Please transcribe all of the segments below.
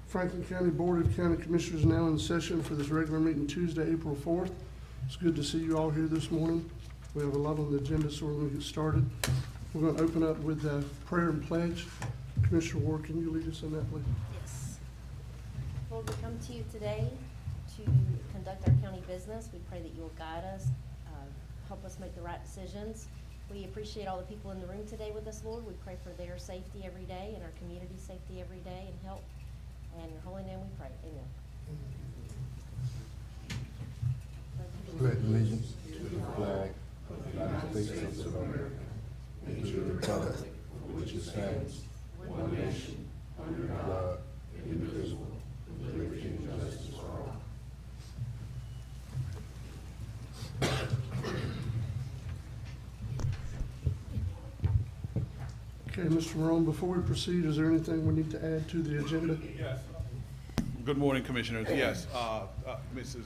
Franklin County Board of County Commissioners now in session for this regular meeting Tuesday, April 4th. It's good to see you all here this morning. We have a lot on the agenda, so we're going to get started. We're going to open up with prayer and pledge. Commissioner Ward, can you lead us in that, please? Yes. Lord, we come to you today to conduct our county business. We pray that you will guide us, help us make the right decisions. We appreciate all the people in the room today with us, Lord. We pray for their safety every day and our community safety every day and help. In your holy name we pray. Amen. Pledge allegiance to the flag of the United States of America and to the republic for which it stands, one nation, under God, indivisible, with liberty and justice for all. Okay, Mr. Morone, before we proceed, is there anything we need to add to the agenda? Yes. Good morning, Commissioners. Yes, Mrs.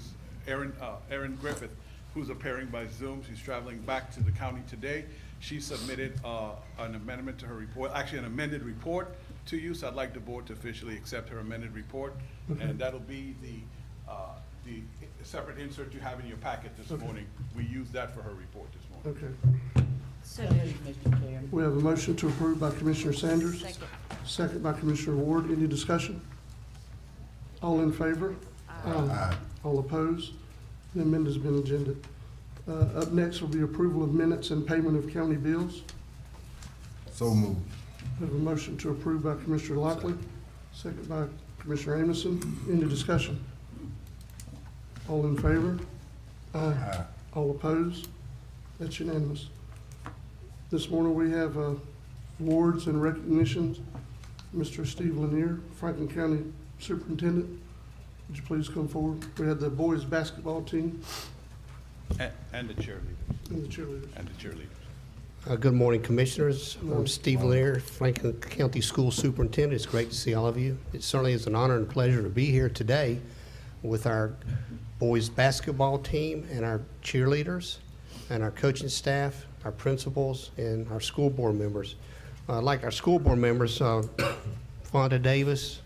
Erin Griffith, who's appearing by Zoom, she's traveling back to the county today. She submitted an amendment to her report, actually an amended report to you, so I'd like the board to officially accept her amended report. Okay. And that'll be the separate insert you have in your packet this Okay. morning. We used that for her report this morning. Okay. So Mr. Chairman. We have a motion to approve by Commissioner Sanders. Second. Second by Commissioner Ward. Any discussion? All in favor? Aye. All opposed? The amendment's been agended. Up next will be approval of minutes and payment of county bills. So moved. We have a motion to approve by Commissioner Lockley, second by Commissioner Amison. Any discussion? All in favor? Aye. All opposed? That's unanimous. This morning we have awards and recognitions. Mr. Steve Lanier, Franklin County Superintendent, would you please come forward? We had the boys basketball team And the cheerleaders, and the cheerleaders. and the cheerleaders. Good morning, Commissioners. I'm Steve Lanier, Franklin County School Superintendent. It's great to see all of you. It certainly is an honor and pleasure to be here today with our boys basketball team and our cheerleaders and our coaching staff, our principals, and our school board members. Like our school board members, Fonda Davis,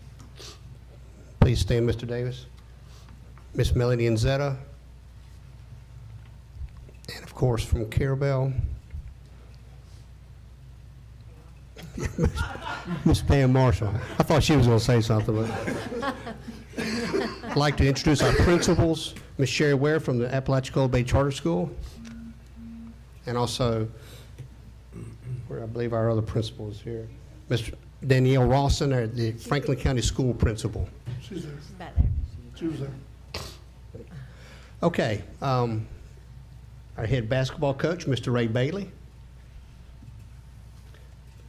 please stand, Mr. Davis, Miss Melody Nzetta, and of course from Carabel, Miss Pam Marshall. I thought she was going to say something, but I'd like to introduce our principals, Miss Sherry Ware from the Apalachicola Bay Charter School, and also, where I believe our other principal is here, Miss Danielle Rawson, the Franklin County School Principal. She's there. back there. She was there. Okay, our head basketball coach, Mr. Ray Bailey.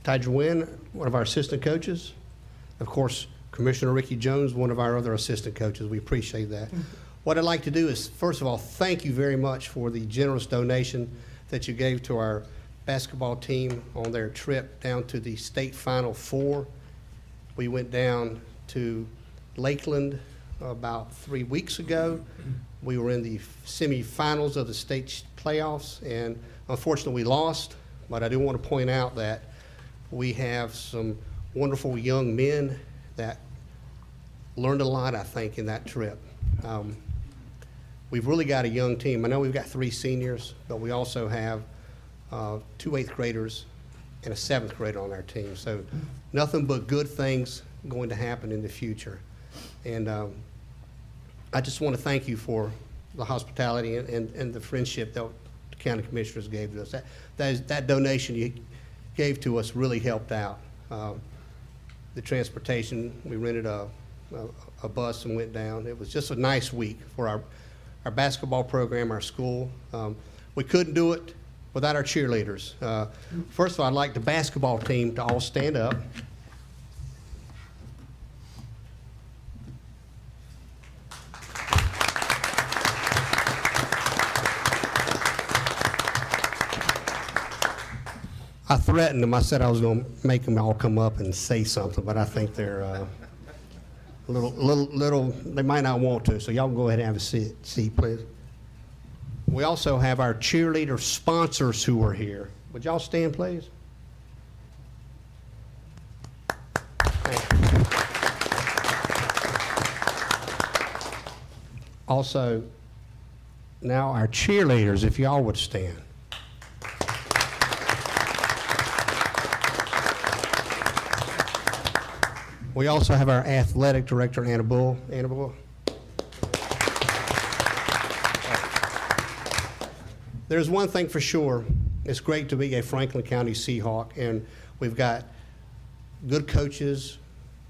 Tidra Wynn, one of our assistant coaches. Of course, Commissioner Ricky Jones, one of our other assistant coaches. We appreciate that. What I'd like to do is, first of all, thank you very much for the generous donation that you gave to our basketball team on their trip down to the state Final Four. We went down to Lakeland about 3 weeks ago. We were in the semifinals of the state playoffs, and unfortunately we lost, but I do want to point out that we have some wonderful young men that learned a lot, I think, in that trip. We've really got a young team. I know we've got 3 seniors, but we also have 2 8th graders and a 7th grader on our team. So nothing but good things going to happen in the future. And I just want to thank you for the hospitality and the friendship that the county commissioners gave to us. That donation you gave to us really helped out. The transportation, we rented a bus and went down. It was just a nice week for our basketball program, our school. We couldn't do it without our cheerleaders. First of all, I'd like the basketball team to all stand up. I threatened them. I said I was going to make them all come up and say something, but I think they're a little. They might not want to. So y'all go ahead and have a seat, please. We also have our cheerleader sponsors who are here. Would y'all stand, please? Thank you. Also, now our cheerleaders, if y'all would stand. We also have our athletic director, Anna Bull. Anna Bull. There's one thing for sure. It's great to be a Franklin County Seahawk, and we've got good coaches,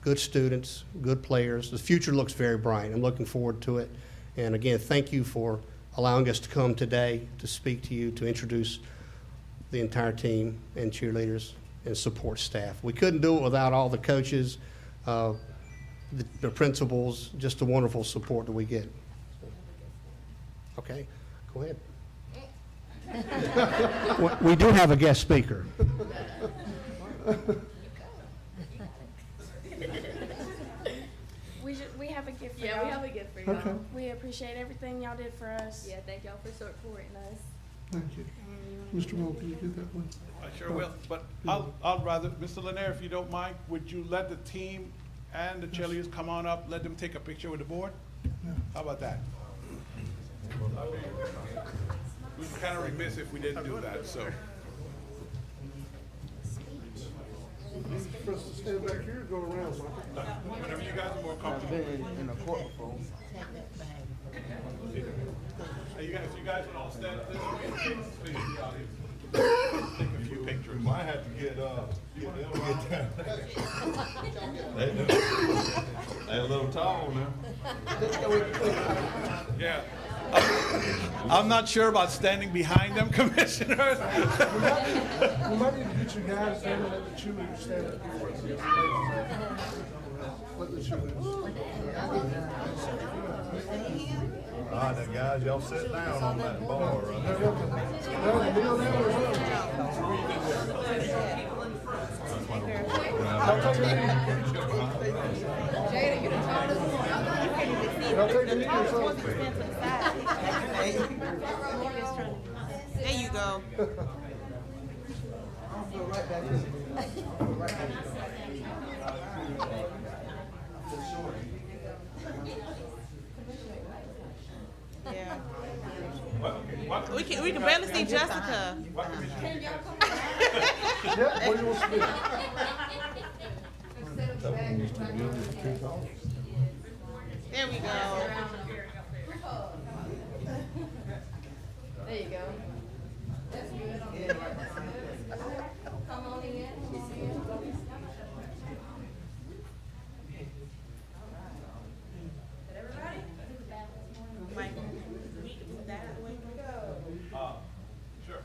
good students, good players. The future looks very bright. I'm looking forward to it. And again, thank you for allowing us to come today to speak to you, to introduce the entire team and cheerleaders and support staff. We couldn't do it without all the coaches, the principals, just the wonderful support that we get. Okay, go ahead. We do have a guest speaker. We have a gift for Yeah, y'all. we have a gift for y'all. Okay, We appreciate everything y'all did for us. Yeah, thank y'all for supporting us. thank you. Mr. Wall, can you get that one? I sure will, but I'll rather, Mr. Lanier, if you don't mind, would you let the team and the cheerleaders come on up, let them take a picture with the board? How about that? We'd be kind of remiss if we didn't do that, so. For us to stand back here or go around, Michael? Whenever you guys are more comfortable. Hey, you guys, if you guys would all stand this way, please, the audience. Take a few pictures. Might have to get them to get down. They a little tall now. Yeah. I'm not sure about standing behind them, commissioners. We might need to get you guys down and let the cheerleaders stand up here. Let the cheerleaders. All right, then, guys, y'all sit down on that bar right there. Kneel down or I'll take the pictures off. There you go. Yeah. We can barely see Jessica. Yeah, where you want to be? There we go. There you go. That's good. Come on in. Mike, we can put that away. Sure.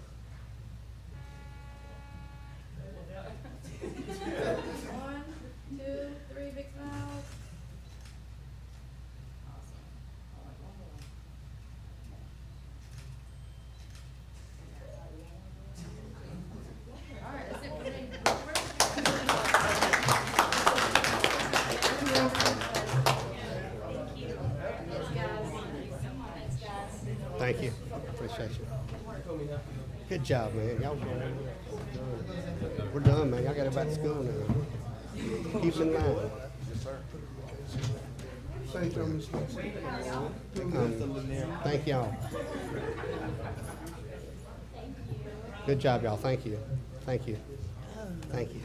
One, two, three, big smiles. All right, that's it for me. Thanks, guys. Thanks, guys. Thank you. Appreciate you. Good job, man. Y'all done. We're done, man. Y'all got to go back to school now. Keep in mind. Thank you, Ms. Thank y'all. Good job, y'all. Thank you. Thank you. Thank you.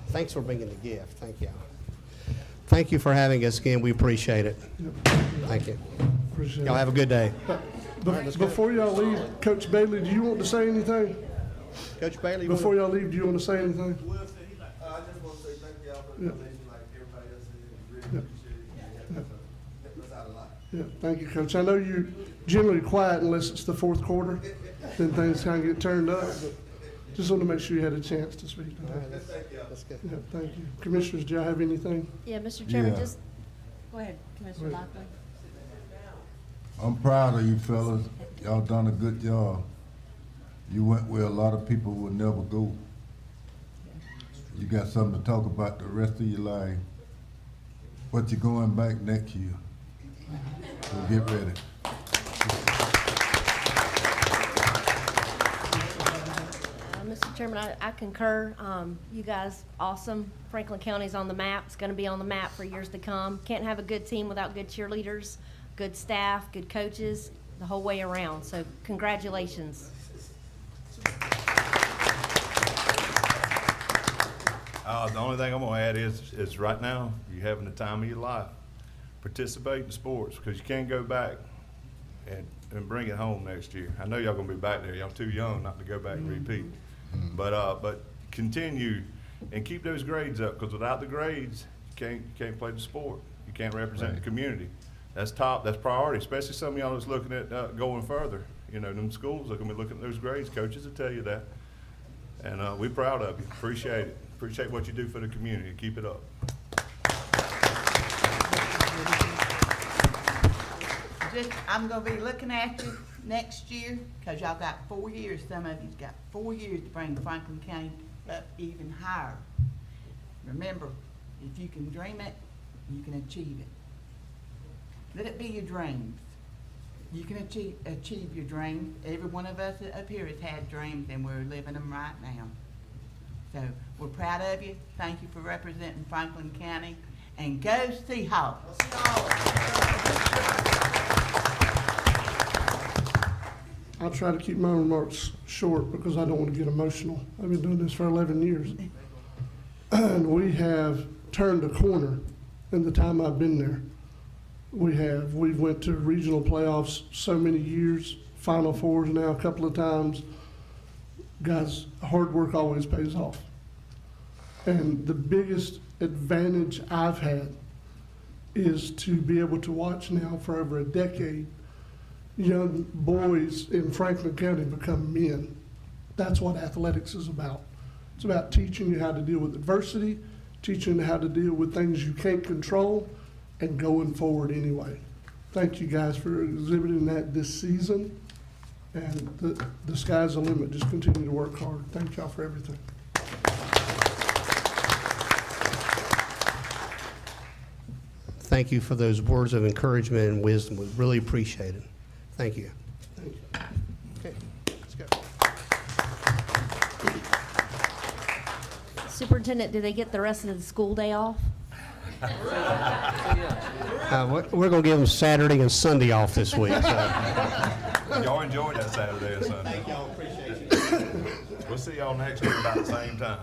Thanks for bringing the gift. Thank y'all. Thank you for having us again. We appreciate it. Thank you. Appreciate Y'all it. have a good day. Before y'all leave, Coach Bailey, do you want to say anything? Coach Bailey, you wanna- Before y'all leave, do you want to say anything? I just want to say thank y'all for the donation like everybody else said. Really appreciate it. Helped us out a lot. Yeah, thank you, Coach. I know you're generally quiet unless it's the fourth quarter, then things kind of get turned up, but just want to make sure you had a chance to speak. All right, that's good. Yeah, thank you. Commissioners, do y'all have anything? Yeah, Mr. Chairman, Yeah. just, go ahead, Commissioner Lockley. I'm proud of you fellas. Y'all done a good job. You went where a lot of people would never go. You got something to talk about the rest of your life. But you're going back next year. So get ready. Mr. Chairman, I concur. You guys, awesome. Franklin County's on the map. It's gonna be on the map for years to come. Can't have a good team without good cheerleaders. good staff, good coaches, the whole way around. So congratulations. The only thing I'm gonna add is right now, you're having the time of your life. Participate in sports, because you can't go back and bring it home next year. I know y'all gonna be back there. Y'all too young not to go back and repeat. But continue and keep those grades up, because without the grades, you can't play the sport. You can't represent the community. That's that's priority, especially some of y'all that's looking at going further. You know, them schools are gonna be looking at those grades. Coaches will tell you that. And we're proud of you. Appreciate it. Appreciate what you do for the community. Keep it up. I'm gonna be looking at you next year, cause y'all got 4 years, some of you's got 4 years to bring Franklin County up even higher. Remember, if you can dream it, you can achieve it. Let it be your dreams. You can achieve your dreams. Every one of us up here has had dreams, and we're living them right now. So we're proud of you. Thank you for representing Franklin County, and go Seahawks. I'll try to keep my remarks short because I don't want to get emotional. I've been doing this for 11 years. And we have turned a corner in the time I've been there. We've went to regional playoffs so many years, Final Fours now a couple of times. Guys, hard work always pays off. And the biggest advantage I've had is to be able to watch now for over a decade young boys in Franklin County become men. That's what athletics is about. It's about teaching you how to deal with adversity, teaching you how to deal with things you can't control, and going forward anyway. Thank you guys for exhibiting that this season. And the sky's the limit. Just continue to work hard. Thank y'all for everything. Thank you for those words of encouragement and wisdom. We really appreciate it. Thank you. Thank you. Okay, let's go. Superintendent, do they get the rest of the school day off? We're going to give them Saturday and Sunday off this week. So. Y'all enjoy that Saturday and Sunday. Thank y'all. Appreciate you. We'll see y'all next week about the same time.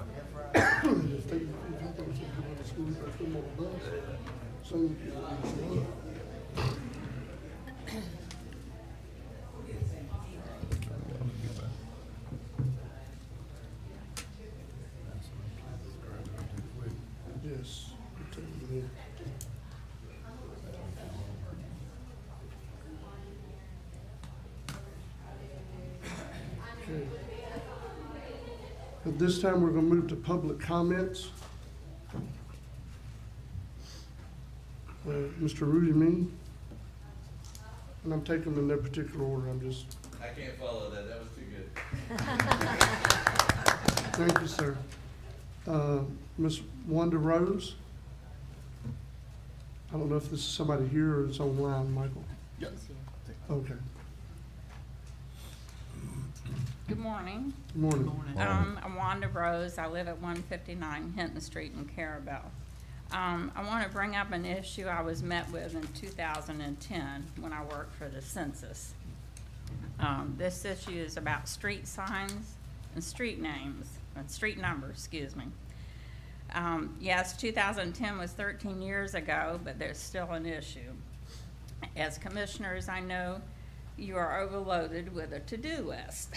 Yes. Okay. At this time, we're going to move to public comments. Mr. Rudy Mean. And I'm taking them in their particular order. I can't follow that. That was too good. Thank you, sir. Ms. Wanda Rose. I don't know if this is somebody here or it's online, Michael. Yes. Okay. Good morning. Good morning. I'm Wanda Rose. I live at 159 Hinton Street in Carabel. I want to bring up an issue I was met with in 2010 when I worked for the census. This issue is about street signs and street names, street numbers, excuse me. Yes, 2010 was 13 years ago, but there's still an issue. As commissioners, I know you are overloaded with a to-do list.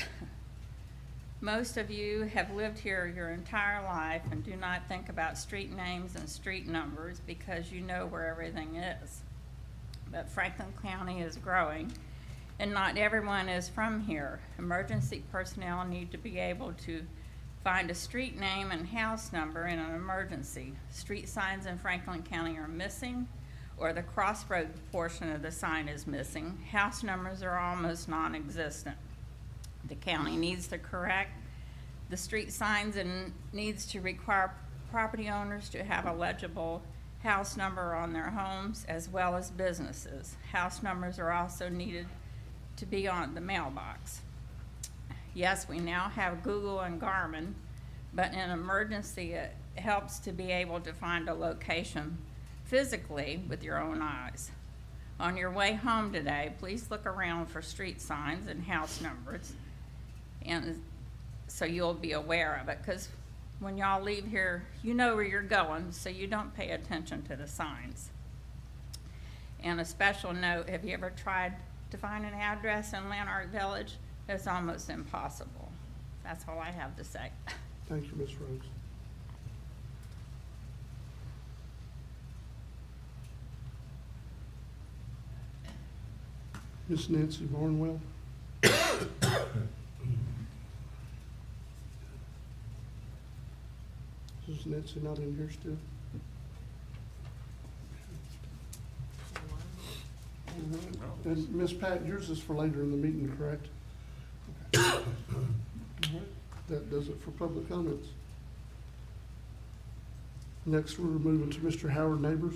Most of you have lived here your entire life and do not think about street names and street numbers because you know where everything is. But Franklin County is growing, and not everyone is from here. Emergency personnel need to be able to find a street name and house number in an emergency. Street signs in Franklin County are missing, or the crossroad portion of the sign is missing. House numbers are almost non-existent. The county needs to correct the street signs and needs to require property owners to have a legible house number on their homes as well as businesses. House numbers are also needed to be on the mailbox. Yes, we now have Google and Garmin, but in an emergency it helps to be able to find a location physically with your own eyes. On your way home today, please look around for street signs and house numbers, and so you'll be aware of it, because when y'all leave here, you know where you're going, so you don't pay attention to the signs. And a special note, have you ever tried to find an address in Lanark Village? It's almost impossible. That's all I have to say. Thank you, Ms. Rhodes. Ms. Nancy Barnwell. Is Nancy not in here still? All right. And Ms. Pat, yours is for later in the meeting, correct? Okay. All right. That does it for public comments. Next, we're moving to Mr. Howard Neighbors,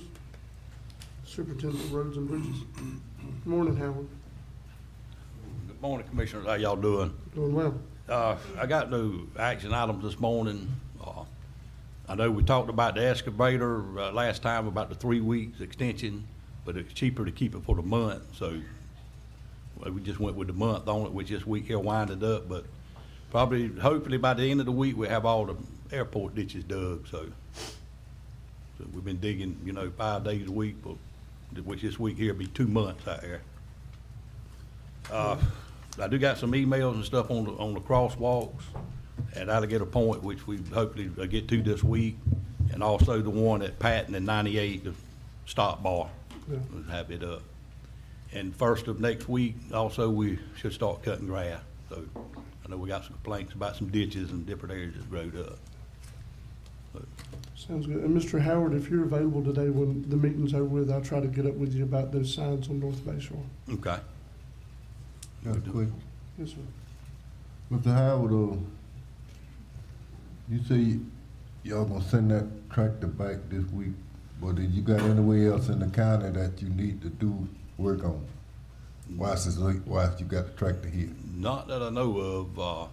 Superintendent of Roads and Bridges. Good morning, Howard. Good morning, Commissioners. How y'all doing? Doing well. I got no action items this morning. I know we talked about the excavator last time, about the 3 weeks extension, but it's cheaper to keep it for the month, so we just went with the month on it, which this week he'll wind it up, but probably, hopefully by the end of the week, we'll have all the airport ditches dug, so we've been digging, 5 days a week, but which this week here will be 2 months out there. I do got some emails and stuff on the crosswalks at Alligator Point, which we hopefully get to this week, and also the one at Patton and 98, the stop bar. Yeah. We'll have it up. And first of next week, also, we should start cutting grass. So I know we got some complaints about some ditches and different areas that growed up. But Sounds good. And Mr. Howard, if you're available today when the meeting's over with, I'll try to get up with you about those signs on North Bay Shore. okay. Got a quick, Yes, sir. Mr. Howard, you say y'all gonna send that tractor back this week, but did you got anywhere else in the county that you need to do work on? Why you got the tractor here? Not that I know of.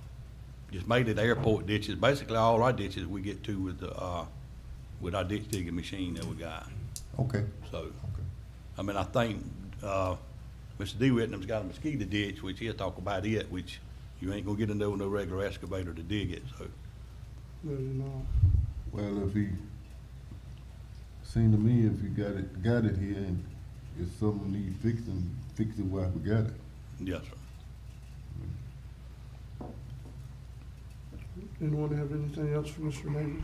Just made it airport ditches. Basically, all our ditches we get to with our ditch digging machine that we got. Okay, So, okay. I mean, I think Mr. D. Whitnam's got a mosquito ditch, which he'll talk about it, which you ain't gonna get into no regular excavator to dig it. So, No, you're not. Well, if he, seemed to me, if you got it here, and if something need fixing, fix it while we got it. yes, sir. Anyone have anything else for Mr. Neighbors?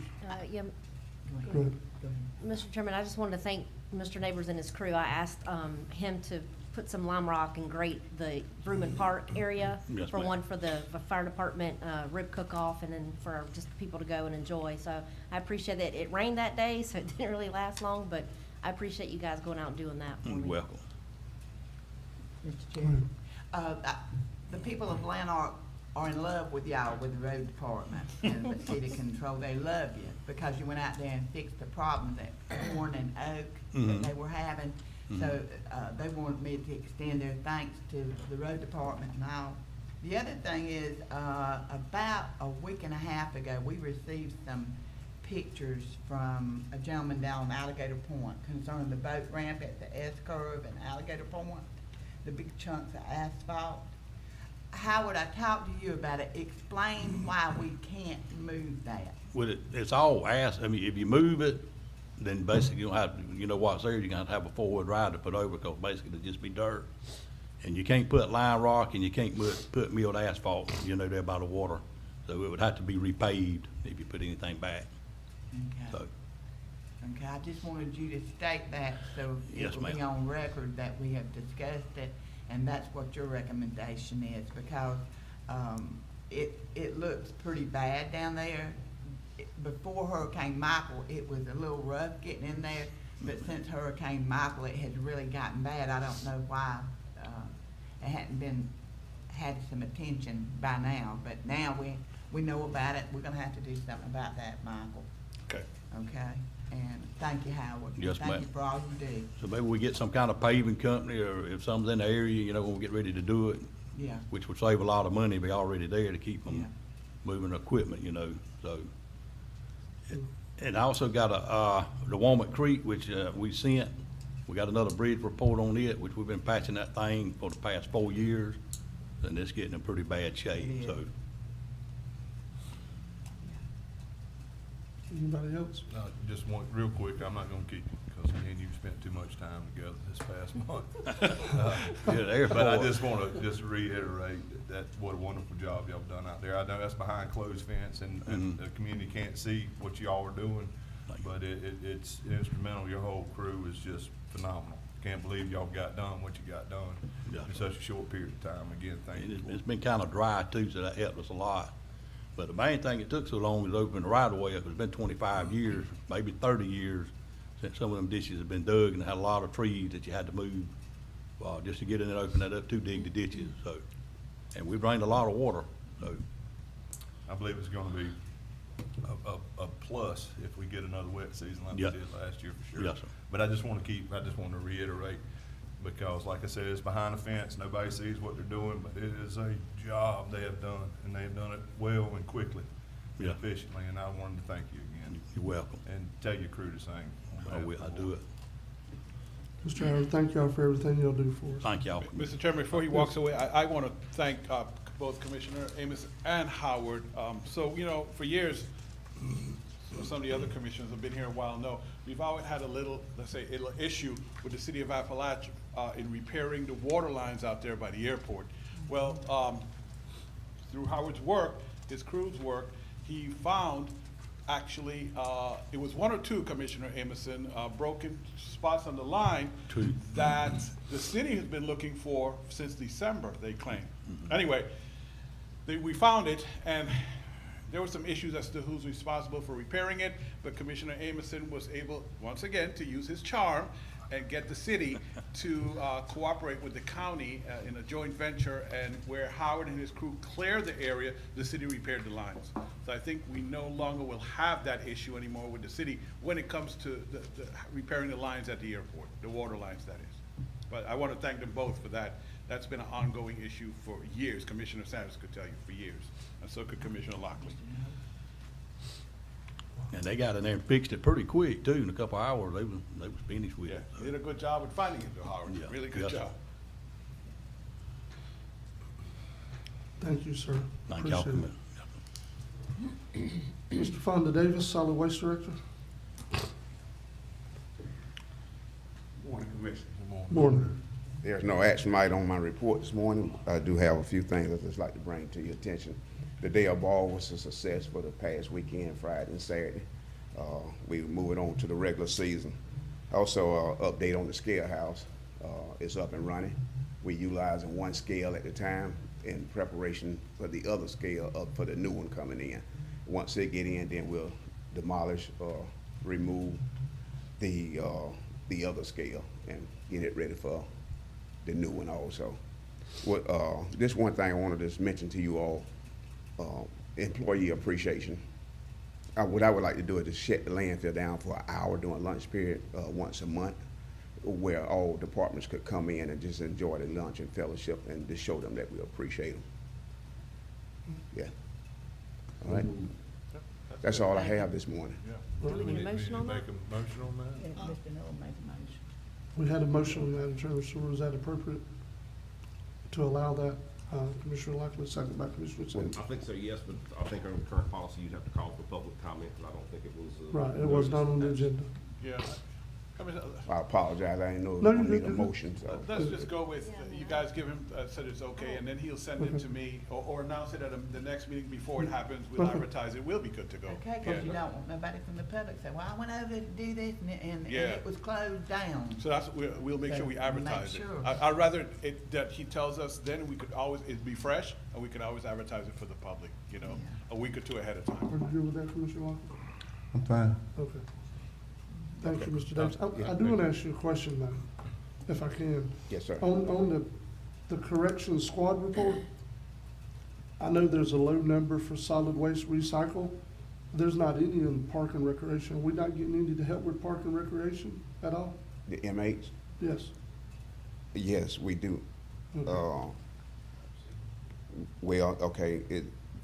Yeah, Go ahead. Mr. Chairman, I just wanted to thank Mr. Neighbors and his crew. I asked him to put some lime rock and grate the Vrooman Park area. Yes, For ma'am. one for the fire department rib cook-off, and then for just people to go and enjoy. So I appreciate that. It rained that day, so it didn't really last long, but I appreciate you guys going out and doing that for me. You're welcome. Mr. Chairman, the people of Lanark are in love with y'all, with the road department and the city control. They love you because you went out there and fixed the problems at Horn and Oak that they were having. So they wanted me to extend their thanks to the road department and all. The other thing is, about a week and a half ago, we received some pictures from a gentleman down on Alligator Point concerning the boat ramp at the S-curve and Alligator Point, the big chunks of asphalt. Howard, I talked to you about it. Explain why we can't move that. With it's all I mean, if you move it, then basically you don't have, what's there, you're gonna have a four-wheel drive to put over, because basically it'll just be dirt. And you can't put lime rock and you can't put milled asphalt, there by the water. So it would have to be repaved if you put anything back. Okay. So, Okay, I just wanted you to state that so Yes, it will be ma'am. on record that we have discussed it, and that's what your recommendation is, because it looks pretty bad down there. Before Hurricane Michael, it was a little rough getting in there, but since Hurricane Michael, it has really gotten bad. I don't know why it hadn't had some attention by now, but now we know about it. We're gonna have to do something about that, Michael. okay. Okay? And thank you, Howard. Yes, Thank ma'am. you for all you do. So maybe we get some kind of paving company, or if something's in the area, when we get ready to do it, Yeah. which would save a lot of money, be already there to keep Yeah. them moving equipment, so. And I also got the Walnut Creek, which we sent We got another bridge report on it, which we've been patching that thing for the past 4 years, and it's getting in pretty bad shape, It is. so. Anybody else? Just one, real quick, I'm not gonna keep you, because me and you spent too much time together this past month. Yeah, the But I airport. just wanna reiterate that what a wonderful job y'all done out there. I know that's behind closed fence and the community can't see what y'all are doing, Thank you. but it's instrumental. Your whole crew is just phenomenal. Can't believe y'all got done what you got done Yeah. in such a short period of time. Again, thank you. It's been kind of dry too, so that helped us a lot. But the main thing it took so long is open the right of way up. It's been 25 years, maybe 30 years since some of them ditches have been dug and had a lot of trees that you had to move, just to get in and open that up to dig the ditches, so. And we drained a lot of water, so. I believe it's gonna be a plus if we get another wet season like we Yeah. did last year for sure. Yes, sir. But I just want to reiterate, because like I said, it's behind the fence, nobody sees what they're doing, but it is a job they have done, and they have done it well and quickly, and Yeah. efficiently, and I wanted to thank you again. You're welcome. And tell your crew the same. I do it. Mr. Aaron, thank y'all for everything y'all do for us. Thank y'all. Mr. Chairman, before he walks away, I want to thank both Commissioner Amos and Howard. So, you know, for years, some of the other commissioners have been here a while know, we've always had a little, let's say, a little issue with the city of Appalachia in repairing the water lines out there by the airport. Well, through Howard's work, his crew's work, he found actually, it was one or two, Commissioner Amerson, broken spots on the line Two. that the city has been looking for since December, they claim. Anyway, we found it, and there were some issues as to who's responsible for repairing it, but Commissioner Amerson was able, once again, to use his charm and get the city to cooperate with the county in a joint venture, and where Howard and his crew cleared the area, the city repaired the lines. So I think we no longer will have that issue anymore with the city when it comes to the repairing the lines at the airport, the water lines, that is. But I want to thank them both for that. That's been an ongoing issue for years. Commissioner Sanders could tell you, for years, and so could Commissioner Lockley. And they got in there and fixed it pretty quick too. In a couple of hours, they was finished with Yeah, it. they did a good job at finding it, though, Howard. Yeah. Really good Yes, sir. job. Thank you, sir. Thank y'all. Appreciate it. Mr. Fonda Davis, Solid Waste Director. Morning, Commissioner. Morning. There's no action item on my report this morning. I do have a few things I'd just like to bring to your attention. The Day of Ball was a success for the past weekend, Friday and Saturday. We moving on to the regular season. Also, update on the scale house. It's up and running. We utilizing one scale at a time in preparation for the other scale up for the new one coming in. Once they get in, then we'll demolish or remove the other scale and get it ready for the new one also. What, this one thing I wanted to just mention to you all, employee appreciation. What I would like to do is to shut the landfill down for an hour during lunch period once a month, where all departments could come in and just enjoy the lunch and fellowship and just show them that we appreciate them. Yeah. All right. That's all I have this morning. Do we need a motion on that? Make a motion on that? Yeah, Mr. Noel made the motion. We had a motion, Madam Chairman, so was that appropriate to allow that? Commissioner Lockley, second by Commissioner Sims. I think so, yes, but I think under the current policy, you'd have to call for public comment, because I don't think it was. Right, it was not on the agenda. Yeah. Commissioner, I apologize. I didn't know No, we you need a did. motion, so. let's just go with, you guys give him, said it's okay, and then he'll send it to me, or announce it at the next meeting before it happens. We'll Okay. advertise it. We'll be good to go. Okay, because Yeah. you don't want nobody from the public say, well, I went over to do this and Yeah. it was closed down. So that's, we'll make sure we Make advertise it. sure. I'd rather that he tells us, then we could always, it'd be fresh, and we could always advertise it for the public, you know, a week or two ahead of Are time. you good with that, Commissioner Lockley? I'm fine. Okay. Thank you, Mr. Davis. Yeah. I do want to ask you a question though, if I can. Yes, sir. On the corrections squad report, I know there's a low number for solid waste recycle. There's not any in park and recreation. Are we not getting any to help with park and recreation at all? The MH? Yes. Yes, we do. Okay. Well, okay,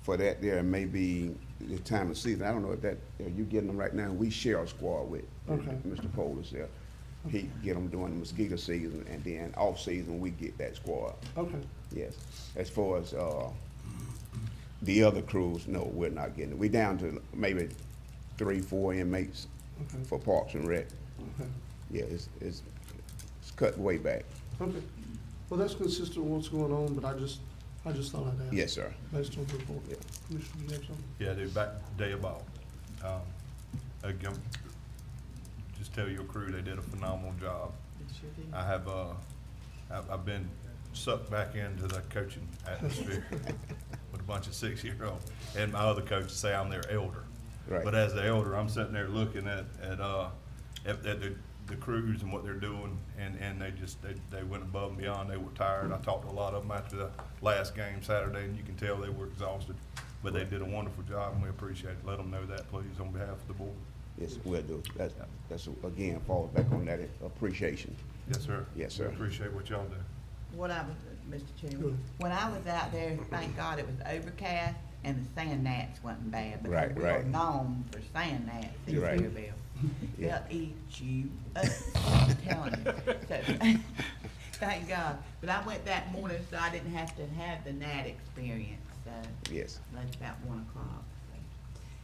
for that there may be the time of season. I don't know if that, are you getting them right now? We share a squad with Okay. Mr. Polis there. get them during the mosquito season, and then off-season, we get that squad. Okay, Yes. As far as, the other crews, no, we're not getting it. We down to maybe 3, 4 inmates okay, for Parks and Rec. okay, Yeah, it's cut way back. okay. Well, that's consistent with what's going on, but I just thought I'd ask. Yes, sir. Based on the report. Yeah. Commissioner, you have something? Yeah, dude, back day of ball. Again, just tell your crew they did a phenomenal job. I have, I've been sucked back into the coaching atmosphere with a bunch of 6-year-olds. And my other coaches say I'm their elder. Right. But as the elder, I'm sitting there looking at the crews and what they're doing, and they went above and beyond. They were tired. I talked to a lot of them after the last game Saturday, and you can tell they were exhausted. But they did a wonderful job, and we appreciate it. Let them know that, please, on behalf of the board. Yes, we'll do. That's, again, falls back on that appreciation. Yes, sir. Yes, sir. We appreciate what y'all do. What I was, Mr. Good. Chairman, when I was out there, thank God it was overcast and the sand gnats wasn't bad. Right, Because we are right. known for sand gnats in Right. Fairville. Yeah. They'll eat you up, I'm telling you. So, thank God. But I went that morning, so I didn't have to have the gnat experience, so. Yes. That's about 1 o'clock.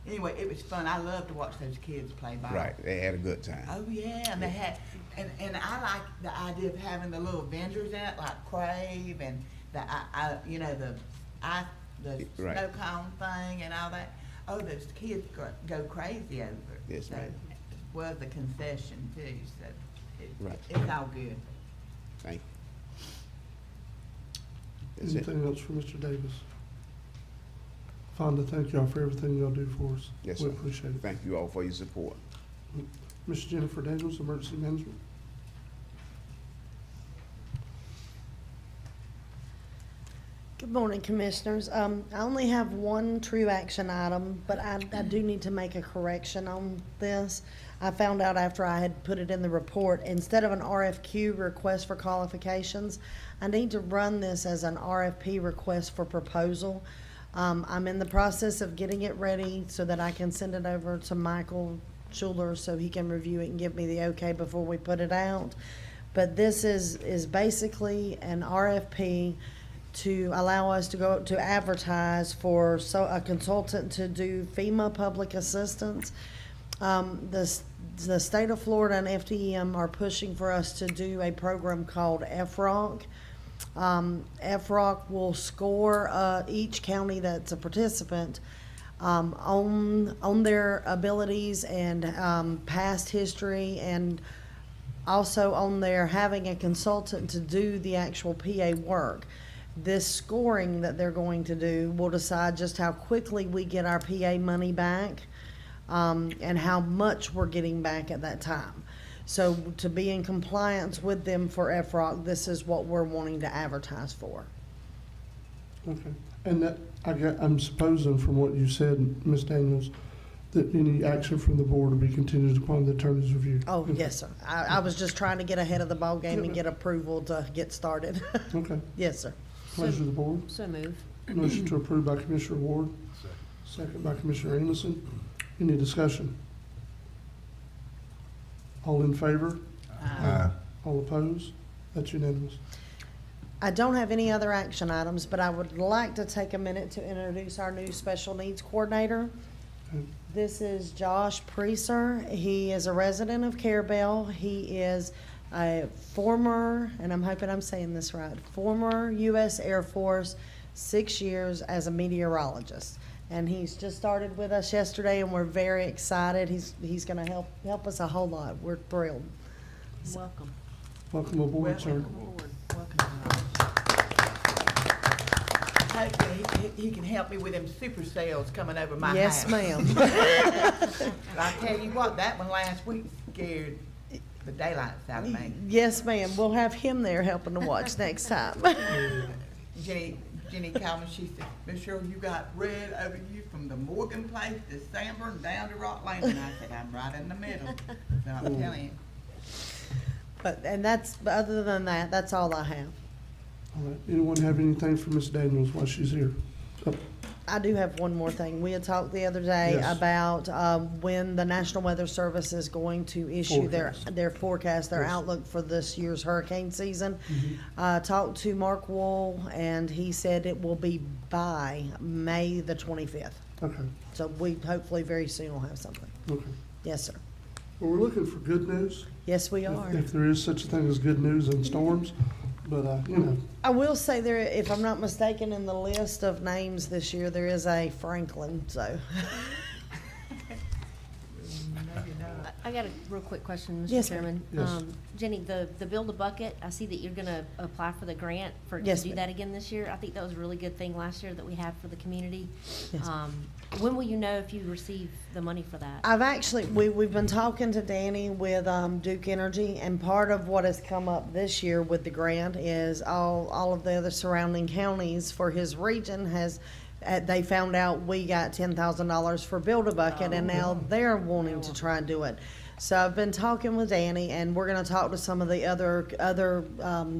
Anyway, it was fun. I love to watch those kids play ball. Right, they had a good time. Oh, yeah, and they had, and I like the idea of having the little vendors in it, like Crave and the Right. snow cone thing and all that. Oh, those kids go crazy over it. Yes, So, ma'am. it was a concession too, so Right. it's all good. Thank you. That's it. Anything else for Mr. Davis? Fonda, thank y'all for everything y'all do for us. Yes, We sir. appreciate it. Thank you all for your support. Ms. Jennifer Daniels, Emergency Management. Good morning, Commissioners. I only have one true action item, but I do need to make a correction on this. I found out after I had put it in the report, instead of an RFQ, request for qualifications, I need to run this as an RFP, request for proposal. I'm in the process of getting it ready so that I can send it over to Michael Schuler so he can review it and give me the okay before we put it out. But this is basically an RFP to allow us to go to advertise for a consultant to do FEMA public assistance. The state of Florida and FDM are pushing for us to do a program called FROC. FROC will score each county that's a participant on their abilities and past history, and also on their having a consultant to do the actual PA work. This scoring that they're going to do will decide just how quickly we get our PA money back, and how much we're getting back at that time. So to be in compliance with them for FROC, this is what we're wanting to advertise for. Okay. And that, I'm supposing from what you said, Ms. Daniels, that any action from the board will be contingent upon the attorney's review. Oh, Okay. yes, sir. I was just trying to get ahead of the ball game and get approval to get started. Okay. Yes, sir. Pleasure of the board. So move. Motion to approve by Commissioner Ward, second by Commissioner Amison. Any discussion? All in favor? Aye. All opposed? That's unanimous. I don't have any other action items, but I would like to take a minute to introduce our new special needs coordinator. Okay. This is Josh Preeser. He is a resident of Carabel. He is a former, and I'm hoping I'm saying this right, former U.S. Air Force, 6 years as a meteorologist. And he's just started with us yesterday, and we're very excited. He's going to help us a whole lot. We're thrilled. Welcome. Welcome aboard, sir. Welcome. Hopefully he can help me with them super cells coming over my house. Yes, ma'am. But I tell you what, that one last week scared the daylights out of me. Yes, ma'am. We'll have him there helping to watch next time. Jenny called me, she said, Miss Cheryl, you got red over you from the Morgan place to Sanborn down to Rock Lane. And I said, I'm right in the middle. So I'm telling you. But other than that, that's all I have. All right. Anyone have anything for Ms. Daniels while she's here? Oh, I do have one more thing. We had talked the other day Yes. about when the National Weather Service is going to issue their forecast, their Yes. outlook for this year's hurricane season. Mhm. Talked to Mark Wool, and he said it will be by May the 25th. Okay, So we hopefully very soon will have something. okay. Yes, sir. Well, we're looking for good news. Yes, we if- are. If there is such a thing as good news in storms, but, you know, I will say there, if I'm not mistaken, in the list of names this year, there is a Franklin, so. I got a real quick question, Mr. Yes, ma'am. Chairman. Yes. Jenny, the Build a Bucket, I see that you're gonna apply for the grant to Yes, do ma'am. that again this year. I think that was a really good thing last year that we had for the community. Yes. When will you know if you receive the money for that? I've actually, we've been talking to Danny with Duke Energy, and part of what has come up this year with the grant is all of the other surrounding counties for his region has, they found out we got $10,000 for Build a Bucket, and now they're wanting to try and do it. So I've been talking with Danny, and we're gonna talk to some of the other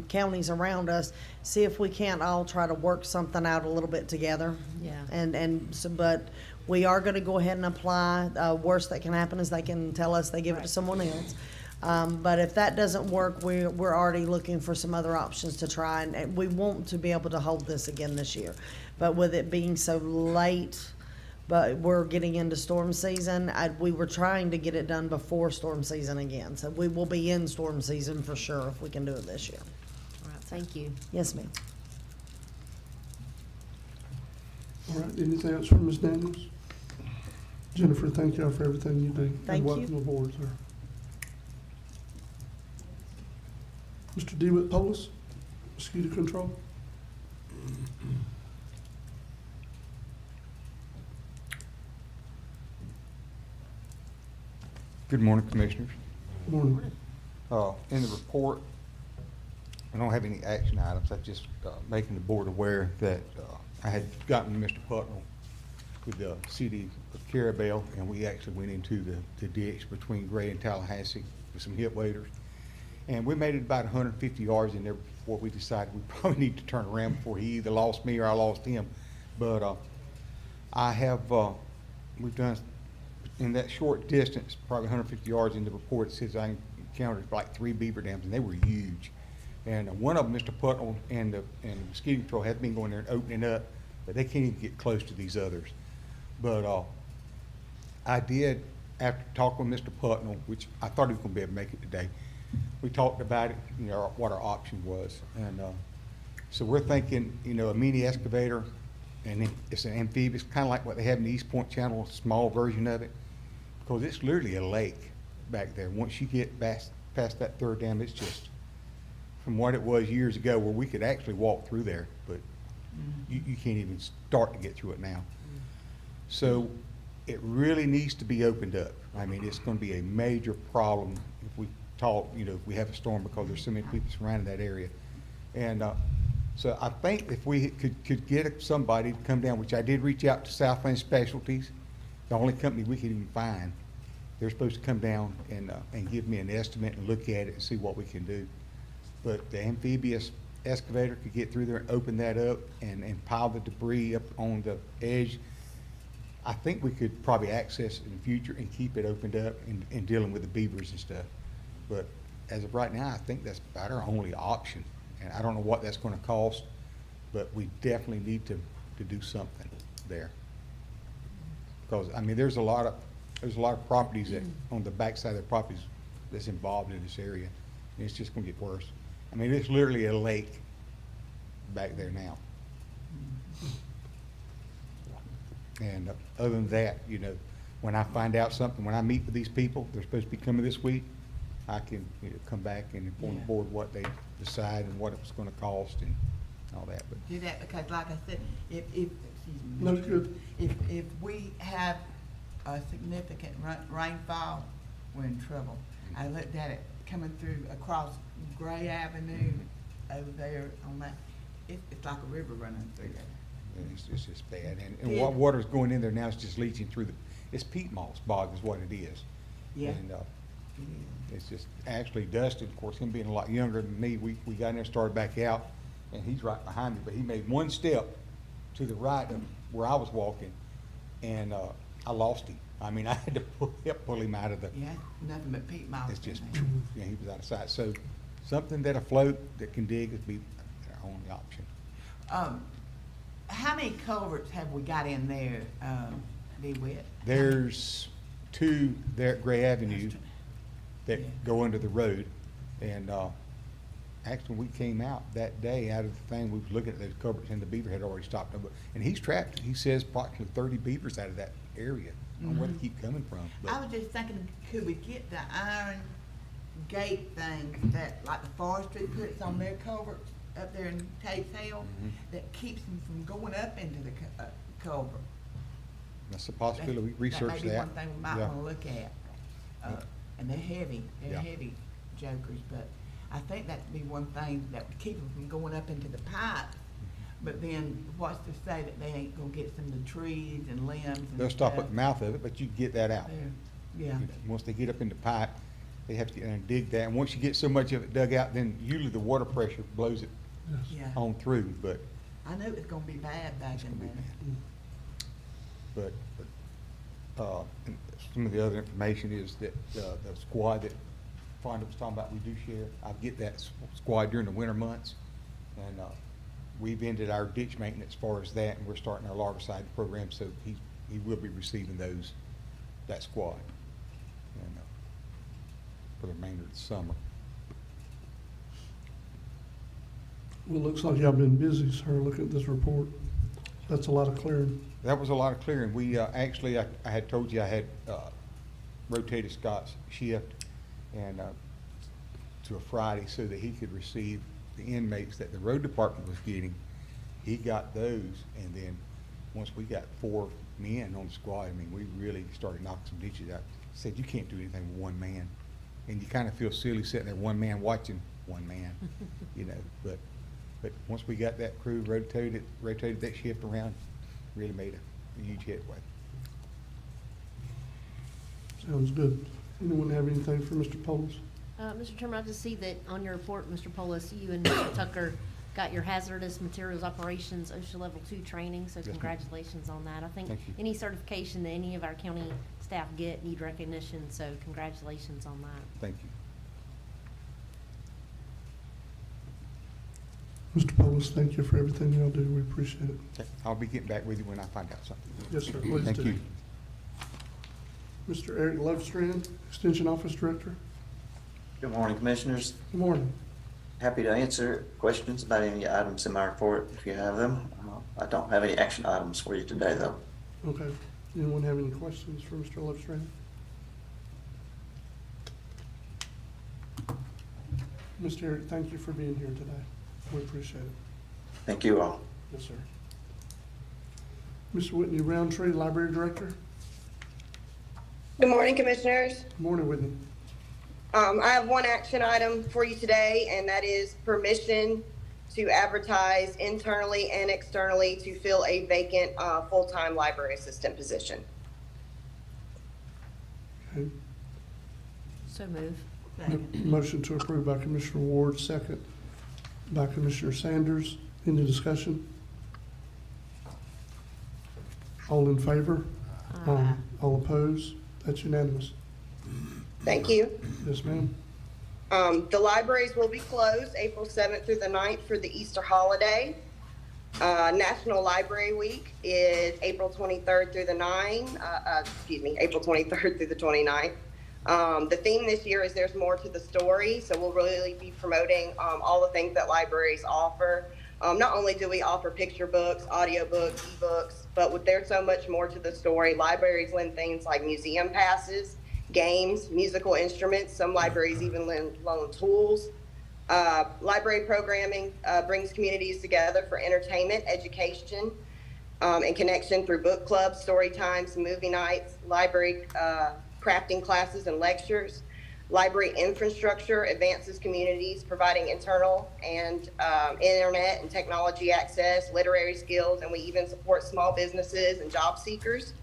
counties around us, see if we can't all try to work something out a little bit together. Yeah. And so, but we are gonna go ahead and apply. Worst that can happen is they can tell us they give it to someone else. But if that doesn't work, we're already looking for some other options to try, and we want to be able to hold this again this year. But with it being so late, but we're getting into storm season, we were trying to get it done before storm season again. So we will be in storm season for sure if we can do it this year. All right, thank you. Yes, ma'am. all right, anything else from Ms. Daniels? Jennifer, thank y'all for everything you do. Thank And you. welcome aboard, sir. Mr. DeWitt Polis, mosquito control. Good morning, Commissioners. Morning. In the report, I don't have any action items. I'm just making the board aware that I had gotten Mr. Putnell with the city of Carabel, and we actually went into the ditch between Gray and Tallahassee with some hip waders. And we made it about 150 yards in there before we decided we probably need to turn around before he either lost me or I lost him. But I have, we've done, in that short distance, probably 150 yards in the report, it says I encountered like 3 beaver dams, and they were huge. And one of them, Mr. Putnell and the mosquito control had been going there and opening up, but they can't even get close to these others. But I did, after talking with Mr. Putnell, which I thought he was going to be able to make it today, we talked about it, you know, what our option was. And so we're thinking, you know, a mini excavator, and it's an amphibious, kind of like what they have in the East Point Channel, a small version of it, because it's literally a lake back there. Once you get past that third dam, it's just from what it was years ago where we could actually walk through there, but you can't even start to get through it now. So it really needs to be opened up. I mean, it's going to be a major problem if we talk, you know, if we have a storm, because there's so many people surrounding that area. And so I think if we could get somebody to come down, which I did reach out to Southland Specialties, the only company we could even find. They're supposed to come down and give me an estimate and look at it and see what we can do. But the amphibious excavator could get through there and open that up and pile the debris up on the edge. I think we could probably access it in the future and keep it opened up and dealing with the beavers and stuff. But as of right now, I think that's about our only option. And I don't know what that's gonna cost, but we definitely need to do something there. Because, I mean, there's a lot of properties that, on the backside of the properties that's involved in this area. And it's just gonna get worse. I mean, it's literally a lake back there now. And other than that, you know, when I find out something, when I meet with these people, they're supposed to be coming this week, I can, you know, come back and inform the board what they decide and what it's gonna cost and all that, but. Do that, because like I said, if, excuse me. No, good. If we have a significant rainfall, we're in trouble. I looked at it coming through across Gray Avenue over there on that, it's like a river running through there. And it's just bad, and Yeah. what water's going in there now is just leaching through it's peat moss bog is what it is. Yeah. And, it's just actually Dustin, of course, him being a lot younger than me, we got in there, started back out, and he's right behind me, but he made one step to the right of where I was walking, and I lost him. I mean, I had to help pull him out of the. Yeah, nothing but peat moss. It's just, in there. yeah, he was out of sight. So something that afloat that can dig would be our only option. How many culverts have we got in there, DeWitt? There's two there at Gray Avenue that Yeah. go under the road, and actually, we came out that day out of the thing, we was looking at those culverts, and the beaver had already stopped over. And he's trapped, he says approximately 30 beavers out of that area. I don't know where they keep coming from, I but was just thinking, could we get the iron gate thing that, like the forestry puts on their culverts up there in Tate's Hill, that keeps them from going up into the culvert? that's a possibility. We researched That may be that. one thing we might Yeah. wanna look at. And they're heavy, Yeah. heavy jokers, but I think that'd be one thing that would keep them from going up into the pipe. But then, what's to say that they ain't gonna get some of the trees and limbs and They'll stop at stuff the mouth of it, but you get that out. there? Yeah, Once they get up in the pipe, they have to get in and dig that. And once you get so much of it dug out, then usually the water pressure blows it yeah. on through, but, I knew it was gonna be bad back in gonna be there. and some of the other information is that, the squad that Fonda was talking about, we do share. I get that squad during the winter months. And, we've ended our ditch maintenance as far as that, and we're starting our larvicide program, so he will be receiving that squad. And, for the remainder of the summer. Well, it looks like y'all been busy, sir, looking at this report. That's a lot of clearing. That was a lot of clearing. We, actually, I had told you I had, rotated Scott's shift and, to a Friday so that he could receive the inmates that the road department was getting. He got those, and then, once we got 4 men on the squad, I mean, we really started knocking some ditches out. Said, you can't do anything with one man. And you kind of feel silly sitting there, one man watching one man, you know, but once we got that crew rotated that shift around, really made a huge headway. Sounds good. Anyone have anything for Mr. Polis? Mr. Chairman, I just see that on your report, Mr. Polis, you and Mr. Tucker got your hazardous materials operations OSHA Level 2 training, so Yes, ma'am. congratulations on that. I think Thank you. any certification that any of our county staff get need recognition, so congratulations on that. Thank you. Mr. Polis, thank you for everything y'all do. We appreciate it. Okay, I'll be getting back with you when I find out something. Yes, sir, please Thank do. you. Mr. Eric Lovestrand, Extension Office Director. Good morning, Commissioners. Good morning. Happy to answer questions about any items in my report if you have them. I don't have any action items for you today, though. Okay. Anyone have any questions for Mr. Lovestrand? Mr. Eric, thank you for being here today. We appreciate it. Thank you all. Yes, sir. Mr. Whitney Roundtree, Library Director. Good morning, Commissioners. Good morning, Whitney. I have one action item for you today, and that is permission to advertise internally and externally to fill a vacant full-time library assistant position. Okay. So move. Motion to approve by Commissioner Ward, second by Commissioner Sanders. Any discussion? All in favor? All opposed? That's unanimous. Thank you. Yes, ma'am. The libraries will be closed April 7th through the 9th for the Easter holiday. National Library Week is April 23rd through the April 23rd through the 29th. The theme this year is There's More to the Story, so we'll really be promoting all the things that libraries offer. Not only do we offer picture books, audio books, ebooks, but there's so much more to the story. Libraries lend things like museum passes, games, musical instruments. Some libraries even loan tools. Library programming brings communities together for entertainment, education, and connection through book clubs, story times, movie nights, library crafting classes and lectures. Library infrastructure advances communities, providing internal and internet and technology access, literary skills, and we even support small businesses and job seekers.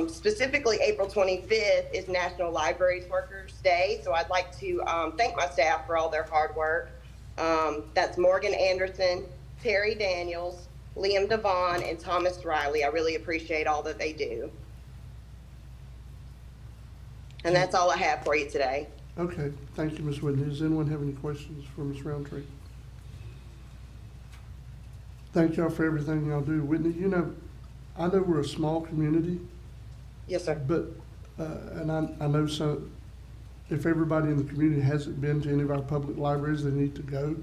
Specifically, April 25th is National Libraries Workers Day, so I'd like to thank my staff for all their hard work. That's Morgan Anderson, Terry Daniels, Liam Devon, and Thomas Riley. I really appreciate all that they do. And that's all I have for you today. Okay, thank you, Ms. Whitney. Does anyone have any questions for Ms. Roundtree? Thank y'all for everything y'all do. Whitney, you know, I know we're a small community, Yes, sir. but, and I know some, if everybody in the community hasn't been to any of our public libraries, they need to go.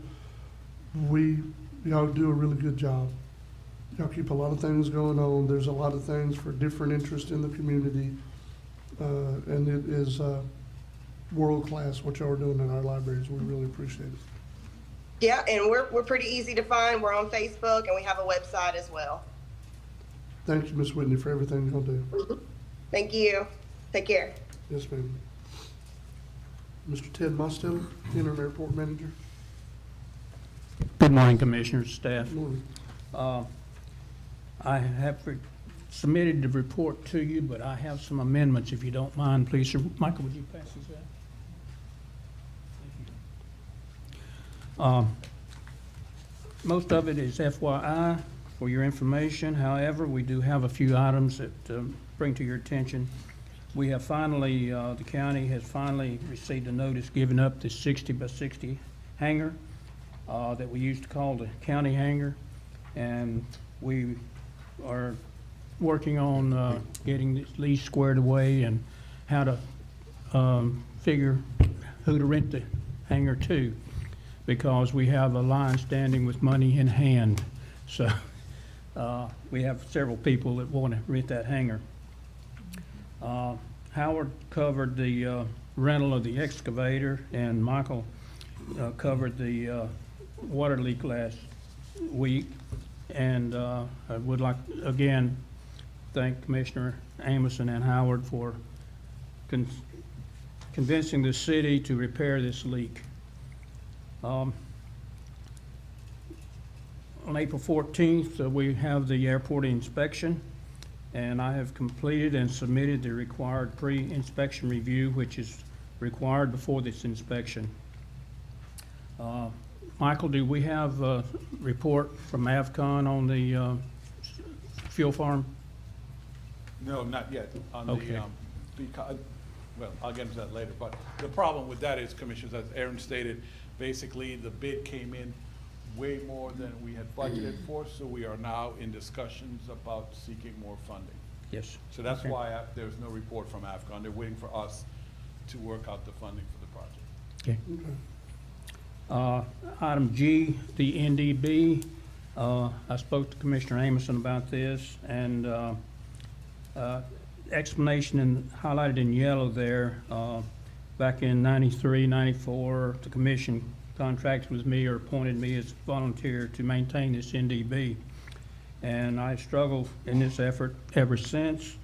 Y'all do a really good job. Y'all keep a lot of things going on. There's a lot of things for different interests in the community. And it is world-class what y'all are doing in our libraries. We really appreciate it. Yeah, and we're pretty easy to find. We're on Facebook, and we have a website as well. Thank you, Ms. Whitney, for everything y'all do. Thank you. Take care. Yes, ma'am. Mr. Ted Mosteller, Interim Airport Manager. Good morning, Commissioners, staff. Good morning. I have submitted the report to you, but I have some amendments, if you don't mind, please. Sir, Michael, would you pass these out? Thank you. Most of it is FYI for your information. However, we do have a few items that bring to your attention. We have finally, the county has finally received a notice giving up the 60 by 60 hangar that we used to call the county hangar, and we are working on getting this lease squared away and how to figure who to rent the hangar to, because we have a line standing with money in hand. So we have several people that want to rent that hangar. Howard covered the rental of the excavator, and Michael covered the water leak last week. And I would like, again, thank Commissioner Amison and Howard for convincing the city to repair this leak. On April 14th, we have the airport inspection, and I have completed and submitted the required pre-inspection review, which is required before this inspection. Michael, do we have a report from AVCON on the fuel farm? No, not yet. On Okay. Because, well, I'll get into that later, but the problem with that is, Commissioners, as Aaron stated, basically the bid came in way more than we had budgeted for, so we are now in discussions about seeking more funding. Yes. So that's Okay. why there's no report from AVCON. They're waiting for us to work out the funding for the project. Okay. Item G, the NDB. I spoke to Commissioner Amison about this, and explanation highlighted in yellow there, back in 93, 94, the commission contracted with me or appointed me as volunteer to maintain this NDB. And I've struggled in this effort ever since,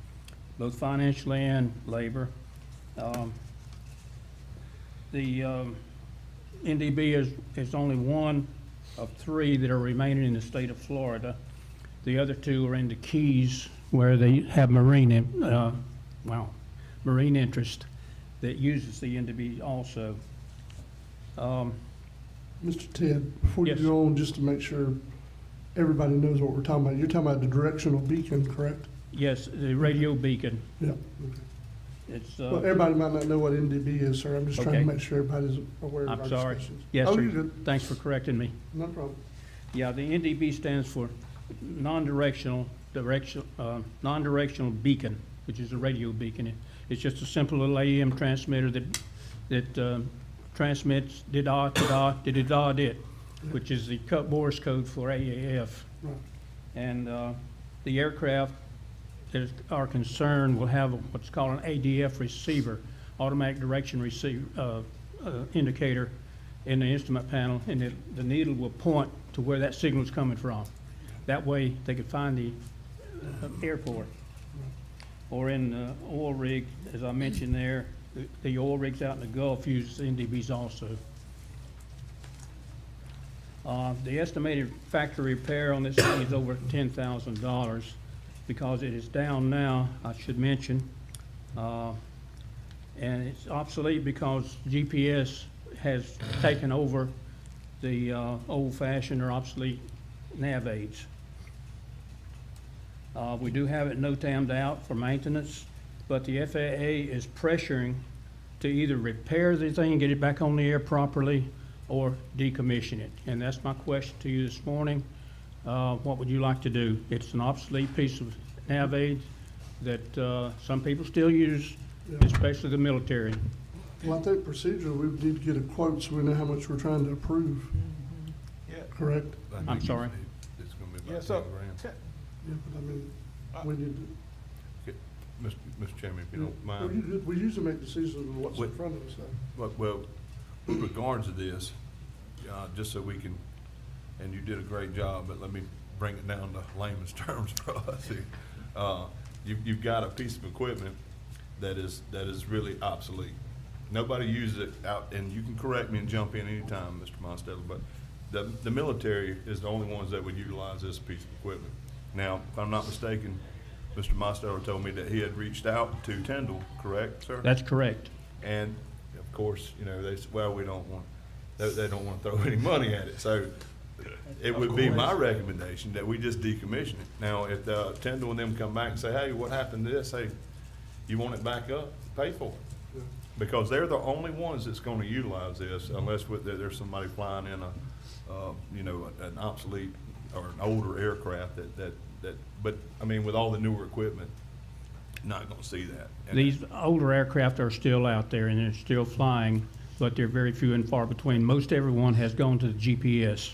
both financially and labor. The NDB is only one of three that are remaining in the state of Florida. The other two are in the Keys, where they have marine interest that uses the NDB also. Mr. Ted, before you Yes. go on, just to make sure everybody knows what we're talking about, you're talking about the directional beacon, correct? Yes, the radio beacon. Yeah. Okay. It's, Well, everybody might not know what NDB is, sir. I'm just trying to Okay. make sure everybody's aware of our I'm sorry. discussions. Yes, Oh, sir. you're good. Thanks for correcting me. No problem. Yeah, the NDB stands for non-directional beacon, which is a radio beacon. It's just a simple little AM transmitter that transmits da-da, da-da, da-da-da, dit, which is the Morse code for AAF. Right. And the aircraft that are concerned will have what's called an ADF receiver, automatic direction receiver indicator in the instrument panel, and the needle will point to where that signal is coming from. That way, they can find the airport. Or in the oil rig, as I mentioned there, the oil rigs out in the Gulf use NDBs also. The estimated factory repair on this thing is over $10,000 because it is down now, I should mention. And it's obsolete because GPS has taken over the old-fashioned or obsolete nav aids. We do have it no-tammed out for maintenance, but the FAA is pressuring to either repair the thing, get it back on the air properly, or decommission it. And that's my question to you this morning. What would you like to do? It's an obsolete piece of nav aid that some people still use, especially the military. Well, I think procedurally, we would need to get a quote so we know how much we're trying to approve. Yeah. Correct? I'm sorry. It's gonna be Yeah, about so, 10 grand. Yeah, but I mean, we need to. Okay, Mr. Chairman, if you don't mind. We usually make decisions on what's in front of us, though. Well, with regards to this, just so we can, and you did a great job, but let me bring it down to layman's terms for us here. You've got a piece of equipment that is really obsolete. Nobody uses it out, and you can correct me and jump in anytime, Mr. Mosteller, but the military is the only ones that would utilize this piece of equipment. Now, if I'm not mistaken, Mr. Mosteller told me that he had reached out to Tyndall, correct, sir? That's correct. And of course, you know, they said, well, we don't want, they don't want to throw any money at it. So it would be my recommendation that we just decommission it. Now, if Tyndall and them come back and say, hey, what happened to this? Hey, you want it back up? Pay for it. Because they're the only ones that's going to utilize this unless there's somebody flying in you know, an obsolete or an older aircraft but I mean, with all the newer equipment, not going to see that. And These older aircraft are still out there and they're still flying, but they're very few and far between. Most everyone has gone to the GPS.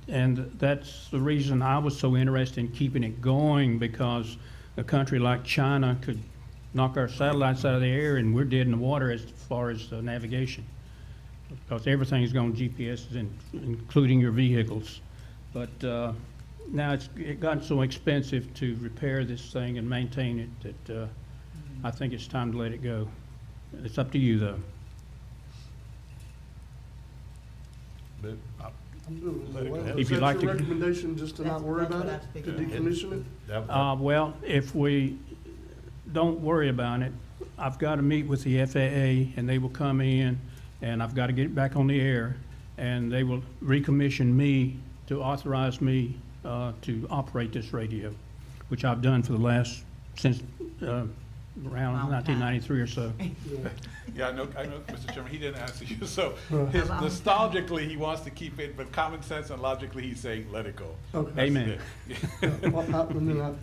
And that's the reason I was so interested in keeping it going, because a country like China could knock our satellites out of the air and we're dead in the water as far as navigation. Because everything's going GPS, including your vehicles. But now it's gotten so expensive to repair this thing and maintain it that I think it's time to let it go. It's up to you, though. But I'm good with it. If Is you'd that like your to- recommendation, just to not worry about it, to decommission it? Well, if we don't worry about it, I've got to meet with the FAA and they will come in and I've got to get it back on the air and they will recommission me to authorize me to operate this radio, which I've done for the last, since around 1993 or so. Yeah, I know, Mr. Chairman, he didn't answer you. So Right. nostalgically, he wants to keep it, but common sense and logically, he's saying, let it go. Okay. That's Amen. it.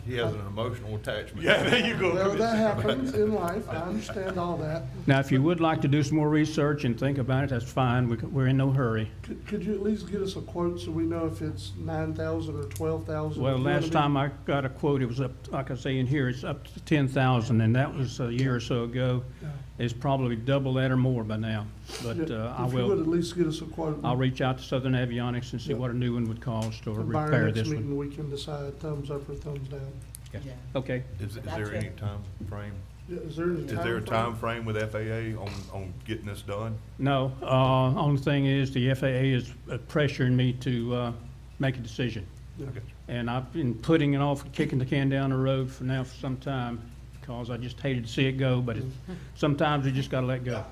he has an emotional attachment. Yeah, there you go. Well, that happens in life. I understand all that. Now, if you would like to do some more research and think about it, that's fine. We're in no hurry. Could you at least get us a quote so we know if it's 9,000 or 12,000? Well, last time I got a quote, it was up, like I say in here, it's up to 10,000, and that was a year or so ago. Yeah. It's probably double that or more by now, but I If you would at will, least get us a quote. I'll reach out to Southern Avionics and see Yeah. what a new one would cost or And by our repair next this one. meeting, we can decide thumbs up or thumbs down. Yeah. Okay. Is there any time frame? Yeah, is there any Is there a time frame with FAA on getting this done? No, only thing is the FAA is pressuring me to make a decision. Yeah. Okay. And I've been putting it off, kicking the can down the road for some time, because I just hated to see it go, but sometimes you just gotta let go.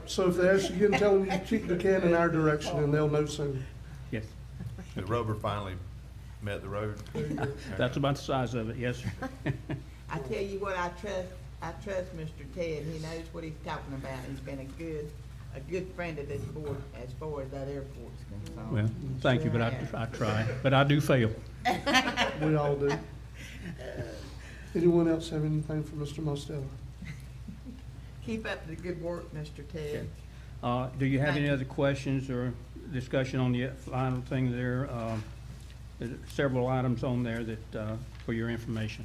So if they ask you again, tell them you kick the can in our direction and they'll know soon. Yes. The rubber finally met the road? That's about the size of it, yes, sir. I tell you what, I trust Mr. Ted. He knows what he's talking about. He's been a good friend of this board as far as that airport's concerned. Well, thank you, but I try, but I do fail. We all do. Anyone else have anything for Mr. Mosteller? Keep up the good work, Mr. Ted. Do you have Thank any you. other questions or discussion on the final thing there? There's several items on there that, for your information.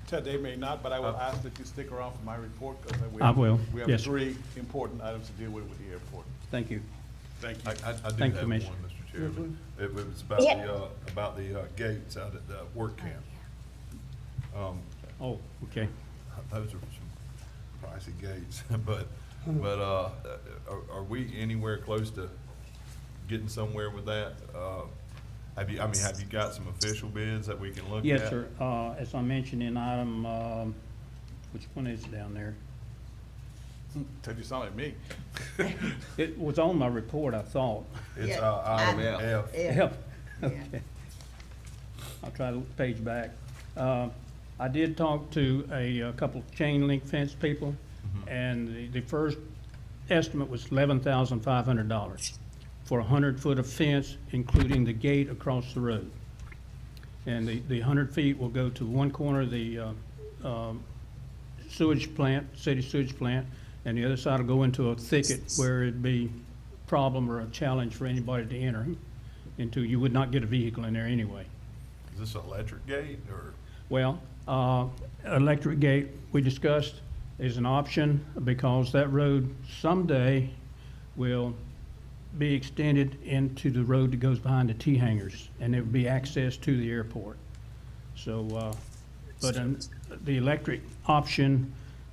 Ted, they may not, but I will ask that you stick around for my report, because I will. We have Yes, sir. 3 important items to deal with the airport. Thank you. Thank you. I do Thank you, have one, Commissioner. Mr. Chairman. It was about the gates out at the work camp. Oh, okay. Those are some pricey gates, but are we anywhere close to getting somewhere with that? Have you got some official bids that we can look at? Yes, sir. As I mentioned in item, which one is it down there? Ted, you sound like me. It was on my report, I thought. It's, Yeah, item I- F. Yep. Okay. I'll try to page back. I did talk to a couple of chain link fence people, and the first estimate was $11,500 for 100 foot of fence, including the gate across the road. And the 100 feet will go to one corner of the sewage plant, city sewage plant, and the other side will go into a thicket where it'd be a problem or a challenge for anybody to enter into. You would not get a vehicle in there anyway. Is this an electric gate or? Well, electric gate, we discussed, is an option because that road someday will be extended into the road that goes behind the T-hangars, and there will be access to the airport. So, the electric option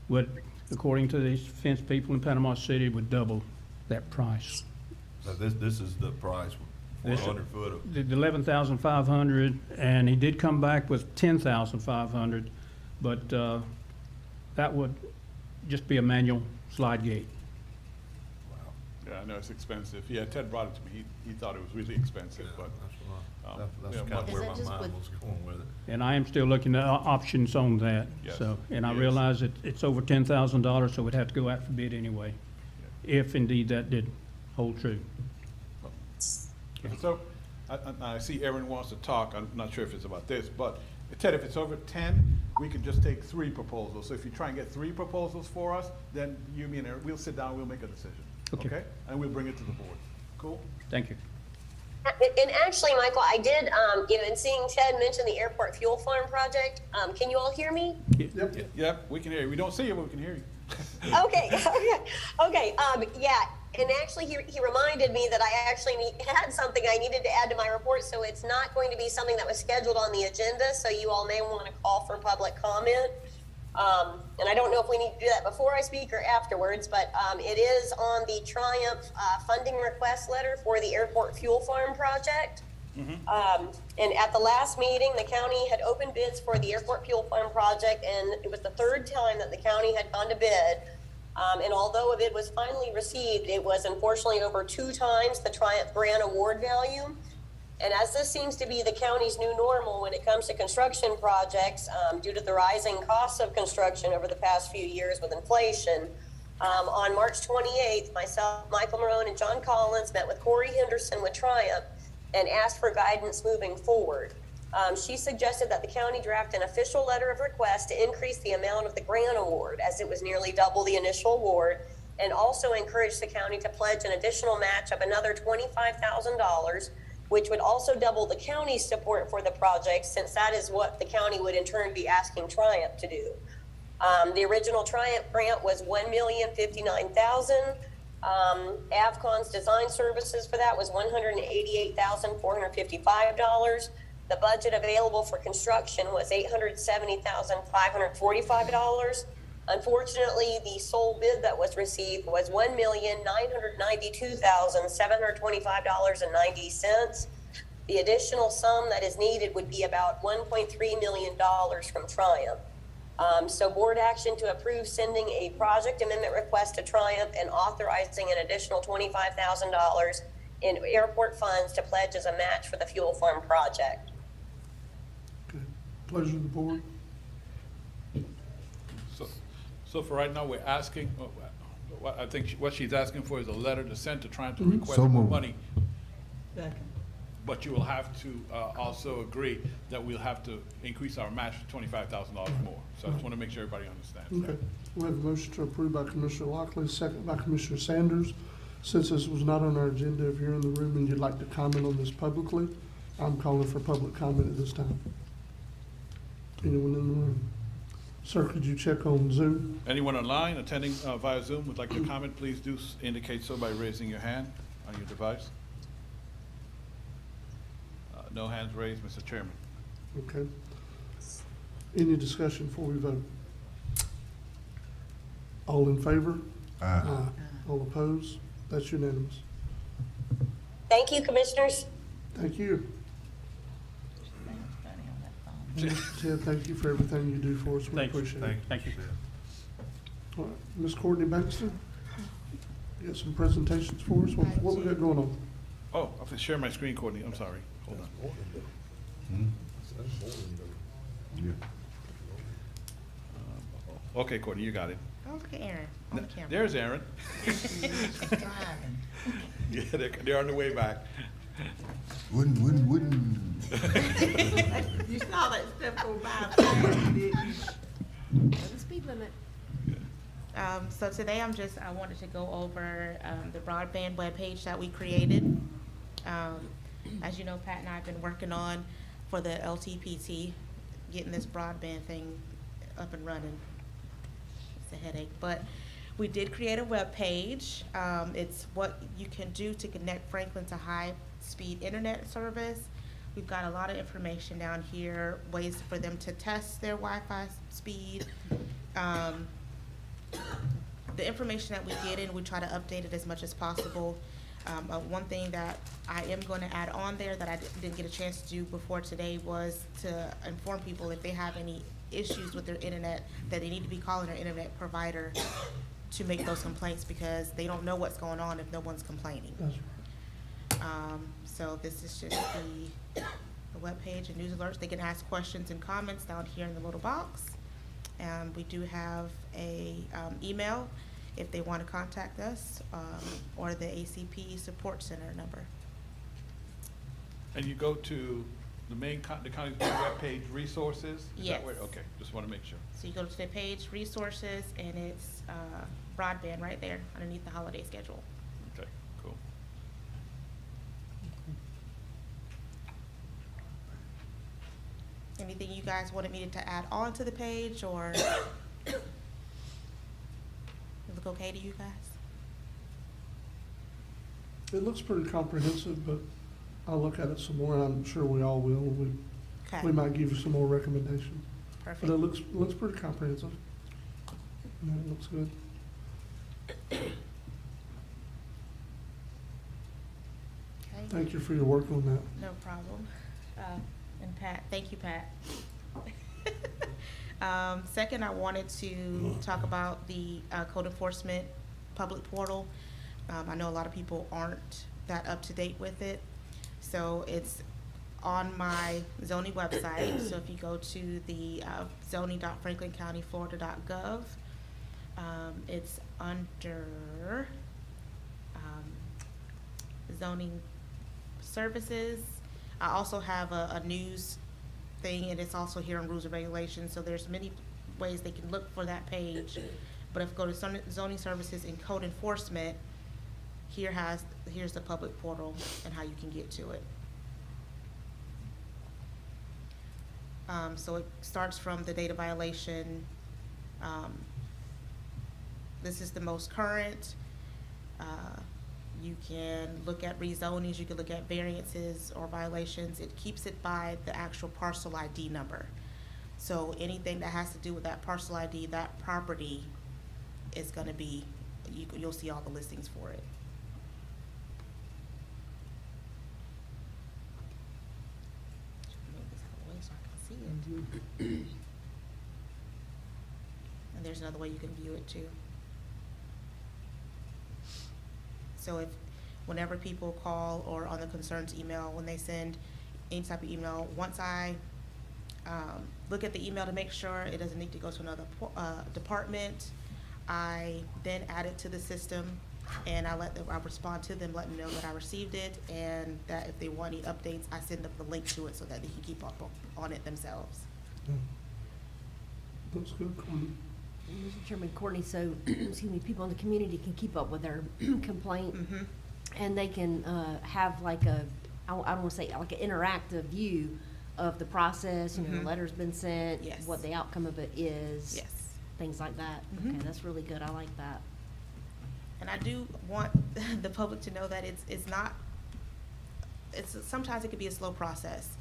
would, according to these fence people in Panama City, would double that price. So this is the price for This- 100 foot of, The 11,500, and he did come back with 10,500, but that would just be a manual slide gate. Yeah, I know it's expensive. Yeah, Ted brought it to me. He thought it was really expensive, but. that's yeah, kind of Is where that my just mind with- was going with it. And I am still looking at options on that. Yes, So, and I yes. realize that it's over $10,000, so we'd have to go out for bid anyway, if indeed that did hold true. So, I see Aaron wants to talk. I'm not sure if it's about this, but Ted, if it's over 10, we can just take 3 proposals. So if you try and get 3 proposals for us, then you, me, and Aaron, we'll sit down, we'll make a decision. Okay. And we'll bring it to the board. Cool? Thank you. And actually, Michael, I did, and seeing Ted mention the airport fuel farm project, can you all hear me? Yep, we can hear you. We don't see you, but we can hear you. Okay, okay, yeah, and actually, he reminded me that I actually had something I needed to add to my report, so it's not going to be something that was scheduled on the agenda, so you all may want to call for public comment. And I don't know if we need to do that before I speak or afterwards, but it is on the Triumph funding request letter for the airport fuel farm project. And at the last meeting, the county had opened bids for the airport fuel farm project, and it was the 3rd time that the county had gone to bid. And although a bid was finally received, it was unfortunately over 2 times the Triumph grant award value. And as this seems to be the county's new normal when it comes to construction projects, due to the rising costs of construction over the past few years with inflation, on March 28th, myself, Michael Marone, and John Collins met with Corey Henderson with Triumph and asked for guidance moving forward. She suggested that the county draft an official letter of request to increase the amount of the grant award, as it was nearly double the initial award, and also encourage the county to pledge an additional match of another $25,000, which would also double the county's support for the project, since that is what the county would in turn be asking Triumph to do. The original Triumph grant was $1,059,000. Avcon's design services for that was $188,455. The budget available for construction was $870,545. Unfortunately, the sole bid that was received was $1,992,725.90. The additional sum that is needed would be about $1.3 million from Triumph. So board action to approve sending a project amendment request to Triumph and authorizing an additional $25,000 in airport funds to pledge as a match for the fuel farm project. Pleasure of the board. So for right now, we're asking, I think what she's asking for is a letter to send to Triumph to Mhm. request So more moved. money. But you will have to also agree that we'll have to increase our match to $25,000 more. So I just want to make sure everybody understands that. Okay. We have a motion to approve by Commissioner Lockley, second by Commissioner Sanders. Since this was not on our agenda, if you're in the room and you'd like to comment on this publicly, I'm calling for public comment at this time. Anyone in the room? Sir, could you check on Zoom? Anyone online attending via Zoom would like to comment, please do indicate so by raising your hand on your device. No hands raised, Mr. Chairman. Okay. Any discussion before we vote? All in favor? Aye. All opposed? That's unanimous. Thank you, commissioners. Thank you. Ted, thank you for everything you do for us. We Thanks. appreciate it. Thank you. All right, Ms. Courtney Bankston, you got some presentations for us? What we got going on? Oh, I have to share my screen, Courtney. I'm sorry. Hold on. Okay, Courtney, you got it. Okay, Aaron, on the camera. There's Aaron. Yeah, they're on the way back. You saw that stuff go by, didn't you? The speed limit. So today I wanted to go over the broadband webpage that we created. As you know, Pat and I have been working on for the LTPT, getting this broadband thing up and running. It's a headache, but we did create a webpage. It's what you can do to connect Franklin to high-speed internet service. We've got a lot of information down here, ways for them to test their Wi-Fi speed. The information that we get in, we try to update it as much as possible. One thing that I am going to add on there that I didn't get a chance to do before today was to inform people if they have any issues with their internet, that they need to be calling their internet provider to make those complaints, because they don't know what's going on if no one's complaining. That's So this is just the webpage and news alerts. They can ask questions and comments down here in the little box. And we do have a email if they want to contact us, or the ACP Support Center number. And you go to the the county's main webpage, resources? Is Yes. that where? Okay, just want to make sure. So you go to the page, resources, and it's broadband right there underneath the holiday schedule. Okay, cool. Anything you guys wanted me to add on to the page, or it look okay to you guys? It looks pretty comprehensive, but I'll look at it some more, and I'm sure we all will. Okay. We might give you some more recommendations. Perfect. But it looks pretty comprehensive. Yeah, it looks good. Okay. Thank you for your work on that. No problem. And Pat, thank you, Pat. Second, I wanted to talk about the code enforcement public portal. I know a lot of people aren't that up to date with it. So it's on my zoning website. So if you go to the zoning.franklincountyflorida.gov, it's under zoning services. I also have a news thing, and it's also here in rules and regulations. So there's many ways they can look for that page. But if you go to zoning services and code enforcement, here's the public portal and how you can get to it. So it starts from the data violation. This is the most current. You can look at rezonings, you can look at variances or violations. It keeps it by the actual parcel ID number. So anything that has to do with that parcel ID, that property is gonna be, you'll see all the listings for it. Move this out of the way so I can see it. And there's another way you can view it too. So whenever people call or on the concerns email, when they send any type of email, once I look at the email to make sure it doesn't need to go to another department, I then add it to the system, and I respond to them, let them know that I received it, and that if they want any updates, I send them the link to it so that they can keep up on it themselves. Yeah. Looks good, Courtney. Mr. Chairman, Courtney, so, excuse me, people in the community can keep up with their complaint, and they can have like I don't want to say, like an interactive view of the process, you know, the letter's been sent, Yes. what the outcome of it is. Yes. Things like that. Okay, that's really good, I like that. And I do want the public to know that sometimes it could be a slow process.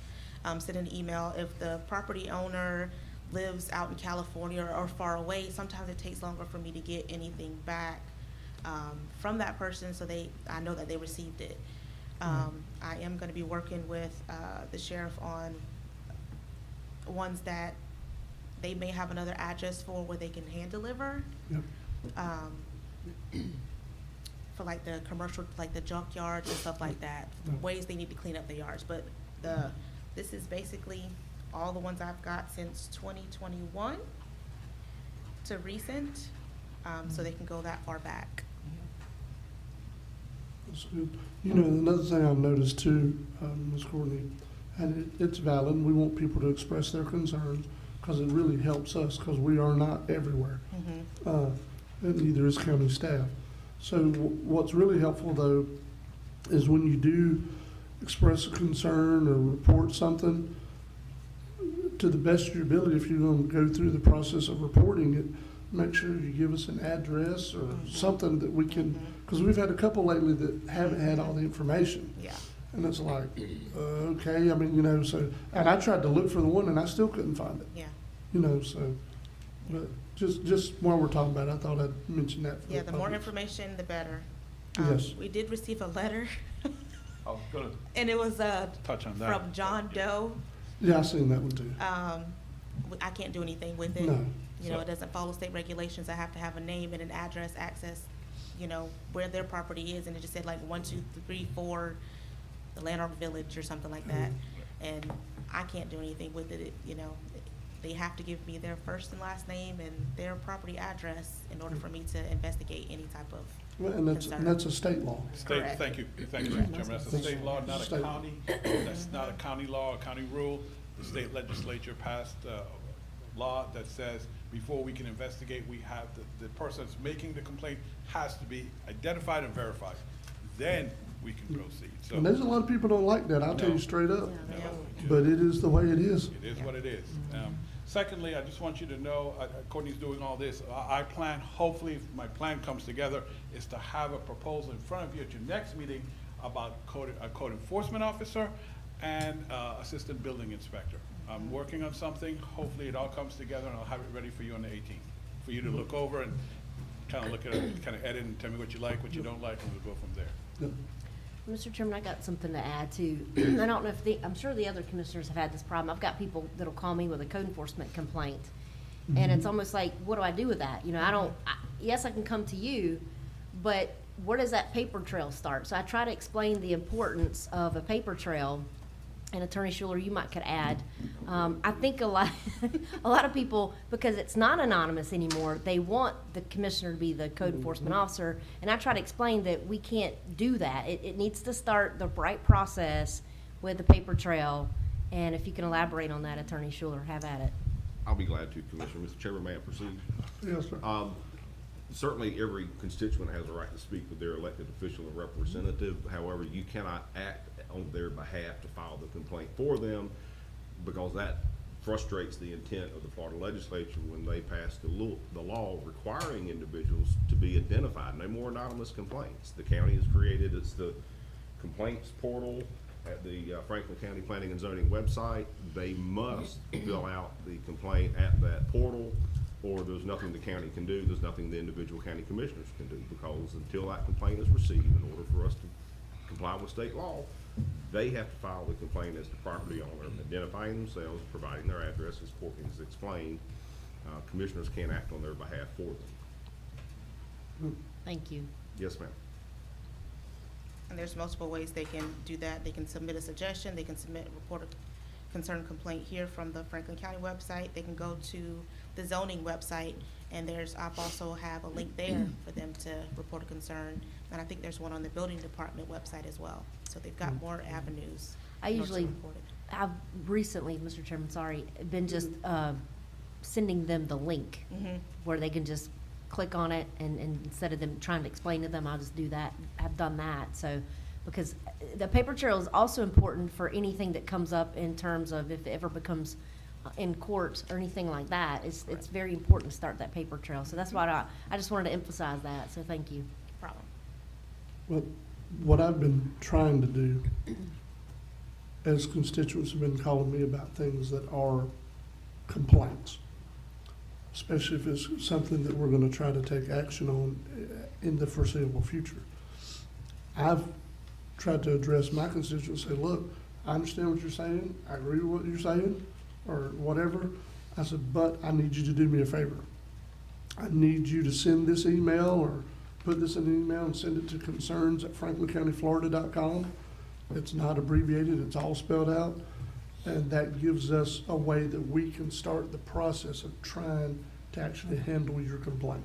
Send an email. If the property owner lives out in California or far away, sometimes it takes longer for me to get anything back from that person, so I know that they received it. I am going to be working with the sheriff on ones that they may have another address for where they can hand deliver. Yep. for like the commercial, like the junkyards and stuff like that, ways they need to clean up their yards. But this is basically all the ones I've got since 2021 to recent, so they can go that far back. That's good. You know, another thing I've noticed too, Ms. Courtney, and it's valid, we want people to express their concerns, because it really helps us, because we are not everywhere. And neither is county staff. So what's really helpful though, is when you do express a concern or report something, to the best of your ability, if you're gonna go through the process of reporting it, make sure you give us an address or something that we can, because we've had a couple lately that haven't had all the information. Yeah. And it's like, okay, I mean, you know, so, and I tried to look for the one and I still couldn't find it. Yeah. You know, so, but just while we're talking about it, I thought I'd mention that. For Yeah, the more public. information, the better. Yes. We did receive a letter, I was gonna and it was touch on that. from John Doe. Yeah, I seen that one too. I can't do anything with it. No. You know, it doesn't follow state regulations. I have to have a name and an address, access, you know, where their property is, and it just said like 1, 2, 3, 4, the Lanark Village or something like that. And I can't do anything with it, you know. They have to give me their first and last name and their property address in order for me to investigate any type of Well, and that's a state law. State, Correct. thank you, Mr. Chairman. That's a state law, not a State. county. That's not a county law, a county rule. The state legislature passed a law that says before we can investigate, we have, the person that's making the complaint has to be identified and verified. Then we can proceed. So And there's a lot of people don't like that, I'll tell you straight up. Yeah. But it is the way it is. It is what it is. Secondly, I just want you to know, Courtney's doing all this. I plan, hopefully, if my plan comes together, is to have a proposal in front of you at your next meeting about a code enforcement officer and assistant building inspector. I'm working on something. Hopefully, it all comes together, and I'll have it ready for you on the 18th, for you to look over and kind of look at it, kind of edit and tell me what you like, what you don't like, and we'll go from there. Yep. Mr. Chairman, I got something to add too. I don't know if I'm sure the other commissioners have had this problem. I've got people that'll call me with a code enforcement complaint. And it's almost like, what do I do with that? You know, yes, I can come to you, but where does that paper trail start? So I try to explain the importance of a paper trail. And Attorney Schuler, you might could add. I think a lot of people, because it's not anonymous anymore, they want the commissioner to be the code enforcement officer. And I try to explain that we can't do that. It needs to start the right process with the paper trail. And if you can elaborate on that, Attorney Schuler, have at it. I'll be glad to, Commissioner. Mr. Chairman, may I proceed? Yes, sir. Certainly, every constituent has a right to speak with their elected official and representative. However, you cannot act on their behalf to file the complaint for them, because that frustrates the intent of the Florida legislature when they passed the law requiring individuals to be identified. No more anonymous complaints. The county has created the complaints portal at the Franklin County Planning and Zoning website. They must fill out the complaint at that portal, or there's nothing the county can do. There's nothing the individual county commissioners can do, because until that complaint is received, in order for us to comply with state law, they have to file the complaint as the property owner, identifying themselves, providing their address, as Courtney has explained. Commissioners can't act on their behalf for them. Thank you. Yes, ma'am. And there's multiple ways they can do that. They can submit a suggestion, they can submit a report of concern complaint here from the Franklin County website. They can go to the zoning website, and I also have a link there for them to report a concern. And I think there's one on the building department website as well. So they've got more avenues. I usually, I've recently, Mr. Chairman, sorry, been just sending them the link where they can just click on it, and instead of them trying to explain to them, I'll just do that. I've done that. So, because the paper trail is also important for anything that comes up in terms of if it ever becomes in court or anything like that. It's very important to start that paper trail. So that's why I just wanted to emphasize that. So thank you. No problem. Well, what I've been trying to do, as constituents have been calling me about things that are complaints, especially if it's something that we're going to try to take action on in the foreseeable future. I've tried to address my constituents and say, look, I understand what you're saying, I agree with what you're saying, or whatever. I said, but I need you to do me a favor. I need you to send this email or put this in an email and send it to concerns@franklincountyflorida.com. It's not abbreviated, it's all spelled out. And that gives us a way that we can start the process of trying to actually handle your complaint.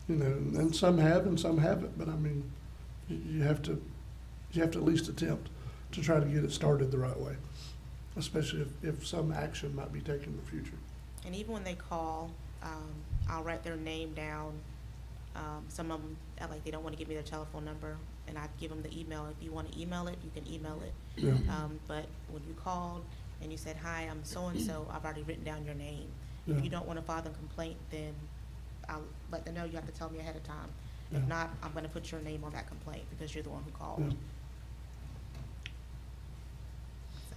You know, and some have and some haven't, but I mean, you have to at least attempt to try to get it started the right way, especially if some action might be taken in the future. And even when they call, I'll write their name down. Some of them, like, they don't want to give me their telephone number, and I give them the email. If you want to email it, you can email it. Yeah. But when you called and you said, "Hi, I'm so-and-so," I've already written down your name. Yeah. If you don't want to file the complaint, then I'll let them know. You have to tell me ahead of time. Yeah. If not, I'm going to put your name on that complaint because you're the one who called. Yeah. So,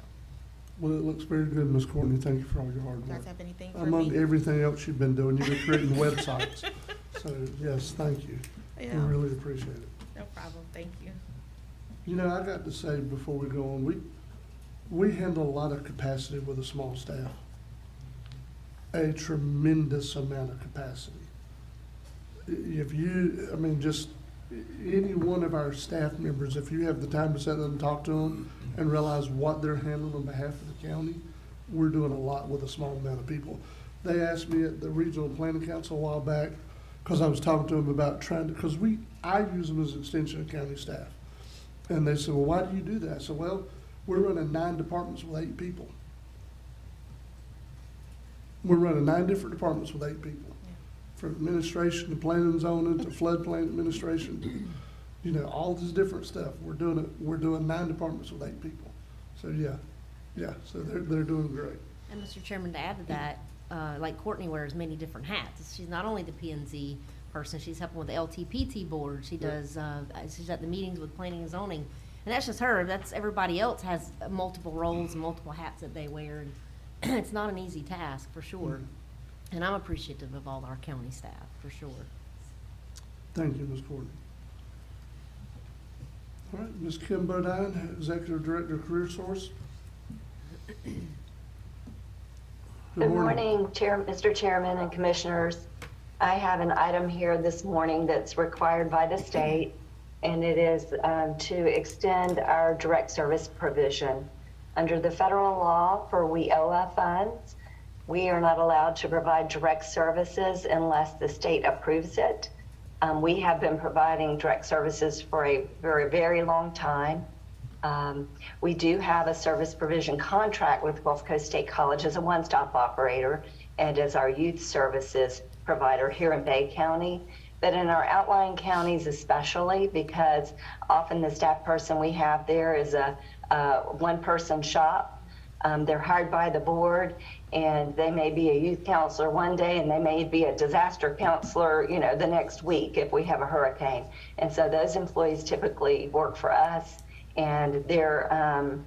Well, it looks very good, Ms. Courtney. Thank you for all your hard you work. guys have anything for Among me? everything else you've been doing, you've been creating websites. So, yes, thank you. We Yeah. really appreciate it. No problem. Thank you. You know, I got to say before we go on, we handle a lot of capacity with a small staff. A tremendous amount of capacity. If you, I mean, just any one of our staff members, if you have the time to sit down and talk to them and realize what they're handling on behalf of the county, we're doing a lot with a small amount of people. They asked me at the Regional Planning Council a while back, because I was talking to them about trying to, because I use them as an extension of county staff. And they said, well, why do you do that? I said, well, we're running 9 departments with 8 people. We're running 9 different departments with 8 people. From administration to planning and zoning to floodplain administration, you know, all this different stuff. We're doing 9 departments with 8 people. So yeah, so they're doing great. And Mr. Chairman, to add to that, like Courtney wears many different hats. She's not only the P and Z person, she's helping with the LTPT board. She does, she's at the meetings with planning and zoning. And that's just her. That's everybody else has multiple roles and multiple hats that they wear. And it's not an easy task, for sure. And I'm appreciative of all our county staff, for sure. Thank you, Ms. Courtney. All right, Ms. Kim Bodine, Executive Director of Career Source. Good morning, Mr. Chairman and Commissioners. I have an item here this morning that's required by the state, and it is to extend our direct service provision. Under the federal law for WIOA funds, we are not allowed to provide direct services unless the state approves it. We have been providing direct services for a very, very long time. We do have a service provision contract with Gulf Coast State College as a one-stop operator and as our youth services provider here in Bay County. But in our outlying counties especially, because often the staff person we have there is a one-person shop. They're hired by the board, and they may be a youth counselor one day, and they may be a disaster counselor, you know, the next week if we have a hurricane. And so those employees typically work for us, and their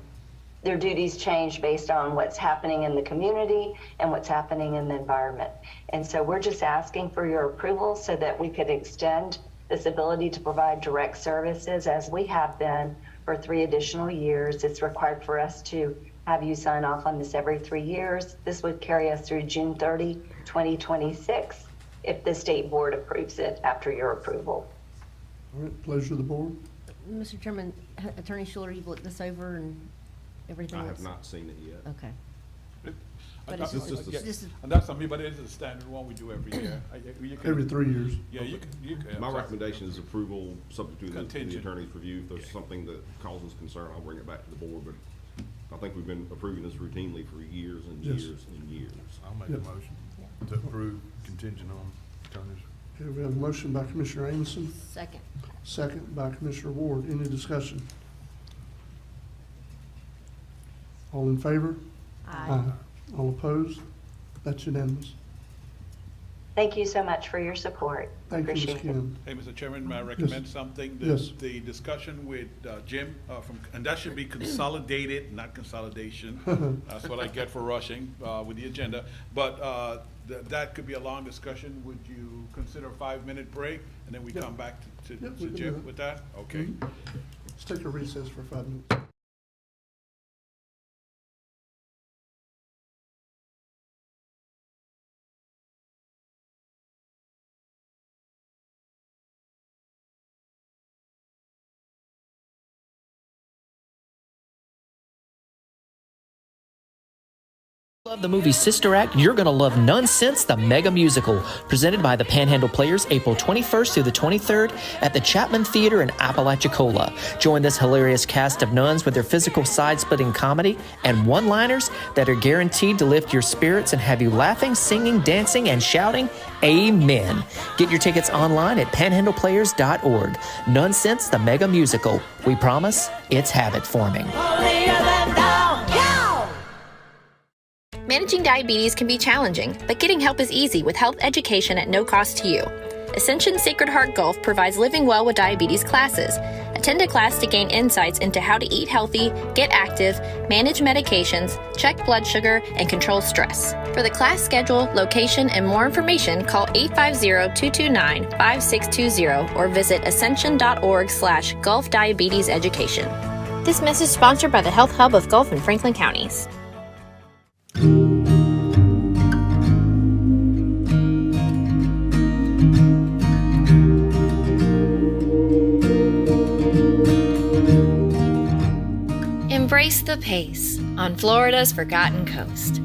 duties change based on what's happening in the community and what's happening in the environment. And so we're just asking for your approval so that we could extend this ability to provide direct services as we have been for 3 additional years. It's required for us to have you sign off on this every 3 years. This would carry us through June 30, 2026, if the state board approves it after your approval. All right, pleasure of the board. Mr. Chairman, Attorney Schuler, you've looked this over and everything? I have is- not seen it yet. Okay. I- But it's this just- is- just- And that's on me, but it is a standard one we do every year. You can- Every 3 years. Yeah, you can. My recommendation is approval, subject to the Contingent. attorney's review. If there's something that causes concern, I'll bring it back to the board, but I think we've been approving this routinely for years and Yes. years and years. I'll make Yep. a motion to approve contingent on attorneys. Okay, we have a motion by Commissioner Amison, Second. second by Commissioner Ward. Any discussion? All in favor? Aye. All opposed? That's unanimous. Thank you so much for your support. Thank you, Ms. Appreciate it. Kim. Hey, Mr. Chairman, may I recommend something? Yes. The discussion with Jim and that should be consolidated, not consolidation. That's what I get for rushing with the agenda. But that could be a long discussion. Would you consider a 5-minute break? And then we Yep. come back to Yep, we can do Jim that. with that? Okay. Let's take a recess for 5 minutes. Love the movie Sister Act? You're going to love Nonsense, the Mega Musical, presented by the Panhandle Players April 21st through the 23rd at the Chapman Theater in Apalachicola. Join this hilarious cast of nuns with their physical side-splitting comedy and one-liners that are guaranteed to lift your spirits and have you laughing, singing, dancing, and shouting Amen. Get your tickets online at panhandleplayers.org. Nonsense, the Mega Musical. We promise it's habit-forming. Managing diabetes can be challenging, but getting help is easy with health education at no cost to you. Ascension Sacred Heart Gulf provides Living Well with Diabetes classes. Attend a class to gain insights into how to eat healthy, get active, manage medications, check blood sugar, and control stress. For the class schedule, location, and more information, call 850-229-5620 or visit ascension.org/Gulf Diabetes Education. This message is sponsored by the Health Hub of Gulf and Franklin Counties. Embrace the pace on Florida's Forgotten Coast.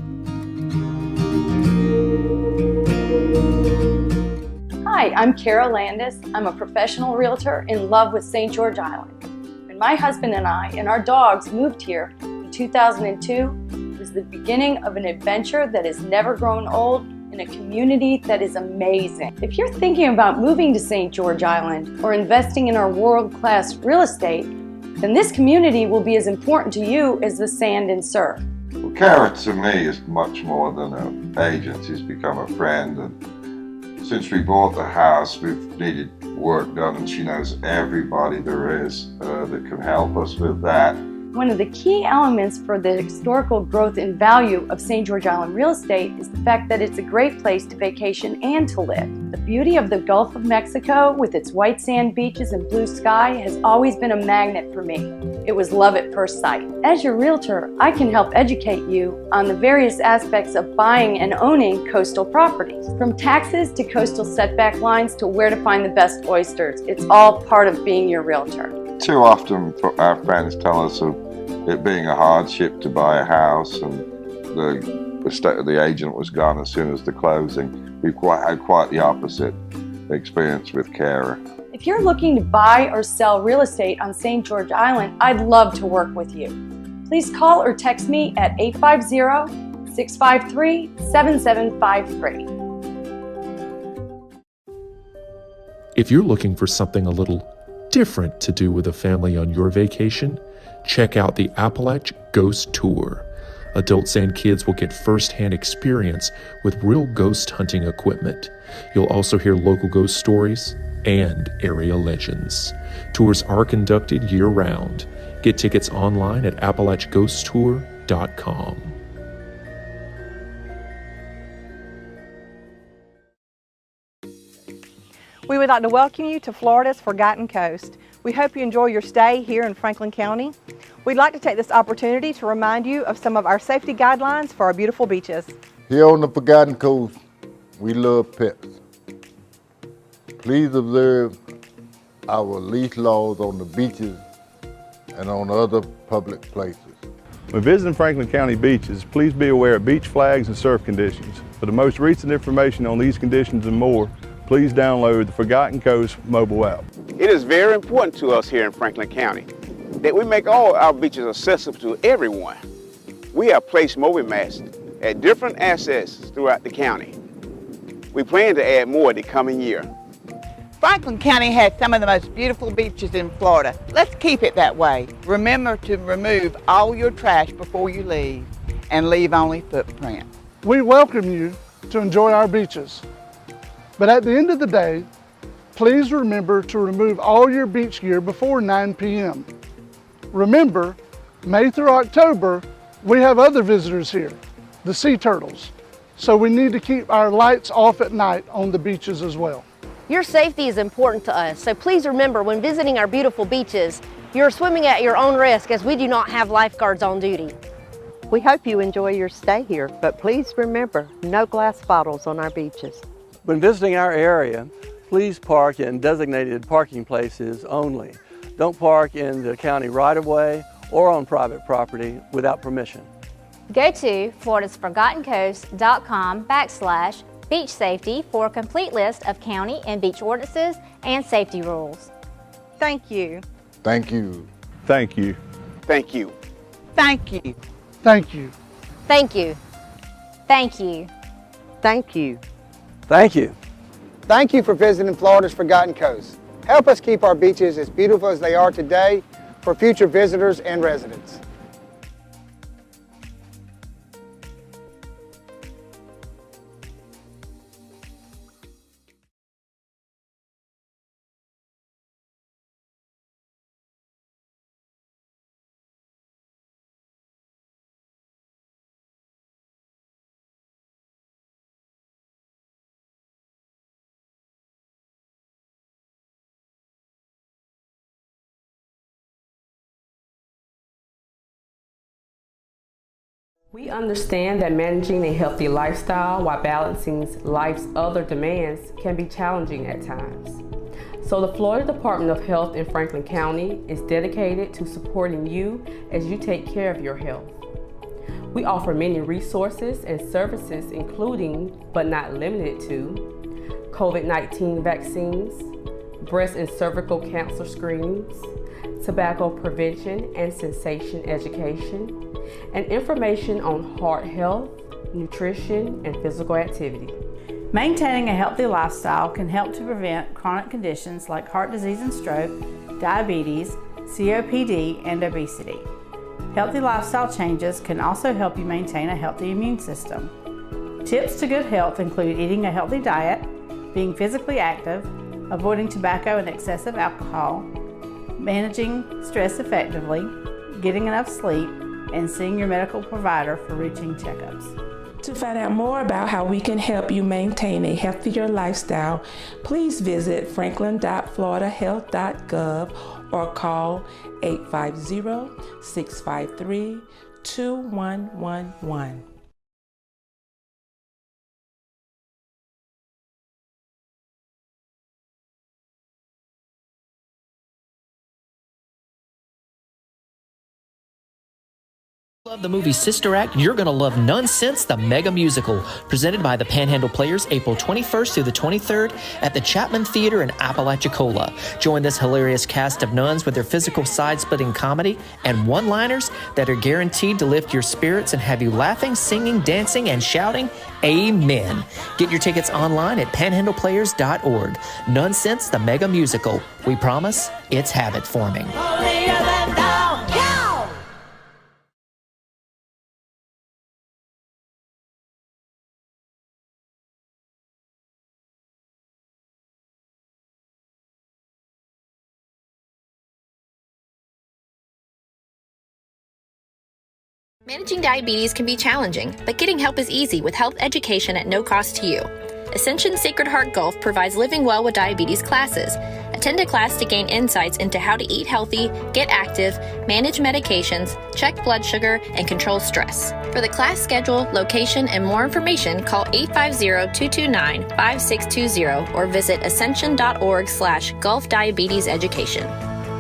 Hi, I'm Kara Landis. I'm a professional realtor in love with St. George Island. When my husband and I and our dogs moved here in 2002, it was the beginning of an adventure that has never grown old in a community that is amazing. If you're thinking about moving to St. George Island or investing in our world-class real estate, then this community will be as important to you as the sand and surf. Well, Kara to me is much more than an agent. She's become a friend, and since we bought the house, we've needed work done, and she knows everybody there is that can help us with that. One of the key elements for the historical growth and value of St. George Island real estate is the fact that it's a great place to vacation and to live. The beauty of the Gulf of Mexico with its white sand beaches and blue sky has always been a magnet for me. It was love at first sight. As your realtor, I can help educate you on the various aspects of buying and owning coastal properties. From taxes to coastal setback lines to where to find the best oysters, it's all part of being your realtor. Too often our friends tell us of it being a hardship to buy a house, and the agent was gone as soon as the closing. We've had quite the opposite experience with Kara. If you're looking to buy or sell real estate on St. George Island, I'd love to work with you. Please call or text me at 850-653-7753. If you're looking for something a little different to do with a family on your vacation, check out the Appalach Ghost Tour. Adults and kids will get first-hand experience with real ghost hunting equipment. You'll also hear local ghost stories and area legends. Tours are conducted year-round. Get tickets online at AppalachGhostTour.com. We would like to welcome you to Florida's Forgotten Coast. We hope you enjoy your stay here in Franklin County. We'd like to take this opportunity to remind you of some of our safety guidelines for our beautiful beaches. Here on the Forgotten Coast, we love pets. Please observe our leash laws on the beaches and on other public places. When visiting Franklin County beaches, please be aware of beach flags and surf conditions. For the most recent information on these conditions and more, please download the Forgotten Coast mobile app. It is very important to us here in Franklin County that we make all our beaches accessible to everyone. We have placed moving masts at different assets throughout the county. We plan to add more the coming year. Franklin County has some of the most beautiful beaches in Florida. Let's keep it that way. Remember to remove all your trash before you leave and leave only footprints. We welcome you to enjoy our beaches. But at the end of the day, please remember to remove all your beach gear before 9 p.m. Remember, May through October, we have other visitors here, the sea turtles. So we need to keep our lights off at night on the beaches as well. Your safety is important to us, so please remember when visiting our beautiful beaches, you're swimming at your own risk as we do not have lifeguards on duty. We hope you enjoy your stay here, but please remember, no glass bottles on our beaches. When visiting our area, please park in designated parking places only. Don't park in the county right-of-way or on private property without permission. Go to floridasforgottencoast.com/beach safety for a complete list of county and beach ordinances and safety rules. Thank you. Thank you. Thank you. Thank you. Thank you. Thank you. Thank you. Thank you. Thank you. Thank you. Thank you for visiting Florida's Forgotten Coast. Help us keep our beaches as beautiful as they are today for future visitors and residents. We understand that managing a healthy lifestyle while balancing life's other demands can be challenging at times. So the Florida Department of Health in Franklin County is dedicated to supporting you as you take care of your health. We offer many resources and services including, but not limited to, COVID-19 vaccines, breast and cervical cancer screenings, tobacco prevention and cessation education, and information on heart health, nutrition, and physical activity. Maintaining a healthy lifestyle can help to prevent chronic conditions like heart disease and stroke, diabetes, COPD, and obesity. Healthy lifestyle changes can also help you maintain a healthy immune system. Tips to good health include eating a healthy diet, being physically active, avoiding tobacco and excessive alcohol, managing stress effectively, getting enough sleep, and seeing your medical provider for routine checkups. To find out more about how we can help you maintain a healthier lifestyle, please visit franklin.floridahealth.gov or call 850-653-2111. Love the movie Sister Act? You're going to love Nonsense, the mega musical, presented by the Panhandle Players April 21st through the 23rd at the Chapman Theater in Apalachicola. Join this hilarious cast of nuns with their physical side-splitting comedy and one-liners that are guaranteed to lift your spirits and have you laughing, singing, dancing, and shouting, Amen. Get your tickets online at panhandleplayers.org. Nonsense, the mega musical. We promise it's habit-forming. Managing diabetes can be challenging, but getting help is easy with health education at no cost to you. Ascension Sacred Heart Gulf provides Living Well with Diabetes classes. Attend a class to gain insights into how to eat healthy, get active, manage medications, check blood sugar, and control stress. For the class schedule, location, and more information, call 850-229-5620 or visit ascension.org/Gulf Diabetes Education.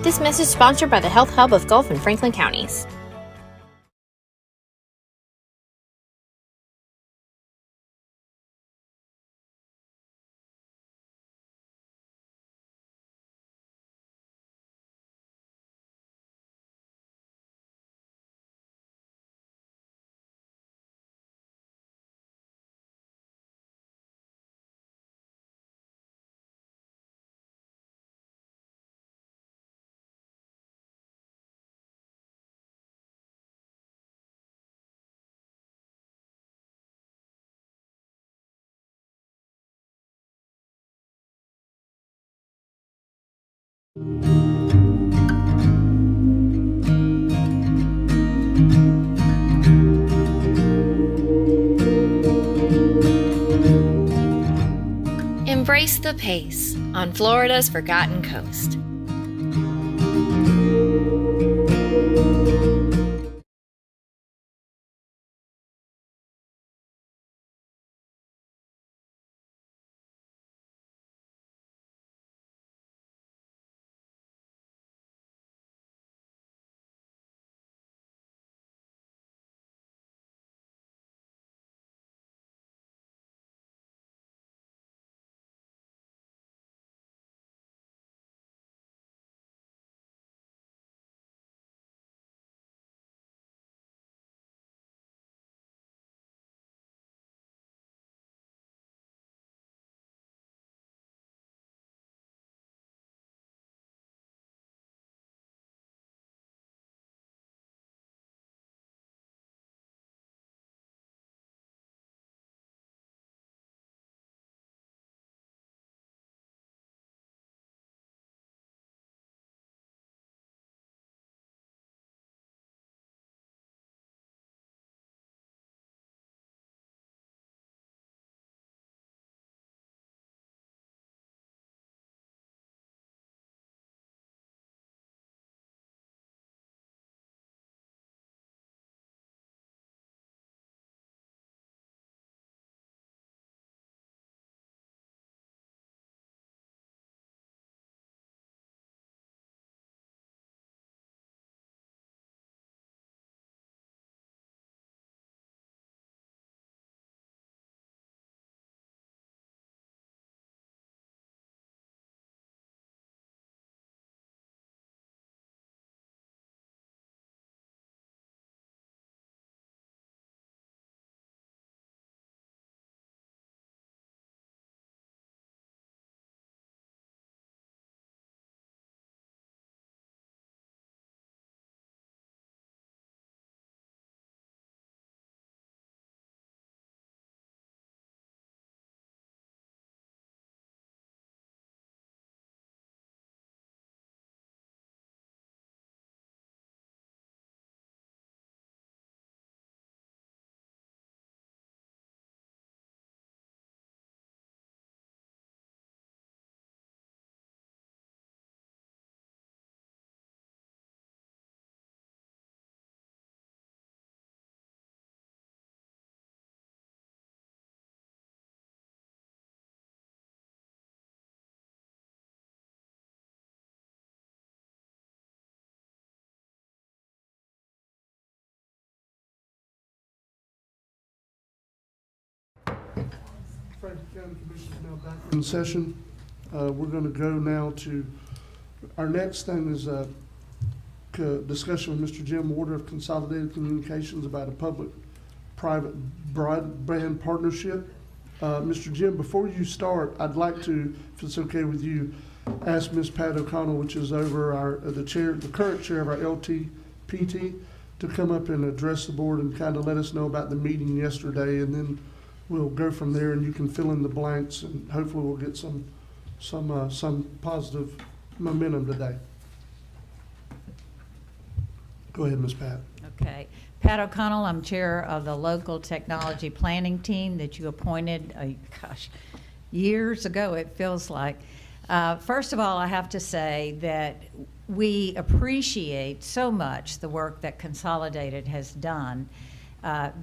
This message is sponsored by the Health Hub of Gulf and Franklin Counties. Embrace the pace on Florida's Forgotten Coast. Franklin County Commission is now back in session. We're going to go now to, our next thing is a discussion with Mr. Jim Warder of Consolidated Communications about a public-private broadband partnership. Mr. Jim, before you start, I'd like to, if it's okay with you, ask Ms. Pat O'Connell, which is over the current chair of our LTPT, to come up and address the board and kind of let us know about the meeting yesterday, and then we'll go from there, and you can fill in the blanks, and hopefully we'll get some positive momentum today. Go ahead, Ms. Pat. Okay. Pat O'Connell, I'm chair of the local technology planning team that you appointed, years ago, it feels like. First of all, I have to say that we appreciate so much the work that Consolidated has done.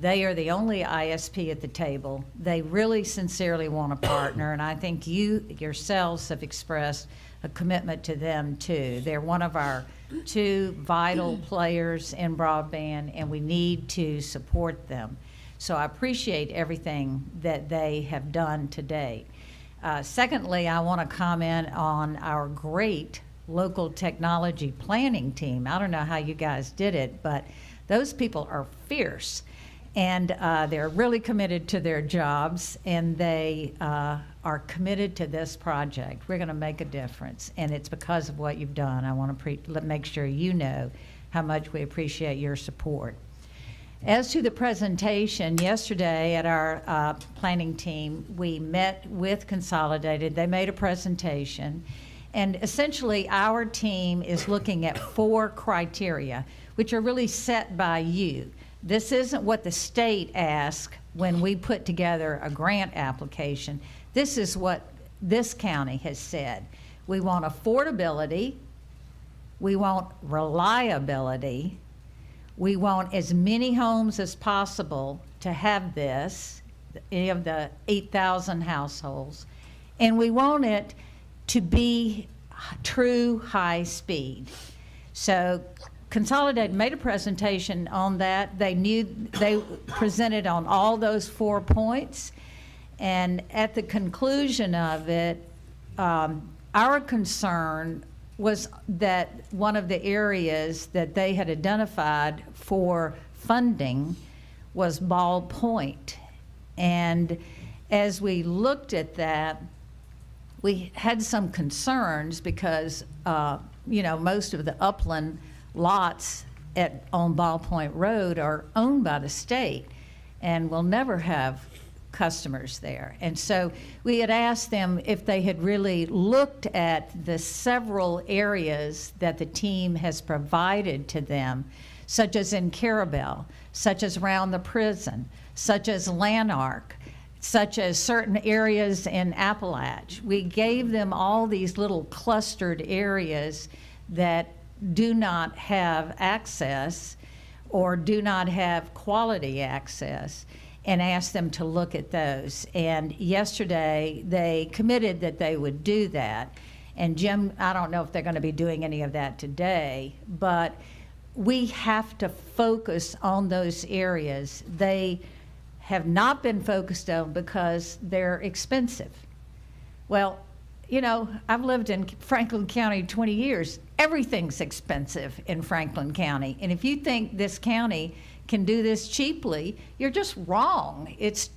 They are the only ISP at the table. They really sincerely want to partner, and I think you yourselves have expressed a commitment to them too. They're one of our two vital players in broadband, and we need to support them. So I appreciate everything that they have done to date. Secondly, I want to comment on our great local technology planning team. I don't know how you guys did it, but those people are fierce, and they're really committed to their jobs, and they are committed to this project. We're going to make a difference, and it's because of what you've done. I want to make sure you know how much we appreciate your support. As to the presentation, yesterday at our planning team, we met with Consolidated. They made a presentation, and essentially our team is looking at 4 criteria, which are really set by you. This isn't what the state asks when we put together a grant application. This is what this county has said. We want affordability, we want reliability, we want as many homes as possible to have this, any of the 8,000 households, and we want it to be true high speed. So Consolidated made a presentation on that. They presented on all those 4 points, and at the conclusion of it, our concern was that one of the areas that they had identified for funding was Ball Point. And as we looked at that, we had some concerns because, most of the upland lots on Ball Point Road are owned by the state and will never have customers there. And so we had asked them if they had really looked at the several areas that the team has provided to them, such as in Carabel, such as around the prison, such as Lanark, such as certain areas in Appalachia. We gave them all these little clustered areas that do not have access or do not have quality access, and asked them to look at those. And yesterday they committed that they would do that. And Jim, I don't know if they're going to be doing any of that today, but we have to focus on those areas. They have not been focused on because they're expensive. Well, I've lived in Franklin County 20 years. Everything's expensive in Franklin County. And if you think this county can do this cheaply, you're just wrong. There's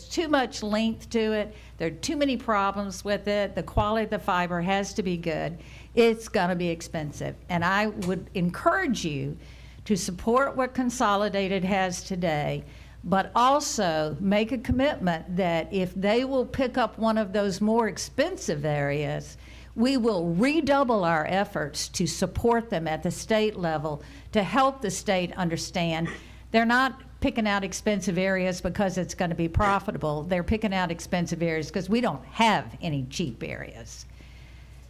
too much length to it. There are too many problems with it. The quality of the fiber has to be good. It's gonna be expensive. And I would encourage you to support what Consolidated has today, but also make a commitment that if they will pick up one of those more expensive areas, we will redouble our efforts to support them at the state level to help the state understand they're not picking out expensive areas because it's going to be profitable. They're picking out expensive areas because we don't have any cheap areas.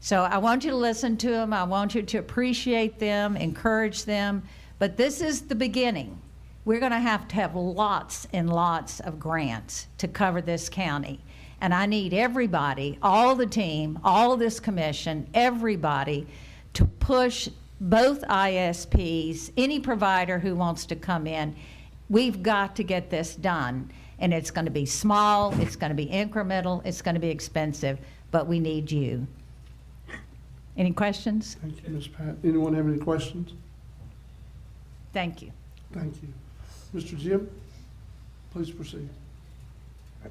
So I want you to listen to them. I want you to appreciate them, encourage them. But this is the beginning. We're going to have lots and lots of grants to cover this county. And I need everybody, all the team, all this commission, everybody to push both ISPs, any provider who wants to come in. We've got to get this done. And it's going to be small, it's going to be incremental, it's going to be expensive, but we need you. Any questions? Thank you, Ms. Pat. Anyone have any questions? Thank you. Thank you. Mr. Jim, please proceed.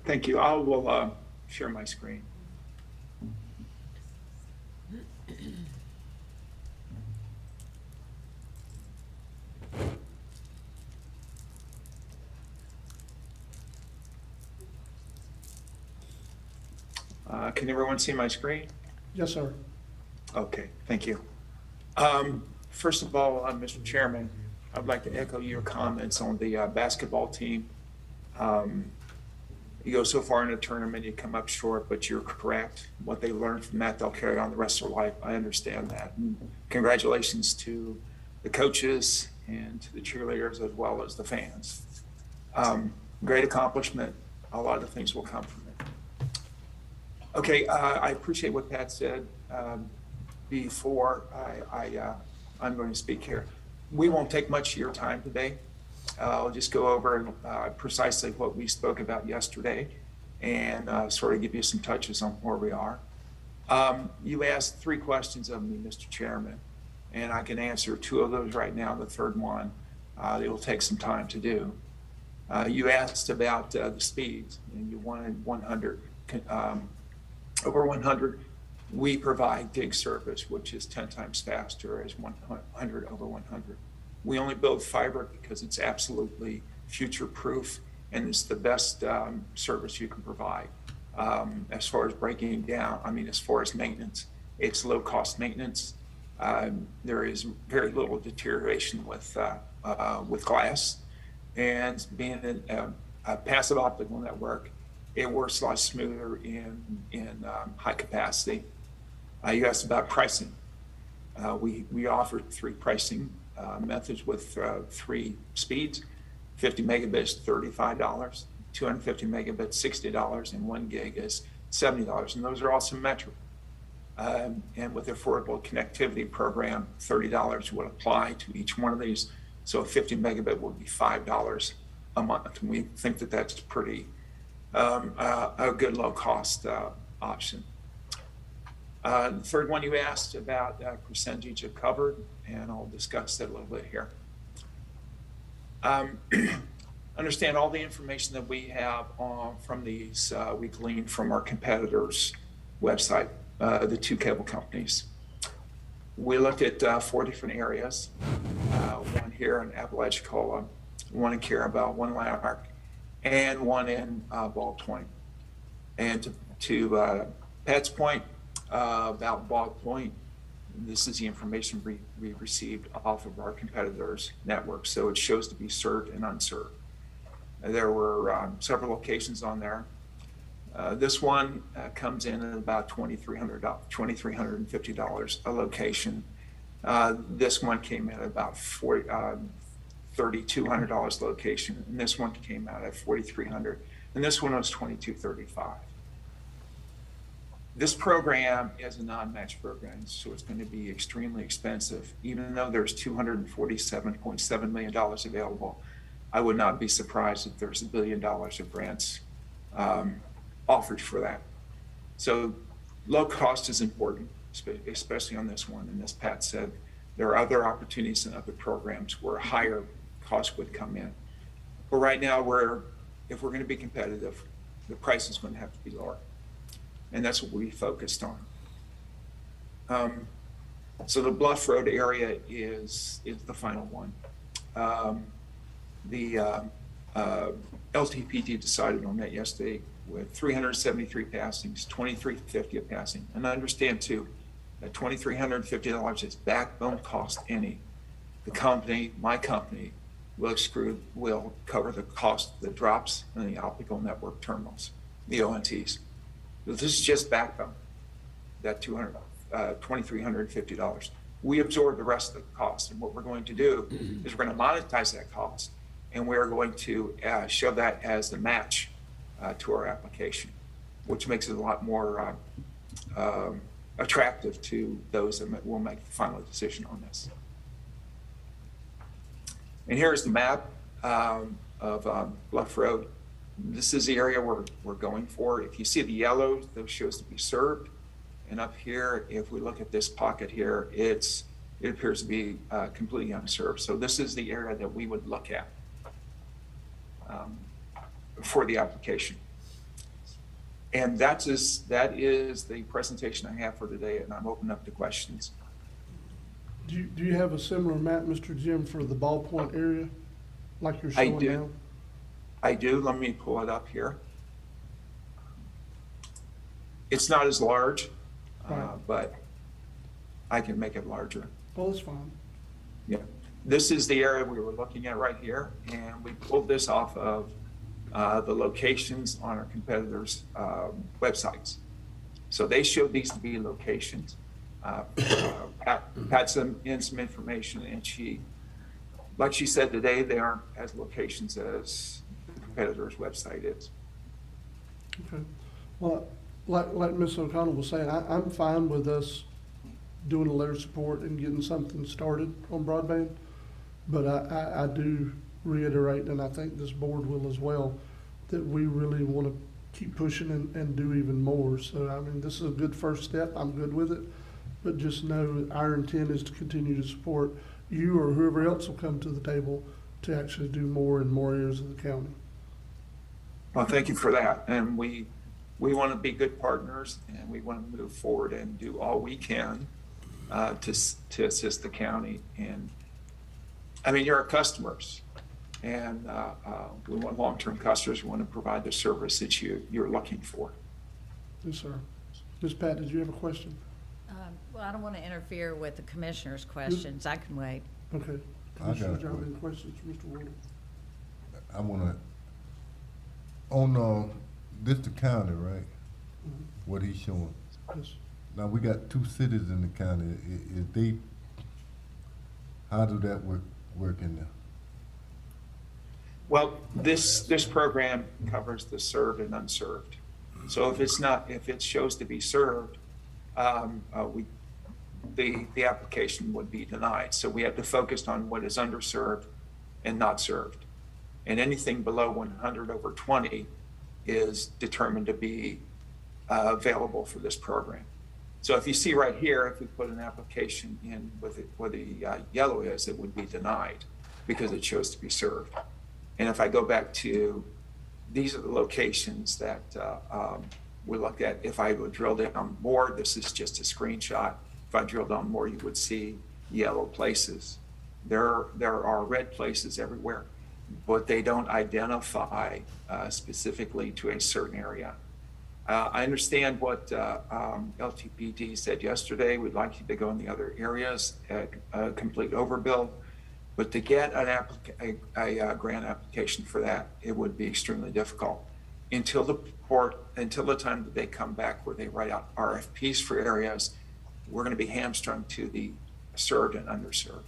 Thank you. I will share my screen. Can everyone see my screen? Yes, sir. Okay, thank you. First of all, Mr. Chairman, I'd like to echo your comments on the basketball team. You go so far in a tournament, you come up short, but you're correct. What they learn from that, they'll carry on the rest of their life. I understand that. And congratulations to the coaches and to the cheerleaders as well as the fans. Great accomplishment. A lot of things will come from it. Okay, I appreciate what Pat said before I'm going to speak here. We won't take much of your time today. I'll just go over precisely what we spoke about yesterday and sort of give you some touches on where we are. You asked 3 questions of me, Mr. Chairman, and I can answer 2 of those right now. The third one, it will take some time to do. You asked about the speeds, and you wanted 100. Over 100, we provide gig service, which is 10 times faster as 100 over 100. We only build fiber because it's absolutely future-proof and it's the best service you can provide. As far as breaking down, I mean, as far as maintenance, it's low-cost maintenance. There is very little deterioration with glass, and being a passive optical network, it works a lot smoother in high capacity. You asked about pricing. We offer 3 pricing methods with 3 speeds: 50 megabits, $35, 250 megabits, $60, and 1 gig is $70. And those are all symmetrical. And with the Affordable Connectivity Program, $30 would apply to each one of these. So a 50 megabit would be $5 a month. And we think that that's pretty a good low cost option. The third one you asked about percentage of covered, and I'll discuss that a little bit here. Understand all the information that we have from these, we gleaned from our competitors' website, the 2 cable companies. We looked at 4 different areas, one here in Apalachicola, one in Carabel, one in Lanark, and one in Ball Point. And to Pat's point about Ball Point, this is the information we received off of our competitors' network, so it shows to be served and unserved. There were several locations on there. This one comes in at about $2,350 a location. This one came in at about $3,200 location, and this one came out at $4,300, and this one was $2,235. This program is a non-match program, so it's going to be extremely expensive. Even though there's $247.7 million available, I would not be surprised if there's $1 billion of grants offered for that. So low cost is important, especially on this one. And as Pat said, there are other opportunities in other programs where higher cost would come in. But right now, if we're going to be competitive, the price is going to have to be lower. And that's what we focused on. So the Bluff Road area is the final one. The LTPT decided on that yesterday with 373 passings, 2350 a passing. And I understand too that $2,350 is backbone cost any. The company, my company, will cover the cost of the drops in the optical network terminals, the ONTs. So this is just backbone, that $2,350. We absorb the rest of the cost, and what we're going to do is we're going to monetize that cost, and we're going to show that as the match to our application, which makes it a lot more attractive to those that will make the final decision on this. And here's the map of Bluff Road. This is the area we're going for. If you see the yellow, those shows to be served. And up here, if we look at this pocket here, it appears to be completely unserved. So this is the area that we would look at for the application. And that is the presentation I have for today, and I'm open up to questions. Do you have a similar map, Mr. Jim, for the ballpoint area, like you're showing now? I do. Let me pull it up here. It's not as large, but I can make it larger. Well, that's fine. Yeah. This is the area we were looking at right here, and we pulled this off of the locations on our competitors' websites. So they showed these to be locations. Pat some information, and like she said today, they aren't as locations as the competitor's website is. Okay. Well, like Ms. O'Connell was saying, I'm fine with us doing a letter of support and getting something started on broadband. But I do reiterate, and I think this board will as well, that we really want to keep pushing and do even more. So, I mean, this is a good first step. I'm good with it. But just know our intent is to continue to support you or whoever else will come to the table to actually do more in more areas of the county. Well, thank you for that. And we want to be good partners, and we want to move forward and do all we can to assist the county. And I mean, you're our customers, and we want long-term customers. We want to provide the service that you're looking for. Yes, sir. Ms. Pat, did you have a question? Well, I don't want to interfere with the commissioner's questions. I can wait. Okay. Commissioner John, any questions for Mr. Warner? I want to, on this the county, right? Mm-hmm. What he's showing. Yes. Now we got 2 cities in the county. How do that work in there? Well, this program covers the served and unserved. So if it shows to be served, the application would be denied. So we have to focus on what is underserved and not served. And anything below 100/20 is determined to be available for this program. So if you see right here, if we put an application in where the yellow is, it would be denied because it shows to be served. And if I go back to, these are the locations that we looked at. If I would drill down more, this is just a screenshot. If I drill down more, you would see yellow places. There are red places everywhere, but they don't identify specifically to a certain area. I understand what LTPD said yesterday. We'd like you to go in the other areas at a complete overbuild, but to get a grant application for that, it would be extremely difficult until the time that they come back where they write out RFPs for areas. We're going to be hamstrung to the served and underserved.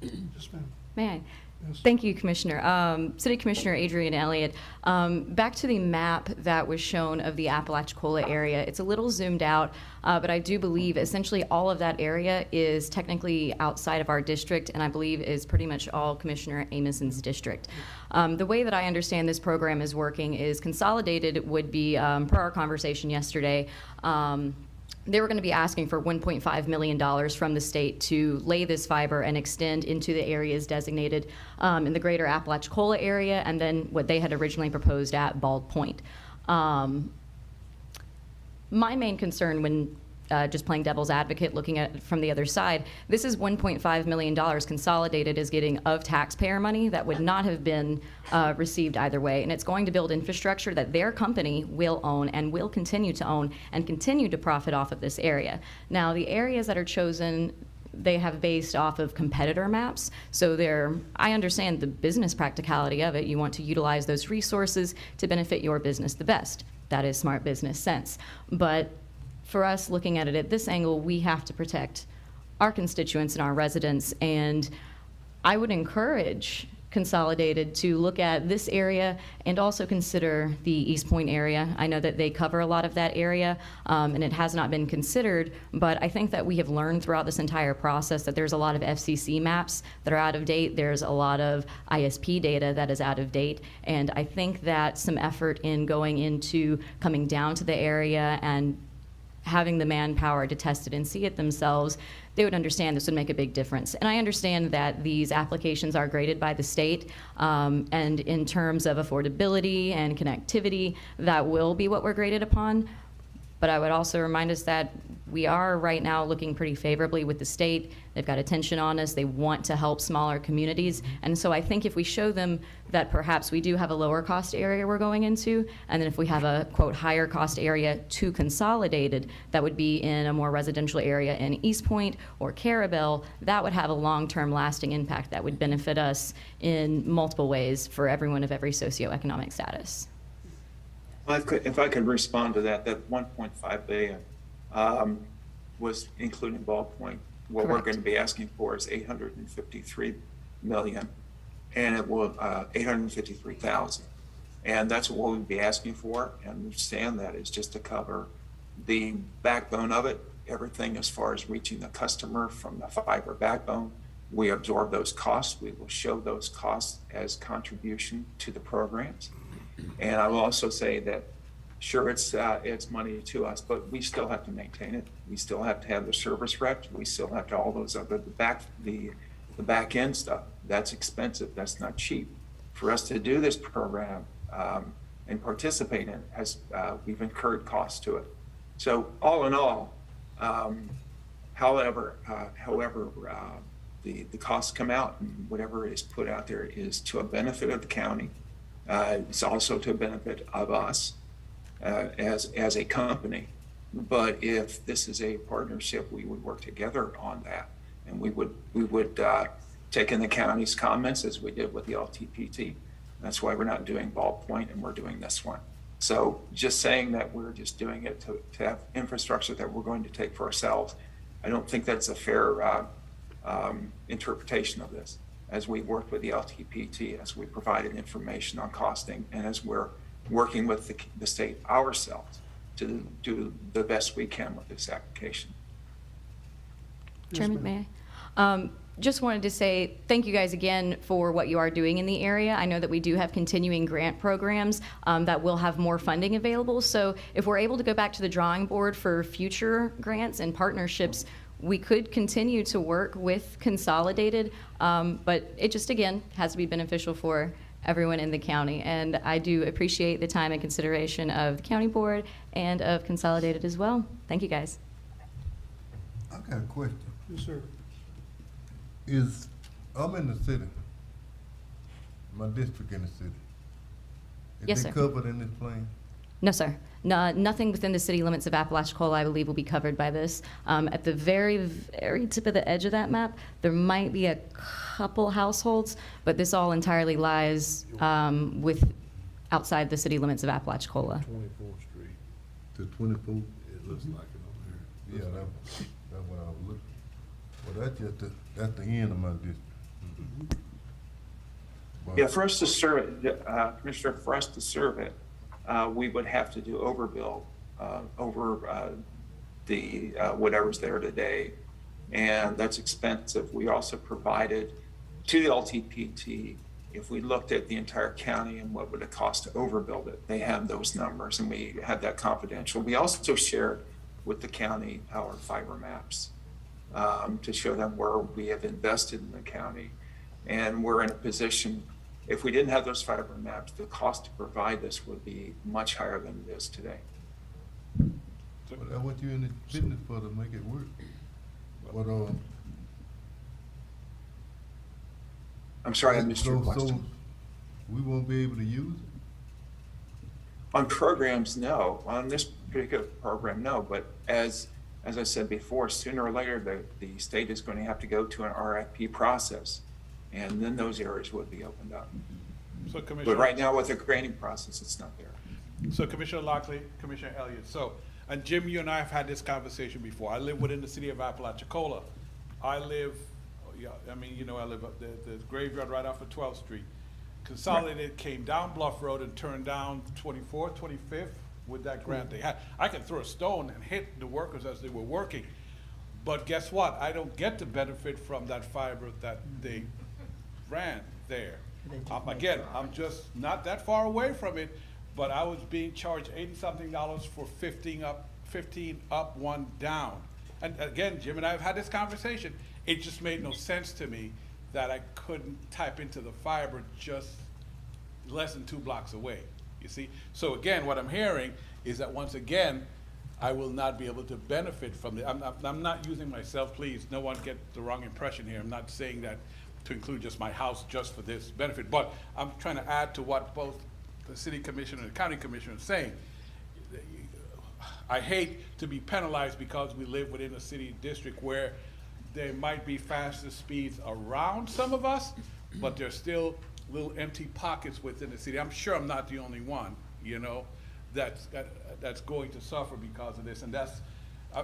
Yes, ma'am. May I? Yes. Thank you, Commissioner. City Commissioner Adrian Elliott. Back to the map that was shown of the Apalachicola area. It's a little zoomed out, but I do believe essentially all of that area is technically outside of our district, and I believe is pretty much all Commissioner Amoson's district. The way that I understand this program is working is Consolidated would be, per our conversation yesterday, they were going to be asking for $1.5 million from the state to lay this fiber and extend into the areas designated in the greater Apalachicola area, and then what they had originally proposed at Bald Point. My main concern when just playing devil's advocate, looking at it from the other side, this is $1.5 million Consolidated is getting of taxpayer money that would not have been received either way. And it's going to build infrastructure that their company will own and will continue to own and continue to profit off of this area. Now, the areas that are chosen, they have based off of competitor maps. So I understand the business practicality of it. You want to utilize those resources to benefit your business the best. That is smart business sense. But for us looking at it at this angle, we have to protect our constituents and our residents. And I would encourage Consolidated to look at this area and also consider the East Point area. I know that they cover a lot of that area, and it has not been considered, but I think that we have learned throughout this entire process that there's a lot of FCC maps that are out of date. There's a lot of ISP data that is out of date, and I think that some effort in going into coming down to the area and having the manpower to test it and see it themselves, they would understand this would make a big difference. And I understand that these applications are graded by the state, and in terms of affordability and connectivity, that will be what we're graded upon. But I would also remind us that we are right now looking pretty favorably with the state. They've got attention on us. They want to help smaller communities. And so I think if we show them that perhaps we do have a lower cost area we're going into, and then if we have a, quote, higher cost area to Consolidated, that would be in a more residential area in East Point or Carabel, that would have a long-term lasting impact that would benefit us in multiple ways for everyone of every socioeconomic status. If I could respond to that, that 1.5 billion was including Ballpoint. What Correct. we're going to be asking for is 853 million, and it will 853,000, and that's what we'll be asking for. And understand that is just to cover the backbone of it, everything as far as reaching the customer from the fiber backbone. We absorb those costs. We will show those costs as contribution to the programs. And I will also say that, sure, it's money to us, but we still have to maintain it. We still have to have the service reps. We still have to all those other the back end stuff. That's expensive. That's not cheap. For us to do this program and participate in it, we've incurred costs to it. So all in all, however, the costs come out, and whatever is put out there is to a benefit of the county. It's also to a benefit of us as a company. But if this is a partnership, we would work together on that, and we would take in the county's comments as we did with the LTPT. That's why we're not doing Ballpoint and we're doing this one. So just saying that we're just doing it to have infrastructure that we're going to take for ourselves, I don't think that's a fair interpretation of this. As we worked with the LTPT, as we provided information on costing, and as we're working with the state ourselves to do the best we can with this application. Chairman, may I? Just wanted to say thank you guys again for what you are doing in the area. I know that we do have continuing grant programs that will have more funding available. So if we're able to go back to the drawing board for future grants and partnerships, we could continue to work with Consolidated, but it just, again, has to be beneficial for everyone in the county. And I do appreciate the time and consideration of the county board and of Consolidated as well. Thank you, guys. I got a question. Yes, sir. I'm in the city, my district in the city. Yes, Is it sir. covered in this plan? No, sir. No, nothing within the city limits of Apalachicola, I believe, will be covered by this. At the very, very tip of the edge of that map, there might be a couple households, but this all entirely lies with outside the city limits of Apalachicola. 24th Street. To 24th? It looks like it on there. Yeah, that's what I was looking. Well, that's the end of my district. Yeah, for us to serve it, Commissioner, for us to serve it, we would have to do overbill over the whatever's there today, and that's expensive. We also provided to the LTPT, if we looked at the entire county and what would it cost to overbuild it, they have those numbers, and we had that confidential. We also shared with the county our fiber maps to show them where we have invested in the county, and we're in a position. If we didn't have those fiber maps, the cost to provide this would be much higher than it is today. Well, that's what you're in the business for, to make it work. But I'm sorry, I missed your question. So we won't be able to use it? On programs, no. On this particular program, no. But as I said before, sooner or later, the state is going to have to go to an RFP process, and then those areas would be opened up. So, Commissioner, but right now, with the granting process, it's not there. So, Commissioner Lockley, Commissioner Elliott. So, and Jim, you and I have had this conversation before. I live within the city of Apalachicola. I live, yeah, I mean, you know, I live up the graveyard right off of 12th Street. Consolidated came down Bluff Road and turned down 24th, 25th with that grant they had. I could throw a stone and hit the workers as they were working. But guess what? I don't get to benefit from that fiber that they ran there. Again, I'm just not that far away from it, but I was being charged $80-something for 15 up, 1 down. And again, Jim and I have had this conversation. It just made no sense to me that I couldn't type into the fiber just less than 2 blocks away, you see? So again, what I'm hearing is that once again, I will not be able to benefit from it. I'm not using myself, please, no one get the wrong impression here. I'm not saying that to include just my house just for this benefit, but I'm trying to add to what both the city commissioner and the county commissioner are saying. I hate to be penalized because we live within a city district where there might be faster speeds around some of us, but there's still little empty pockets within the city. I'm sure I'm not the only one, you know, that's going to suffer because of this. And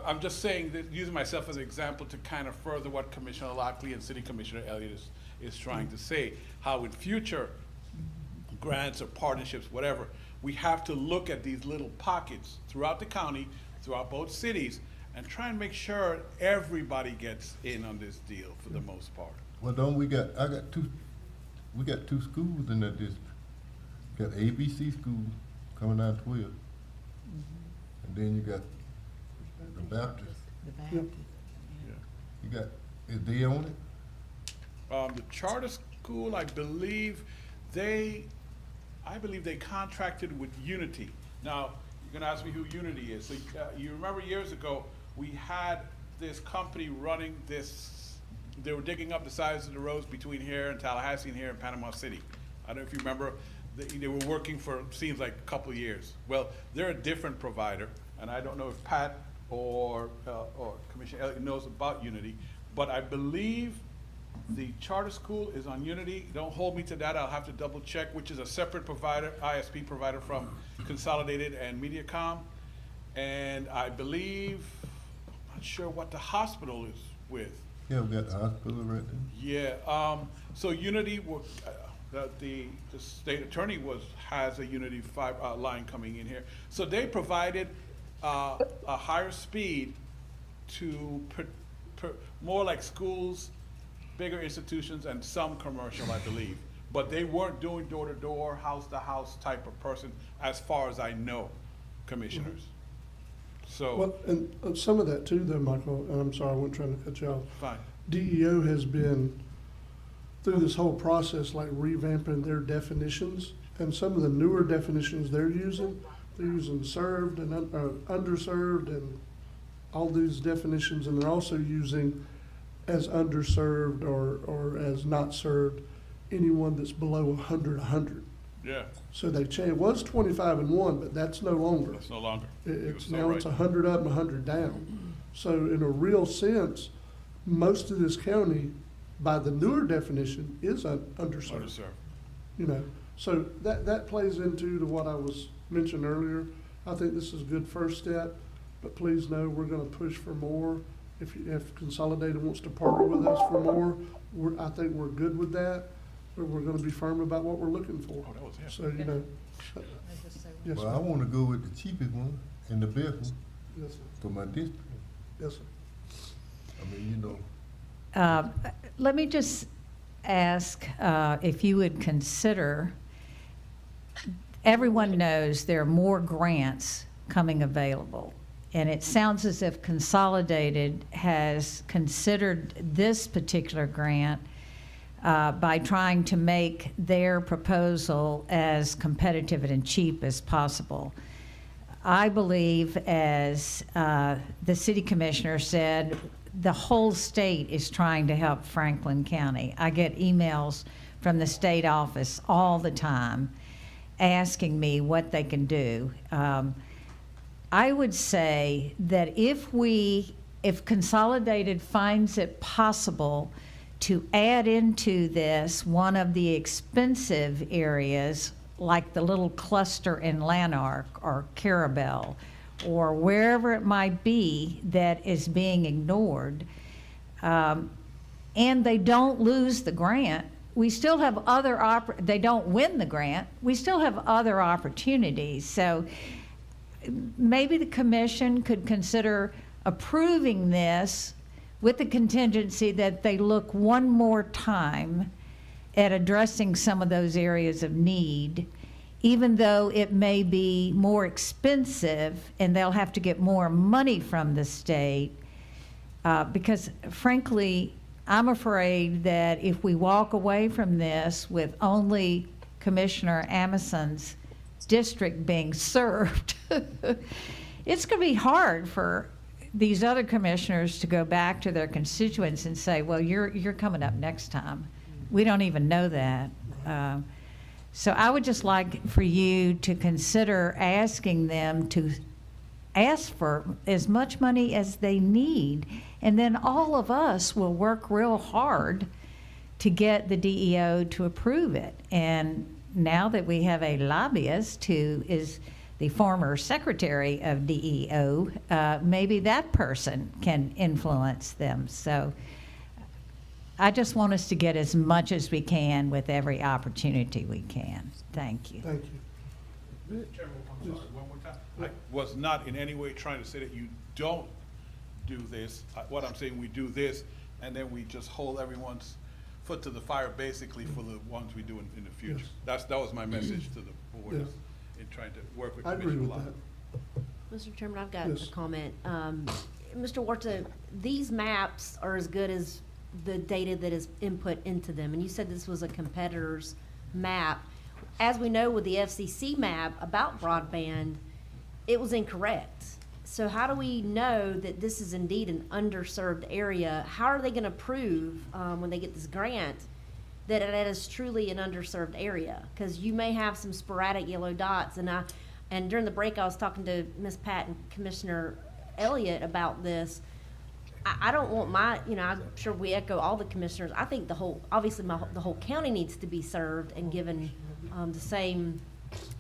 I'm just saying that, using myself as an example to kind of further what Commissioner Lockley and City Commissioner Elliott is trying to say, how in future grants or partnerships, whatever, we have to look at these little pockets throughout the county, throughout both cities, and try and make sure everybody gets in on this deal for the most part. Well, we got two schools in that district. Got ABC school coming down 12. And then you got the Baptist. The Baptist. Yeah. You got, is they on it? The charter school, I believe they contracted with Unity. Now, you're gonna ask me who Unity is. So you remember years ago, we had this company running this, they were digging up the sides of the roads between here and Tallahassee and here in Panama City. I don't know if you remember, they were working for, seems like a couple of years. Well, they're a different provider, and I don't know if Pat or Commissioner Elliott knows about Unity, but I believe the charter school is on Unity. Don't hold me to that, I'll have to double check, which is a separate provider, ISP provider from Consolidated and MediaCom. And I believe, I'm not sure what the hospital is with. Yeah, we got the hospital right there. Yeah, so Unity, the state attorney has a Unity line coming in here. So they provided a higher speed to more like schools, bigger institutions, and some commercial, I believe. But they weren't doing door-to-door, house-to-house type of person, as far as I know, commissioners. So. Well, and some of that too, though, Michael, and I'm sorry, I wasn't trying to cut you off. Fine. DEO has been, through this whole process, like revamping their definitions, and some of the newer definitions they're using served and underserved and all these definitions, and they're also using as underserved or as not served anyone that's below 100. Yeah. So they changed. It was 25 and 1, but that's no longer. That's no longer. It's now right. It's 100 up and 100 down. So in a real sense, most of this county, by the newer definition, is underserved. Underserved. You know, so that plays into what I was mentioning earlier. I think this is a good first step, but please know we're going to push for more. If Consolidated wants to partner with us for more, I think we're good with that. But we're going to be firm about what we're looking for. Oh, that was him. So, you know. Yes, well, I want to go with the cheapest one and the best one. Yes, sir. For my district. Yes, sir. I mean, you know. Let me just ask if you would consider, everyone knows there are more grants coming available. And it sounds as if Consolidated has considered this particular grant by trying to make their proposal as competitive and cheap as possible. I believe, as the city commissioner said, the whole state is trying to help Franklin County. I get emails from the state office all the time asking me what they can do. I would say that if Consolidated finds it possible to add into this one of the expensive areas, like the little cluster in Lanark or Carabel, or wherever it might be that is being ignored, and they don't lose the grant, we still have other they don't win the grant, we still have other opportunities. So maybe the commission could consider approving this with the contingency that they look one more time at addressing some of those areas of need, even though it may be more expensive and they'll have to get more money from the state. Because frankly, I'm afraid that if we walk away from this with only Commissioner Amison's district being served, it's going to be hard for these other commissioners to go back to their constituents and say, well, you're coming up next time. We don't even know that. So I would just like for you to consider asking them to ask for as much money as they need, and then all of us will work real hard to get the DEO to approve it. And now that we have a lobbyist who is the former secretary of DEO, maybe that person can influence them. So I just want us to get as much as we can with every opportunity we can. Thank you. Thank you. Chairman, I'm sorry, one more time. I was not in any way trying to say that you don't do this. What I'm saying, we do this, and then we just hold everyone's foot to the fire, basically, for the ones we do in the future. Yes. That was my message to the board, Yes. in trying to work with I agree Commissioner with Lott. that. Mr. Chairman, I've got Yes. a comment. Mr. Warta, these maps are as good as the data that is input into them, and you said this was a competitor's map. As we know with the FCC map about broadband, it was incorrect. So how do we know that this is indeed an underserved area? How are they gonna prove, when they get this grant, that it is truly an underserved area? Because you may have some sporadic yellow dots, and during the break, I was talking to Ms. Pat and Commissioner Elliott about this. I don't want I'm sure we echo all the commissioners. I think the whole county needs to be served and given the same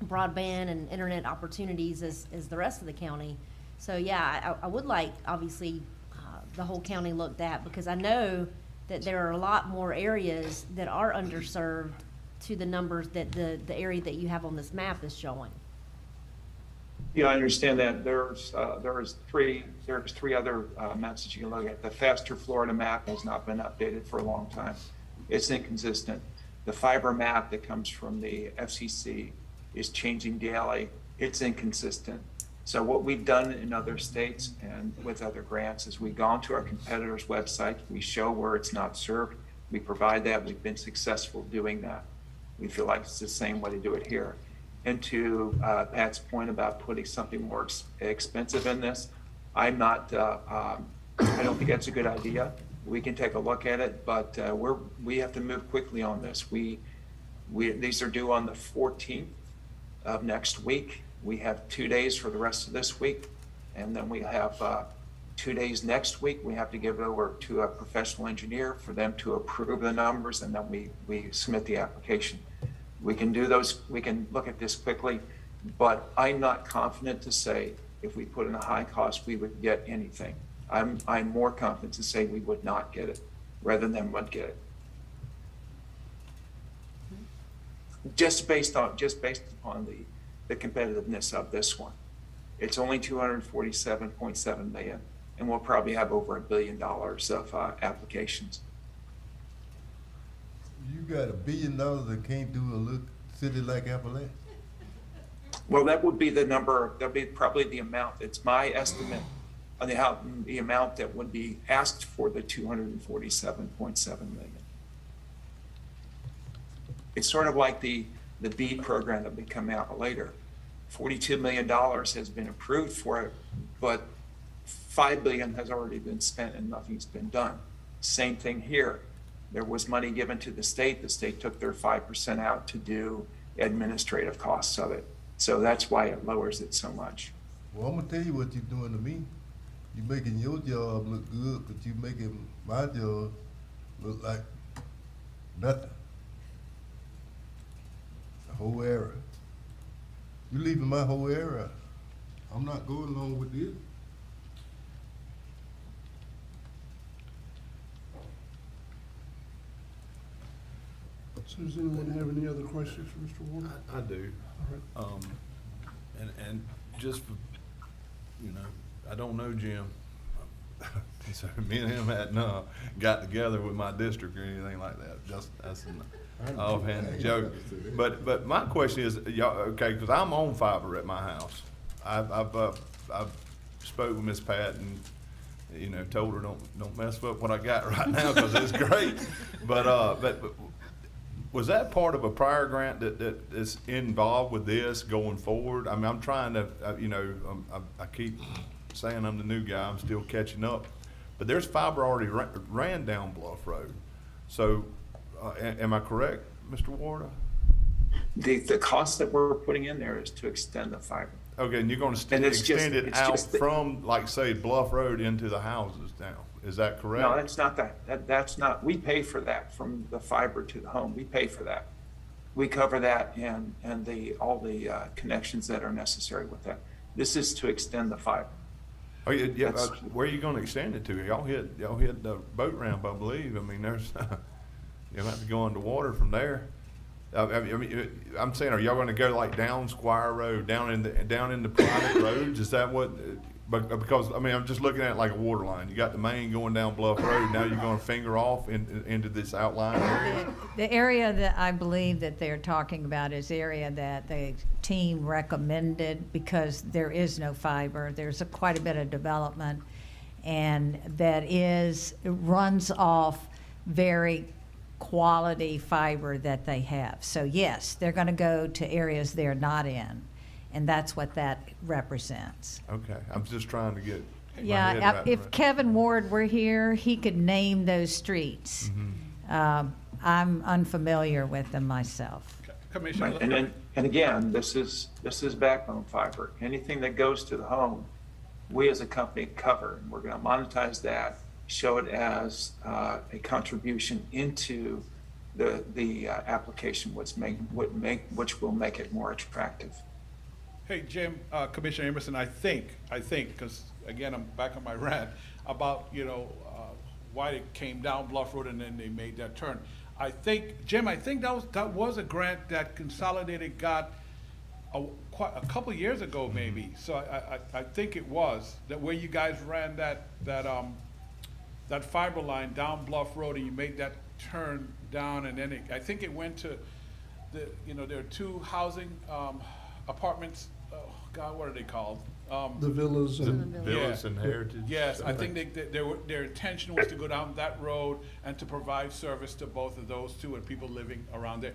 broadband and internet opportunities as the rest of the county. So yeah, I would like, obviously, the whole county looked at, because I know that there are a lot more areas that are underserved to the numbers that the area that you have on this map is showing. Yeah, I understand that. There's three other maps that you can look at. The Faster Florida map has not been updated for a long time. It's inconsistent. The fiber map that comes from the FCC is changing daily. It's inconsistent. So what we've done in other states and with other grants is we've gone to our competitors' websites. We show where it's not served. We provide that. We've been successful doing that. We feel like it's the same way to do it here. And to Pat's point about putting something more expensive in this, I don't think that's a good idea. We can take a look at it, but we have to move quickly on this. These are due on the 14th of next week. We have 2 days for the rest of this week, and then we have 2 days next week. We have to give it over to a professional engineer for them to approve the numbers, and then we submit the application. We can do those, we can look at this quickly, but I'm not confident to say if we put in a high cost, we would get anything. I'm more confident to say we would not get it rather than would get it. Just based upon the competitiveness of this one. It's only 247.7 million, and we'll probably have over $1 billion of applications. You got $1 billion and can't do a little city like Appalachia? Well, that would be the number, that'd be probably the amount. It's my estimate on the amount that would be asked for the 247.7 million. It's sort of like the BEAD program that would come out later. $42 million has been approved for it, but $5 billion has already been spent and nothing's been done. Same thing here. There was money given to the state. The state took their 5% out to do administrative costs of it. So that's why it lowers it so much. Well, I'm gonna tell you what you're doing to me. You're making your job look good, but you're making my job look like nothing. The whole area. You're leaving my whole area. I'm not going along with this. So does anyone have any other questions for Mr. Ward? I do. All right. And just for, I don't know Jim. So me and him hadn't got together with my district or anything like that. Just that's an offhand joke. But my question is, y'all, okay, because I'm on fiber at my house. I've spoke with Miss Pat and told her don't mess up what I got right now because it's great. But was that part of a prior grant that is involved with this going forward? I mean, I'm trying to, I keep saying I'm the new guy. I'm still catching up. But there's fiber already ran down Bluff Road. So am I correct, Mr. Ward? The cost that we're putting in there is to extend the fiber. Okay, and you're going to extend it out from, like, say, Bluff Road into the houses now. Is that correct? No, that's not that. That's not. We pay for that from the fiber to the home. We pay for that. We cover that and all the connections that are necessary with that. This is to extend the fiber. Oh yeah. Where are you going to extend it to? Y'all hit the boat ramp, I believe. I mean, there's you'll have to go underwater from there. I mean, I'm saying, are y'all going to go like down Squire Road, down in the private roads? Is that what? Because I mean, I'm just looking at it like a water line. You got the main going down Bluff Road. Now you're going to finger off into this outline area. The area that I believe that they're talking about is the area that the team recommended because there is no fiber. There's quite a bit of development, and that runs off very quality fiber that they have. So yes, they're going to go to areas they're not in, and that's what that represents. Okay, I'm just trying to get yeah, my head if right. Kevin Ward were here, he could name those streets. Mm-hmm. I'm unfamiliar with them myself. Commissioner. Right. And again, this is backbone fiber. Anything that goes to the home, we as a company cover, and we're going to monetize that, show it as a contribution into the application, which will make it more attractive. Hey, Jim, Commissioner Emerson, I think, because again, I'm back on my rant about, why it came down Bluff Road and then they made that turn. I think, Jim, that was a grant that Consolidated got quite a couple of years ago, maybe. So I think it was that where you guys ran that fiber line down Bluff Road and you made that turn down, and then I think it went to there are two housing apartments. Oh God, what are they called? The villas and Villas and Heritage. Yes, I think their intention was to go down that road and to provide service to both of those two and people living around there.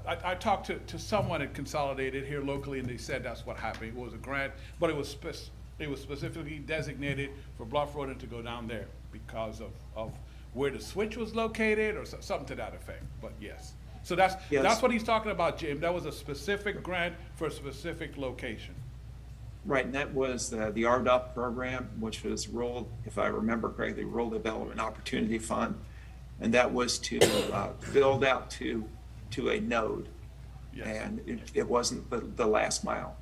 I talked to someone at Consolidated here locally, and they said that's what happened. It was a grant, but it was specifically designated for Bluff Road and to go down there because of where the switch was located or something to that effect. But yes, so that's what he's talking about, Jim. That was a specific grant for a specific location. Right, and that was the RDOF program, which was Rural, if I remember correctly, Rural Development Opportunity Fund, and that was to build out to a node, yes. And it wasn't the last mile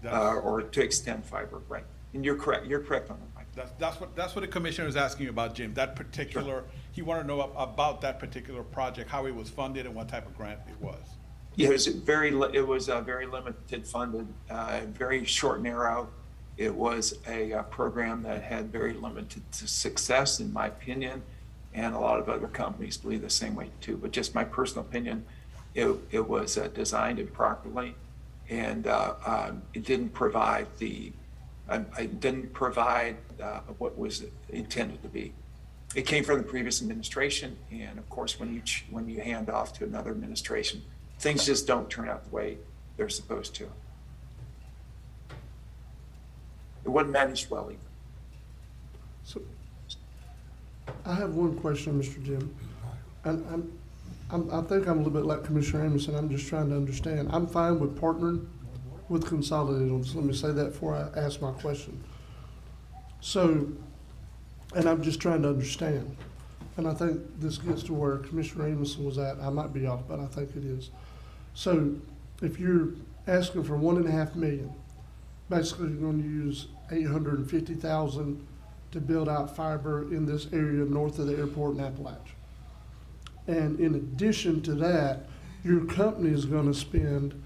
or to extend fiber, right? And you're correct. You're correct on that. That's what the commissioner is asking you about, Jim. That particular, sure. He wanted to know about that particular project, how it was funded, and what type of grant it was. Yeah, it was very limited funded, very short, narrow. It was a program that had very limited success, in my opinion, and a lot of other companies believe the same way too. But just my personal opinion, it was designed improperly, and it didn't provide what was intended to be. It came from the previous administration, and of course, when you hand off to another administration, things just don't turn out the way they're supposed to. It wasn't managed well either. So, I have one question, Mr. Jim, and I think I'm a little bit like Commissioner Emerson. I'm just trying to understand. I'm fine with partnering with Consolidated on this. Let me say that before I ask my question. So, and I'm just trying to understand. And I think this gets to where Commissioner Emerson was at. I might be off, but I think it is. So if you're asking for $1.5 million, basically you're going to use $850,000 to build out fiber in this area north of the airport in Appalachia. And in addition to that, your company is gonna spend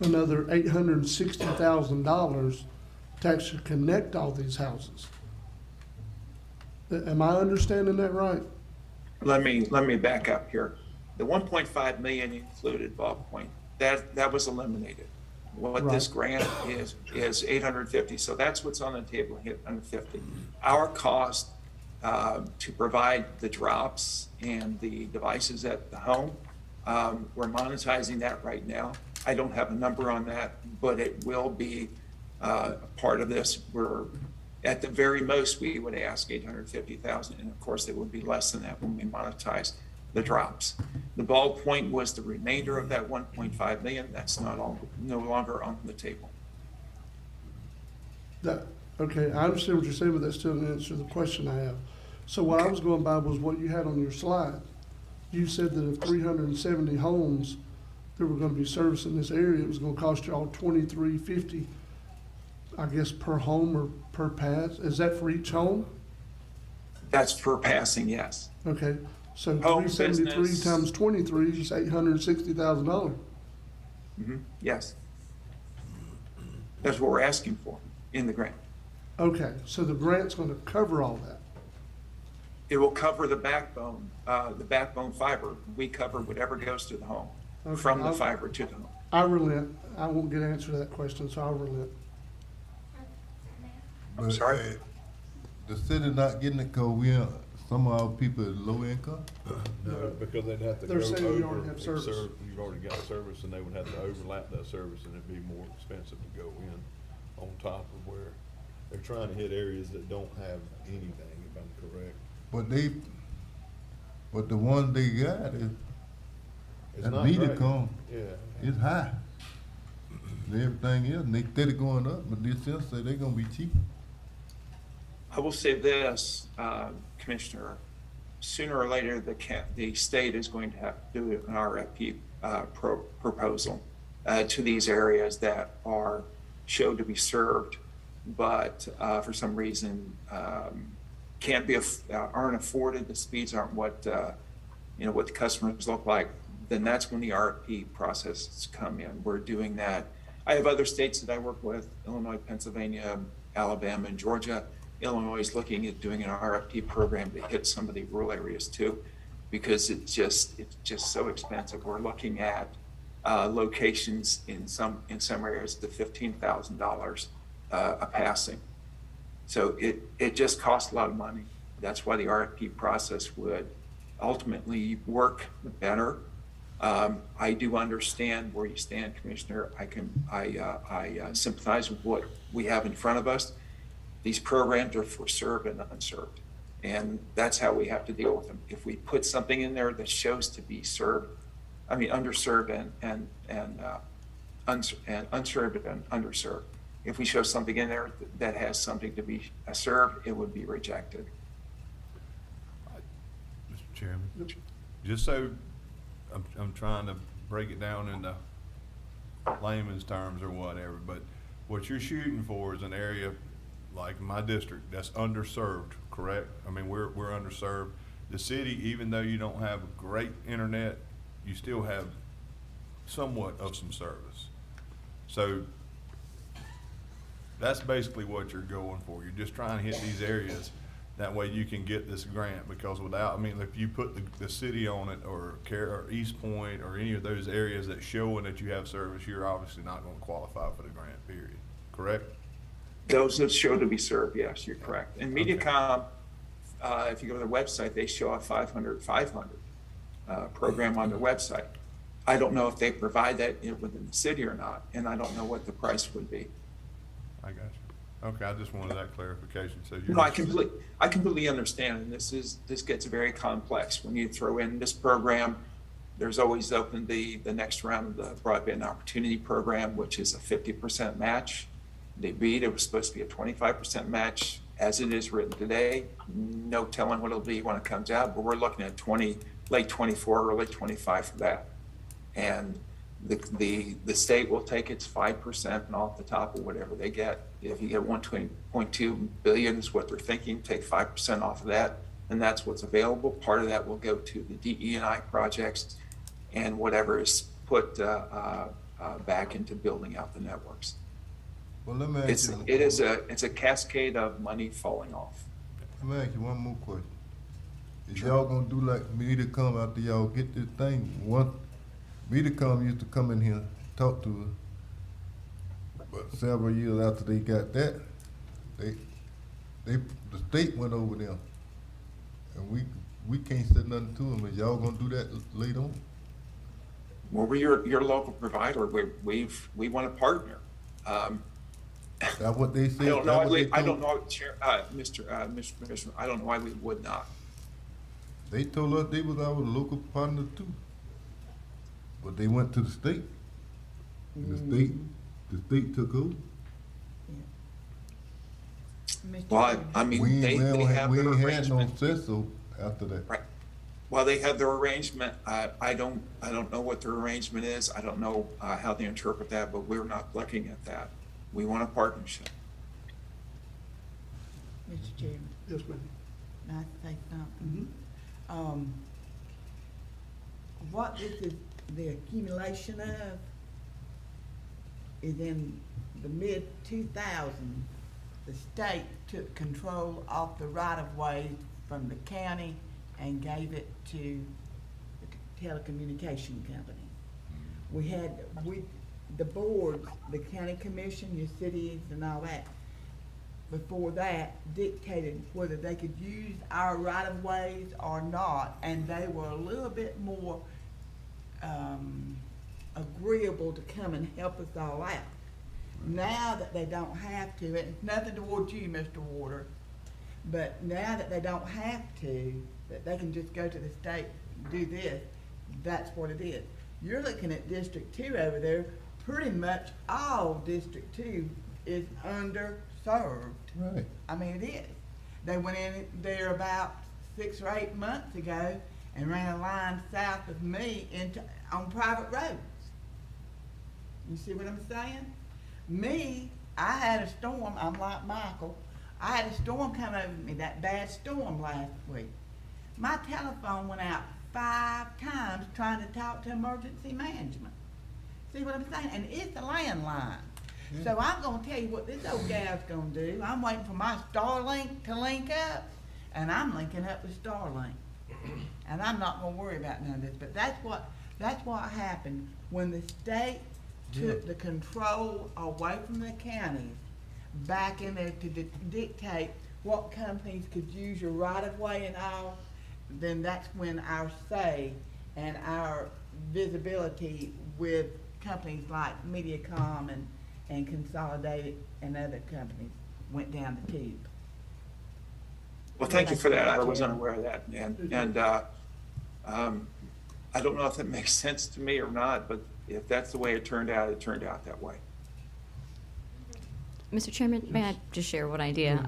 another $860,000 to actually connect all these houses. Am I understanding that right? Let me back up here. The 1.5 million included Ball Point. That was eliminated. What this grant is 850. So that's what's on the table, 850. Our cost to provide the drops and the devices at the home, we're monetizing that right now. I don't have a number on that, but it will be a part of this. We're at the very most, we would ask 850,000, and of course it would be less than that when we monetize the drops. The Ball Point was the remainder of that 1.5 million. That's no longer on the table. Okay, I understand what you're saying, but that still doesn't answer the question I have. So what I was going by was what you had on your slide. You said that if 370 homes that were going to be serviced in this area, it was going to cost you all $23.50, I guess, per home or per pass. Is that for each home? That's per passing, yes. Okay, so Home 373 business. times 23 is $860,000. Yes. That's what we're asking for in the grant. Okay, so the grant's going to cover all that. It will cover the backbone fiber. We cover whatever goes to the home, Okay, from the fiber to the home. I relent. I won't get an answer to that question, so I'll relent. I'm sorry? The city not getting it because some of our people are low income? No, because they'd have to go They're saying you over already have and service. you've already got service, and they would have to overlap that service, and it'd be more expensive to go in on top of where they're trying to hit areas that don't have anything, if I'm correct. But the one they got is, It's that not meter great. come, Yeah. it's high. And everything else, and they steady going up, but this else say they gonna be cheap. I will say this, Commissioner, sooner or later, the state is going to have to do an RFP proposal to these areas that are showed to be served, but for some reason aren't afforded. The speeds aren't what what the customers look like. Then that's when the RFP processes come in. We're doing that. I have other states that I work with: Illinois, Pennsylvania, Alabama, and Georgia. Illinois is looking at doing an RFP program to hit some of the rural areas too, because it's just so expensive. We're looking at locations in some areas to $15,000 a passing. So it just costs a lot of money. That's why the RFP process would ultimately work better. I do understand where you stand, Commissioner. I sympathize with what we have in front of us. These programs are for served and unserved, and that's how we have to deal with them. If we put something in there that shows to be underserved and unserved and underserved, if we show something in there that has something to be served, it would be rejected. Mr. Chairman, just so I'm trying to break it down into layman's terms or whatever, but what you're shooting for is an area like my district that's underserved, correct? I mean, we're underserved. The city, even though you don't have great internet, you still have somewhat of some service. So that's basically what you're going for. You're just trying to hit these areas. That way you can get this grant, because without, I mean, if you put the city on it, or East Point, or any of those areas that showing that you have service, you're obviously not going to qualify for the grant, period. Correct? Those that show to be served, yes, you're correct. And Mediacom, if you go to their website, they show a 500 program on their website. I don't know if they provide that within the city or not, and I don't know what the price would be. I got you. Okay, I just wanted that clarification. So No, I completely understand, and this gets very complex. When you throw in this program, there's always open the next round of the Broadband Opportunity Program, which is a 50% match. They beat, it was supposed to be a 25% match. As it is written today, no telling what it'll be when it comes out, but we're looking at late 24, early 25 for that. And the state will take its 5% and off the top of whatever they get. If you get 1.2 billion is what they're thinking, take 5% off of that, and that's what's available. Part of that will go to the DE&I projects, and whatever is put back into building out the networks. Well, let me ask you. It's a cascade of money falling off. Let me ask you one more question. Is y'all gonna do like MediaCom after y'all get this thing? MediaCom used to come in here, talk to us, but several years after they got that, the state went over them, and we can't say nothing to them. Is y'all gonna do that later on? Well, we're your local provider. We want to partner. That's what they said. I don't know. I don't know, Chair, Mr. Commissioner. I don't know why we would not. They told us they was our local partner too, but they went to the state. And the state took over. Well, I mean, we they have we their ain't had arrangement. no say-so after that. Right. Well, they have their arrangement. I don't know what their arrangement is. I don't know how they interpret that, but we're not looking at that. We want a partnership. Mr. Chairman. Yes, ma'am. Can I say something? What this is the accumulation of is in the mid-2000s, the state took control of the right-of-way from the county and gave it to the telecommunication company. The boards, the county commission, your cities and all that, before that dictated whether they could use our right-of-ways or not, and they were a little bit more agreeable to come and help us all out. Now that they don't have to, and it's nothing towards you, Mr. Warder, but now that they don't have to, that they can just go to the state and do this, that's what it is. You're looking at District 2 over there, pretty much all District 2 is underserved. Right. I mean, it is. They went in there about 6 or 8 months ago and ran a line south of me on private roads. You see what I'm saying? I had a storm, I'm like Michael, I had a storm come over me, that bad storm last week. My telephone went out 5 times trying to talk to emergency management. See what I'm saying? And it's a landline. Yeah. So I'm gonna tell you what this old gal's gonna do. I'm waiting for my Starlink to link up, and I'm linking up with Starlink. And I'm not gonna worry about none of this, but that's what happened when the state took the control away from the counties back in there to dictate what companies could use your right-of-way and all. Then that's when our say and our visibility with companies like MediaCom and Consolidated and other companies went down the tube. Well, thank you for that. I was unaware of that, and I don't know if that makes sense to me or not, but if that's the way it turned out that way. Mr. Chairman, may I just share one idea?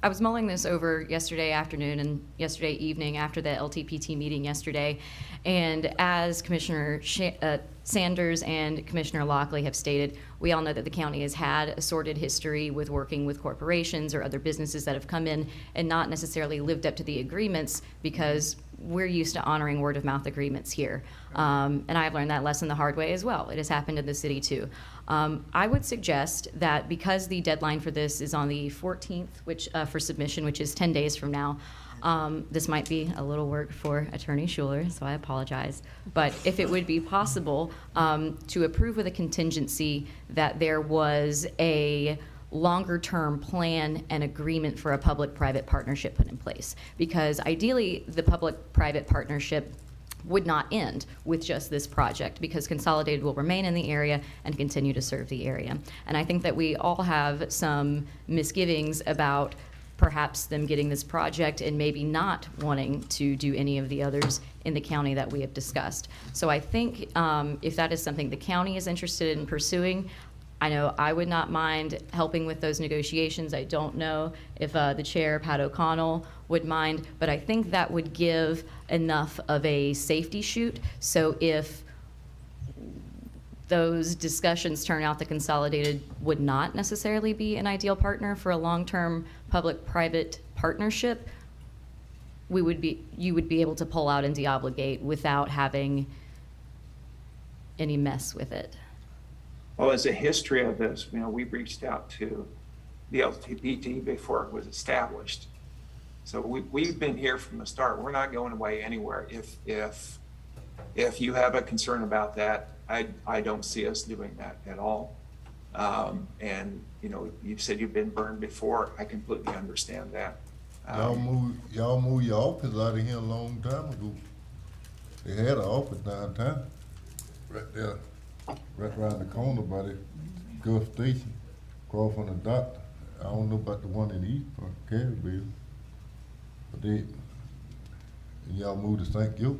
I was mulling this over yesterday afternoon and yesterday evening after the LTPT meeting yesterday, and as Commissioner Sanders and Commissioner Lockley have stated, we all know that the county has had a sordid history with working with corporations or other businesses that have come in and not necessarily lived up to the agreements because we're used to honoring word-of-mouth agreements here. And I've learned that lesson the hard way as well. It has happened in the city too. I would suggest that because the deadline for this is on the 14th, which for submission, which is 10 days from now, this might be a little work for Attorney Schuler, so I apologize. But if it would be possible to approve with a contingency that there was a longer-term plan and agreement for a public-private partnership put in place. Because ideally, the public-private partnership would not end with just this project because Consolidated will remain in the area and continue to serve the area. And I think that we all have some misgivings about perhaps them getting this project and maybe not wanting to do any of the others in the county that we have discussed. So I think if that is something the county is interested in pursuing, I know I would not mind helping with those negotiations. I don't know if the chair, Pat O'Connell, would mind, but I think that would give enough of a safety chute. So if those discussions turn out that Consolidated would not necessarily be an ideal partner for a long-term public-private partnership, you would be able to pull out and deobligate without having any mess with it. Well, as a history of this, we reached out to the LTPT before it was established. So we've been here from the start. We're not going away anywhere. If you have a concern about that, I don't see us doing that at all. And you've said you've been burned before. I completely understand that. Y'all moved your office out of here a long time ago. They had an office downtown, right there, right around the corner by the Gulf Station, across from the doctor. I don't know about the one in the East Park, Caryville, but y'all moved to St. Gilbert,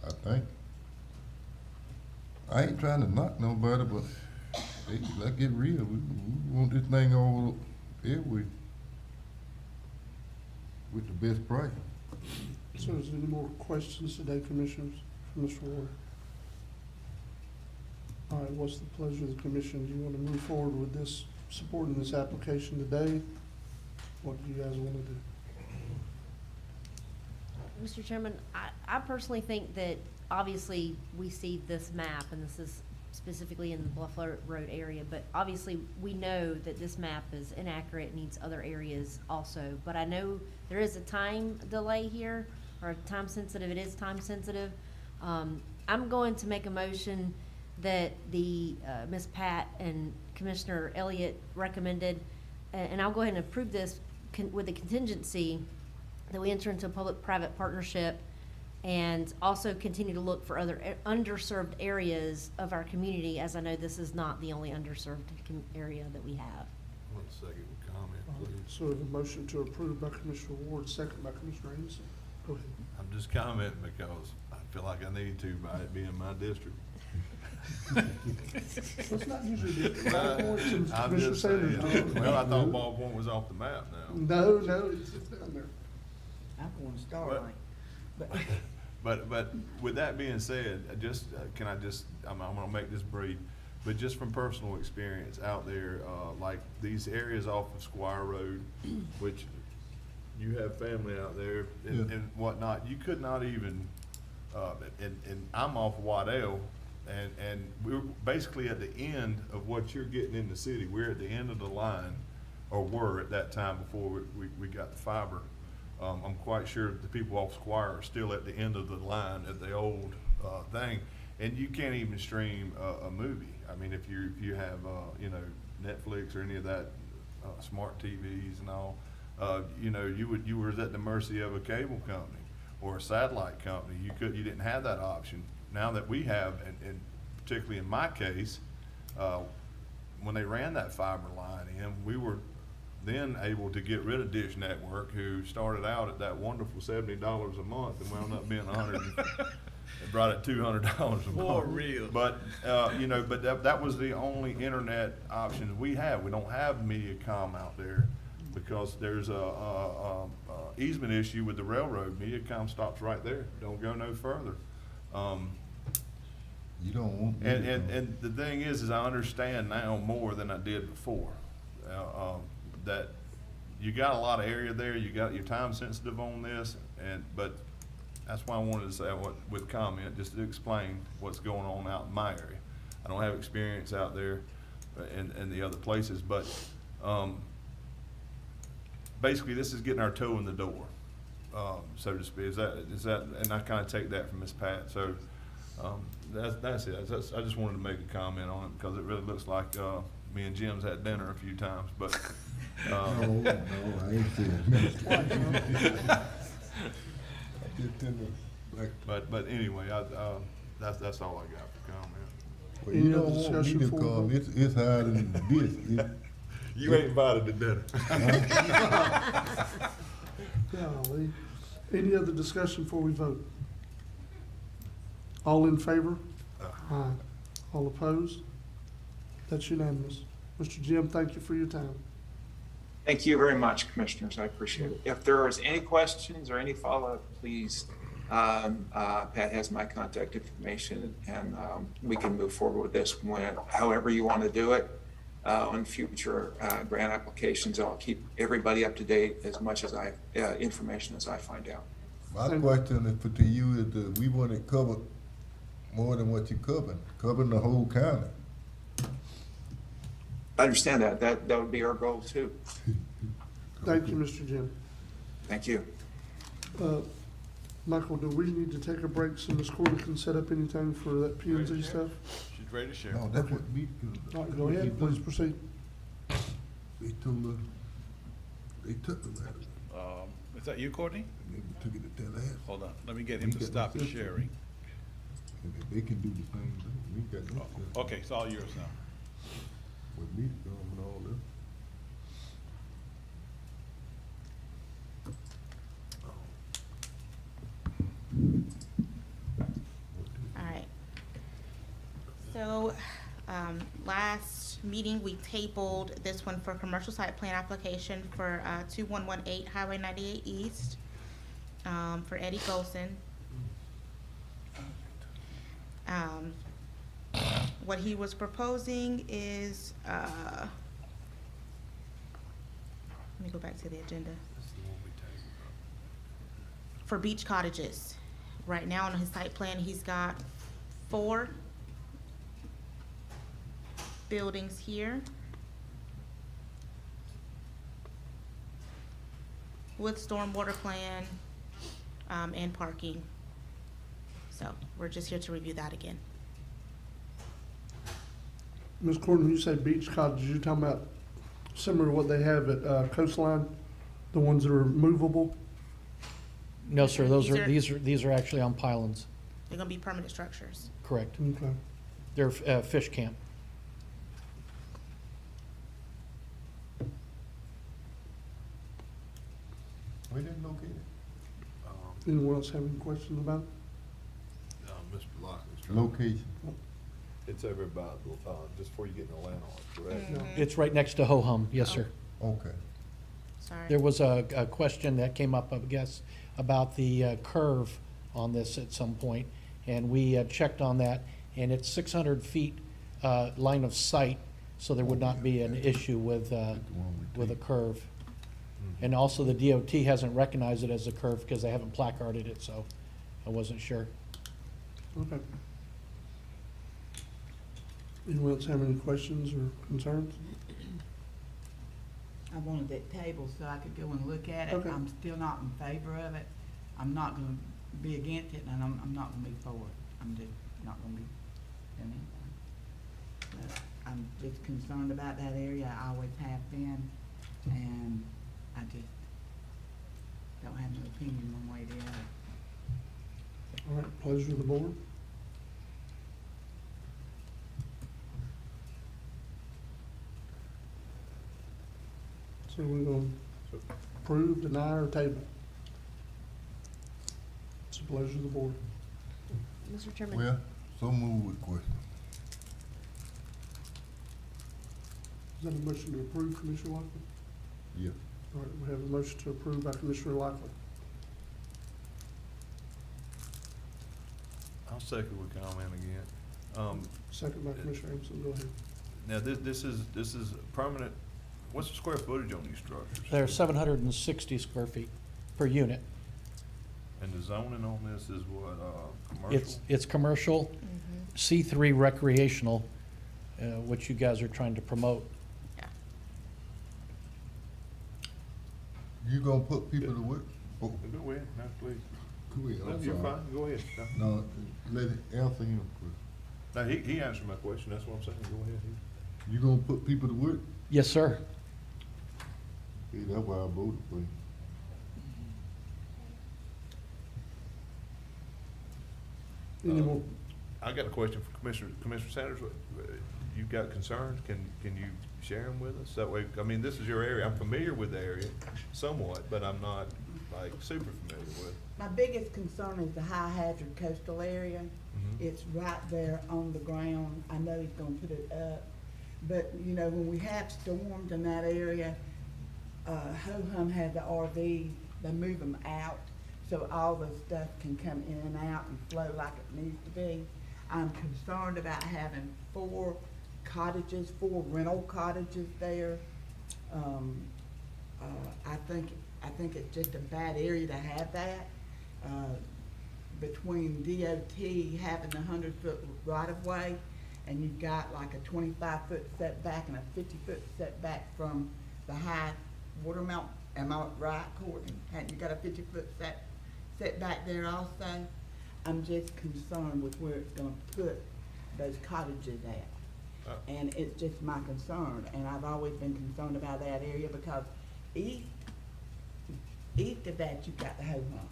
I think. I ain't trying to knock nobody, but hey, let's get real. We want this thing over here with the best price. So is there any more questions today, Commissioners, from Mr. Ward? All right, what's the pleasure of the Commission? Do you want to move forward with this, supporting this application today? What do you guys want to do? Mr. Chairman, I personally think that obviously we see this map, and this is specifically in the Bluff Road area, but obviously we know that this map is inaccurate, needs other areas also. But I know there is a time delay here, or time sensitive. It is time sensitive. I'm going to make a motion that the Ms. Pat and Commissioner Elliott recommended, and I'll go ahead and approve this with the contingency that we enter into a public-private partnership and also continue to look for other underserved areas of our community, as I know this is not the only underserved area that we have. 1 second comment, please. So we have a motion to approve by Commissioner Ward, second by Commissioner Anderson. Go ahead. I'm just commenting because I feel like I need to by it being my district. That's not usually the Ballpoint and I'm Commissioner just saying. Sanders. Well, I thought Ballpoint was off the map now. No, it's down there. I'm going to Starlight. But with that being said, I'm gonna make this brief, but just from personal experience out there, like these areas off of Squire Road, which you have family out there and whatnot, you could not even, and I'm off Waddell, and we're basically at the end of what you're getting in the city. We're at the end of the line, or were at that time before we got the fiber. I'm quite sure the people off Squire are still at the end of the line at the old thing, and you can't even stream a movie. I mean, if you have Netflix or any of that smart TVs and all, you were at the mercy of a cable company or a satellite company. You didn't have that option. Now that we have, and particularly in my case, when they ran that fiber line in, we were then able to get rid of Dish Network, who started out at that wonderful $70 a month and wound up being brought it $200 a month. For real. But that was the only internet option we have. We don't have Mediacom out there because there's a easement issue with the railroad. Mediacom stops right there. Don't go no further. You don't want and the thing is I understand now more than I did before. That you got a lot of area there, you got your time sensitive on this, but that's why I wanted to say with comment, just to explain what's going on out in my area. I don't have experience out there in the other places, but basically this is getting our toe in the door, so to speak. Is that, and I kind of take that from Ms. Pat. So that's it. I just wanted to make a comment on it because it really looks like me and Jim's had dinner a few times, but. No, I ain't seen it. But anyway, that's all I got for comment. Well, you don't want me to come. It's higher than this. You ain't invited to dinner. Golly. Any other discussion before we vote? All in favor? Aye. All opposed? That's unanimous. Mr. Jim, thank you for your time. Thank you very much, Commissioners. I appreciate it. If there is any questions or any follow-up, please, Pat has my contact information, and we can move forward with this however you want to do it on future grant applications. I'll keep everybody up to date as much as information as I find out. My question to you is we want it covered more than what you covering the whole county. I understand that. That would be our goal too. Thank you, Mr. Jim. Thank you. Michael, do we need to take a break so Ms. Corley can set up anything for that P and Z stuff? She's ready to share. No, that's what me. All right, go ahead, please proceed. They took the letter. Is that you, Courtney? They took it to Tallahassee. Hold on, let me get him to stop the sharing. They can do the same thing. We got no sense. Okay, it's all yours now. With me and all that. All right. So, last meeting, we tabled this one for commercial site plan application for 2118 Highway 98 East for Eddie Golson. What he was proposing is, let me go back to the agenda. For beach cottages. Right now on his site plan, he's got 4 buildings here with stormwater plan and parking. So we're just here to review that again. Ms. Corley, when you say beach cottages, you're talking about similar to what they have at Coastline, the ones that are movable? No, sir, These these are actually on pylons, They're gonna be permanent structures. correct. Okay. They're fish camp. We didn't locate it. Anyone else have any questions about it? Mr. Locke. Location. It's over about, just before you get in the land correct? It's right next to Ho-Hum, yes, sir. Okay. Sorry. There was a question that came up, I guess, about the curve on this at some point, and we checked on that, and it's 600 feet line of sight, so there would not be an issue with a curve. And also, the DOT hasn't recognized it as a curve because they haven't placarded it, so I wasn't sure. Okay. Anyone else have any questions or concerns? I wanted that table so I could go and look at it. Okay. I'm still not in favor of it. I'm not gonna be against it, and I'm not gonna be for it. I'm just not gonna be doing anything. But I'm just concerned about that area. I always have been, and I just don't have no opinion one way or the other. All right, pleasure of the board. So we're gonna approve, deny, or table? It's a pleasure of the board. Mr. Chairman. Well, so move with question. Is that a motion to approve, Commissioner Lockley? Yeah. All right, we have a motion to approve by Commissioner Lockley. I'll second with comment again. Second by Commissioner Amerson, go ahead. Now, this is permanent, what's the square footage on these structures? They're 760 square feet per unit. And the zoning on this is what, commercial? It's commercial, C3 recreational, which you guys are trying to promote. You gonna put people to work? Oh, Go ahead, no, please. go ahead. No, I'm you're sorry. fine, go ahead. No, let it answer him. No, he answered my question, that's what I'm saying, go ahead. You gonna put people to work? Yes, sir. See, that's why I voted for you. Any more? I got a question for Commissioner Sanders. You've got concerns, can you share them with us? That way, I mean, this is your area, I'm familiar with the area somewhat, but I'm not like super familiar with it. My biggest concern is the high hazard coastal area. It's right there on the ground. I know he's gonna put it up. But, you know, when we have storms in that area, Ho-Hum has the RV, they move them out, so all the stuff can come in and out and flow like it needs to be. I'm concerned about having 4 cottages, 4 rental cottages there. I think it's just a bad area to have that. between DOT having the 100-foot right-of-way, and you've got like a 25-foot setback and a 50-foot setback from the high water mount. Am I right, Courtney? And you got a 50-foot setback there also? I'm just concerned with where it's gonna put those cottages at. And it's just my concern, and I've always been concerned about that area because east of that, you've got the ho-hum.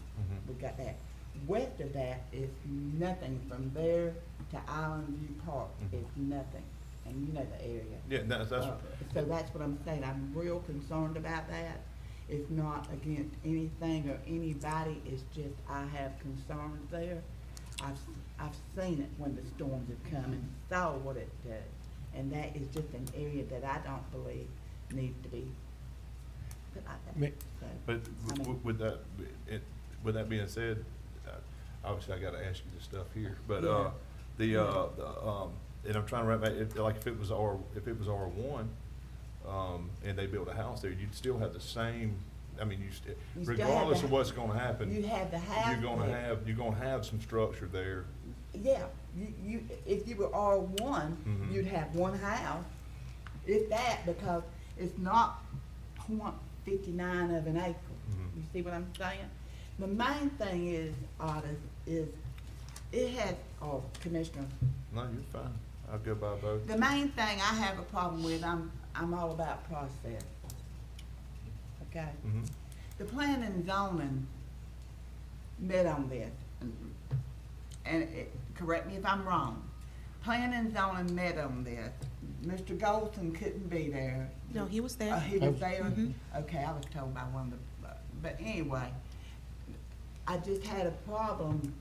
We've got that. West of that is nothing. From there to Island View Park is nothing, and you know the area. Yeah, that's so that's what I'm saying. I'm real concerned about that. It's not against anything or anybody. It's just I have concerns there. I've seen it when the storms have come and saw what it does, and that is just an area that I don't believe needs to be put like that. But with that being said, obviously I got to ask you this stuff here. But and I'm trying to wrap my like if it was R1, and they built a house there, you'd still have the same. I mean, regardless of what's going to happen, you have the house. You're going to have some structure there. Yeah, you if you were R1, you'd have one house, if that, because it's not 0.59 of an acre. You see what I'm saying? The main thing is, Otis, is it has. Oh, Commissioner. No, you're fine. I'll go by both. The main thing I have a problem with, I'm all about process. Okay. The planning and zoning met on this, and correct me if I'm wrong. Planning and zoning met on this. Mr. Golson couldn't be there. No, he was there. He was there? Okay, I was told by one of the, but anyway, I just had a problem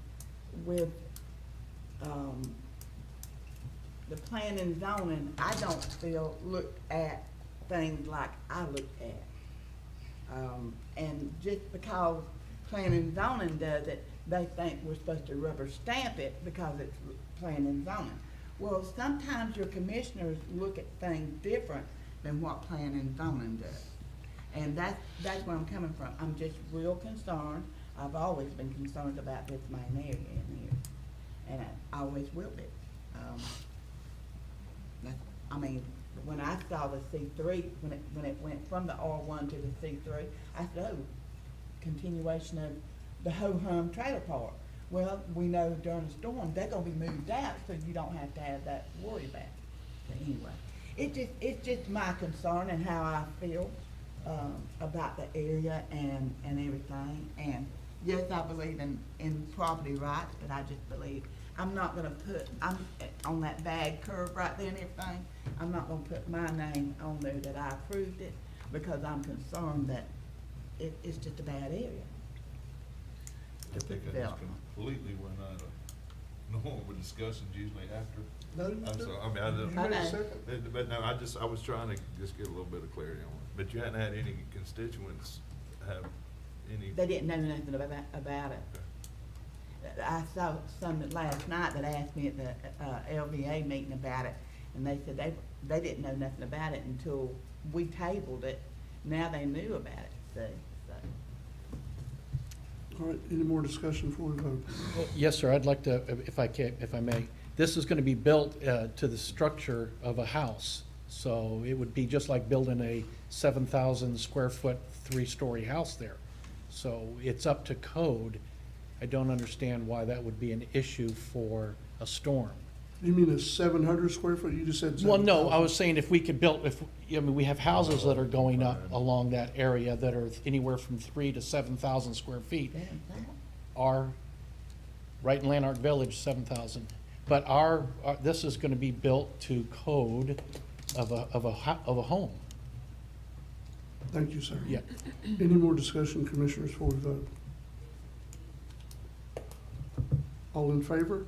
with the planning and zoning. I don't feel look at things like I look at. And just because planning and zoning does it, they think we're supposed to rubber stamp it because it's planning and zoning. Well, sometimes your commissioners look at things different than what planning and zoning does. And that's where I'm coming from. I'm just real concerned. I've always been concerned about this main area in here. And I always will be. I mean, when I saw the C3, when it went from the R1 to the C3, I said, oh, continuation of the ho-hum trailer park. Well, we know during the storm, they're gonna be moved out, so you don't have to have that worry about. But anyway, it's just my concern and how I feel about the area and everything. And yes, I believe in property rights, but I just believe I'm not gonna put, I'm on that bad curve right there and everything, I'm not gonna put my name on there that I approved it, because I'm concerned that it's just a bad area. I think I just completely went out of normal discussions usually after. No, I'm sorry, I mean, but no, I was trying to just get a little bit of clarity on it. But you hadn't had any constituents have any. They didn't know nothing about it. I saw some last night that asked me at the LVA meeting about it, and they said they didn't know nothing about it until we tabled it. Now they knew about it. So. All right, any more discussion before we vote? Yes, sir, I'd like to, if I may. This is going to be built to the structure of a house. So it would be just like building a 7,000 square foot, 3-story house there. So it's up to code. I don't understand why that would be an issue for a storm. You mean a 700 square foot? You just said 7,000. Well, no, I was saying if we could build, I mean, we have houses that are going up along that area that are anywhere from 3,000 to 7,000 square feet. Our, right in Lanark Village, 7,000. But this is gonna be built to code of a home. Thank you, sir. Yeah. Any more discussion, commissioners, before we vote? All in favor?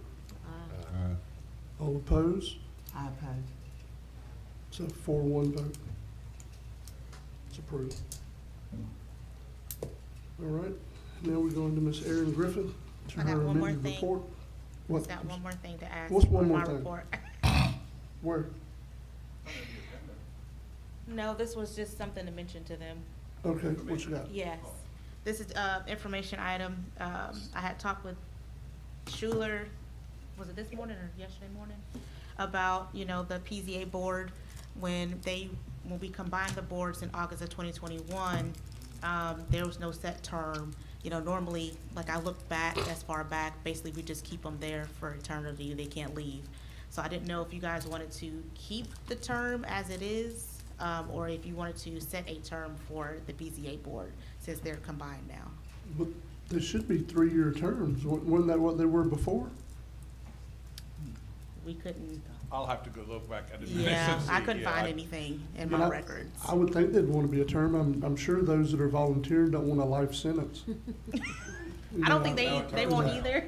All opposed? I oppose. It's a 4-1 vote. It's approved. All right, now we're going to Ms. Erin Griffin to I got her one more amended thing. report. What's got one more thing to ask What's one on more my thing? report. Where? No, this was just something to mention to them. Okay, what you got? Yes. This is information item. I had talked with Schuler, was it this morning or yesterday morning? About, you know, the PZA board, when we combined the boards in August of 2021, there was no set term. You know, normally, like I looked back as far back, basically we just keep them there for eternity, they can't leave. So I didn't know if you guys wanted to keep the term as it is, or if you wanted to set a term for the BZA board, since they're combined now. But there should be 3-year terms. Wasn't that what they were before? We couldn't. I'll have to go look back at the Yeah, minutes and I see. couldn't Yeah, find anything in But my records. I would think they'd want to be a term. I'm sure those that are volunteering don't want a life sentence. I don't think they won't either.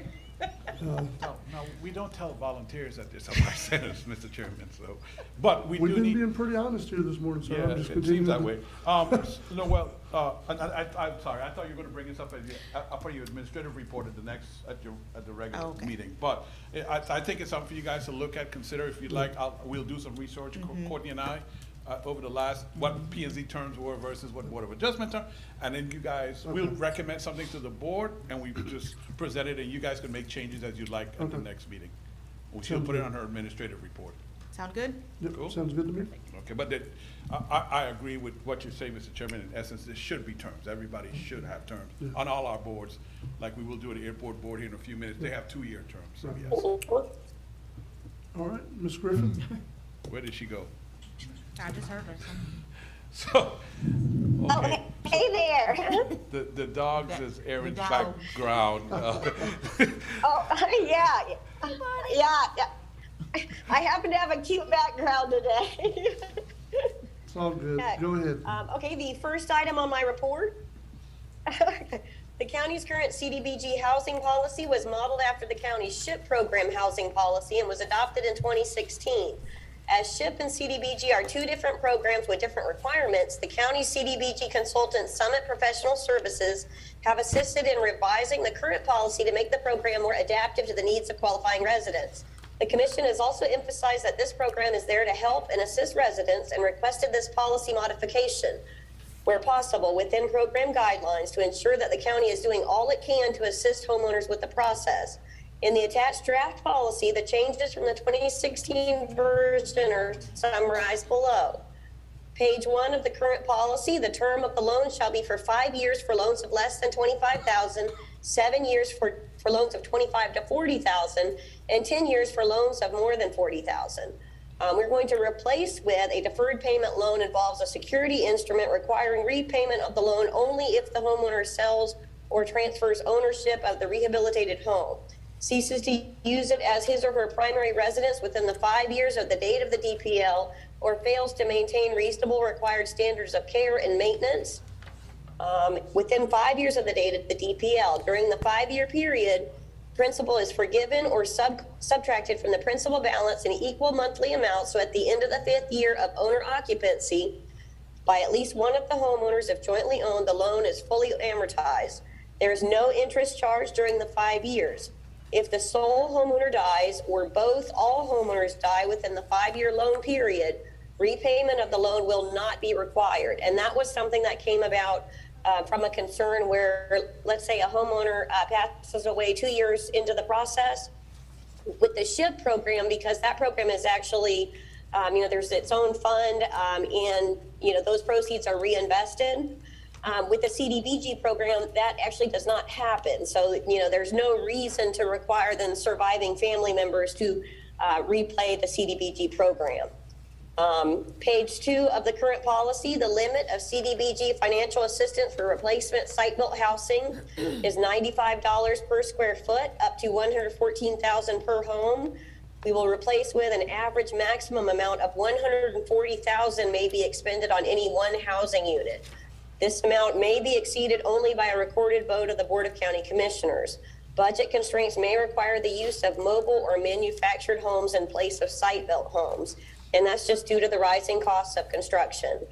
No, we don't tell volunteers that there's a life sentence, Mr. Chairman, so, but we We've do been need. being pretty honest here this morning, so Yeah, I'm just it continuing. seems that way. No, well, I'm sorry, I thought you were gonna bring this up up for your administrative report at the regular meeting. But I think it's something for you guys to look at, consider if you'd like. We'll do some research, Courtney and I, over the last, what P and Z terms were versus what Board of Adjustment term. And then you guys, we'll recommend something to the board and we just present it and you guys can make changes as you'd like at the next meeting. She'll put it on her administrative report. Sound good? Yep, Cool. sounds good to me. Okay, but I agree with what you're saying, Mr. Chairman. In essence, there should be terms. Everybody should have terms on all our boards, like we will do at the airport board here in a few minutes. They have 2-year terms, so yes. All right, Ms. Griffin? Where did she go? I just heard her. So, okay. Oh, hey there. The dogs is Aaron's The dog. background. Oh, yeah. Yeah. I happen to have a cute background today. It's all good. Go ahead. Okay, the first item on my report. The county's current CDBG housing policy was modeled after the county's SHIP program housing policy and was adopted in 2016. As SHIP and CDBG are 2 different programs with different requirements, the county's CDBG consultant Summit Professional Services have assisted in revising the current policy to make the program more adaptive to the needs of qualifying residents. The commission has also emphasized that this program is there to help and assist residents and requested this policy modification, where possible, within program guidelines to ensure that the county is doing all it can to assist homeowners with the process. In the attached draft policy, the changes from the 2016 version are summarized below. Page 1 of the current policy, the term of the loan shall be for 5 years for loans of less than $25,000, 7 years for loans of $25,000 to $40,000, and 10 years for loans of more than $40,000. We're going to replace with a deferred payment loan involves a security instrument requiring repayment of the loan only if the homeowner sells or transfers ownership of the rehabilitated home, ceases to use it as his or her primary residence within the 5 years of the date of the DPL, or fails to maintain reasonable required standards of care and maintenance within 5 years of the date of the DPL. During the 5-year period, principal is forgiven or subtracted from the principal balance in equal monthly amounts. So at the end of the 5th year of owner occupancy, by at least one of the homeowners, if jointly owned, the loan is fully amortized. There is no interest charged during the 5 years. If the sole homeowner dies or all homeowners die within the 5-year loan period, repayment of the loan will not be required. And that was something that came about from a concern where, let's say, a homeowner passes away 2 years into the process. With the SHIP program, because that program is actually, there's its own fund, and those proceeds are reinvested. With the CDBG program, that actually does not happen. So, there's no reason to require the surviving family members to replay the CDBG program. Page 2 of the current policy, the limit of CDBG financial assistance for replacement site-built housing is $95 per square foot, up to $114,000 per home. We will replace with an average maximum amount of $140,000 may be expended on any one housing unit. This amount may be exceeded only by a recorded vote of the Board of County Commissioners. Budget constraints may require the use of mobile or manufactured homes in place of site-built homes, and that's just due to the rising costs of construction.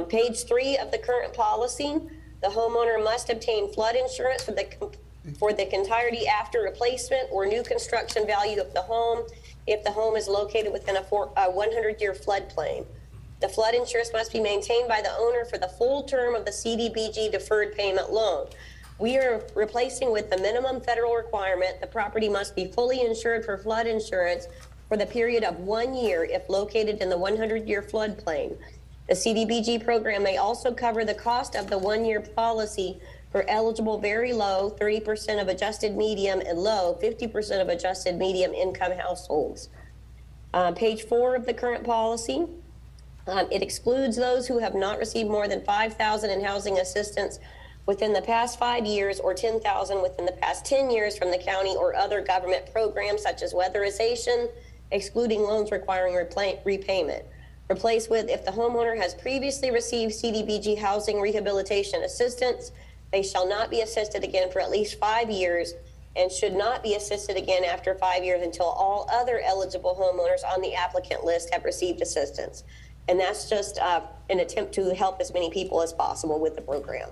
Page 3 of the current policy, the homeowner must obtain flood insurance for the entirety after replacement or new construction value of the home if the home is located within a 100-year floodplain. The flood insurance must be maintained by the owner for the full term of the CDBG deferred payment loan. We are replacing with the minimum federal requirement, the property must be fully insured for flood insurance for the period of 1 year if located in the 100-year floodplain. The CDBG program may also cover the cost of the 1-year policy for eligible very low 30% of adjusted medium and low 50% of adjusted medium income households. Page 4 of the current policy, it excludes those who have not received more than $5,000 in housing assistance within the past 5 years or $10,000 within the past 10 years from the county or other government programs such as weatherization, excluding loans requiring repayment. Replace with, if the homeowner has previously received CDBG housing rehabilitation assistance, they shall not be assisted again for at least 5 years and should not be assisted again after 5 years until all other eligible homeowners on the applicant list have received assistance. And that's just an attempt to help as many people as possible with the program.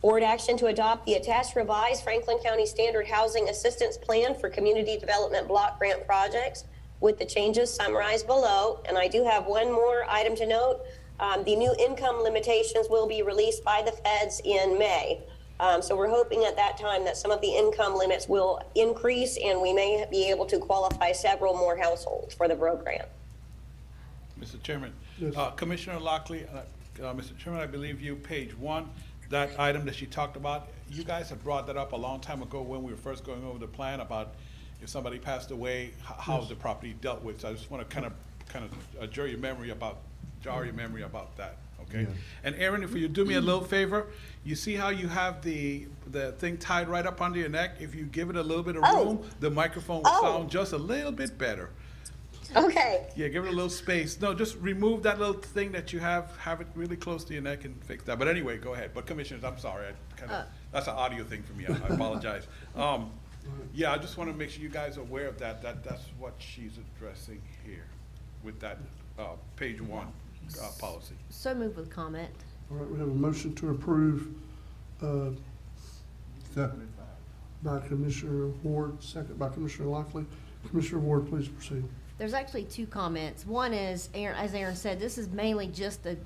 Board action to adopt the attached revised Franklin County Standard Housing Assistance Plan for Community Development Block Grant Projects with the changes summarized below. And I do have one more item to note. The new income limitations will be released by the feds in May. So we're hoping at that time that some of the income limits will increase and we may be able to qualify several more households for the program. Mr. Chairman, Commissioner Lockley, Mr. Chairman, I believe you, page 1, that item that she talked about, you guys have brought that up a long time ago when we were first going over the plan about if somebody passed away, how the property dealt with. So I just want to kind of jar your memory about that, okay? Yeah. And Aaron, if you do me a little favor, you see how you have the thing tied right up under your neck? If you give it a little bit of room, the microphone will sound just a little bit better. Okay. Yeah, give it a little space. No, just remove that little thing that you have it really close to your neck and fix that. But anyway, go ahead. But Commissioners, I'm sorry, that's an audio thing for me. I apologize. Yeah, I just want to make sure you guys are aware of that. That's what she's addressing here with that page 1 policy. So move with comment. All right, we have a motion to approve Second. by Commissioner Ward, second by Commissioner Lockley. Commissioner Ward, please proceed. There's actually 2 comments. One is, as Aaron said, this is mainly just the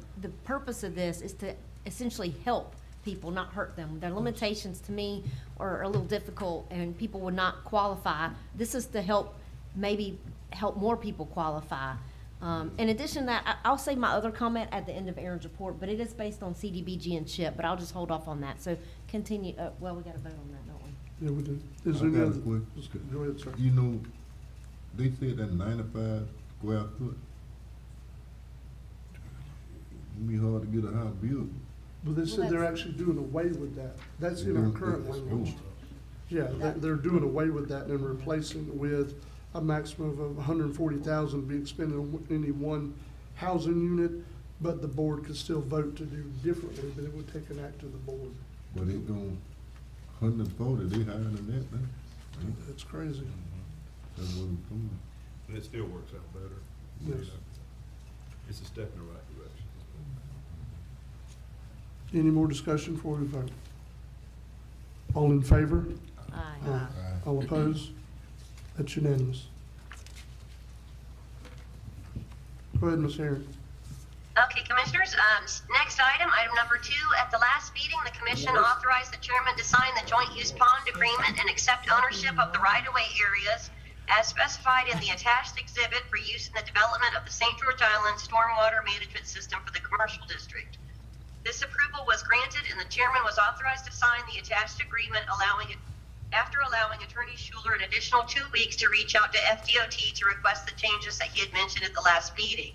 purpose of this is to essentially help people, not hurt them. Their limitations to me are a little difficult and people would not qualify. This is to help more people qualify. In addition to that, I'll say my other comment at the end of Aaron's report, but it is based on CDBG and CHIP, but I'll just hold off on that. So continue, well, we got to vote on that, don't we? Yeah, we do. Is I there any got a other? question. Go ahead, sir. You know, they said that 95 square foot. It'd be hard to get a house built. But they said they're actually doing away with that. That's in our current language. Yeah, they're doing away with that and replacing it with a maximum of 140,000 to be expended on any one housing unit, but the board could still vote to do differently, but it would take an act of the board. But it going 140, they higher than that now. That's crazy. That's what I'm doing. And it still works out better. Yes. It's a step in the right direction. Any more discussion before we vote? All in favor? Aye. All opposed? That's unanimous. Go ahead, Ms. Herring. Okay, Commissioners, next item number 2. At the last meeting, the Commission authorized the Chairman to sign the Joint Use Pond Agreement and accept ownership of the right-of-way areas as specified in the attached exhibit for use in the development of the St. George Island Stormwater Management System for the Commercial District. This approval was granted and the Chairman was authorized to sign the attached agreement after allowing Attorney Schuler an additional 2 weeks to reach out to FDOT to request the changes that he had mentioned at the last meeting.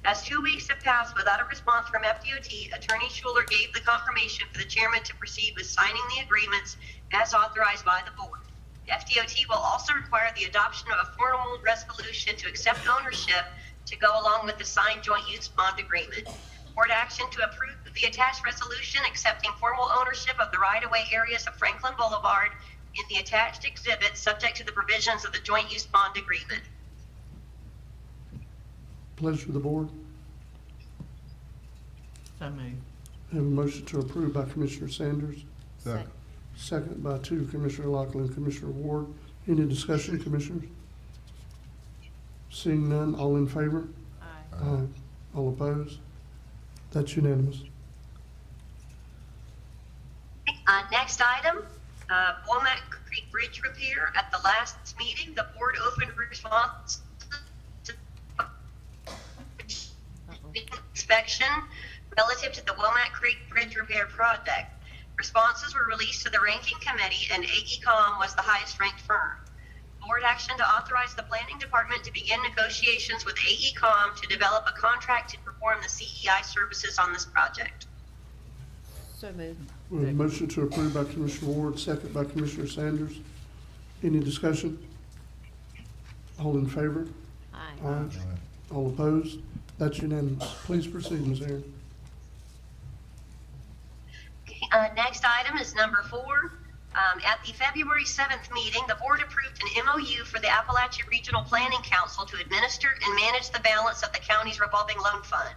As 2 weeks have passed without a response from FDOT, Attorney Schuler gave the confirmation for the Chairman to proceed with signing the agreements as authorized by the board. FDOT will also require the adoption of a formal resolution to accept ownership to go along with the signed Joint Use Pond Agreement. Board action to approve the attached resolution accepting formal ownership of the right-of-way areas of Franklin Boulevard in the attached exhibit, subject to the provisions of the Joint Use Pond Agreement. Pleasure of the board. So moved. Have a motion to approve by Commissioner Sanders. Second. Second by Commissioner Lockley and Commissioner Ward. Any discussion, Commissioners? Seeing none, all in favor? Aye. All opposed? That's unanimous. Next item, Womack Creek Bridge repair. At the last meeting, the board opened response to inspection relative to the Womack Creek Bridge repair project. Responses were released to the ranking committee, and AECom was the highest ranked firm. Board action to authorize the planning department to begin negotiations with AECom to develop a contract to perform the CEI services on this project. So moved. We have a motion to approve by Commissioner Ward, second by Commissioner Sanders. Any discussion? All in favor? Aye. All opposed? That's unanimous. Please proceed, Ms. Aaron. Next item is number 4. At the February 7th meeting, the board approved an MOU for the Appalachia Regional Planning Council to administer and manage the balance of the county's revolving loan fund.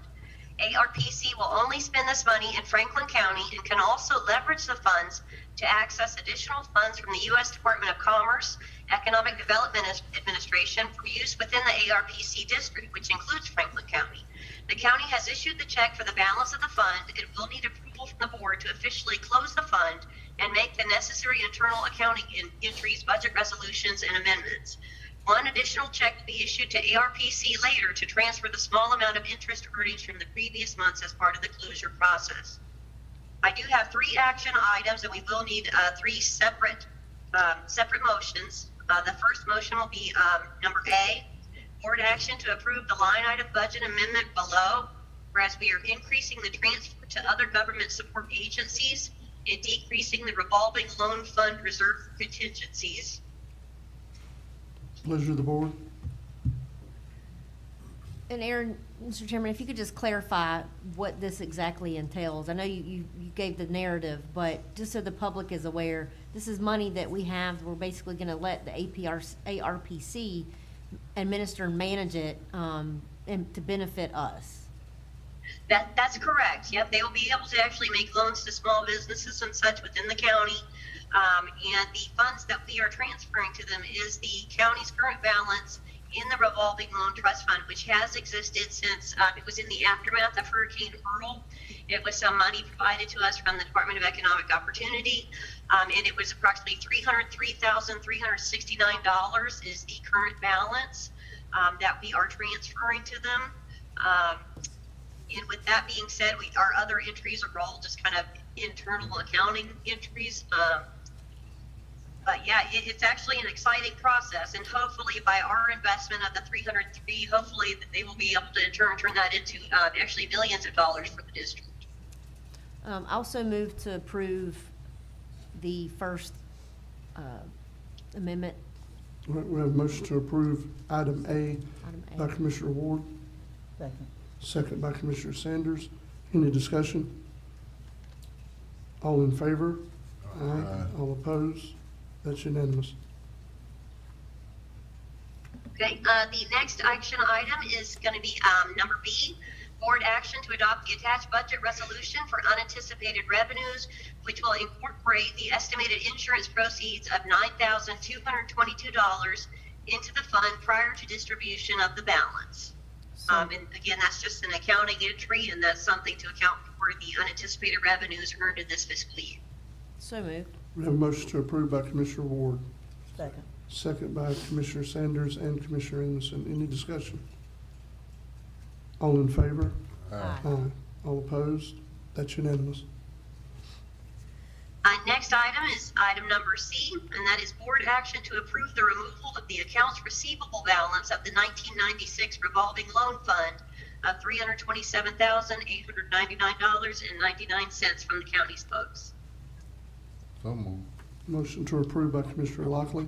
ARPC will only spend this money in Franklin County and can also leverage the funds to access additional funds from the U.S. Department of Commerce, Economic Development Administration for use within the ARPC district, which includes Franklin County. The county has issued the check for the balance of the fund. It will need approval from the board to officially close the fund and make the necessary internal accounting entries, budget resolutions, and amendments. One additional check will be issued to ARPC later to transfer the small amount of interest earnings from the previous months as part of the closure process. I do have 3 action items, and we will need 3 separate motions. The first motion will be number A, board action to approve the line item budget amendment below, whereas we are increasing the transfer to other government support agencies and decreasing the revolving loan fund reserve for contingencies. Pleasure of the board. And Aaron, Mr. Chairman, if you could just clarify what this exactly entails. I know you gave the narrative, but just so the public is aware, this is money that we have. We're basically going to let the ARPC administer and manage it and to benefit us. That's correct. Yep, they will be able to actually make loans to small businesses and such within the county. And the funds that we are transferring to them is the county's current balance in the revolving loan trust fund, which has existed since it was in the aftermath of Hurricane Earl. It was some money provided to us from the Department of Economic Opportunity, and it was approximately $303,369 is the current balance that we are transferring to them. And with that being said, our other entries are all just kind of internal accounting entries. But yeah, it's actually an exciting process, and hopefully by our investment of the 303, hopefully they will be able to turn that into actually millions of dollars for the district. I also move to approve the first amendment. All right, we have a motion to approve item A by Commissioner Ward, second by Commissioner Sanders. Any discussion? All in favor? Aye. All opposed? That's unanimous. Okay, the next action item is going to be number B, board action to adopt the attached budget resolution for unanticipated revenues, which will incorporate the estimated insurance proceeds of $9,222 into the fund prior to distribution of the balance. And again, that's just an accounting entry, and that's something to account for the unanticipated revenues earned in this fiscal year. So moved. We have a motion to approve by Commissioner Ward, Second. second by Commissioner Sanders and Commissioner Anderson. Any discussion? All in favor? Aye. All opposed? That's unanimous. Next item is item number C, and that is board action to approve the removal of the accounts receivable balance of the 1996 revolving loan fund of $327,899.99 from the county's books. So moved. Motion to approve by Commissioner Lockley,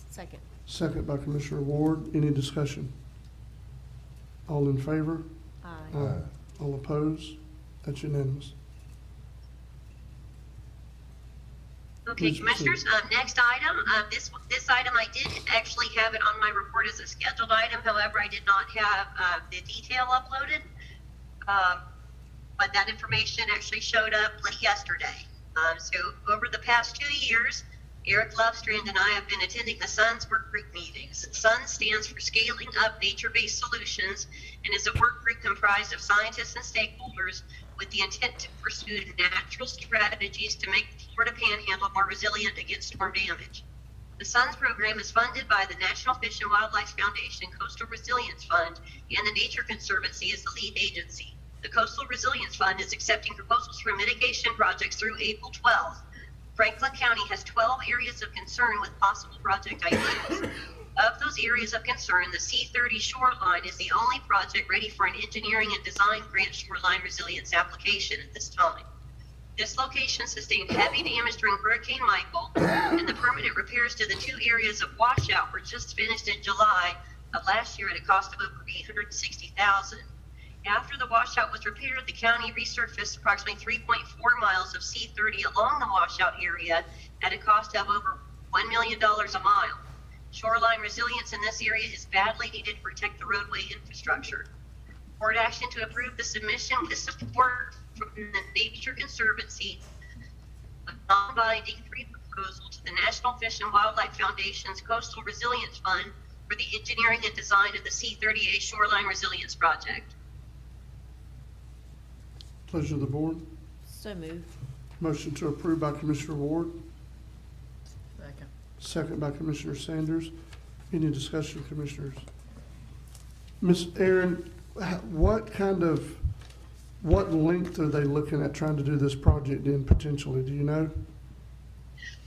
Second. second by Commissioner Ward. Any discussion? All in favor? Aye. All opposed? That's unanimous. Okay, Please Commissioners, next item, this item, I did actually have it on my report as a scheduled item. However, I did not have the detail uploaded. But that information actually showed up late yesterday. So over the past 2 years, Eric Lovestrand and I have been attending the SUNS work group meetings. SUNS stands for Scaling Up Nature-Based Solutions and is a work group comprised of scientists and stakeholders with the intent to pursue natural strategies to make the Florida Panhandle more resilient against storm damage. The SUNS program is funded by the National Fish and Wildlife Foundation Coastal Resilience Fund, and the Nature Conservancy is the lead agency. The Coastal Resilience Fund is accepting proposals for mitigation projects through April 12th. Franklin County has 12 areas of concern with possible project ideas. Of those areas of concern, the C30 shoreline is the only project ready for an engineering and design grant shoreline resilience application at this time. This location sustained heavy damage during Hurricane Michael, and the permanent repairs to the 2 areas of washout were just finished in July of last year at a cost of over $860,000. After the washout was repaired, the county resurfaced approximately 3.4 miles of C30 along the washout area at a cost of over $1 million a mile. Shoreline resilience in this area is badly needed to protect the roadway infrastructure. Board action to approve the submission with support from the Nature Conservancy, a non-binding proposal to the National Fish and Wildlife Foundation's Coastal Resilience Fund for the engineering and design of the C30A Shoreline Resilience Project. Pleasure of the board. So moved. Motion to approve by Commissioner Ward, Second. second by Commissioner Sanders. Any discussion, commissioners? Ms. Aaron, what length are they looking at trying to do this project in potentially? Do you know?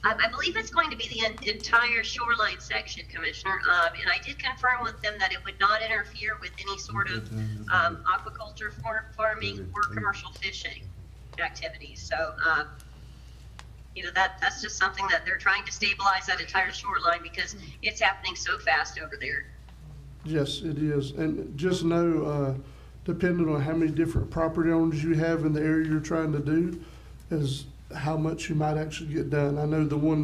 I believe it's going to be the entire shoreline section, Commissioner. And I did confirm with them that it would not interfere with any sort of aquaculture, farming, or commercial fishing activities. So, that's just something that they're trying to stabilize that entire shoreline because it's happening so fast over there. Yes, it is. And just know, depending on how many different property owners you have in the area you're trying to do, is how much you might actually get done. I know the one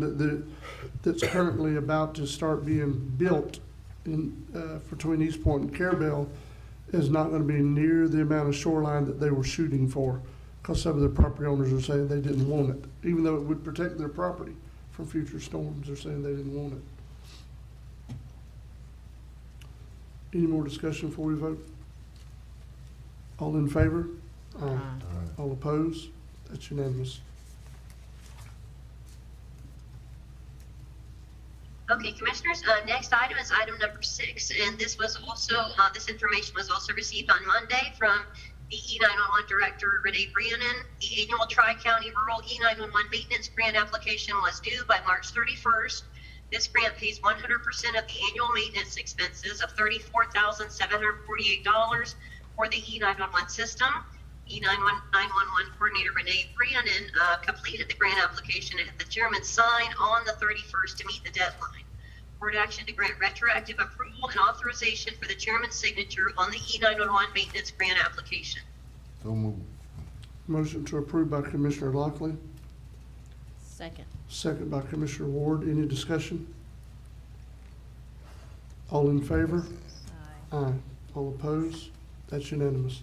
that's currently about to start being built in between East Point and Carabel is not going to be near the amount of shoreline that they were shooting for, because some of the property owners are saying they didn't want it, even though it would protect their property from future storms. They're saying they didn't want it. Any more discussion before we vote? All in favor? Aye. All opposed? That's unanimous. Okay, Commissioners, next item is item number 6, and this was also, this information was also received on Monday from the E911 Director, Renee Brianen. The annual Tri-County Rural E911 Maintenance Grant application was due by March 31st. This grant pays 100% of the annual maintenance expenses of $34,748 for the E911 system. E911 Coordinator Renee Brianen completed the grant application and had the chairman sign on the 31st to meet the deadline. Board action to grant retroactive approval and authorization for the chairman's signature on the E911 maintenance grant application. So moved. Motion to approve by Commissioner Lockley, Second. second by Commissioner Ward. Any discussion? All in favor? Aye. Aye. All opposed? That's unanimous.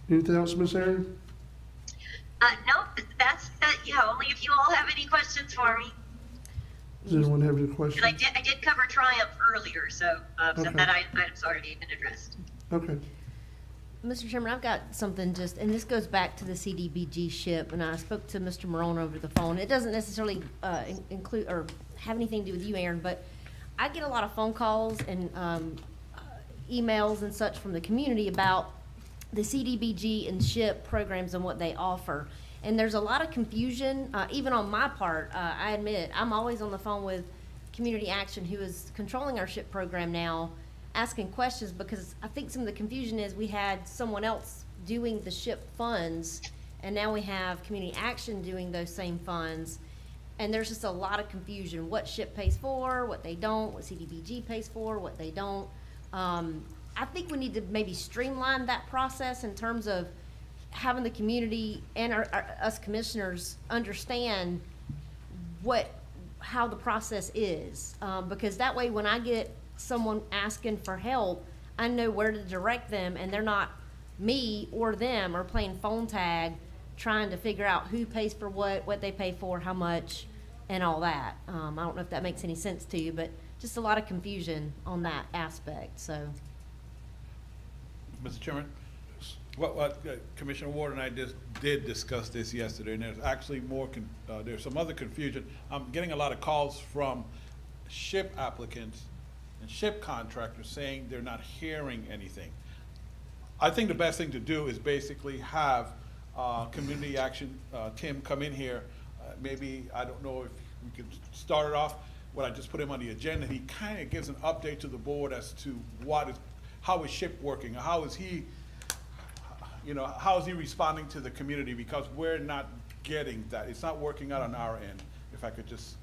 Anything else, Ms. Aaron? No, that's only if you all have any questions for me. Does anyone have any questions? And I did cover Triumph earlier, so Okay. that item's already been addressed. Okay. Mr. Chairman, I've got something just, and this goes back to the CDBG ship, and I spoke to Mr. Morone over the phone. It doesn't necessarily include or have anything to do with you, Aaron, but I get a lot of phone calls and emails and such from the community about the CDBG and SHIP programs and what they offer. And there's a lot of confusion, even on my part. I admit, I'm always on the phone with Community Action, who is controlling our SHIP program now, asking questions, because I think some of the confusion is we had someone else doing the SHIP funds, and now we have Community Action doing those same funds. And there's just a lot of confusion, what SHIP pays for, what they don't, what CDBG pays for, what they don't. I think we need to maybe streamline that process in terms of having the community and us commissioners understand how the process is. Because that way, when I get someone asking for help, I know where to direct them, and they're not me or them or playing phone tag trying to figure out who pays for what they pay for, how much, and all that. I don't know if that makes any sense to you, but just a lot of confusion on that aspect, so. Mr. Chairman? Commissioner Ward and I did discuss this yesterday, and there's actually more, there's some other confusion. I'm getting a lot of calls from SHIP applicants and SHIP contractors saying they're not hearing anything. I think the best thing to do is basically have Community Action, Tim, come in here. Maybe, I don't know if we could start it off, what I just put him on the agenda. He kind of gives an update to the board as to how is SHIP working, how is he, how is he responding to the community, because we're not getting that. It's not working out on our end, if I could just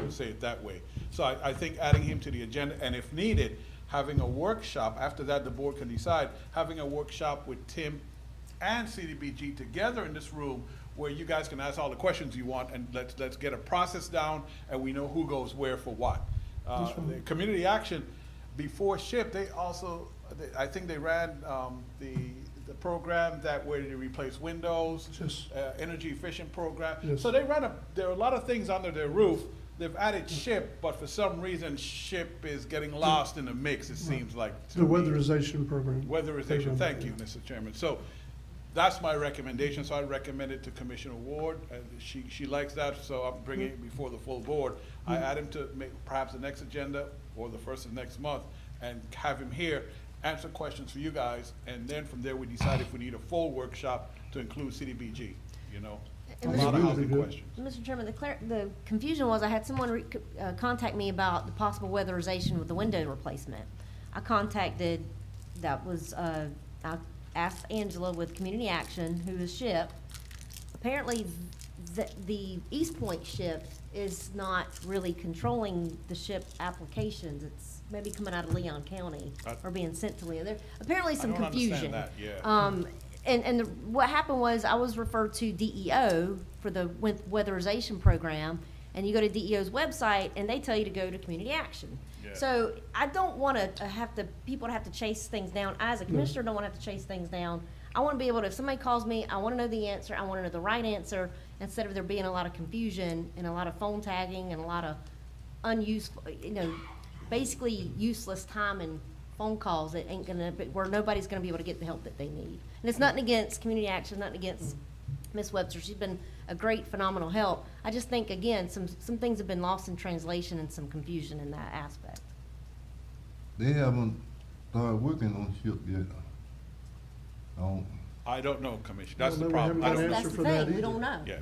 say it that way. So I think adding him to the agenda, and if needed, having a workshop, after that the board can decide, having a workshop with Tim and CDBG together in this room where you guys can ask all the questions you want, and let's get a process down, and we know who goes where for what. The Community Action, before SHIP, I think they ran the program where they replace windows, energy efficient program. Yes. So there are a lot of things under their roof. They've added SHIP, but for some reason SHIP is getting lost in the mix, it seems like. The weatherization program. Weatherization, thank you, Mr. Chairman. So that's my recommendation, so I recommend it to Commissioner Ward. She likes that, so I'm bringing it before the full board. I add him to perhaps the next agenda or the first of next month, and have him here, answer questions for you guys, and then from there we decide if we need a full workshop to include CDBG, A lot of housing questions. Mr. Chairman, the confusion was I had someone contact me about the possible weatherization with the window replacement. I asked Angela with Community Action, who is SHIP. Apparently, the East Point SHIP is not really controlling the SHIP applications. It's maybe coming out of Leon County or being sent to Leon. There's apparently some confusion. I don't understand that, yeah. What happened was I was referred to DEO for the weatherization program, and you go to DEO's website and they tell you to go to Community Action. Yeah. So I don't want to people to have to chase things down. As a commissioner, don't want to have to chase things down. I want to be able to, if somebody calls me, I want to know the answer. I want to know the right answer, instead of there being a lot of confusion and a lot of phone tagging and a lot of unuseful, basically useless time and phone calls that ain't gonna, where nobody's gonna be able to get the help that they need. And it's nothing against Community Action, nothing against Ms. Webster. She's been a great, phenomenal help. I just think, again, some things have been lost in translation and some confusion in that aspect. They haven't started working on SHIP yet. I don't know, Commissioner. That's the problem. That's the thing. We don't know. Yeah.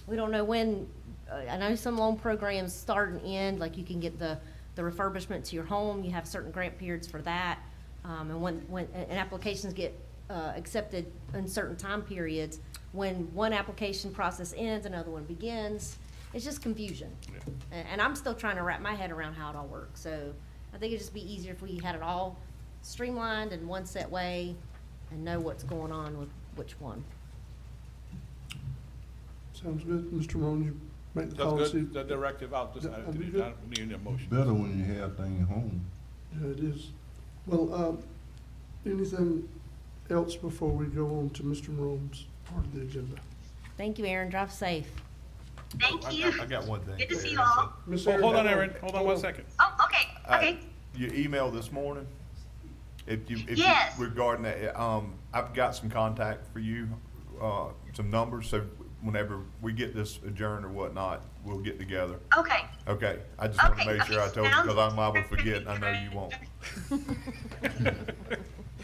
We don't know when. I know some loan programs start and end. Like you can get the refurbishment to your home. You have certain grant periods for that. And when applications get accepted in certain time periods, when one application process ends, another one begins. It's just confusion. Yeah. And I'm still trying to wrap my head around how it all works. So I think it'd just be easier if we had it all streamlined in one set way and know what's going on with which one. Sounds good. Mr. Rowan, you make the That's policy. good. The directive out, just I don't need a motion. Better when you have things at home. Yeah, it is. Well, anything else before we go on to Mr. Rowan's part of the agenda? Thank you, Aaron. Drive safe. Thank you. I got one thing. Good to see you all. Hold on, Aaron. Hold on 1 second. Oh, okay. Okay. Your email this morning, Yes. regarding that, I've got some contact for you, some numbers, so whenever we get this adjourned or whatnot, we'll get together. Okay. Okay, I just want to make sure I told you, because I'm liable to forget, and I know you won't.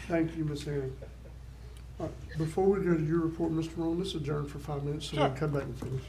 Thank you, Ms. Aaron. All right, before we go to your report, Mr. Rowan, let's adjourn for 5 minutes so we can come back and finish.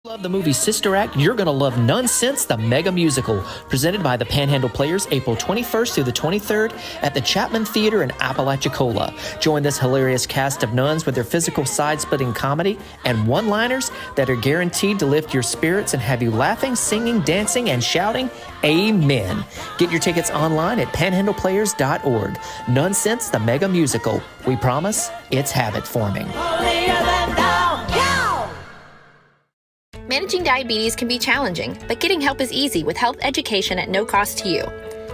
Love the movie Sister Act? You're going to love Nonsense, the mega musical, presented by the Panhandle Players April 21st through the 23rd at the Chapman Theater in Apalachicola. Join this hilarious cast of nuns with their physical side-splitting comedy and one-liners that are guaranteed to lift your spirits and have you laughing, singing, dancing, and shouting Amen. Get your tickets online at panhandleplayers.org. Nonsense, the mega musical. We promise it's habit-forming. Managing diabetes can be challenging, but getting help is easy with health education at no cost to you.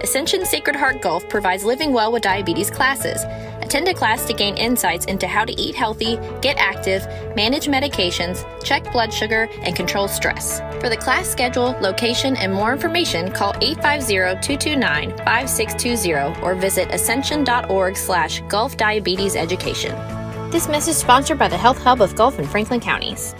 Ascension Sacred Heart Gulf provides Living Well with Diabetes classes. Attend a class to gain insights into how to eat healthy, get active, manage medications, check blood sugar, and control stress. For the class schedule, location, and more information, call 850-229-5620 or visit ascension.org/Gulf Diabetes Education. This message sponsored by the Health Hub of Gulf and Franklin Counties.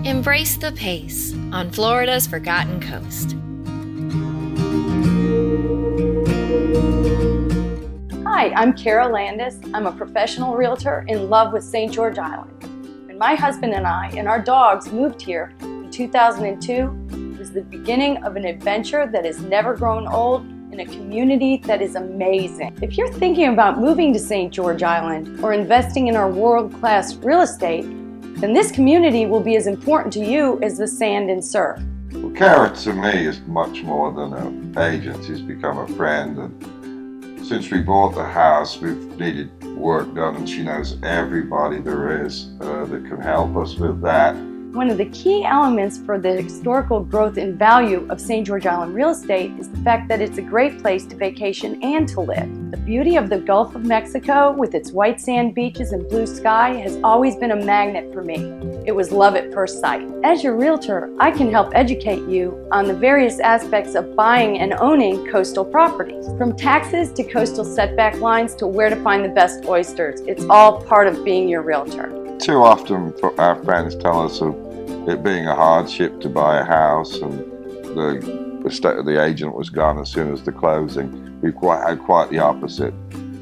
Embrace the pace on Florida's Forgotten Coast. Hi, I'm Carol Landis. I'm a professional realtor in love with St. George Island. When my husband and I and our dogs moved here in 2002, it was the beginning of an adventure that has never grown old in a community that is amazing. If you're thinking about moving to St. George Island or investing in our world-class real estate, then this community will be as important to you as the sand and surf. Well, Kara to me is much more than an agent. She's become a friend, and since we bought the house, we've needed work done, and she knows everybody there is that can help us with that. One of the key elements for the historical growth and value of St. George Island real estate is the fact that it's a great place to vacation and to live. The beauty of the Gulf of Mexico with its white sand beaches and blue sky has always been a magnet for me. It was love at first sight. As your realtor, I can help educate you on the various aspects of buying and owning coastal properties. From taxes to coastal setback lines to where to find the best oysters, it's all part of being your realtor. Too often our friends tell us of it being a hardship to buy a house, and the agent was gone as soon as the closing. We've had quite the opposite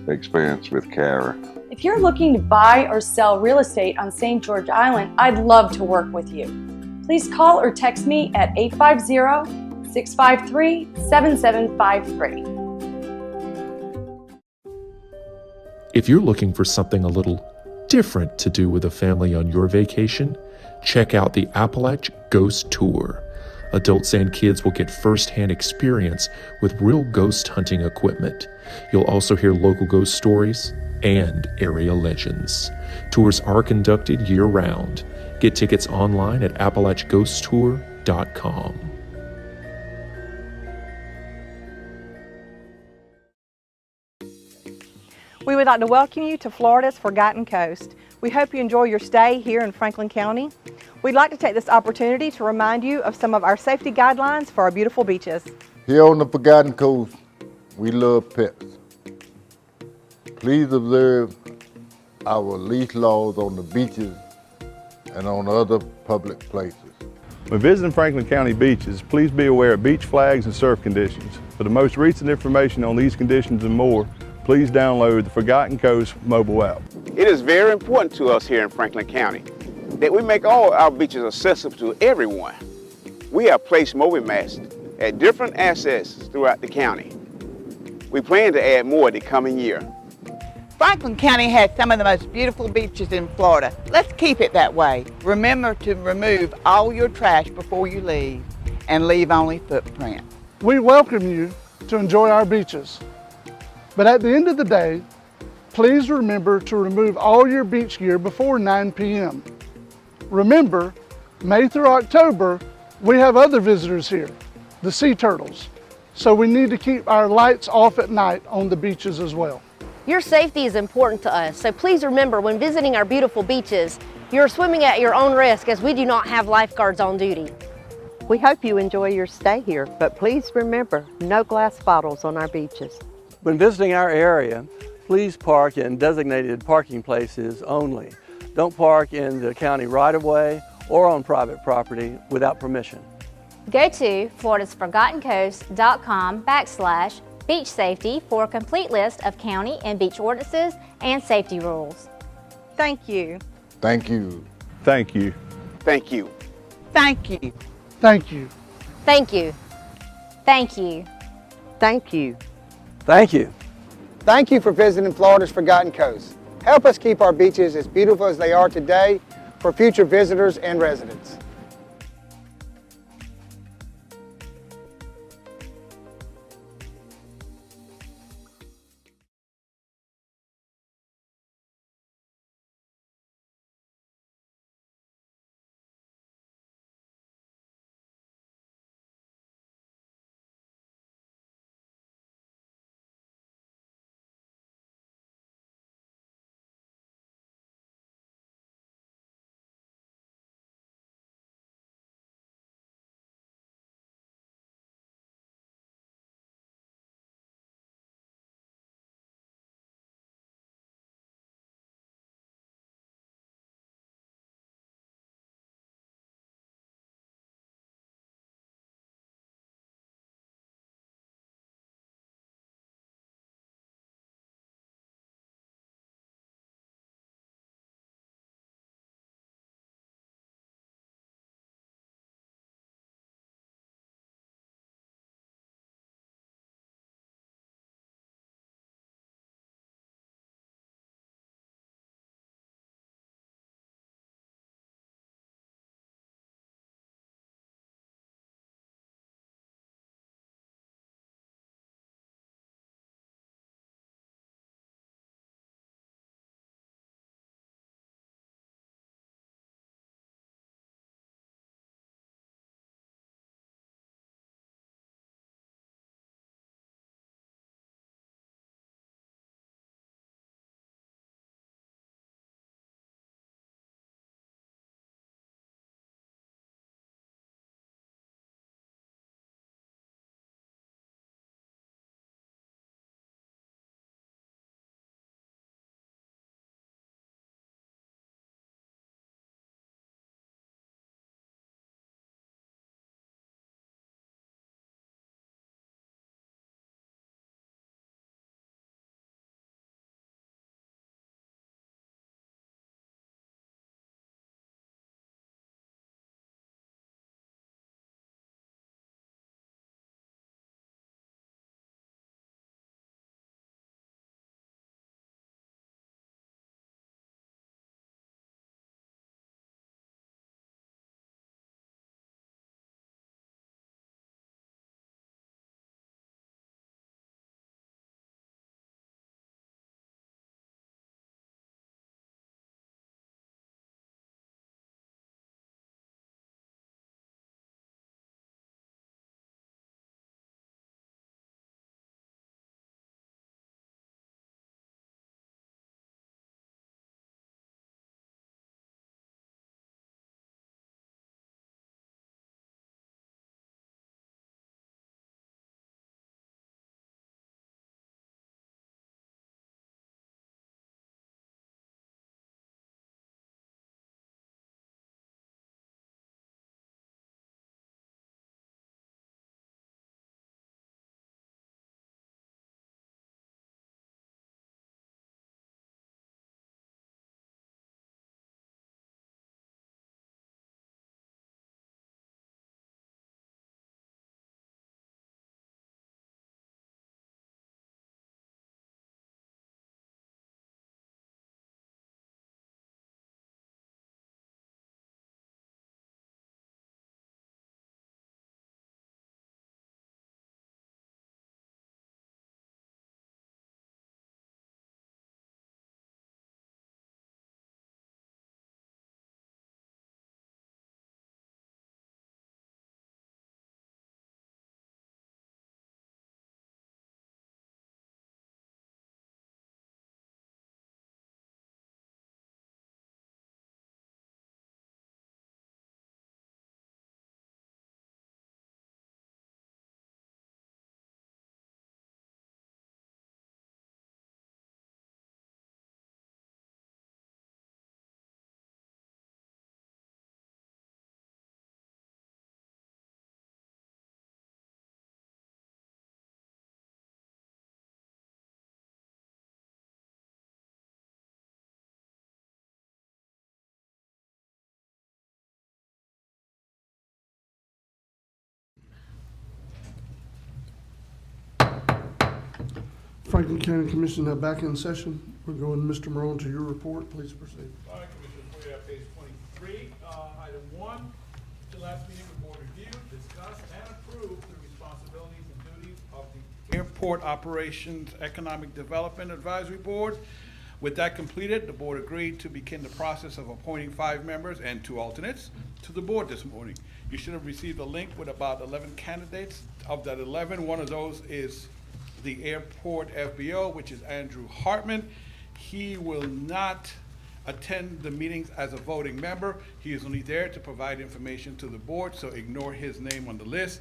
experience with Kara. If you're looking to buy or sell real estate on St. George Island, I'd love to work with you. Please call or text me at 850-653-7753. If you're looking for something a little different to do with a family on your vacation, check out the Appalach Ghost Tour. Adults and kids will get first-hand experience with real ghost hunting equipment. You'll also hear local ghost stories and area legends. Tours are conducted year-round. Get tickets online at AppalachGhostTour.com. We would like to welcome you to Florida's Forgotten Coast. We hope you enjoy your stay here in Franklin County. We'd like to take this opportunity to remind you of some of our safety guidelines for our beautiful beaches. Here on the Forgotten Coast, we love pets. Please observe our leash laws on the beaches and on other public places. When visiting Franklin County beaches, please be aware of beach flags and surf conditions. For the most recent information on these conditions and more, please download the Forgotten Coast mobile app. It is very important to us here in Franklin County that we make all our beaches accessible to everyone. We have placed mobile masts at different assets throughout the county. We plan to add more the coming year. Franklin County has some of the most beautiful beaches in Florida. Let's keep it that way. Remember to remove all your trash before you leave and leave only footprints. We welcome you to enjoy our beaches. But at the end of the day, please remember to remove all your beach gear before 9 p.m. Remember, May through October, we have other visitors here, the sea turtles. So we need to keep our lights off at night on the beaches as well. Your safety is important to us, so please remember when visiting our beautiful beaches, you're swimming at your own risk as we do not have lifeguards on duty. We hope you enjoy your stay here, but please remember, no glass bottles on our beaches. When visiting our area, please park in designated parking places only. Don't park in the county right-of-way or on private property without permission. Go to floridasforgottencoast.com/beach safety for a complete list of county and beach ordinances and safety rules. Thank you. Thank you. Thank you. Thank you. Thank you. Thank you. Thank you. Thank you. Thank you. Thank you. Thank you for visiting Florida's Forgotten Coast. Help us keep our beaches as beautiful as they are today for future visitors and residents. Franklin County Commission now back in session. We're going, Mr. Morone, to your report. Please proceed. All right, Commissioners, we have page 23. Item 1, the last meeting, the board reviewed, discussed, and approved the responsibilities and duties of the Airport Operations Economic Development Advisory Board. With that completed, the board agreed to begin the process of appointing 5 members and 2 alternates to the board this morning. You should have received a link with about 11 candidates. Of that 11, one of those is the Airport FBO, which is Andrew Hartman. He will not attend the meetings as a voting member. He is only there to provide information to the board, so ignore his name on the list.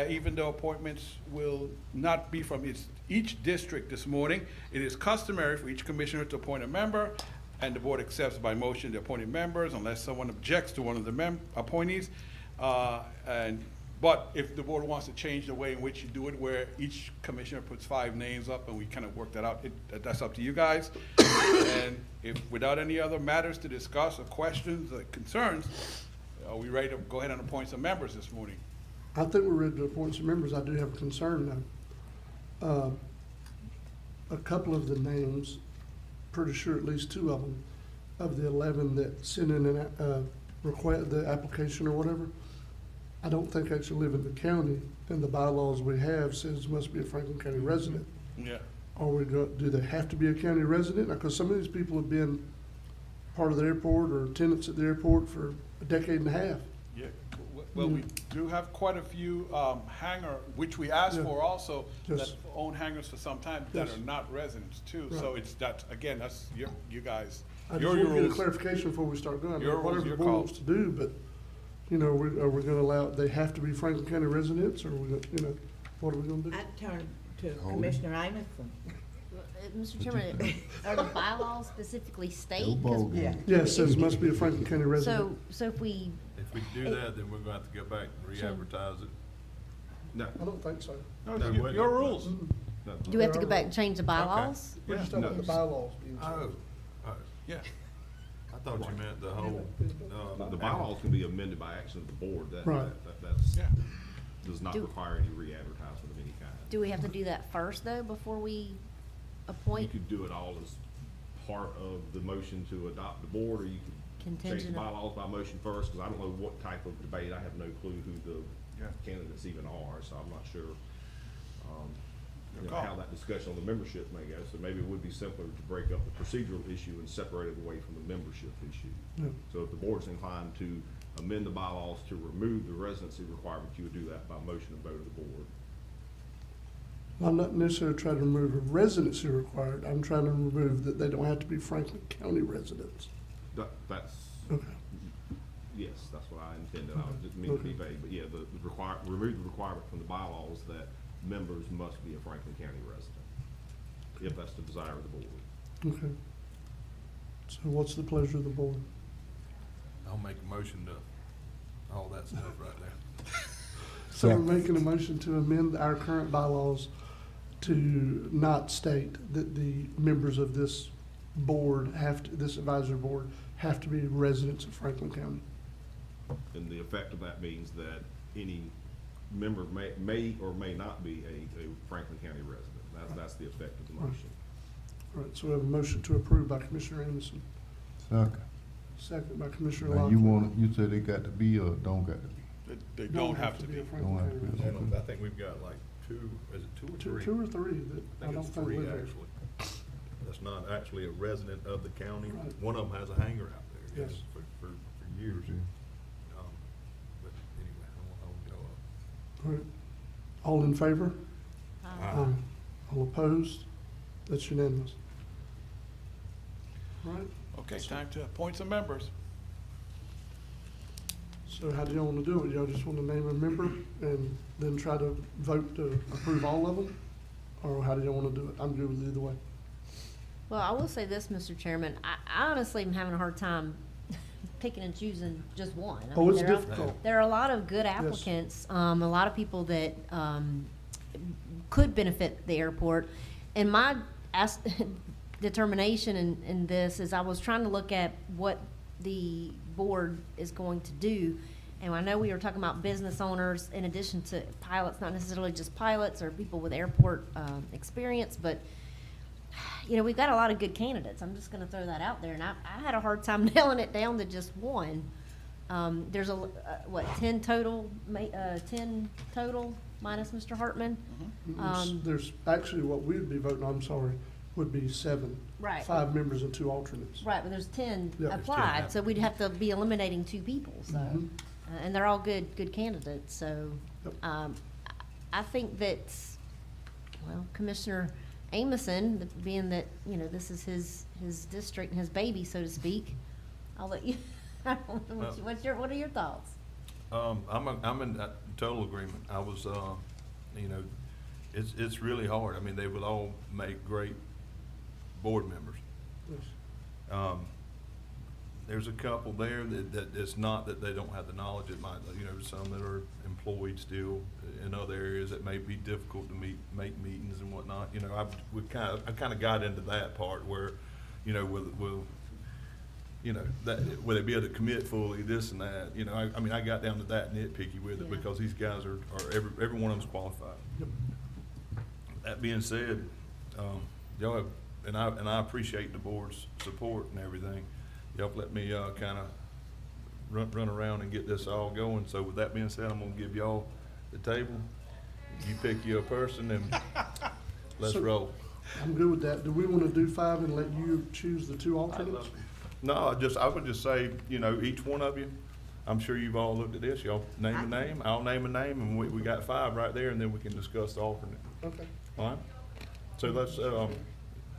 Even though appointments will not be from each district this morning, it is customary for each commissioner to appoint a member, and the board accepts by motion the appointed members unless someone objects to one of the appointees. But if the board wants to change the way in which you do it, where each commissioner puts 5 names up and we kind of work that out, that's up to you guys. And if without any other matters to discuss or questions or concerns, are we ready to go ahead and appoint some members this morning? I think we're ready to appoint some members. I do have a concern though. A couple of the names, pretty sure at least 2 of them, of the 11 that sent in the application or whatever, I don't think actually live in the county, and the bylaws we have says must be a Franklin County resident. Yeah. Do they have to be a county resident? Because some of these people have been part of the airport or tenants at the airport for a decade and a half. Yeah, well, we do have quite a few hangar, which we asked for also, that own hangars for some time that are not residents too. Right. So it's that, again, that's you guys. I just want to get a clarification before we start going. Whatever the board wants to do, but, you know, are we going to allow, they have to be Franklin County residents, or are we going, you know, what are we going to do? I'd turn to Commissioner Amison. Mr. Chairman, are the bylaws specifically state? 'Cause Yes, it says must be a Franklin County resident. So if we. If we do that, then we're gonna have to go back and re-advertise it. No. I don't think so. No, your rules. Do we have to go back and change the bylaws? We're just talking about the bylaws being changed. Oh, yeah. I thought you meant the whole, The bylaws can be amended by action of the board. Right. That's, Yeah. does not Do- require any re-advertisement of any kind. Do we have to do that first though, before we You appoint? could do it all as part of the motion to adopt the board, or you could change the Contingent on- bylaws by motion first, because I don't know what type of debate. I have no clue who the candidates even are, so I'm not sure how that discussion on the membership may go. So maybe it would be simpler to break up the procedural issue and separate it away from the membership issue. Yeah. So if the board's inclined to amend the bylaws to remove the residency requirement, you would do that by motion and vote of the board. I'm not necessarily trying to remove a residency required. I'm trying to remove that they don't have to be Franklin County residents. That's, Okay. yes, that's what I intended. I didn't mean to be vague, but yeah, remove the requirement from the bylaws that members must be a Franklin County resident, if that's the desire of the board. Okay. So what's the pleasure of the board? I'll make a motion to all that stuff right there. So we're making a motion to amend our current bylaws to not state that the members of this board this advisory board have to be residents of Franklin County. And the effect of that means that any member may or may not be a Franklin County resident. That's the effect of the motion. All right, so we have a motion to approve by Commissioner Anderson, Second. second by Commissioner Now, Lockwood. you said they got to be or don't got to be? They don't have to be. a Franklin Don't have County to be. resident. I think we've got like 2, is it 2 or 3? Two or three that I don't it's think 3 live there. actually. That's not actually a resident of the county. Right. One of them has a hangar out there. Yes. For years. But anyway, I won't go up. All right. All in favor? Aye. All opposed? That's unanimous. All right, Okay, time to appoint some members. so how do y'all want to do it? Y'all just want to name a member and then try to vote to approve all of them? Or how do y'all want to do it? I'm good with either way. Well, I will say this, Mr. Chairman, I honestly am having a hard time picking and choosing just one. I Oh, mean, it's difficult. There are a lot of good applicants, a lot of people that could benefit the airport. And my determination in this is I was trying to look at what the board is going to do. And I know we were talking about business owners in addition to pilots, not necessarily just pilots or people with airport experience, but, you know, we've got a lot of good candidates. I'm just gonna throw that out there, and I had a hard time nailing it down to just one. There's 10 total, 10 total minus Mr. Hartman? There's actually, what we would be voting on, I'm sorry, would be 7. Right. 5 members and 2 alternates. Right, but there's 10 Yeah. applied, so we'd have to be eliminating 2 people, so. Mhm. And they're all good candidates, so, I think that, well, Commissioner Amison, being that, you know, this is his district and his baby, so to speak, I'll let you, I don't know, what are your thoughts? I'm in total agreement. I was, you know, it's really hard. I mean, they would all make great board members. Yes. There's a couple there that it's not that they don't have the knowledge. It might, you know, some that are employed still in other areas that may be difficult to make meetings and whatnot. You know, I kind of got into that part where, you know, will you know, will they be able to commit fully, this and that? You know, I mean, I got down to that nitpicky with it because these guys are every one of them's qualified. Yep. That being said, y'all have, and I appreciate the board's support and everything. Y'all let me kind of run around and get this all going. So with that being said, I'm gonna give y'all the table. You pick your person and let's roll. I'm good with that. Do we want to do 5 and let you choose the 2 alternates? No, I would just say, you know, each one of you, I'm sure you've all looked at this. Y'all name a name, I'll name a name, and we got 5 right there, and then we can discuss the alternate. Okay. All right? So let's,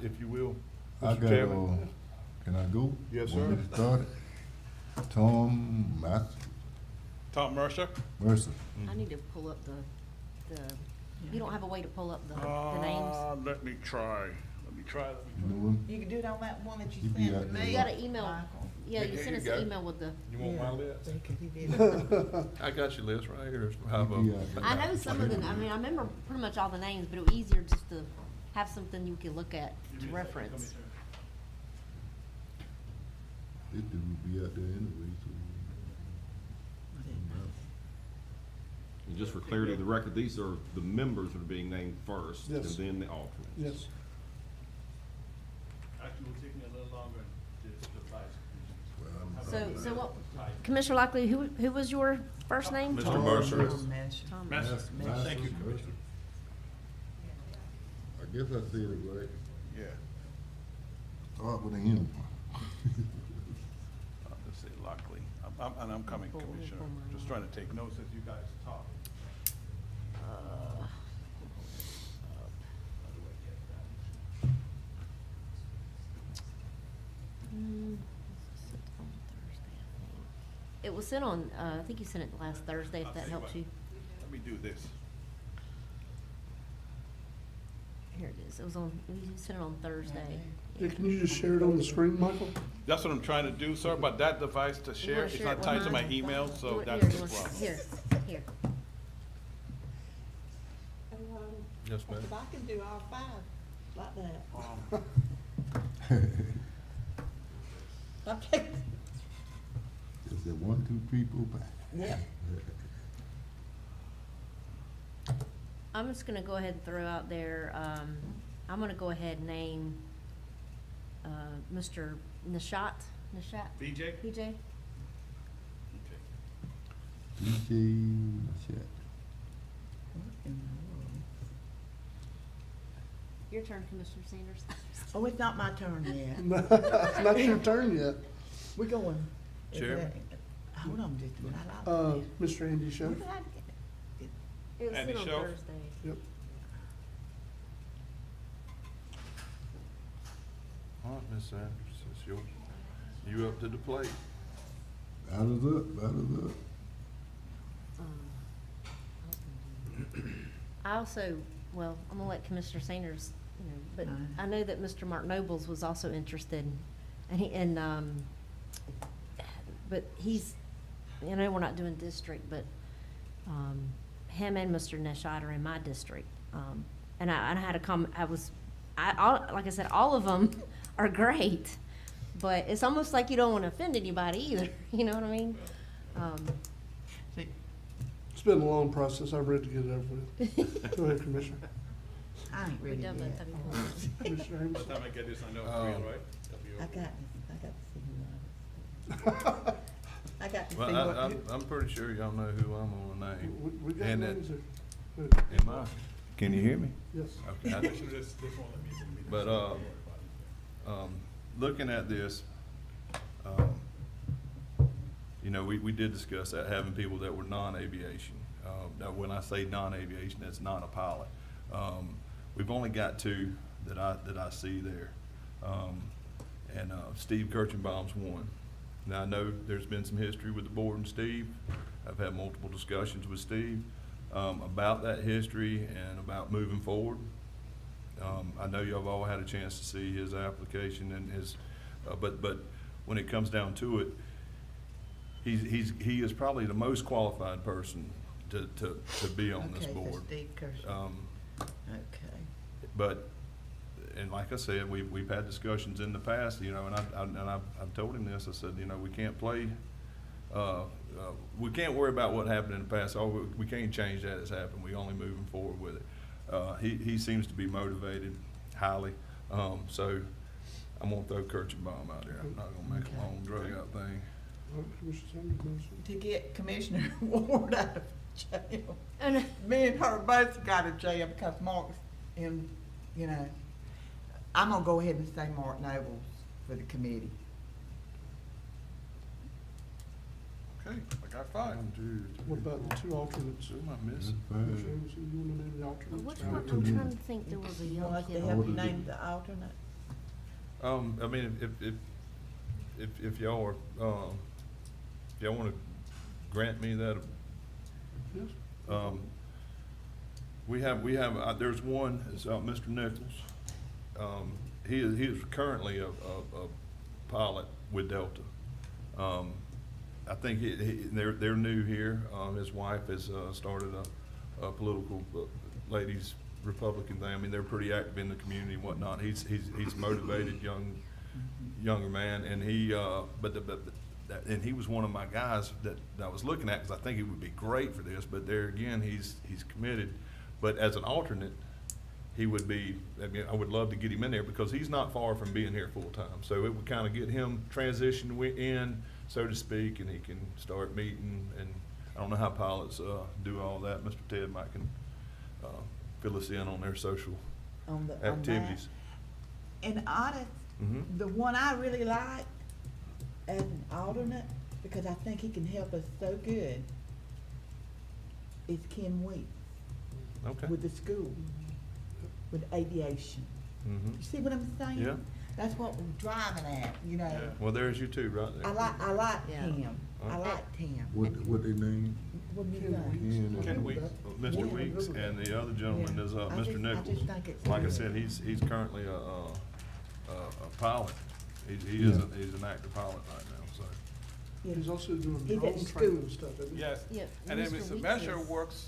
if you will, I Mr. got, Chairman. can I go? Yes, Want me sir. to start it? Tom Tom Mercer? Mercer. I need to pull up the, you don't have a way to pull up the names? Let me try. You know him? You can do it on that one that He you be sent out to there. me. You got an email, Michael. yeah, you Here sent you us go. an email with the. You want my list? Because he did it. I got your list right here. I know some of them, I mean, I remember pretty much all the names, but it was easier just to have something you could look at to reference. This dude will be out there anyway, so. And just for clarity of the record, these are the members that are being named first, and Yes. then the alternates. Yes. Actually, it will take me a little longer to devise. So what, Commissioner Lockley, who was your first name? Mr. Mercer. Tom Mercer. Thank you, Mercer. I guess I said it right. Yeah. Start with an M. Let's say Lockley. I'm coming, Commissioner. Just trying to take notes as you guys talk. It was sent on, I think you sent it last Thursday, if that helps you. Let me do this. Here it is, it was on, you sent it on Thursday. Yeah, can you just share it on the screen, Michael? That's what I'm trying to do, sir, but that device to share, wanna it's share not it tied with to my mine? email, so Here, that's you the want- problem. Here. Yes, ma'am. If I can do all 5 like that. Okay. Just said 1, 2, 3, 4, 5. Yeah. I'm just gonna go ahead and throw out there, I'm gonna go ahead and name, Mr. Nishat? BJ? PJ? DJ Chat. Your turn, Commissioner Sanders. Oh, it's not my turn yet. It's not your turn yet. We're going. Chair. Hold on just a minute. I like this. Mr. Andy Schiff. Where did I get it? It was Andy sent on Shelf? Thursday. Yep. All right, Ms. Sanders, it's yours. You up to the plate. Batters up, batters up. I also, well, I'm gonna let Commissioner Sanders, you know, but I know that Mr. Mark Nobles was also interested, but he's, you know, we're not doing district, but, him and Mr. Neshad are in my district. And I had like I said, all of them are great, but it's almost like you don't wanna offend anybody either, you know what I mean? been a long process. I'm ready to get it over with. Go ahead, Commissioner. I ain't ready yet. Commissioner Amos. By the time I get this, I know it's real, right? I got to see who I was. I got to see Well, what. I'm pretty sure y'all know who I'm gonna name. We got And that- names there. Am I? Can you hear me? Yes. Okay. I- This won't let me. But, looking at this, you know, we did discuss that, having people that were non-aviation. Now, when I say non-aviation, that's not a pilot. We've only got 2 that I see there. Steve Kirchenbaum's one. Now, I know there's been some history with the board and Steve. I've had multiple discussions with Steve about that history and about moving forward. I know y'all have all had a chance to see his application and his, but when it comes down to it, he is probably the most qualified person to be on this Okay, so board. Steve Kirschner. Okay. But, and like I said, we've had discussions in the past, you know, and I've told him this. I said, you know, we can't play. We can't worry about what happened in the past. We can't change that as happened. We only moving forward with it. He seems to be motivated highly. So I'm gonna throw Kirchenbaum out there. I'm not gonna make a long drug out thing. Commissioner Sanders, motion. To get Commissioner Ward out of jail. Oh, no. Me and her both got in jail because Mark's in, you know. I'm gonna go ahead and say Mark Nobles for the committee. Okay, I got 5. What about the 2 alternates? Who am I missing? Commissioner Amos, you want to name the alternates? Which one? I'm trying to think. There was a You young want us kid. to help you name the alternate? I mean, if y'all are, if y'all wanna grant me that, Yes. we have, there's one, it's, Mr. Nichols. He is currently a pilot with Delta. I think they're new here. His wife has, started a political, ladies Republican thing. I mean, they're pretty active in the community and whatnot. He's motivated younger man, and he and he was one of my guys that I was looking at because I think he would be great for this. But there again, he's committed. But as an alternate, he would be. I mean, I would love to get him in there because he's not far from being here full time. So it would kind of get him transitioned in, so to speak, and he can start meeting. And I don't know how pilots do all that. Mr. Ted might can fill us in on their social activities. And honest, the one I really like as an alternate, because I think he can help us so good, is Ken Weeks. Okay. With the school, with aviation. You see what I'm saying? Yeah. That's what we're driving at, you know. Yeah. Well, there's you two right there. I like Yeah. him. I like him. What they name? What do you think? Ken Weeks. Mr. Weeks, and the other gentleman is I Mr. just Nichols. think it's Like I good. said, he's currently a pilot. He's an active pilot right now, so. He's also doing He's at drone the training school. and stuff, isn't he? Yes. Yeah, And then Mr. Mr. Mesher Weeks. works,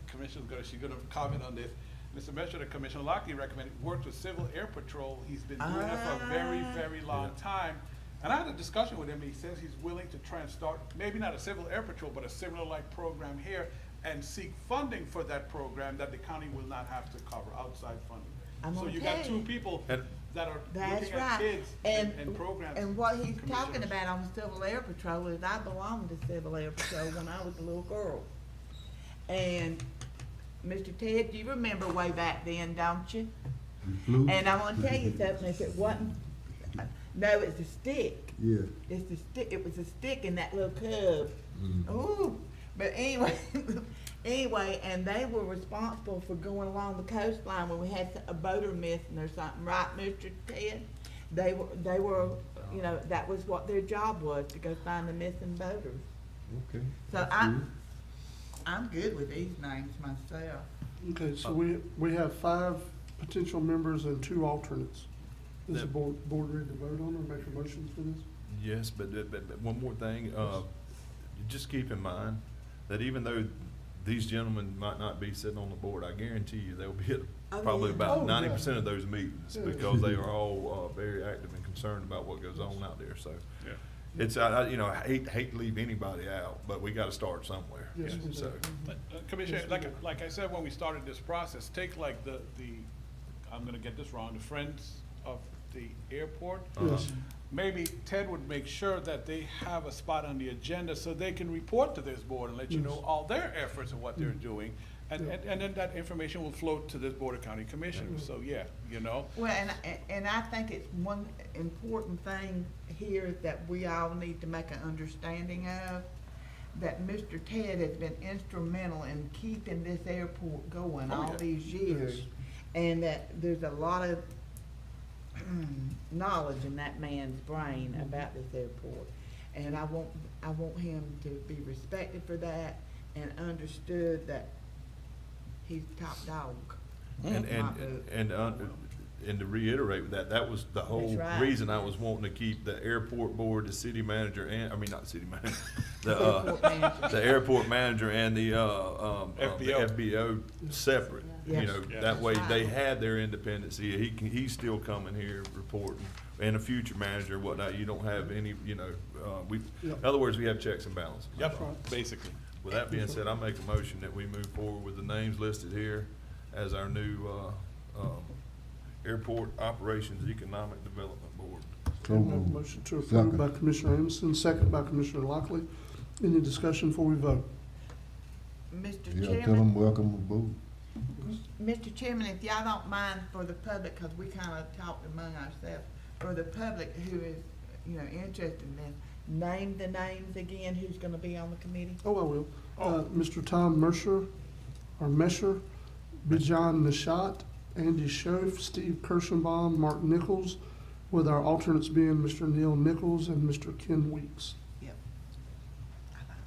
Commissioner's gonna, she's gonna comment on this. Mr. Mesher, the Commissioner Lockley recommended, worked with Civil Air Patrol. He's been doing it for a very, very long time. And I had a discussion with him. He says he's willing to try and start, maybe not a Civil Air Patrol, but a similar like program here and seek funding for that program that the county will not have to cover, outside funding. I'm So gonna you got tell two you. people And- that are That's looking at right. kids and programs. And what he's talking commissioners. about on Civil Air Patrol is I belonged to Civil Air Patrol when I was a little girl. And Mr. Ted, you remember way back then, don't you? And I wanna tell you something, if it wasn't, no, it's a stick. Yeah. It's the stick, it was a stick in that little cub. Ooh, but anyway, anyway, and they were responsible for going along the coastline when we had a boater missing or something, right, Mr. Ted? They were, you know, that was what their job was, to go find the missing boaters. Okay. So I'm good with these names myself. Okay, so we have 5 potential members and 2 alternates. Is the board ready to vote on or make a motion for this? Yes, but one more thing, just keep in mind that even though these gentlemen might not be sitting on the board, I guarantee you they'll be at probably about 90% of those meetings because they are all very active and concerned about what goes on out there. So, it's, you know, I hate to leave anybody out, but we gotta start somewhere. Yes, we do. So, But, Commissioner, like I said when we started this process, take like the I'm gonna get this wrong, the Friends of the Airport. Yes. Maybe Ted would make sure that they have a spot on the agenda so they can report to this board and let you know all their efforts and what they're doing. And then that information will float to this Board of County Commissioners. So, yeah, you know. Well, and I think it's one important thing here that we all need to make an understanding of, that Mr. Ted has been instrumental in keeping this airport going all these years. And that there's a lot of knowledge in that man's brain about this airport. And I want him to be respected for that and understood that he's top dog. And to reiterate with that, that was the whole That's right. reason I was wanting to keep the airport board, the city manager, and, I mean, not the city manager, Airport manager. the airport manager and the FBO. FBO separate. Yes. You know, Yes. that way they had their independence. He's still coming here reporting, and a future manager, whatnot. You don't have any, you know, in other words, we have checks and balances. Yep, basically. With that being said, I make a motion that we move forward with the names listed here as our new, Airport Operations Economic Development Board. So moved. Motion to approve by Commissioner Amison, second by Commissioner Lockley. Any discussion before we vote? Mr. Yeah, tell Chairman, them welcome aboard. Mr. Chairman, if y'all don't mind for the public, cause we kinda talked among ourselves, for the public who is, you know, interested in this, name the names again, who's gonna be on the committee? Oh, I will. Mr. Tom Mesher, Bijan Nishat, Andy Schoaf, Steve Kirschenbaum, Mark Nichols, with our alternates being Mr. Neil Nichols and Mr. Ken Weeks. Yep.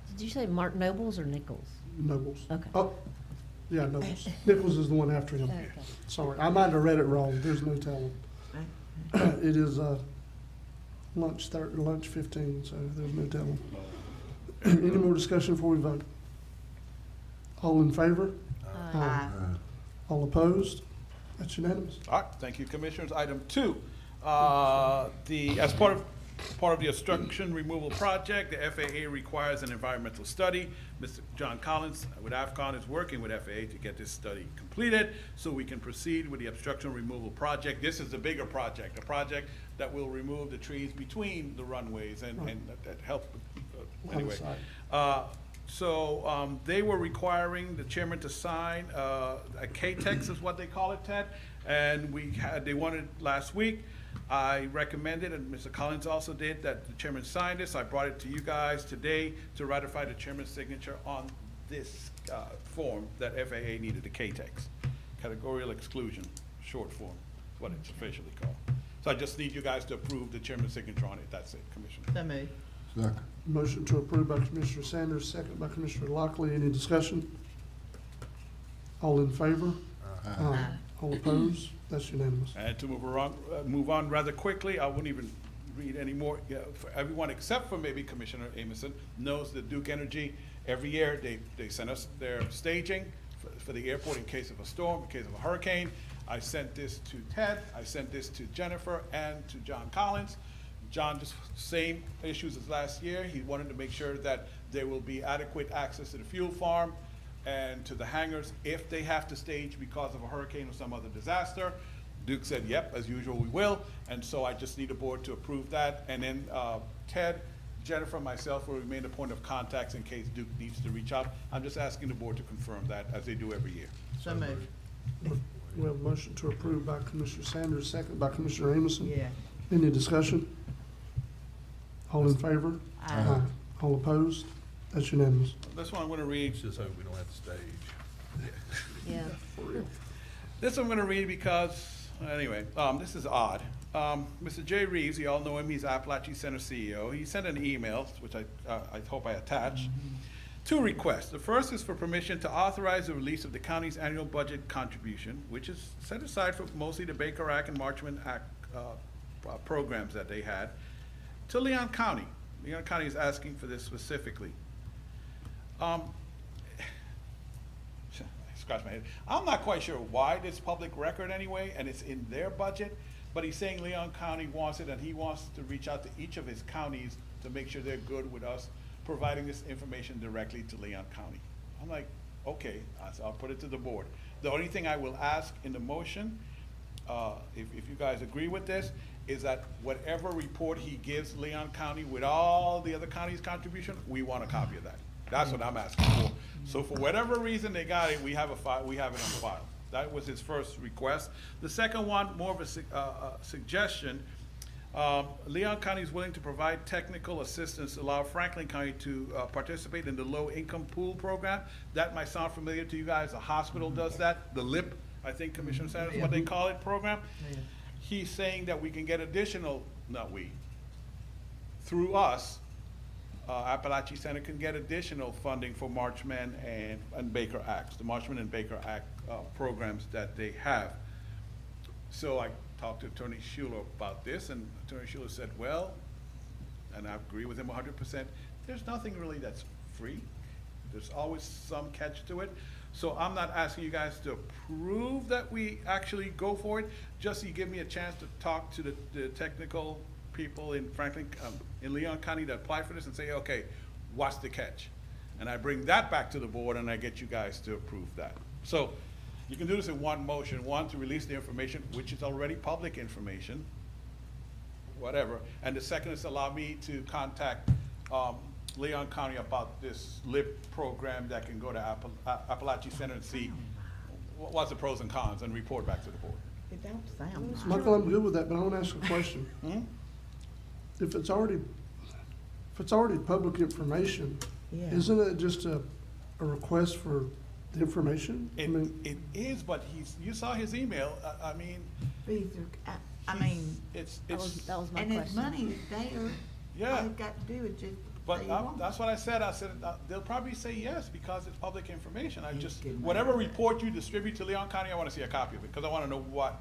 Did you say Mark Nobles or Nichols? Nobles. Okay. Oh, yeah, Nobles. Nichols is the one after him. Okay. Sorry, I might have read it wrong. There's no telling. It is, lunch 15, so there's no telling. Any more discussion before we vote? All in favor? Aye. All opposed? That's unanimous. All right, thank you, Commissioners. Item 2, as part of the obstruction removal project, the FAA requires an environmental study. Mr. John Collins with AFCON is working with FAA to get this study completed so we can proceed with the obstruction removal project. This is the bigger project, a project that will remove the trees between the runways and that helps. Anyway, so they were requiring the chairman to sign a K-Tex is what they call it, Ted, and they wanted it last week. I recommended, and Mr. Collins also did, that the chairman sign this. I brought it to you guys today to ratify the chairman's signature on this form that FAA needed, the K-Tex, categorical exclusion, short form, is what it's officially called. So I just need you guys to approve the chairman's signature on it. That's it, Commissioner. So moved. Second. Motion to approve by Commissioner Sanders, second by Commissioner Lockley. Any discussion? All in favor? Aye. All opposed? That's unanimous. And to move on rather quickly, I wouldn't even read any more. Yeah, for everyone except for maybe Commissioner Amison knows that Duke Energy, every year, they send us their staging for the airport in case of a storm, in case of a hurricane. I sent this to Ted, I sent this to Jennifer and to John Collins. John, just same issues as last year. He wanted to make sure that there will be adequate access to the fuel farm and to the hangars if they have to stage because of a hurricane or some other disaster. Duke said, yep, as usual, we will. And so I just need the board to approve that. And then Ted, Jennifer, and myself will remain the point of contacts in case Duke needs to reach out. I'm just asking the board to confirm that as they do every year. So moved. We have a motion to approve by Commissioner Sanders, second by Commissioner Amison. Yeah. Any discussion? All in favor? Aye. All opposed? That's unanimous. This one I'm going to read. Just hope we don't have to stage. Yeah. For real. This I'm going to read because, anyway, this is odd. Mr. Jay Reeves, you all know him, he's Appalachian Center CEO. He sent an email, which I hope I attach, two requests. The first is for permission to authorize the release of the county's annual budget contribution, which is set aside for mostly the Baker Act and Marchman Act programs that they had, to Leon County. Leon County is asking for this specifically. Scratch my head. I'm not quite sure why this public record anyway, and it's in their budget, but he's saying Leon County wants it, and he wants to reach out to each of his counties to make sure they're good with us providing this information directly to Leon County. I'm like, okay, I'll put it to the board. The only thing I will ask in the motion, if you guys agree with this, is that whatever report he gives Leon County with all the other counties' contribution, we want a copy of that. That's what I'm asking for. So for whatever reason they got it, we have it on file. That was his first request. The second one, more of a suggestion. Leon County is willing to provide technical assistance to allow Franklin County to participate in the low-income pool program. That might sound familiar to you guys. The hospital does that. The LIP, I think Commissioner Sanders, what they call it, program. He's saying that we can get additional, not we, through us, Appalachian Center can get additional funding for Marchman and Baker Acts, the Marchman and Baker Act programs that they have. So I talked to Attorney Schuler about this, and Attorney Schuler said, well, and I agree with him 100%, there's nothing really that's free. There's always some catch to it. So I'm not asking you guys to approve that we actually go for it, just so you give me a chance to talk to the technical people in in Leon County that apply for this and say, okay, what's the catch? And I bring that back to the board and I get you guys to approve that. So you can do this in one motion. One, to release the information, which is already public information, whatever. And the second is allow me to contact Leon County about this LIP program that can go to Appalachian Center and see what's the pros and cons and report back to the board. It don't sound right. Michael, I'm good with that, but I want to ask a question. If it's already public information, isn't it just a request for the information? It is, but you saw his email. I mean, it's that was my and question. his money is there. Yeah. All they've got to do is just. But that's what I said. I said they'll probably say yes because it's public information. Whatever report you distribute to Leon County, I want to see a copy of it because I want to know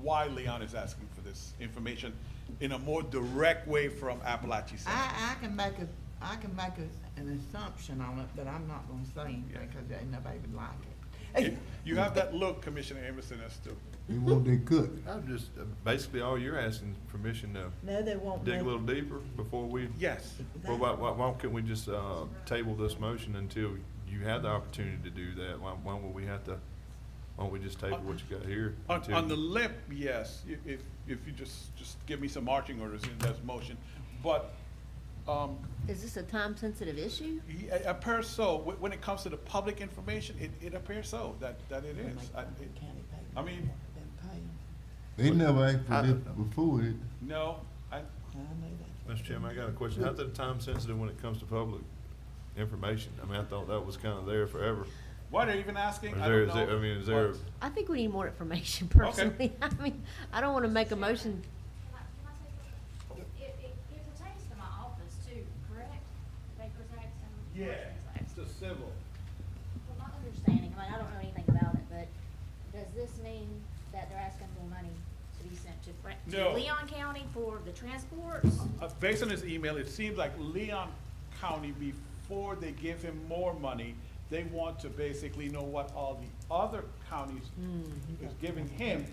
why Leon is asking for this information in a more direct way from Appalachian Center. I can make an assumption on it, but I'm not going to say anything because nobody would like it. You have that look, Commissioner Emerson, as to. They want their cut. I'm just, basically all you're asking is permission to No, they won't. dig a little deeper before we. Yes. Well, why can't we just table this motion until you have the opportunity to do that? Why don't we just table what you got here? On the LIP, yes, if you just give me some marching orders in that motion. But Is this a time-sensitive issue? it appears so. When it comes to the public information, it appears so, that it is. I mean. They never asked for this before. No, Mr. Chairman, I got a question. How's that time sensitive when it comes to public information? I mean, I thought that was kind of there forever. Why they're even asking? Is there? I think we need more information personally. I mean, I don't want to make a motion. It pertains to my office too, correct? Baker's Act and. Yeah, it's a civil. From my understanding, I don't know anything about it, but does this mean that they're asking more money to be sent to No. Leon County for the transports? Based on his email, it seems like Leon County, before they give him more money, they want to basically know what all the other counties is giving him.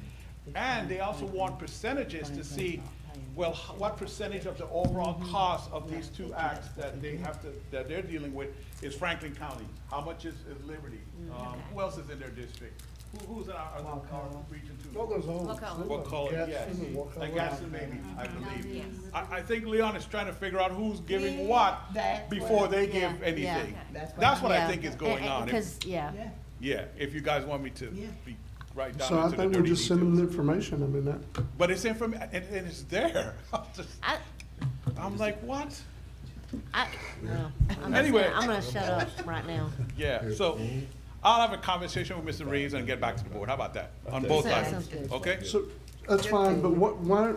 And they also want percentages to see, well, what percentage of the overall cost of these two acts that they're dealing with is Franklin County? How much is Liberty? Who else is in their district? Who's in our region too? Waukulla, yes. And Gaston maybe, I believe. Yes. I think Leon is trying to figure out who's giving what before they give anything. That's what I think is going on. Yeah, if you guys want me to be right down So I into the think we're dirty just sending details. the information, I mean, that. But it's information, and it's there. I'm like, what? Anyway. I'm gonna shut up right now. Yeah, so I'll have a conversation with Mr. Reeves and get back to the board. How about that? On both Sounds sides, good. okay? So, that's fine, but why,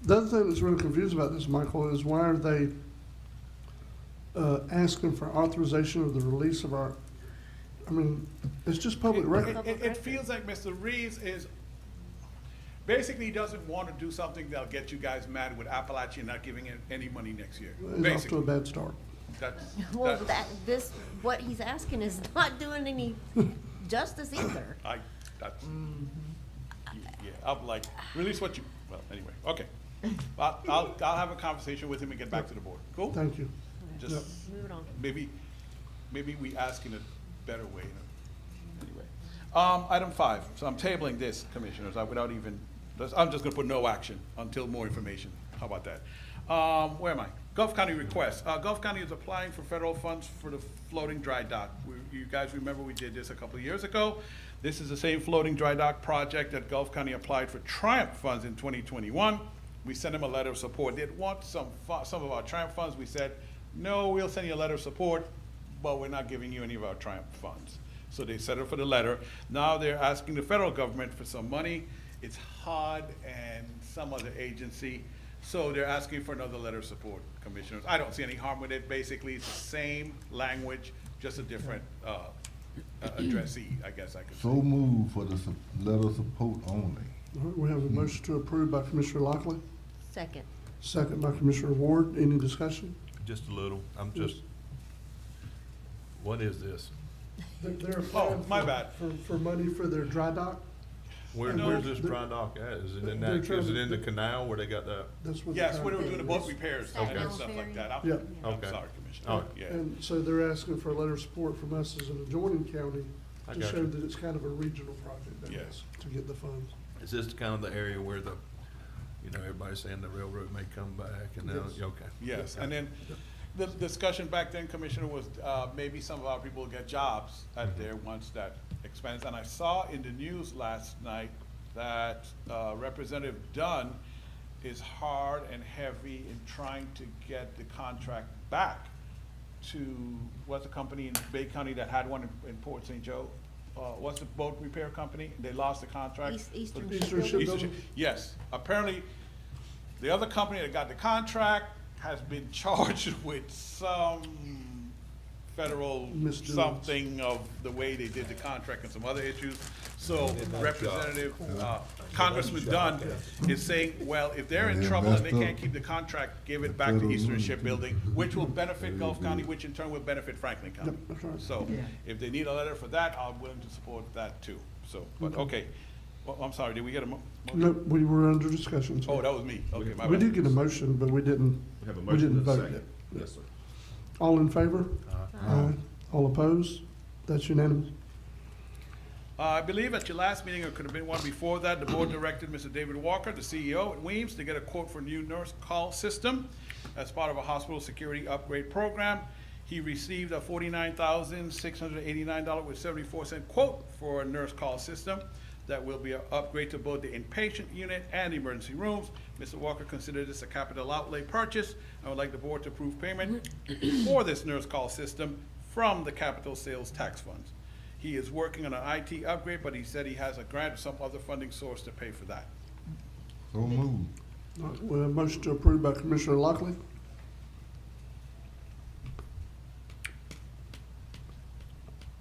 the other thing that's really confused about this, Michael, is why are they asking for authorization of the release of our, I mean, it's just public record. It feels like Mr. Reeves is, basically he doesn't want to do something that'll get you guys mad with Appalachian not giving it any money next year. It's off to Basically, a bad start. Well, what he's asking is not doing any justice either. yeah, I'm like, release what you, well, anyway, okay. I'll have a conversation with him and get back to the board. Cool? Thank you. Just Yep. Moving on. maybe we ask in a better way. Anyway, item 5. So I'm tabling this, commissioners, without even. I'm just going to put no action until more information. How about that? Where am I? Gulf County request. Gulf County is applying for federal funds for the floating dry dock. You guys remember we did this a couple of years ago. This is the same floating dry dock project that Gulf County applied for Triumph funds in 2021. We sent them a letter of support. They'd want some of our Triumph funds. We said, no, we'll send you a letter of support, but we're not giving you any of our Triumph funds. So they settled for the letter. Now they're asking the federal government for some money. It's HUD and some other agency. So they're asking for another letter of support, commissioners. I don't see any harm with it. Basically, it's the same language, just a different addressee, I guess I could say. So move for the letter of support only. All right, we have a motion to approve by Commissioner Lockley, Second. second by Commissioner Ward. Any discussion? Just a little, what is this? They're applying my bad. For money for their dry dock. Where's this dry dock at? Is it in the canal where they got that? That's what. Yes, where they were doing the boat repairs and Okay. stuff like that. Yeah. I'm Okay. sorry, Commissioner. All right. Yeah. And so they're asking for a letter of support from us as an adjoining county I to got show you. that it's kind of a regional project, I Yes. guess, to get the funds. Is this kind of the area where everybody's saying the railroad may come back and now, Yes. okay. Yes, and then the discussion back then, Commissioner, was maybe some of our people will get jobs out there once that expands. And I saw in the news last night that Representative Dunn is hard and heavy in trying to get the contract back to, what's the company in Bay County that had one in Port St. Joe? What's the boat repair company? They lost the contract. Eastern Eastern Shipbuilding. Yes, apparently, the other company that got the contract has been charged with some federal Misdoings. something of the way they did the contract and some other issues. So Representative, Congressman Dunn is saying, well, if they're in They trouble and they messed up. can't keep the contract, give it back to Eastern Shipbuilding, which will benefit Gulf County, which in turn will benefit Franklin County. Yep, that's right. So if they need a letter for that, I'm willing to support that too. So, but, okay. Well, I'm sorry, did we get a motion? No, we were under discussion. sir. Oh, that was me. Okay, my We bad. did get a motion, but we didn't, We have a we motion didn't and a vote second. yet. Yes, sir. All in favor? Aye. All opposed? That's unanimous. I believe at your last meeting, or could have been one before that, the board directed Mr. David Walker, the CEO at Weems, to get a quote for a new nurse call system as part of a hospital security upgrade program. He received a $49,689.74 quote for a nurse call system that will be an upgrade to both the inpatient unit and emergency rooms. Mr. Walker considered this a capital outlay purchase. I would like the board to approve payment for this nurse call system from the capital sales tax funds. He is working on an IT upgrade, but he said he has a grant or some other funding source to pay for that. So move. All right, we have a motion to approve by Commissioner Lockley,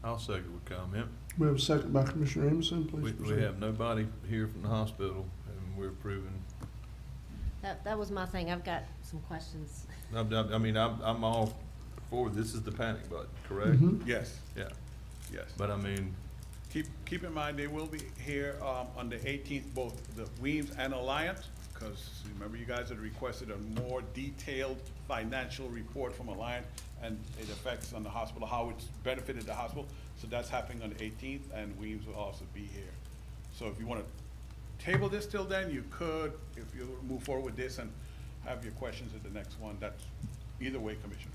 I'll second with comment. we have a second by Commissioner Emerson, please We proceed. have nobody here from the hospital and we're approving. That was my thing. I've got some questions. I'm all for, this is the panic button, correct? Mhm. Yes, Yeah, yes. but I mean, Keep in mind, they will be here on the 18th, both the Weems and Alliance, because remember you guys had requested a more detailed financial report from Alliance, and it affects on the hospital, how it's benefited the hospital. So that's happening on the 18th, and Weems will also be here. So if you want to table this till then, you could, if you move forward with this and have your questions at the next one. That's either way, Commissioners.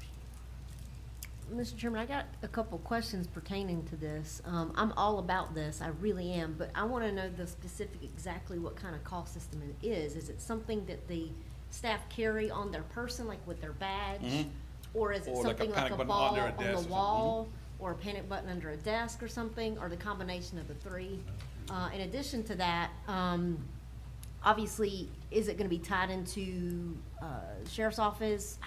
Mr. Chairman, I got a couple questions pertaining to this. I'm all about this, I really am, but I want to know the specific, exactly what kind of call system it is. Is it something that the staff carry on their person, like with their badge? Mhm. Or is it Or like a something like panic a button ball under a on desk or the something. wall? Or a panic button under a desk or something, or the combination of the three? In addition to that, obviously, is it going to be tied into sheriff's office?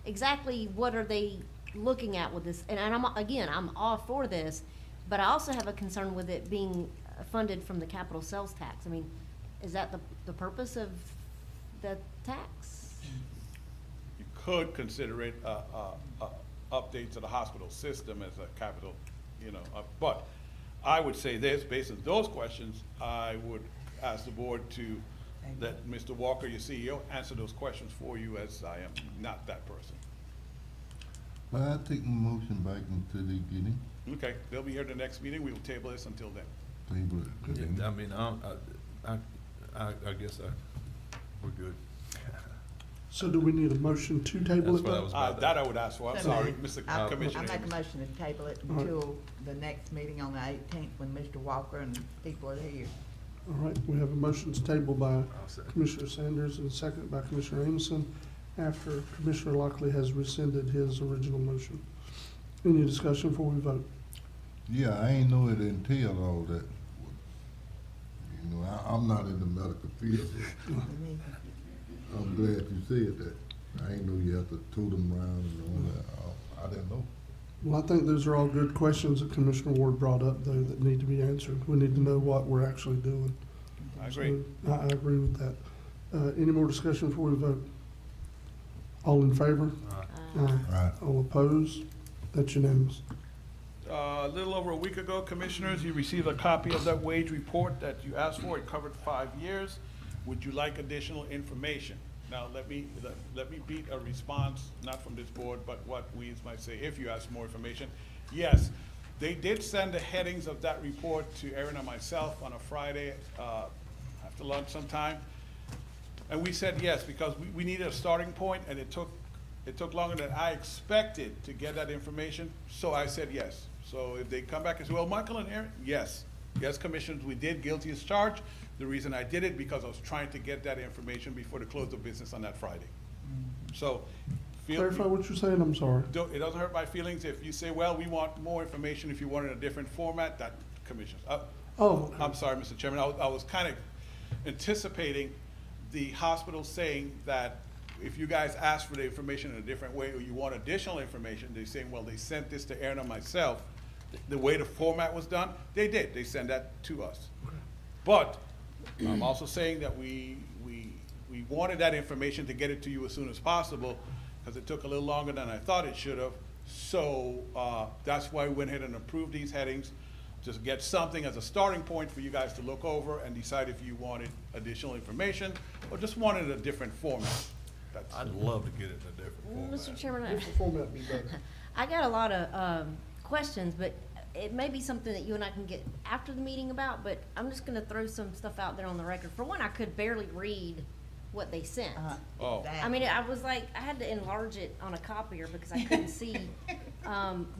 Exactly what are they looking at with this? And I'm all for this, but I also have a concern with it being funded from the capital sales tax. I mean, is that the purpose of the tax? You could consider it a update to the hospital system as a capital, but I would say this, based on those questions, I would ask the board to let Mr. Walker, your CEO, answer those questions for you, as I am not that person. Well, I take my motion back until they get in. Okay, they'll be here the next meeting. We will table this until then. Table it. I mean, I guess we're good. So do we need a motion to table That's it? what I though? was about That I would ask for. I'm sorry, Mr. I Commissioner. make a motion to table it All right. until the next meeting on the 18th when Mr. Walker and people are here. All right, we have a motion to table by second. Commissioner Sanders and second by Commissioner Amison after Commissioner Lockley has rescinded his original motion. Any discussion before we vote? Yeah, I ain't know it entailed all that. You know, I'm not in the medical field. I'm glad you said that. I ain't know you have to tote them around and all that. I didn't know. Well, I think those are all good questions that Commissioner Ward brought up, though, that need to be answered. We need to know what we're actually doing. I agree. So, I agree with that. Any more discussion before we vote? All in favor? Aye. All opposed? That's unanimous. A little over a week ago, Commissioners, you received a copy of that wage report that you asked for. It covered 5 years. Would you like additional information? Now, let me beat a response, not from this board, but what we might say, if you ask more information. Yes, they did send the headings of that report to Aaron and myself on a Friday after lunch sometime. And we said yes, because we needed a starting point, and it took longer than I expected to get that information, so I said yes. So if they come back and say, well, Michael and Aaron, yes. Yes, Commissioners, we did guilty as charged. The reason I did it, because I was trying to get that information before the close of business on that Friday. So, Clarify what you're saying, I'm sorry. it doesn't hurt my feelings if you say, well, we want more information if you want it in a different format, that Commissioners. Oh, I'm sorry, Mr. Chairman, I was kind of anticipating the hospital saying that if you guys ask for the information in a different way, or you want additional information, they're saying, well, they sent this to Aaron and myself. The way the format was done, they did. They sent that to us. But I'm also saying that we wanted that information to get it to you as soon as possible, because it took a little longer than I thought it should have. So that's why we went ahead and approved these headings, just get something as a starting point for you guys to look over and decide if you wanted additional information or just wanted a different format. I'd love to get it in a different format. Mr. Chairman, different format be better. I got a lot of questions, but it may be something that you and I can get after the meeting about, but I'm just gonna throw some stuff out there on the record. For one, I could barely read what they sent. Oh. I mean, I was like, I had to enlarge it on a copier because I couldn't see.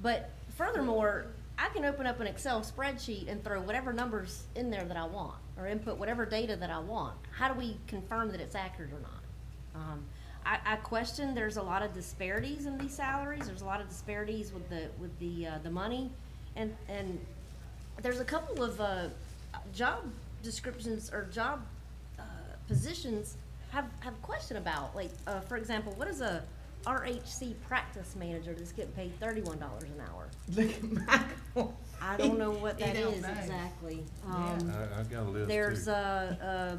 But furthermore, I can open up an Excel spreadsheet and throw whatever numbers in there that I want, or input whatever data that I want. How do we confirm that it's accurate or not? I question there's a lot of disparities in these salaries. There's a lot of disparities with the money, and there's a couple of job descriptions or job positions have question about. Like for example, what is a RHC practice manager that's getting paid $31 an hour? Look at Michael. I don't know what that He don't is know. exactly. I got a list There's too. a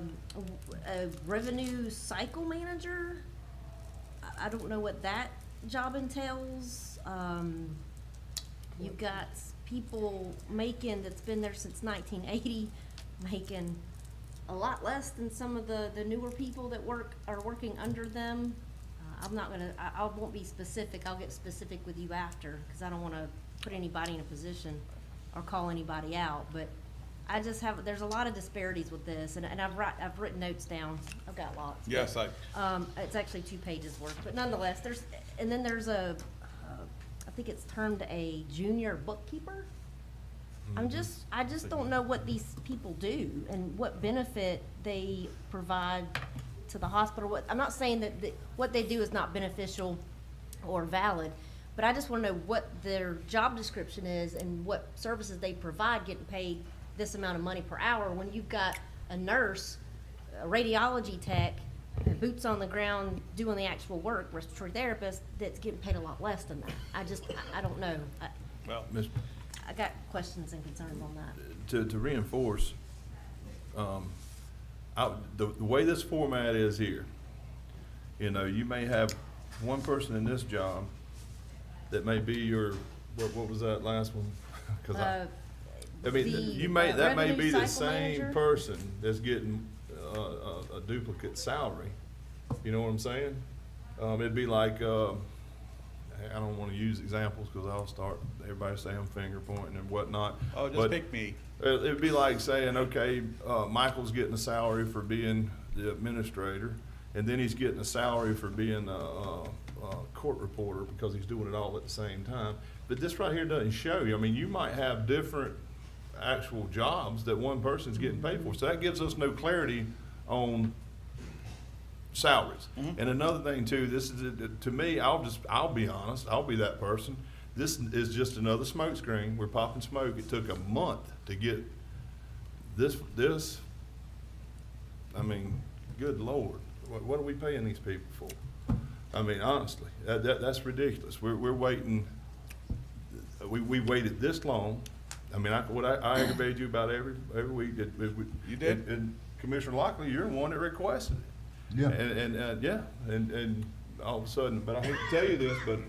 revenue cycle manager. I don't know what that job entails. You've got people making, that's been there since 1980, making a lot less than some of the newer people that are working under them. I'm not gonna, I won't be specific. I'll get specific with you after, because I don't want to put anybody in a position or call anybody out. But I just have, there's a lot of disparities with this, and I've written notes down. I've got lots. Yes, It's actually 2 pages worth, but nonetheless, there's I think it's termed a junior bookkeeper. I just don't know what these people do and what benefit they provide to the hospital. I'm not saying that what they do is not beneficial or valid, but I just want to know what their job description is and what services they provide, getting paid this amount of money per hour, when you've got a nurse, a radiology tech, boots on the ground doing the actual work, respiratory therapist, that's getting paid a lot less than that. I don't know. Well, Ms. I got questions and concerns on that. To reinforce, the way this format is here, you know, you may have one person in this job that may be your, what was that last one? 'Cause I mean, that may be the same person that's getting a duplicate salary. You know what I'm saying? It'd be like, I don't wanna use examples, cause I'll start, everybody say I'm finger pointing and whatnot. Oh, just but pick me. It'd be like saying, okay, Michael's getting a salary for being the administrator, and then he's getting a salary for being a court reporter because he's doing it all at the same time. But this right here doesn't show you. I mean, you might have different actual jobs that one person's getting paid for. So that gives us no clarity on salaries. And another thing too, this is, to me, I'll be honest, I'll be that person. This is just another smoke screen. We're popping smoke. It took a month to get this, I mean, good Lord, what are we paying these people for? I mean, honestly, that's ridiculous. We're waiting, we waited this long. I mean, I aggravated you about every week. You did? And Commissioner Lockley, you're the one that requested it. Yeah. And all of a sudden, but I hate to tell you this, but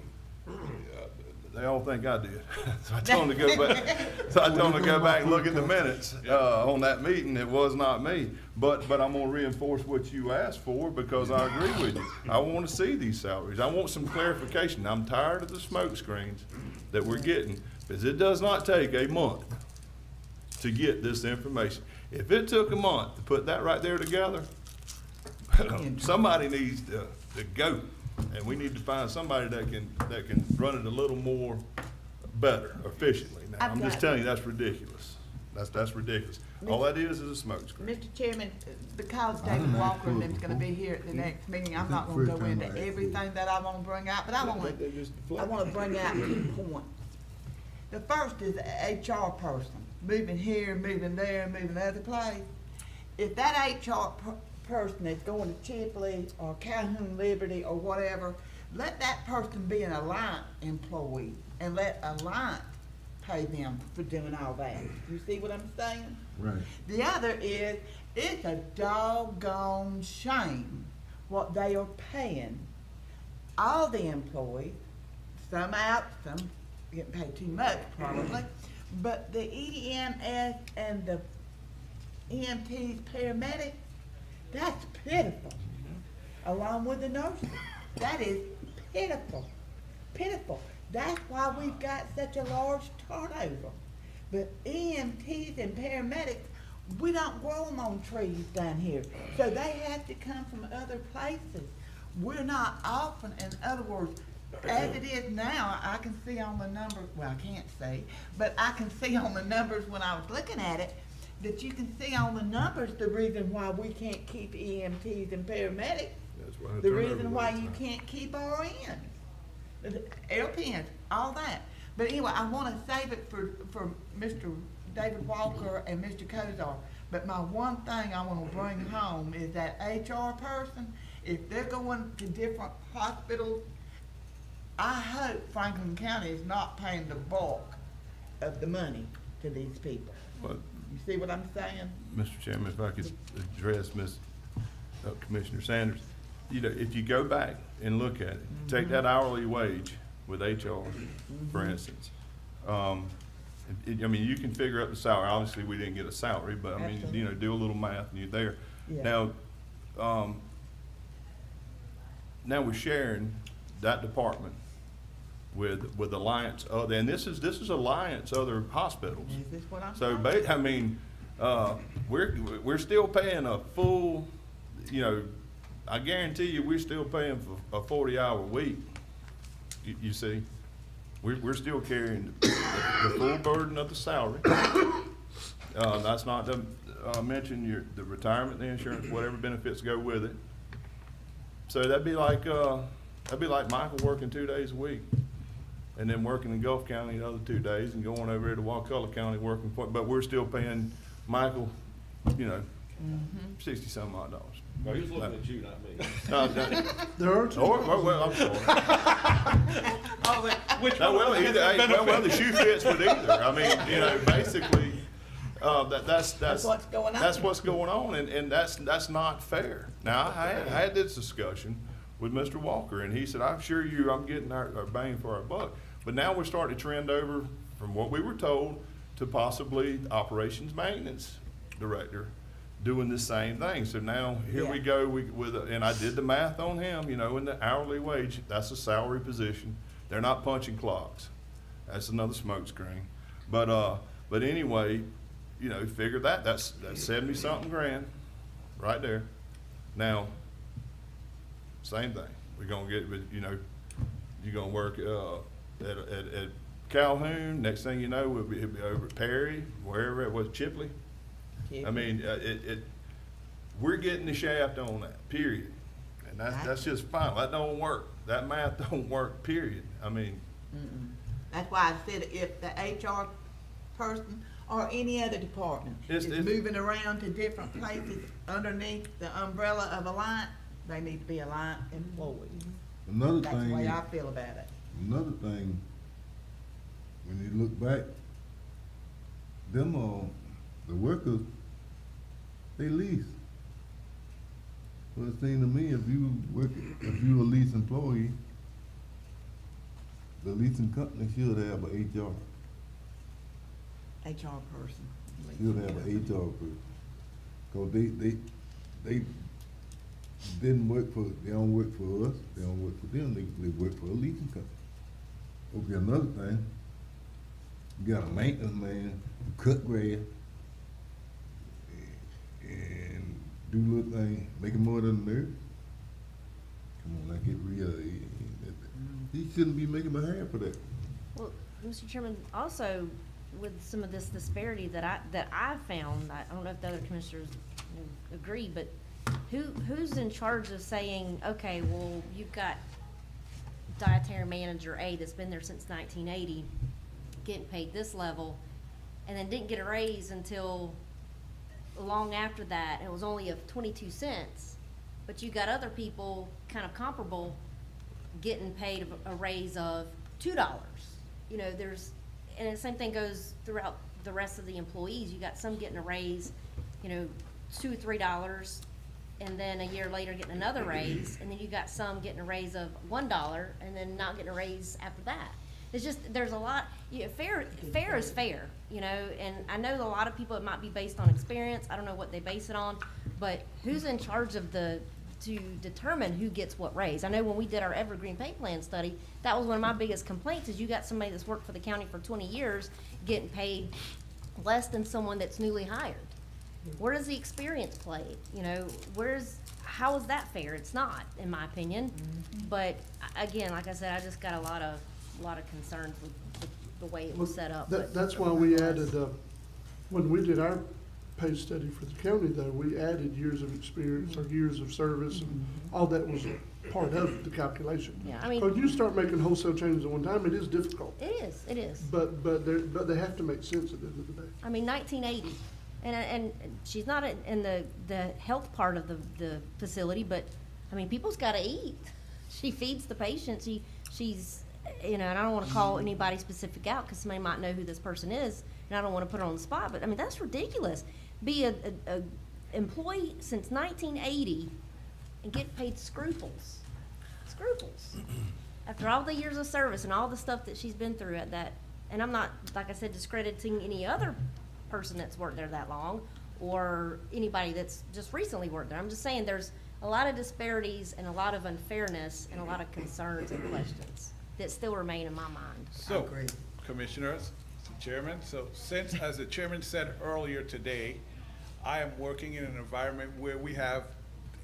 they all think I did. So I told them to go back. So I told them to go back and look at the minutes on that meeting. It was not me. But I'm gonna reinforce what you asked for because I agree with you. I want to see these salaries. I want some clarification. I'm tired of the smoke screens that we're getting because it does not take a month to get this information. If it took a month to put that right there together, somebody needs to go. And we need to find somebody that can run it a little more better, efficiently. Now, I'm just telling you, that's ridiculous. That's ridiculous. All that is a smoke screen. Mr. Chairman, because David Walker and them's gonna be here at the next meeting, I'm not gonna go into everything that I wanna bring out, but I wanna bring out 2 points. The first is the HR person, moving here, moving there, moving other place. If that HR person is going to Chipley or Calhoun Liberty or whatever, let that person be an Alliant employee and let Alliant pay them for doing all that. You see what I'm saying? Right. The other is, it's a doggone shame what they are paying all the employees, some out, some getting paid too much probably, but the EMS and the EMTs, paramedics, that's pitiful, along with the nurses. That is pitiful, pitiful. That's why we've got such a large turnover. But EMTs and paramedics, we don't grow them on trees down here. So they have to come from other places. We're not offering, in other words, as it is now, I can see on the numbers, well, I can't see, but I can see on the numbers when I was looking at it, that you can see on the numbers the reason why we can't keep EMTs and paramedics. That's why The reason why you can't keep RNs, LPNs, all that. But anyway, I want to save it for Mr. David Walker and Mr. Kozar. But my one thing I want to bring home is that HR person, if they're going to different hospitals, I hope Franklin County is not paying the bulk of the money to these people. But, You see what I'm saying? Mr. Chairman, if I could address Commissioner Sanders, you know, if you go back and look at it, take that hourly wage with HR, for instance. I mean, you can figure out the salary. Obviously, we didn't get a salary, but I mean, you know, do a little math and you're there. Yeah. Now we're sharing that department with Alliance other, and this is Alliance other hospitals. Is this what I'm So, saying? I mean, we're still paying a full, you know, I guarantee you, we're still paying for a 40-hour week. You see, we're still carrying the full burden of the salary. That's not to mention the retirement, the insurance, whatever benefits go with it. So that'd be like Michael working 2 days a week, and then working in Gulf County the other 2 days, and going over here to Wakulla County working for. But we're still paying Michael, you know, $60-some odd. Well, he was looking at you, not me. There are two. Well, I'm sorry. Which No, one well, gets either, the well, the benefit? shoe fits with either. I mean, you know, basically, that's what's going on. That's what's going on, and that's not fair. Now, I had this discussion with Mr. Walker, and he said, "I'm sure I'm getting our bang for our buck." But now we're starting to trend over from what we were told to possibly operations maintenance director doing the same thing. So now, here we Yeah. go and I did the math on him, you know, in the hourly wage, that's a salary position. They're not punching clocks. That's another smoke screen. But anyway, you know, figure that's 70-something grand right there. Now, same thing. We're gonna get, you know, you're gonna work at Calhoun. Next thing you know, it'll be over at Perry, wherever it was, Chipley. I mean, we're getting the shaft on that, period. And that's just fine. That don't work. That math don't work, period. I mean. That's why I said if the HR person or any other department is moving around to different places underneath the umbrella of Alliant, they need to be Alliant employees. Another That's thing. the way I feel about it. Another thing, when you look back, them the workers, they lease. Well, it seems to me if you a lease employee, the leasing company should have an HR. HR person. Should have an HR person. Cause they didn't work for, they don't work for us, they don't work for them, they work for a leasing company. Okay, another thing, you got a maintenance man, cut grass, and do little things, making more than a nurse. Come on, like it real, he shouldn't be making my half of that. Well, Mr. Chairman, also with some of this disparity that I found, I don't know if the other commissioners agree, but who's in charge of saying, okay, well, you've got dietary manager A that's been there since 1980, getting paid this level, and then didn't get a raise until long after that. It was only of 22 cents, but you got other people kind of comparable getting paid a raise of $2. You know, and the same thing goes throughout the rest of the employees. You got some getting a raise, you know, $2 or $3, and then a year later getting another raise, and then you got some getting a raise of $1 and then not getting a raise after that. It's just, there's a lot, fair is fair, you know, and I know a lot of people, it might be based on experience. I don't know what they base it on, but who's in charge of to determine who gets what raise? I know when we did our Evergreen Pay Plan study, that was one of my biggest complaints, is you got somebody that's worked for the county for 20 years getting paid less than someone that's newly hired. Where does the experience play? You know, how is that fair? It's not, in my opinion. But again, like I said, I just got a lot of concerns with the way it was set up. That's why we added, when we did our pay study for the county though, we added years of experience or years of service, and all that was part of the calculation. Yeah, I mean, when you start making wholesale changes at one time, it is difficult. It is. But they have to make sense at the end of the day. I mean, 1980, and she's not in the health part of the facility, but I mean, people's got to eat. She feeds the patients. She's, you know, and I don't want to call anybody specific out because somebody might know who this person is, and I don't want to put her on the spot. But I mean, that's ridiculous. Be a employee since 1980 and get paid scruples after all the years of service and all the stuff that she's been through at that. And I'm not, like I said, discrediting any other person that's worked there that long or anybody that's just recently worked there. I'm just saying there's a lot of disparities and a lot of unfairness and a lot of concerns and questions that still remain in my mind. So, commissioners, Chairman, so since, as the chairman said earlier today, I am working in an environment where we have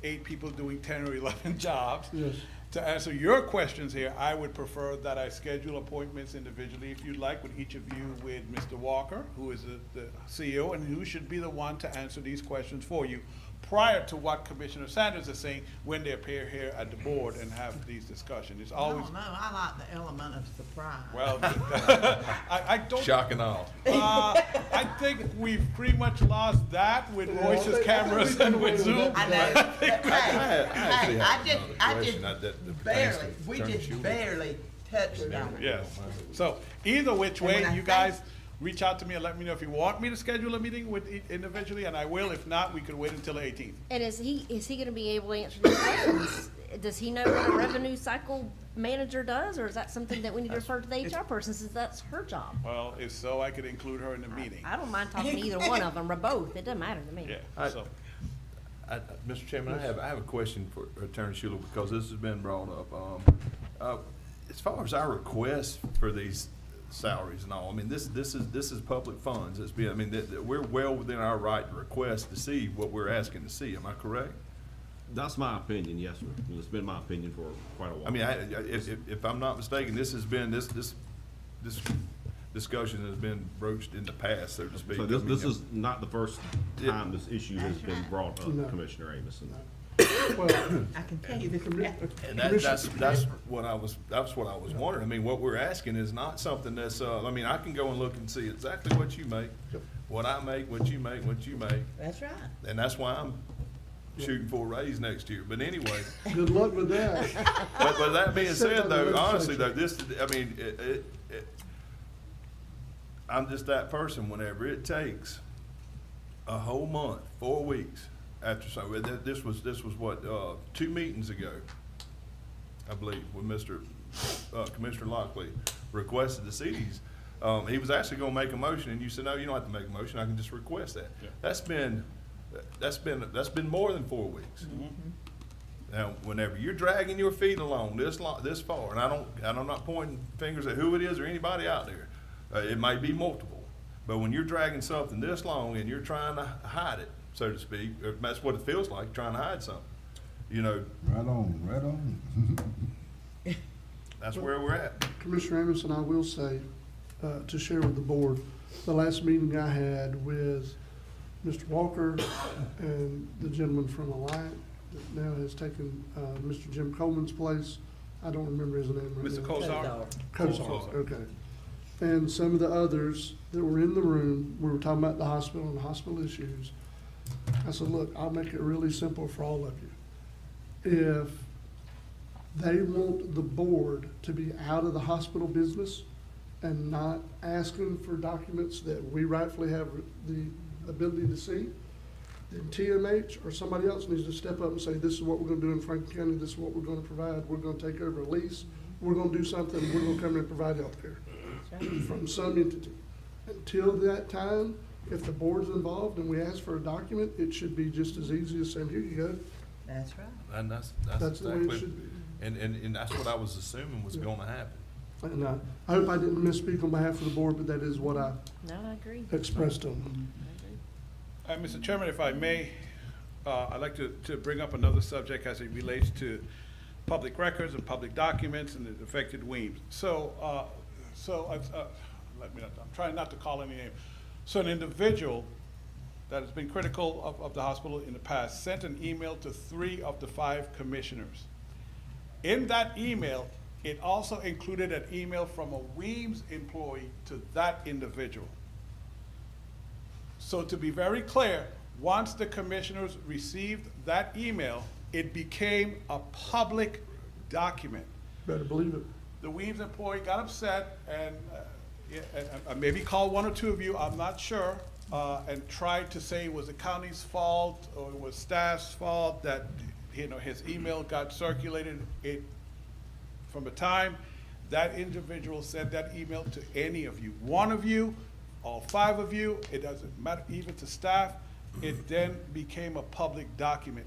8 people doing 10 or 11 jobs. Yes. To answer your questions here, I would prefer that I schedule appointments individually, if you'd like, with each of you, with Mr. Walker, who is the CEO, and who should be the one to answer these questions for you, prior to what Commissioner Sanders is saying when they appear here at the board and have these discussions. It's always. No, I like the element of surprise. Well, I don't. Shock and awe. I think we've pretty much lost that with Royce's cameras and with Zoom. I know. We just just barely touched on it. Yes. So either which way, when I you guys reach out to me and let me know if you want me to schedule a meeting with individually, and I will. If not, we could wait until the 18th. And is he going to be able to answer these questions? Does he know what a revenue cycle manager does, or is that something that we need to refer to the HR person since that's her job? Well, if so, I could include her in the meeting. I don't mind talking to either one of them or both. It doesn't matter to me. Yeah, so. Mr. Chairman, I have a question for Attorney Schuler because this has been brought up. As far as our request for these salaries and all, I mean, this is public funds. We're well within our right to request to see what we're asking to see. Am I correct? That's my opinion, yes, sir. It's been my opinion for quite a while. I mean, if I'm not mistaken, this discussion has been broached in the past, so to speak. So this is not the first time this issue has been brought up, No. Commissioner Amison. Well, I can tell you that. And that's what I was wondering. I mean, what we're asking is not something that's, I mean, I can go and look and see exactly what you make, what I make, what you make, what you make. That's right. And that's why I'm shooting for a raise next year. But anyway. Good luck with that. But that being Sit said, on the though, honestly, legislature. though, I mean, I'm just that person. Whenever it takes a whole month, 4 weeks after this was what 2 meetings ago, I believe, when Commissioner Lockley requested to see these. He was actually going to make a motion, and you said, "No, you don't have to make a motion. I can just request that." Yeah. That's been more than 4 weeks. Mm-hmm. Now, whenever you're dragging your feet along this far, and I'm not pointing fingers at who it is or anybody out there. It might be multiple, but when you're dragging something this long and you're trying to hide it, so to speak, or that's what it feels like, trying to hide something. You know. Right on. That's where we're at. Commissioner Amison, I will say, to share with the board, the last meeting I had with Mr. Walker and the gentleman from Alliant that now has taken Mr. Jim Coleman's place. I don't remember his name right Mr. now. Kozar. Kozar, okay. And some of the others that were in the room, we were talking about the hospital and hospital issues. I said, look, I'll make it really simple for all of you. If they want the board to be out of the hospital business and not asking for documents that we rightfully have the ability to see, then TMH or somebody else needs to step up and say, this is what we're gonna do in Franklin County, this is what we're gonna provide, we're gonna take over a lease, we're gonna do something, we're gonna come in and provide healthcare from some entity. Until that time, if the board's involved and we ask for a document, it should be just as easy as saying, here you go. That's right. And that's the way it exactly, should be. and that's what I was assuming was going to happen. And I hope I didn't misspeak on behalf of the board, but that is what I No, I agree. expressed to them. Mr. Chairman, if I may, I'd like to bring up another subject as it relates to public records and public documents and the affected Weems. I'm trying not to call any name. So an individual that has been critical of the hospital in the past sent an email to 3 of the 5 commissioners. In that email, it also included an email from a Weems employee to that individual. So to be very clear, once the commissioners received that email, it became a public document. Better believe it. The Weems employee got upset and maybe called 1 or 2 of you, I'm not sure, and tried to say it was the county's fault or it was staff's fault that his email got circulated. From the time that individual sent that email to any of you, 1 of you, all 5 of you, it doesn't matter, even to staff, it then became a public document.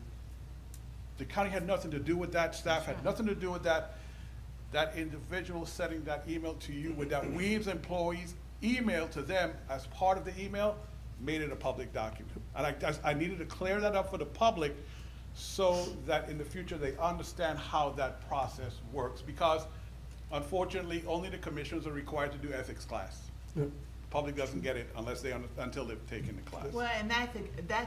The county had nothing to do with that, staff had nothing to do with that. That individual sending that email to you with that Weems employee's email to them as part of the email made it a public document. And I needed to clear that up for the public so that in the future they understand how that process works, because unfortunately only the commissioners are required to do ethics class. Yep. Public doesn't get it until they've taken the class. Well, and that's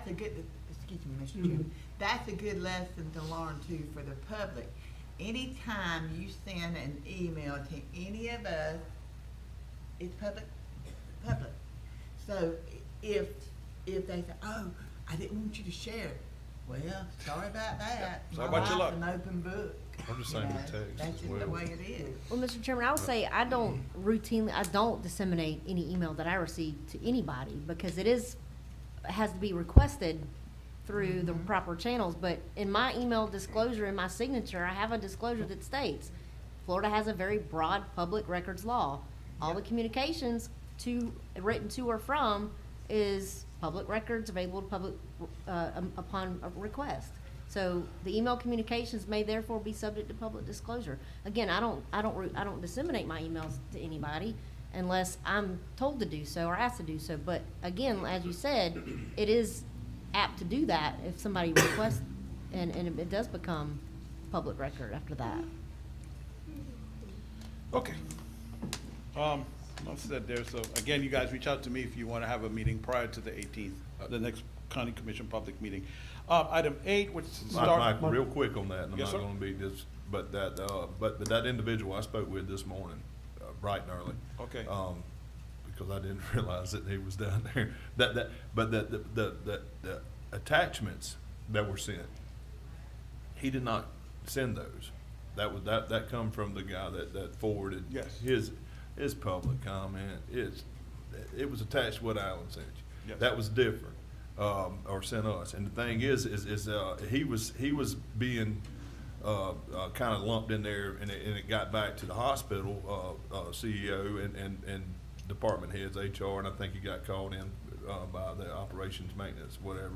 a good, excuse me, Mr. Chairman, that's a good lesson to learn too for the public. Anytime you send an email to any of us, it's public. So if they say, oh, I didn't want you to share it, well, sorry about that. Sorry about your luck. My life's an open book. I'm just saying the text That's as just well. the way it is. Well, Mr. Chairman, I would say I don't disseminate any email that I receive to anybody because it has to be requested through the proper channels. But in my email disclosure, in my signature, I have a disclosure that states, Florida has a very broad public records law. All the communications written to or from is public records available to public, upon a request. So the email communications may therefore be subject to public disclosure. Again, I don't disseminate my emails to anybody unless I'm told to do so or asked to do so. But again, as you said, it is apt to do that if somebody requests, and it does become public record after that. Okay. Like I said there, so again, you guys reach out to me if you want to have a meeting prior to the 18th, the next county commission public meeting. Item 8, which Mike, real quick on that, and I'm Yes, not sir. gonna be this, but that individual I spoke with this morning, bright and early. Okay. Because I didn't realize that he was down there. But the attachments that were sent, he did not send those. That come from the guy that forwarded Yes. his public comment. It was attached to what Alan sent you. Yes. That was different, or sent us. And the thing is he was being kind of lumped in there, and it got back to the hospital CEO and department heads, HR, and I think he got called in by the operations maintenance, whatever.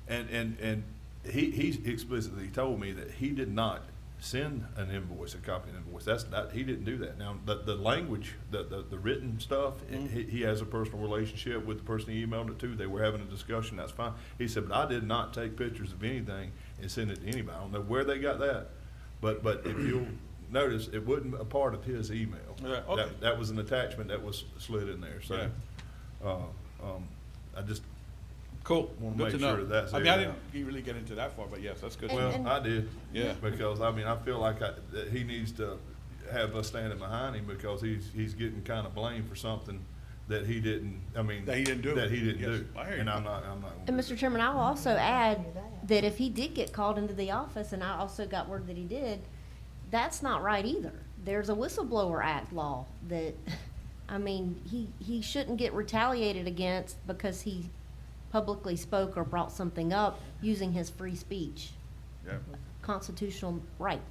And he explicitly told me that he did not send an invoice, a copy of an invoice. He didn't do that. Now, the language, the written stuff, he has a personal relationship with the person he emailed it to. They were having a discussion, that's fine. He said, but I did not take pictures of anything and send it to anybody. I don't know where they got that, but if you'll notice, it wasn't a part of his email. Yeah, okay. That was an attachment that was slid in there, so, I just Cool. want Good to to make know. sure that that's I mean, I aired out. didn't really get into that far, but yes, that's good. Well, I did. Yeah. Because, I mean, I feel like that he needs to have us standing behind him because he's getting kind of blamed for something that he didn't, That he didn't do. That he didn't Yes, do. I hear you. And I'm not. And Mr. Chairman, I will also add that if he did get called into the office, and I also got word that he did, that's not right either. There's a Whistleblower Act law that, I mean, he shouldn't get retaliated against because he publicly spoke or brought something up using his free speech. Yeah. Constitutional right,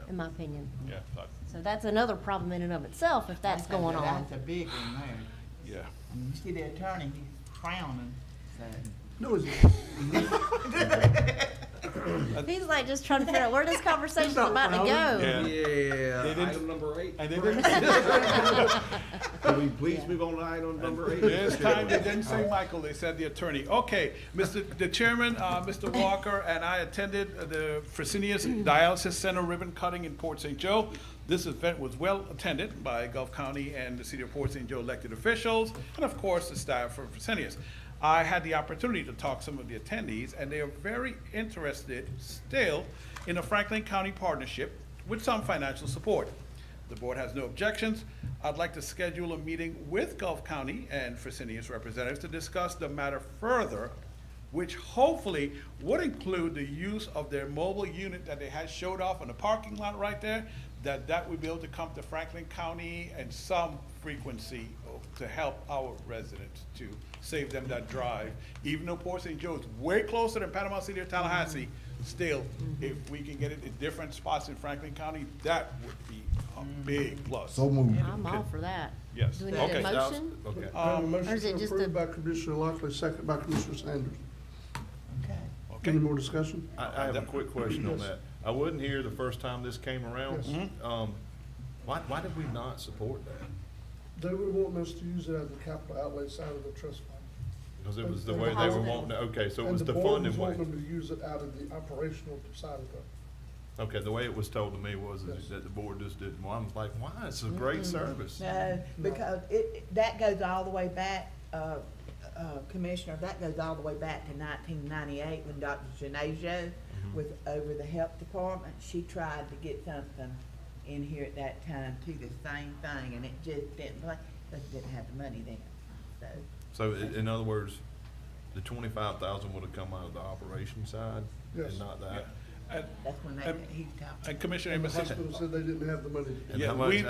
in my opinion. Yeah. So that's another problem in and of itself if that's going on. That's a big one there. Yeah. And you see the attorney, he's frowning, so. No, it's He's like just trying to figure out where this conversation's about to go. Yeah. Yeah, They item number 8. And they didn't. Can we please move on to item number 8? This time they didn't say Michael, they said the attorney. Okay, the chairman, Mr. Walker, and I attended the Fresenius Dialysis Center ribbon cutting in Port St. Joe. This event was well attended by Gulf County and the City of Port St. Joe elected officials, and of course, the staff from Fresenius. I had the opportunity to talk to some of the attendees, and they are very interested still in a Franklin County partnership with some financial support. The board has no objections. I'd like to schedule a meeting with Gulf County and Fresenius representatives to discuss the matter further, which hopefully would include the use of their mobile unit that they had showed off in the parking lot right there, that would be able to come to Franklin County and some frequency to help our residents to save them that drive. Even though Port St. Joe is way closer than Panama City or Tallahassee, still, if we can get it in different spots in Franklin County, that would be a big plus. So moved. I'm all for that. Yes. Do we need Okay. a motion? Okay. I have a Or motion is it to just approve a- by Commissioner Lockley, second by Commissioner Sanders. Okay. Any more discussion? I have a quick question on that. I wasn't here the first time this came around. Yes. Why did we not support that? They were wanting us to use it as the capital outlay side of the trust fund. Because it was the And way they were the- wanting, okay, so it and was the board funding was way. wanting them to use it out of the operational side of the. Okay, the way it was told to me was that the board just didn't, well, I was like, why? It's a great service. No, because that goes all the way back, Commissioner, that goes all the way back to 1998 when Dr. Janajo was over the health department. She tried to get something in here at that time too, the same thing, and it just didn't, because it didn't have the money then, so. So in other words, the 25,000 would have come out of the operation side Yes. and not that? And, That's when he's talking. and Commissioner And the Amos, hospital said they didn't have the money. And Yeah, how much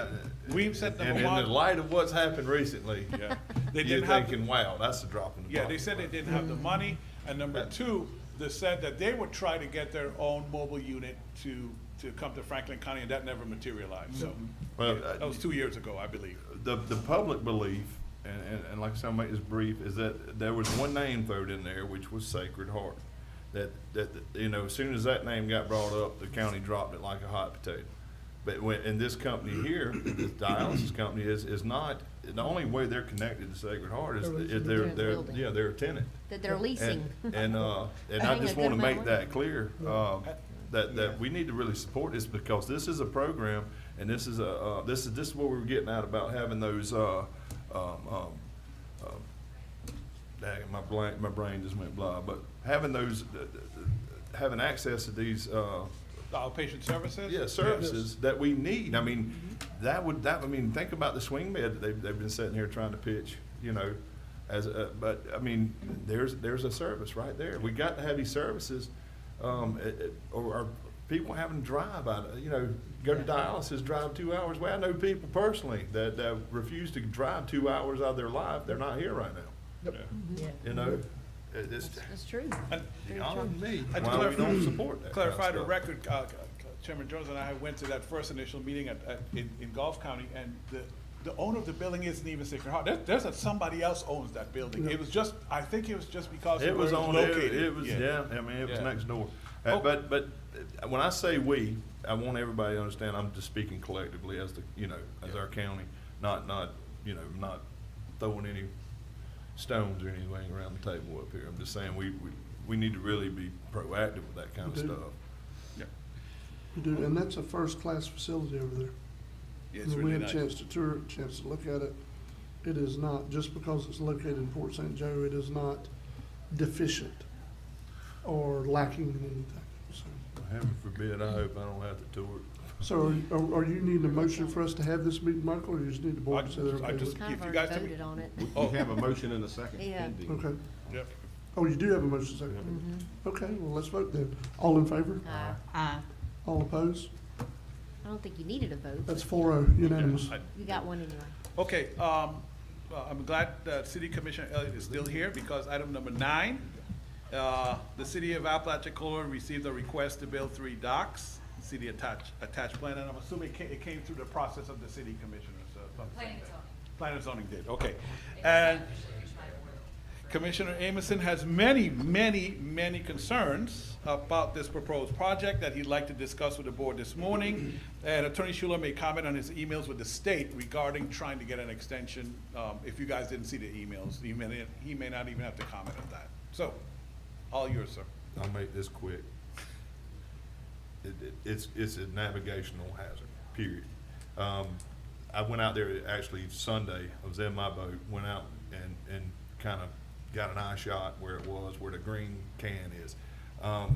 we've set and number in one. the light of what's happened recently, Yeah. They you're didn't have thinking, wow, that's a drop in the Yeah, bucket. they said they didn't have the money, and number two, they said that they would try to get their own mobile unit to come to Franklin County, and that never materialized, so. Well, that was 2 years ago, I believe. The public belief, and like I said, I'll make this brief, is that there was one name thrown in there, which was Sacred Heart. That, you know, as soon as that name got brought up, the county dropped it like a hot potato. But in this company here, this dialysis company is not, the only way they're connected to Sacred Heart is they're a tenant. That they're leasing. And I just want to make that clear, that we need to really support this, because this is a program, and this is what we were getting at about having those, dang, my brain just went blah, but having those, having access to these, The outpatient services? yeah, services that we need. I mean, I mean, think about the swing bed that they've been sitting here trying to pitch, you know, but I mean, there's a service right there. We got to have these services, or are people having to drive out, you know, go to dialysis, drive 2 hours. Well, I know people personally that refuse to drive 2 hours out of their life. They're not here right now. Yeah. You know, That's true. beyond me, And to why we don't support that. clarify kind the of stuff. record, Chairman Jones and I went to that first initial meeting in Gulf County, and the owner of the building isn't even Sacred Heart. There's somebody else owns that building. It was just, I think it was just because It was on located. it was, yeah, I mean, it was Yeah. next door. Oh. But when I say we, I want everybody to understand, I'm just speaking collectively as the, you know, as our county, not, you know, not throwing any stones or anything around the table up here. I'm just saying, we need to really be proactive with that kind of We do. stuff. Yeah. We do, and that's a first-class facility over there. Yeah, it's And we really had a nice. chance to tour it, chance to look at it. It is not, just because it's located in Port St. Joe, it is not deficient or lacking in anything, so. Heaven forbid, I hope I don't have to tour it. So are you needing a motion for us to have this meeting, Michael, or you just need the board to say they're okay with it? Kind of If you already guys have- voted on it. We have a motion and a second Yeah. pending. Okay. Yep. Oh, you do have a motion second? Okay, well, let's vote then. All in favor? Aye. All opposed? I don't think you needed a vote. That's but 4-0, unanimous. You got one anyway. Okay, I'm glad that City Commissioner Elliott is still here, because item number 9, the City of Apalachicola received a request to build 3 docks, city attached plan, and I'm assuming it came through the process of the city commissioners. Planning and zoning. Planning and zoning did, okay. And Commissioner Amison has many concerns about this proposed project that he'd like to discuss with the board this morning. And Attorney Schuler made comment on his emails with the state regarding trying to get an extension. If you guys didn't see the emails, he may not even have to comment on that. So, all yours, sir. I'll make this quick. It's a navigational hazard, period. I went out there actually Sunday, I was in my boat, went out and kind of got an eye shot where it was, where the green can is. I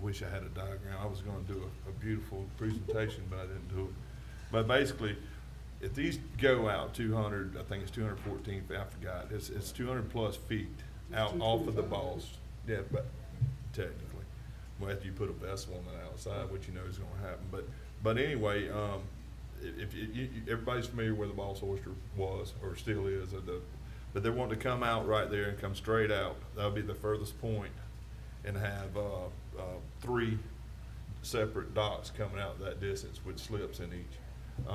wish I had a diagram. I was gonna do a beautiful presentation, but I didn't do it. But basically, if these go out 200, I think it's 214 feet, I forgot, it's 200 plus feet out off of the balls. Yeah, but technically, well, after you put a vessel on the outside, which you know is gonna happen. But anyway, if everybody's familiar where the Boss Oyster was, or still is, but they want to come out right there and come straight out. That'll be the furthest point, and have 3 separate docks coming out that distance with slips in each.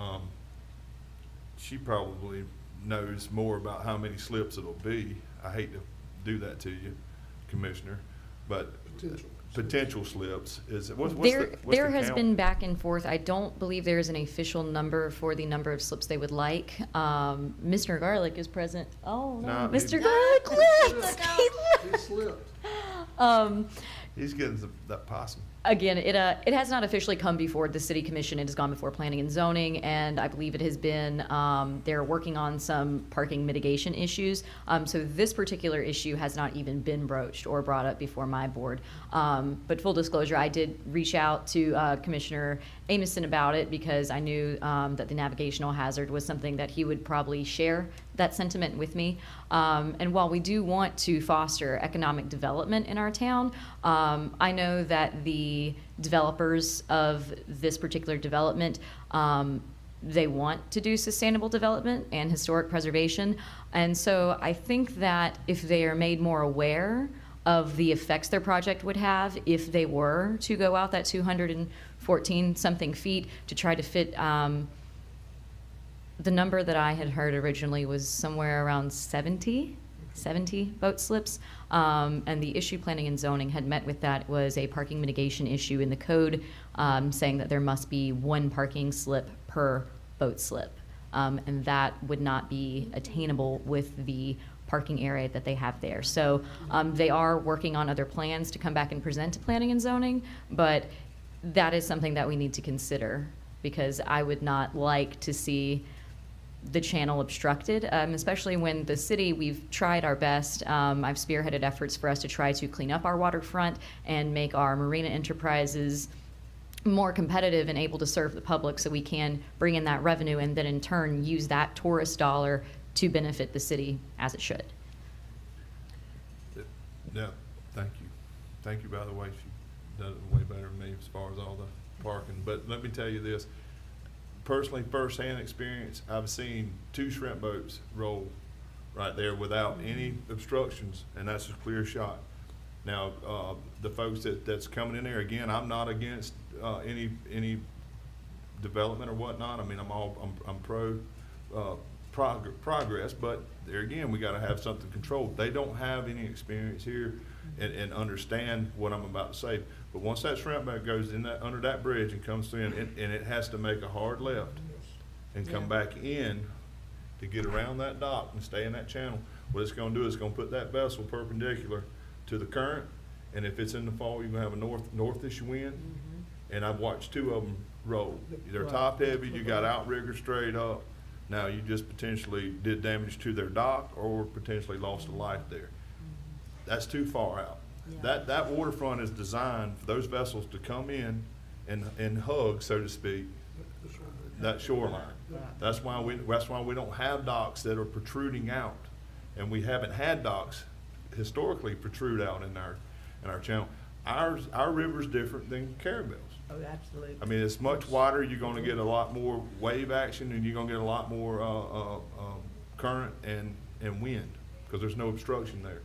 She probably knows more about how many slips it'll be. I hate to do that to you, Commissioner, but potential slips is, what's There has count? been back and forth. I don't believe there is an official number for the number of slips they would like. Mr. Garlick is present. Oh, no, Nah, Mr. he- Garlic left. He slipped. He's getting that possum. Again, it has not officially come before the city commission. It has gone before planning and zoning, and I believe it has been, they're working on some parking mitigation issues. So this particular issue has not even been broached or brought up before my board. But full disclosure, I did reach out to Commissioner Amison about it, because I knew that the navigational hazard was something that he would probably share that sentiment with me. And while we do want to foster economic development in our town, I know that the developers of this particular development, they want to do sustainable development and historic preservation. And so I think that if they are made more aware of the effects their project would have if they were to go out that 214 something feet to try to fit. The number that I had heard originally was somewhere around 70 boat slips. And the issue planning and zoning had met with that was a parking mitigation issue in the code, saying that there must be one parking slip per boat slip. And that would not be attainable with the parking area that they have there. So they are working on other plans to come back and present to planning and zoning, but that is something that we need to consider, because I would not like to see the channel obstructed, especially when the city, we've tried our best. I've spearheaded efforts for us to try to clean up our waterfront and make our marina enterprises more competitive and able to serve the public, so we can bring in that revenue and then in turn use that tourist dollar to benefit the city as it should. Yeah, thank you. Thank you, by the way. She does it way better than me as far as all the parking. But let me tell you this. Personally, first-hand experience, I've seen 2 shrimp boats roll right there without any obstructions, and that's a clear shot. Now, the folks that's coming in there, again, I'm not against any development or whatnot. I mean, I'm pro progress, but there again, we got to have something controlled. They don't have any experience here and understand what I'm about to say. But once that shrimp boat goes in that, under that bridge and comes through, and it has to make a hard left and come back in to get around that dock and stay in that channel, what it's going to do is it's going to put that vessel perpendicular to the current. And if it's in the fall, you're going to have a northish wind. And I've watched 2 of them roll. They're top heavy. You got outrigger straight up. Now you just potentially did damage to their dock or potentially lost a life there. That's too far out. That waterfront is designed for those vessels to come in and hug, so to speak, that shoreline. That's why we don't have docks that are protruding out, and we haven't had docks historically protrude out in our channel. Our river's different than Carabelle's. Oh, absolutely. I mean, it's much wider. You're going to get a lot more wave action, and you're going to get a lot more current and wind, because there's no obstruction there.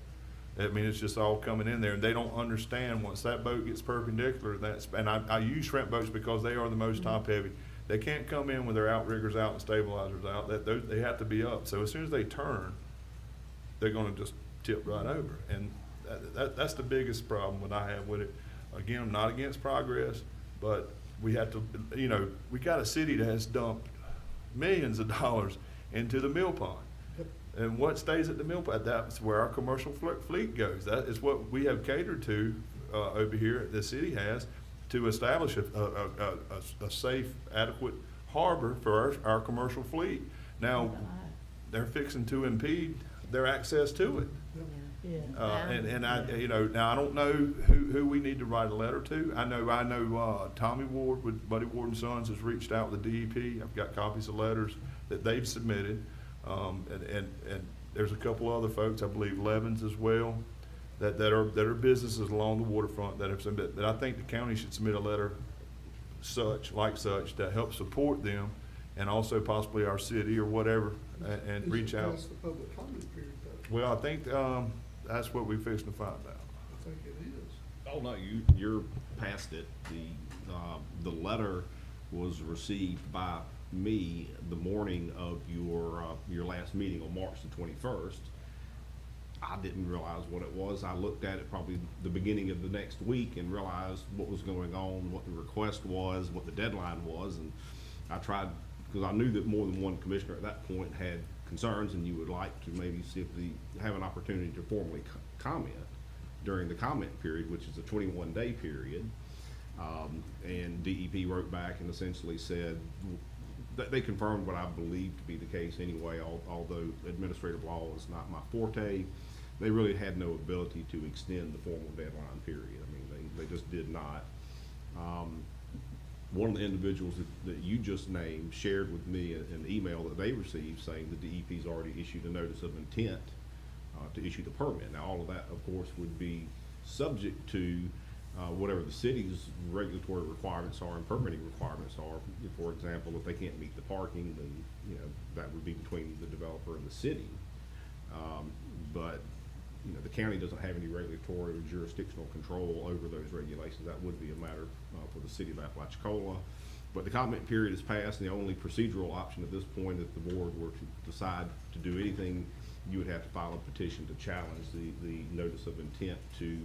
I mean, it's just all coming in there, and they don't understand once that boat gets perpendicular. And I use shrimp boats because they are the most top heavy. They can't come in with their outriggers out and stabilizers out. They have to be up. So as soon as they turn, they're going to just tip right over. And that's the biggest problem that I have with it. Again, I'm not against progress, but we have to, we got a city that has dumped millions of dollars into the mill pond. And what stays at the mill pond? That's where our commercial fleet goes. That is what we have catered to over here. The city has to establish a safe, adequate harbor for our commercial fleet. Now, they're fixing to impede their access to it. Now I don't know who we need to write a letter to. I know Tommy Ward with Buddy Ward and Sons has reached out with the DEP. I've got copies of letters that they've submitted. And there's a couple other folks, I believe Levens as well, that are businesses along the waterfront that have submitted. But I think the county should submit a letter like such to help support them, and also possibly our city or whatever, and reach out. That's the public comment period, though. Well, I think that's what we're fixing to find out. I think it is. Oh no, you're past it. The letter was received by me the morning of your last meeting on March the 21st. I didn't realize what it was. I looked at it probably the beginning of the next week and realized what was going on, what the request was, what the deadline was, and I tried, because I knew that more than one commissioner at that point had concerns, and you would like to maybe see if have an opportunity to formally comment during the comment period, which is a 21-day period. And DEP wrote back and essentially said that they confirmed what I believed to be the case anyway, although administrative law is not my forte. They really had no ability to extend the formal deadline period. I mean, they just did not. One of the individuals that you just named shared with me an email that they received saying the DEP's already issued a notice of intent to issue the permit. Now, all of that, of course, would be subject to whatever the city's regulatory requirements are and permitting requirements are. For example, if they can't meet the parking, then that would be between the developer and the city. But you know, the county doesn't have any regulatory or jurisdictional control over those regulations. That would be a matter for the city of Apalachicola. But the comment period is passed, and the only procedural option at this point, if the board were to decide to do anything, you would have to file a petition to challenge the notice of intent to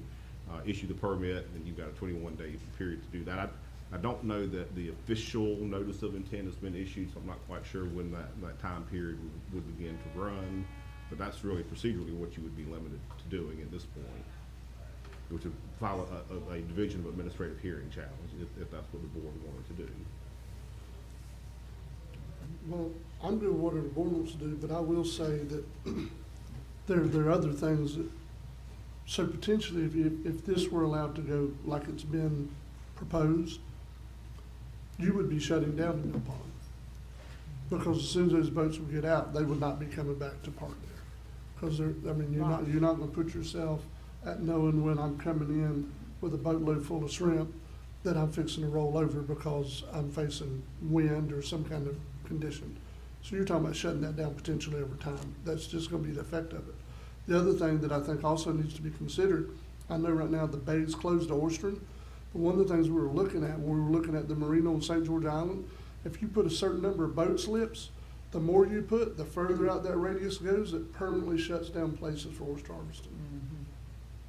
issue the permit, and you've got a 21-day period to do that. I don't know that the official notice of intent has been issued, so I'm not quite sure when that time period would begin to run. But that's really procedurally what you would be limited to doing at this point, which would file a Division of Administrative Hearing challenge if that's what the board wanted to do. Well, I'm doing whatever the board wants to do, but I will say that there are other things that, so potentially if this were allowed to go like it's been proposed, you would be shutting down the mill pond. Because as soon as those boats would get out, they would not be coming back to park there. Because I mean, you're not gonna put yourself at knowing when I'm coming in with a boatload full of shrimp that I'm fixing to roll over because I'm facing wind or some kind of condition. So you're talking about shutting that down potentially over time. That's just gonna be the effect of it. The other thing that I think also needs to be considered, I know right now the bay is closed to oystering, but one of the things we were looking at when we were looking at the marina on St. George Island, if you put a certain number of boat slips, the more you put, the further out that radius goes, it permanently shuts down places for oyster harvesting.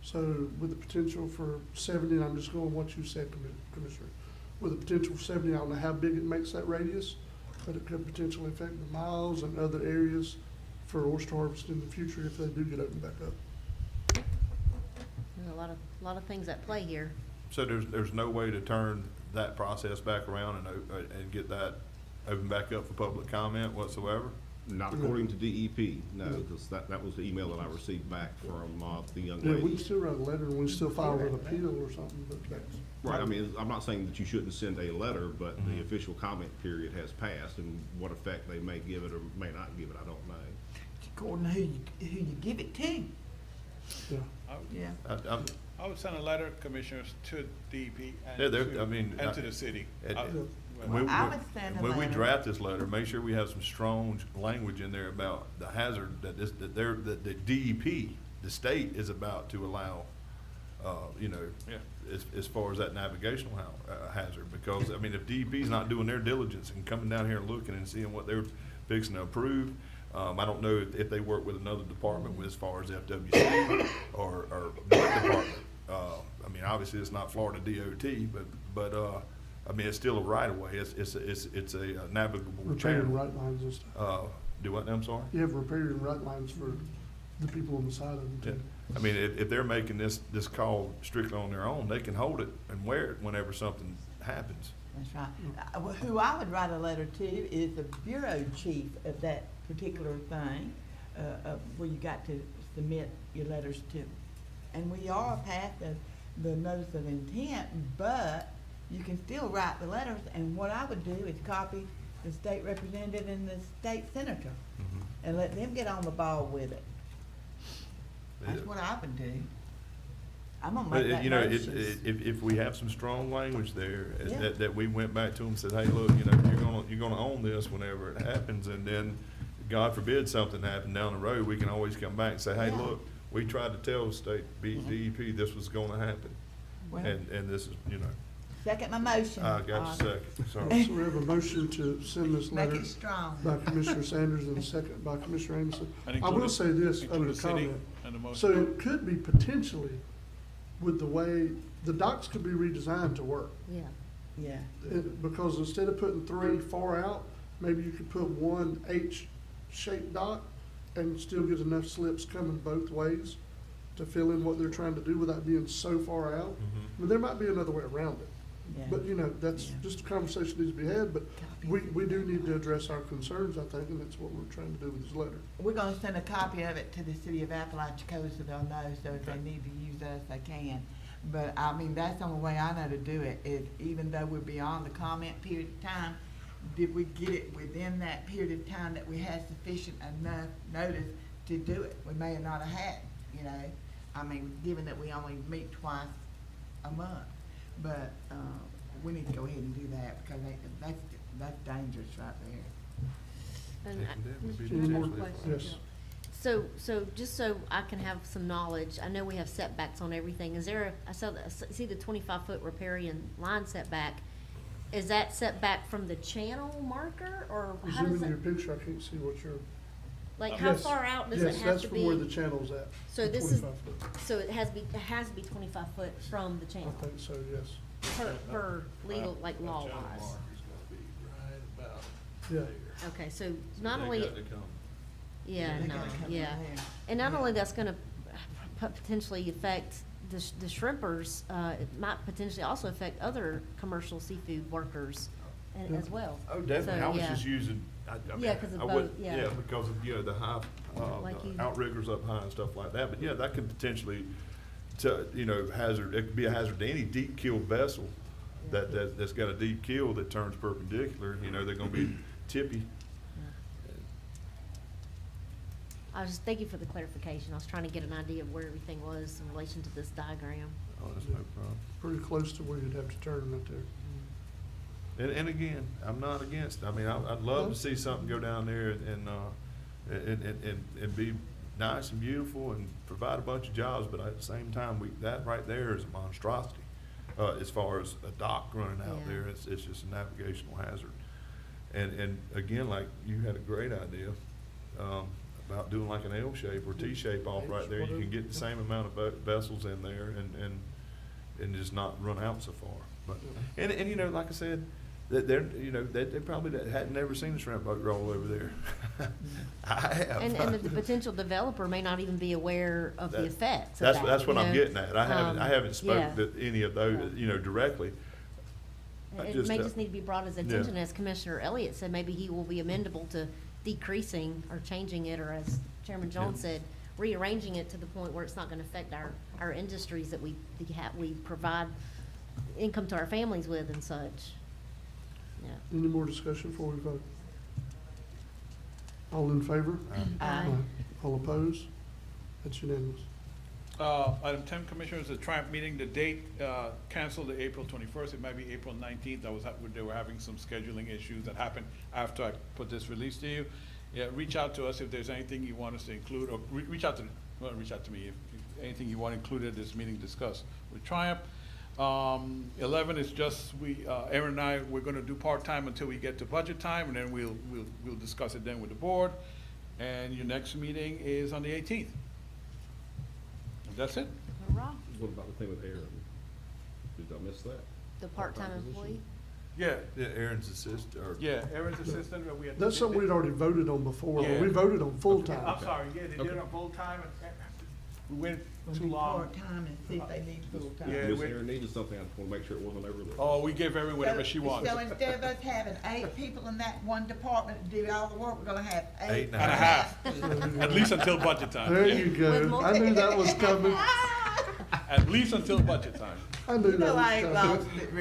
So with the potential for 70, and I'm just going what you said, Commissioner, with the potential for 70, I don't know how big it makes that radius, but it could potentially affect the miles and other areas for oyster harvest in the future if they do get opened back up. There's a lot of things at play here. So there's no way to turn that process back around and get that opened back up for public comment whatsoever? Not according to DEP, no, because that was the email that I received back from the young lady. Yeah, we can still write a letter and we can still file an appeal or something, but that's. Right, I mean, I'm not saying that you shouldn't send a letter, but the official comment period has passed, and what effect they may give it or may not give it, I don't know. According to who you give it to. Yeah. I would send a letter, commissioners, to DEP Yeah, and to the city. When we letter. draft this letter, make sure we have some strong language in there about the hazard that the DEP, the state, is about to allow, as far as that navigational hazard. Because, I mean, if DEP's not doing their diligence and coming down here and looking and seeing what they're fixing to approve, I don't know if they work with another department as far as FWC or that department. I mean, obviously it's not Florida DOT, but I mean, it's still a right of way. It's a navigable Repairing channel. right lines and stuff. Do what now? I'm sorry? You have repairing right lines for the people on the side of them too. I mean, if they're making this call strictly on their own, they can hold it and wear it whenever something happens. That's right. Who I would write a letter to is the bureau chief of that particular thing, where you got to submit your letters to. And we are past the notice of intent, but you can still write the letters, and what I would do is copy the state representative and the state senator, and let them get on the ball with it. That's what I would do. I'm gonna make that motion. If we have some strong language there, Yeah. that we went back to them and said, hey, look, you're gonna own this whenever it happens, and then, God forbid something happened down the road, we can always come back and say, hey, Yeah. look, we tried to tell the state, DEP, this was gonna happen. Well, And this is, second my motion. I got you second, sorry. So we have a motion to send this Make letter it strong. by Commissioner Sanders and a second by Commissioner Anderson. And I will include- say this include under the city comment. and the motion. So it could be potentially, with the way, the docks could be redesigned to work. Yeah. Yeah. Because instead of putting 3 far out, maybe you could put one H-shaped dock and still get enough slips coming both ways to fill in what they're trying to do without being so far out. I mean, there might be another way around it. Yeah. But, that's just a conversation needs to be had, but we do need to address our concerns, I think, and that's what we're trying to do with this letter. We're gonna send a copy of it to the city of Apalachicola so they'll know, so if they need to use us, they can. But, I mean, that's the only way I know to do it, is even though we're beyond the comment period of time, did we get it within that period of time that we had sufficient enough notice to do it? We may have not have had, I mean, given that we only meet twice a month. But, we need to go ahead and do that, because that's dangerous right there. And It can definitely be Any more? dangerous. Yes. So just so I can have some knowledge, I know we have setbacks on everything. Is there I see the 25-foot riparian line setback. Is that setback from the channel marker, or how Zoom does in your that? picture, I can't see what you're. Like, how Yes. far out does Yes, it have that's to from be? where the channel's at. So the this is, 25 foot. so it has to be 25 foot from the channel, I think so, yes. per legal, like law wise. Yeah. Okay, so not They only, got to come. yeah, They no, gotta come yeah. in there. And not only that's gonna potentially affect the shrimpers, it might potentially also affect other commercial seafood workers as well. Oh, definitely. So, I was yeah. just using, I mean, Yeah, 'cause of I boat, would, yeah. yeah, because of, you know, the high, Like you- outriggers up high and stuff like that. But yeah, that could potentially, you know, hazard, it could be a hazard to any deep keel vessel that's got a deep keel that turns perpendicular, you know, they're gonna be tippy. I was just, thank you for the clarification. I was trying to get an idea of where everything was in relation to this diagram. Oh, that's no problem. Pretty close to where you'd have to turn right there. And again, I'm not against, I mean, I'd love to see something go down there and be nice and beautiful and provide a bunch of jobs, but at the same time, that right there is a monstrosity. As far as a dock running out Yeah. there, it's just a navigational hazard. And again, like, you had a great idea, about doing like an L shape or T shape off right there. You can get the same amount of vessels in there and just not run out so far. But, and you know, like I said, that they probably hadn't never seen a shrimp boat roll over there. I have. And the potential developer may not even be aware of the effects of that. That's what you I'm know? getting at. I haven't Yeah. spoken to any of those, you know, directly. It may just need to be brought to his attention, as Commissioner Elliott said, maybe he will be amenable to decreasing or changing it, or as Chairman Jones said, rearranging it to the point where it's not gonna affect our industries that we provide income to our families with and such. Yeah. Any more discussion before we vote? All in favor? Aye. All opposed? That's unanimous. Item 10, Commissioners, the Triumph meeting, the date canceled to April 21st. It might be April 19th. They were having some scheduling issues that happened after I put this release to you. Yeah, reach out to us if there's anything you want us to include, or reach out to me if anything you want included in this meeting discussed with Triumph. 11 is just, Aaron and I, we're gonna do part-time until we get to budget time, and then we'll discuss it then with the board. And your next meeting is on the 18th. That's it. Hurrah. What about the thing with Aaron? Did I miss that? The part-time employee? Yeah. Yeah, Aaron's assistant, or. Yeah, Aaron's assistant, but we had. That's something we'd already voted on before. Yeah. We voted on full-time. I'm sorry, yeah, they did it on full-time, and we went too long. Part-time and see if they need full-time. Yeah, Miss we- Aaron needed something, I just wanna make sure it wasn't overlooked. Oh, we give Erin whatever she wants. So instead of us having 8 people in that one department to do all the work, we're gonna have 8 8 And a half, at least until budget time. There Yeah. you go. I knew that was coming. At least until budget time. I knew that I ain't was lost coming. it,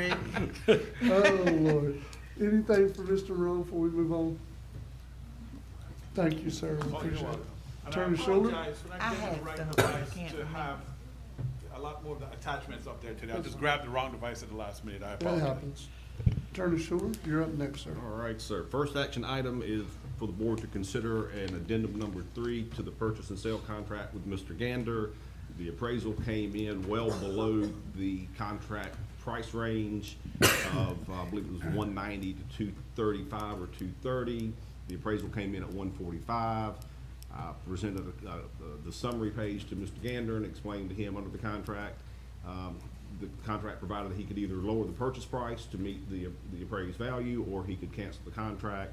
Rick. Oh, Lord. Anything for Mr. Rowe before we move on? Thank you, sir. We Oh, you're appreciate it. welcome. And Attorney I Schuler? apologize for not I getting the had right some, device I can't to remember. have a lot more of the attachments up there today. I just grabbed the wrong device at the last minute. I That apologize. happens. Attorney Schuler, you're up next, sir. All right, sir. First action item is for the board to consider an addendum number 3 to the purchase and sale contract with Mr. Gander. The appraisal came in well below the contract price range of, I believe it was 190 to 235 or 230. The appraisal came in at 145. I presented the summary page to Mr. Gander and explained to him under the contract. The contract provided that he could either lower the purchase price to meet the appraised value, or he could cancel the contract.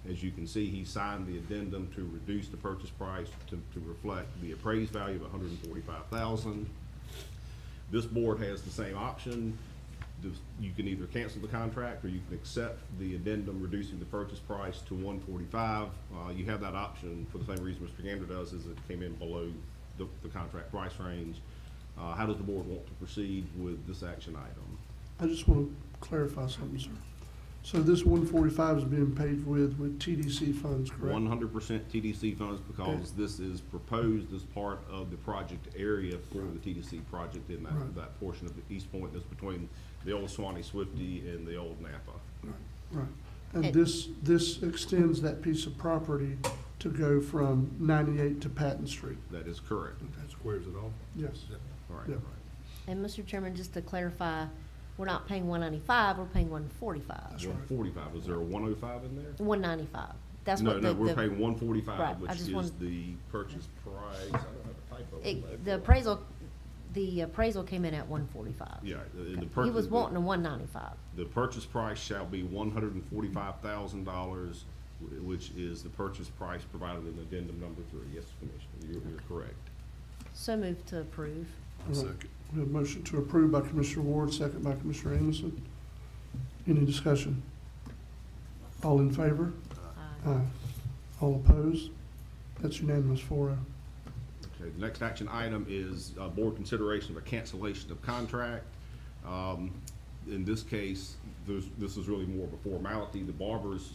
As you can see, he signed the addendum to reduce the purchase price to reflect the appraised value of $145,000. This board has the same option. You can either cancel the contract, or you can accept the addendum reducing the purchase price to $145,000. You have that option for the same reason Mr. Gander does, is it came in below the contract price range. How does the board want to proceed with this action item? I just want to clarify something, sir. So this 145 is being paid with TDC funds, correct? 100% TDC funds, because this is proposed as part of the project area for the TDC project in Right. that portion of the East Point that's between the old Swanee Swifty and the old Napa. Right. And this extends that piece of property to go from 98 to Patton Street. That is correct. Squares it off? Yes. All right, Yeah. right. And Mr. Chairman, just to clarify, we're not paying 195, we're paying 145. 145, was there a 105 in there? 195. That's No, what no, the. we're the- paying 145, Right, I which just is wanted- the purchase price. I don't have a typo. The appraisal came in at 145. Yeah, the He purchase. was wanting a 195. The purchase price shall be $145,000, which is the purchase price provided in addendum number 3. Yes, Commissioner, you're correct. So moved to approve. All right. We have a motion to approve by Commissioner Ward, second by Commissioner Amison. Any discussion? All in favor? Aye. All opposed? That's unanimous, 4-0. Okay, the next action item is board consideration of a cancellation of contract. In this case, this is really more of a formality. The Barber's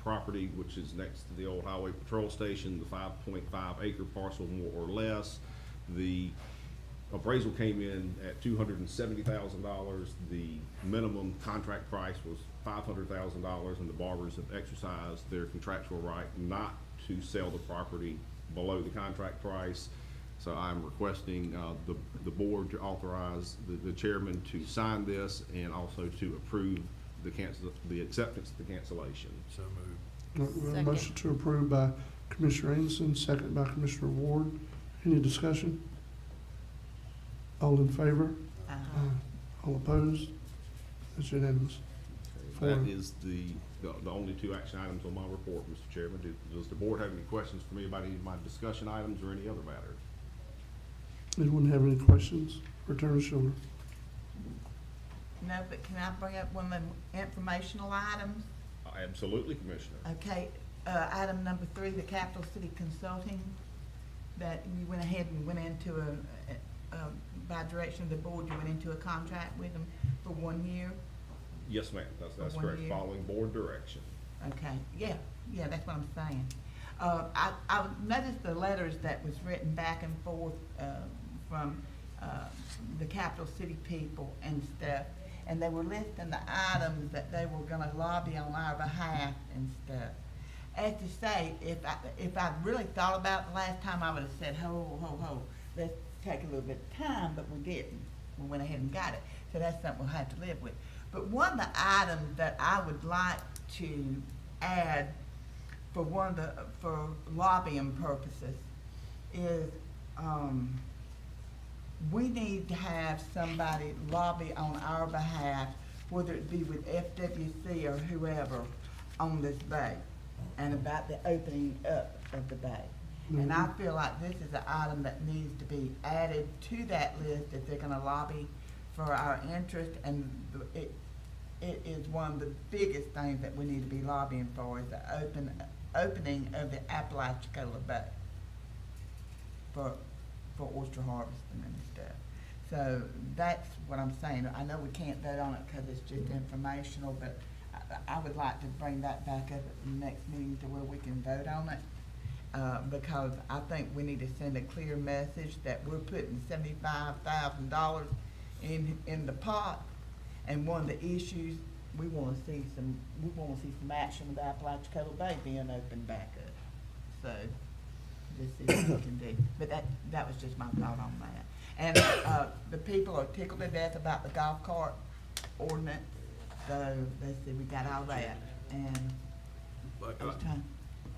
property, which is next to the old highway patrol station, the 5.5 acre parcel more or less. The appraisal came in at $270,000. The minimum contract price was $500,000, and the Barbers have exercised their contractual right not to sell the property below the contract price. So I'm requesting the board to authorize the chairman to sign this and also to approve the acceptance of the cancellation. So moved. All right, we have a Second. motion to approve by Commissioner Amison, second by Commissioner Ward. Any discussion? All in favor? Aye. All opposed? That's unanimous. That 4-0. is the only 2 action items on my report, Mr. Chairman. Does the board have any questions for me about any of my discussion items or any other matters? Anyone have any questions for Attorney Schuler? No, but can I bring up one of the informational items? Absolutely, Commissioner. Okay, item number 3, the Capital City Consulting, that you went ahead and went into by direction of the board, you went into a contract with them for 1 year? Yes, ma'am, that's 1 correct, year. following board direction. Okay, yeah, that's what I'm saying. I noticed the letters that was written back and forth from the Capital City people and stuff, and they were listing the items that they were gonna lobby on our behalf and stuff. As to say, if I'd really thought about it the last time, I would've said, ho, let's take a little bit of time, but we didn't. We went ahead and got it, so that's something we'll have to live with. But one of the items that I would like to add for for lobbying purposes is, we need to have somebody lobby on our behalf, whether it be with FWC or whoever, on this bay, and about the opening up of the bay. And I feel like this is an item that needs to be added to that list if they're gonna lobby for our interest, and it is one of the biggest things that we need to be lobbying for, is the opening of the Apalachicola Bay for oyster harvesting and stuff. So that's what I'm saying. I know we can't vote on it because it's just informational, but I would like to bring that back up at the next meeting to where we can vote on it. Because I think we need to send a clear message that we're putting $75,000 in the pot, and one of the issues, we wanna see some action with Apalachicola Bay being opened back up. So, just see what we can do. But that was just my thought on that. And, the people are tickled to death about the golf cart ordinance, so, let's see, we got all that, and.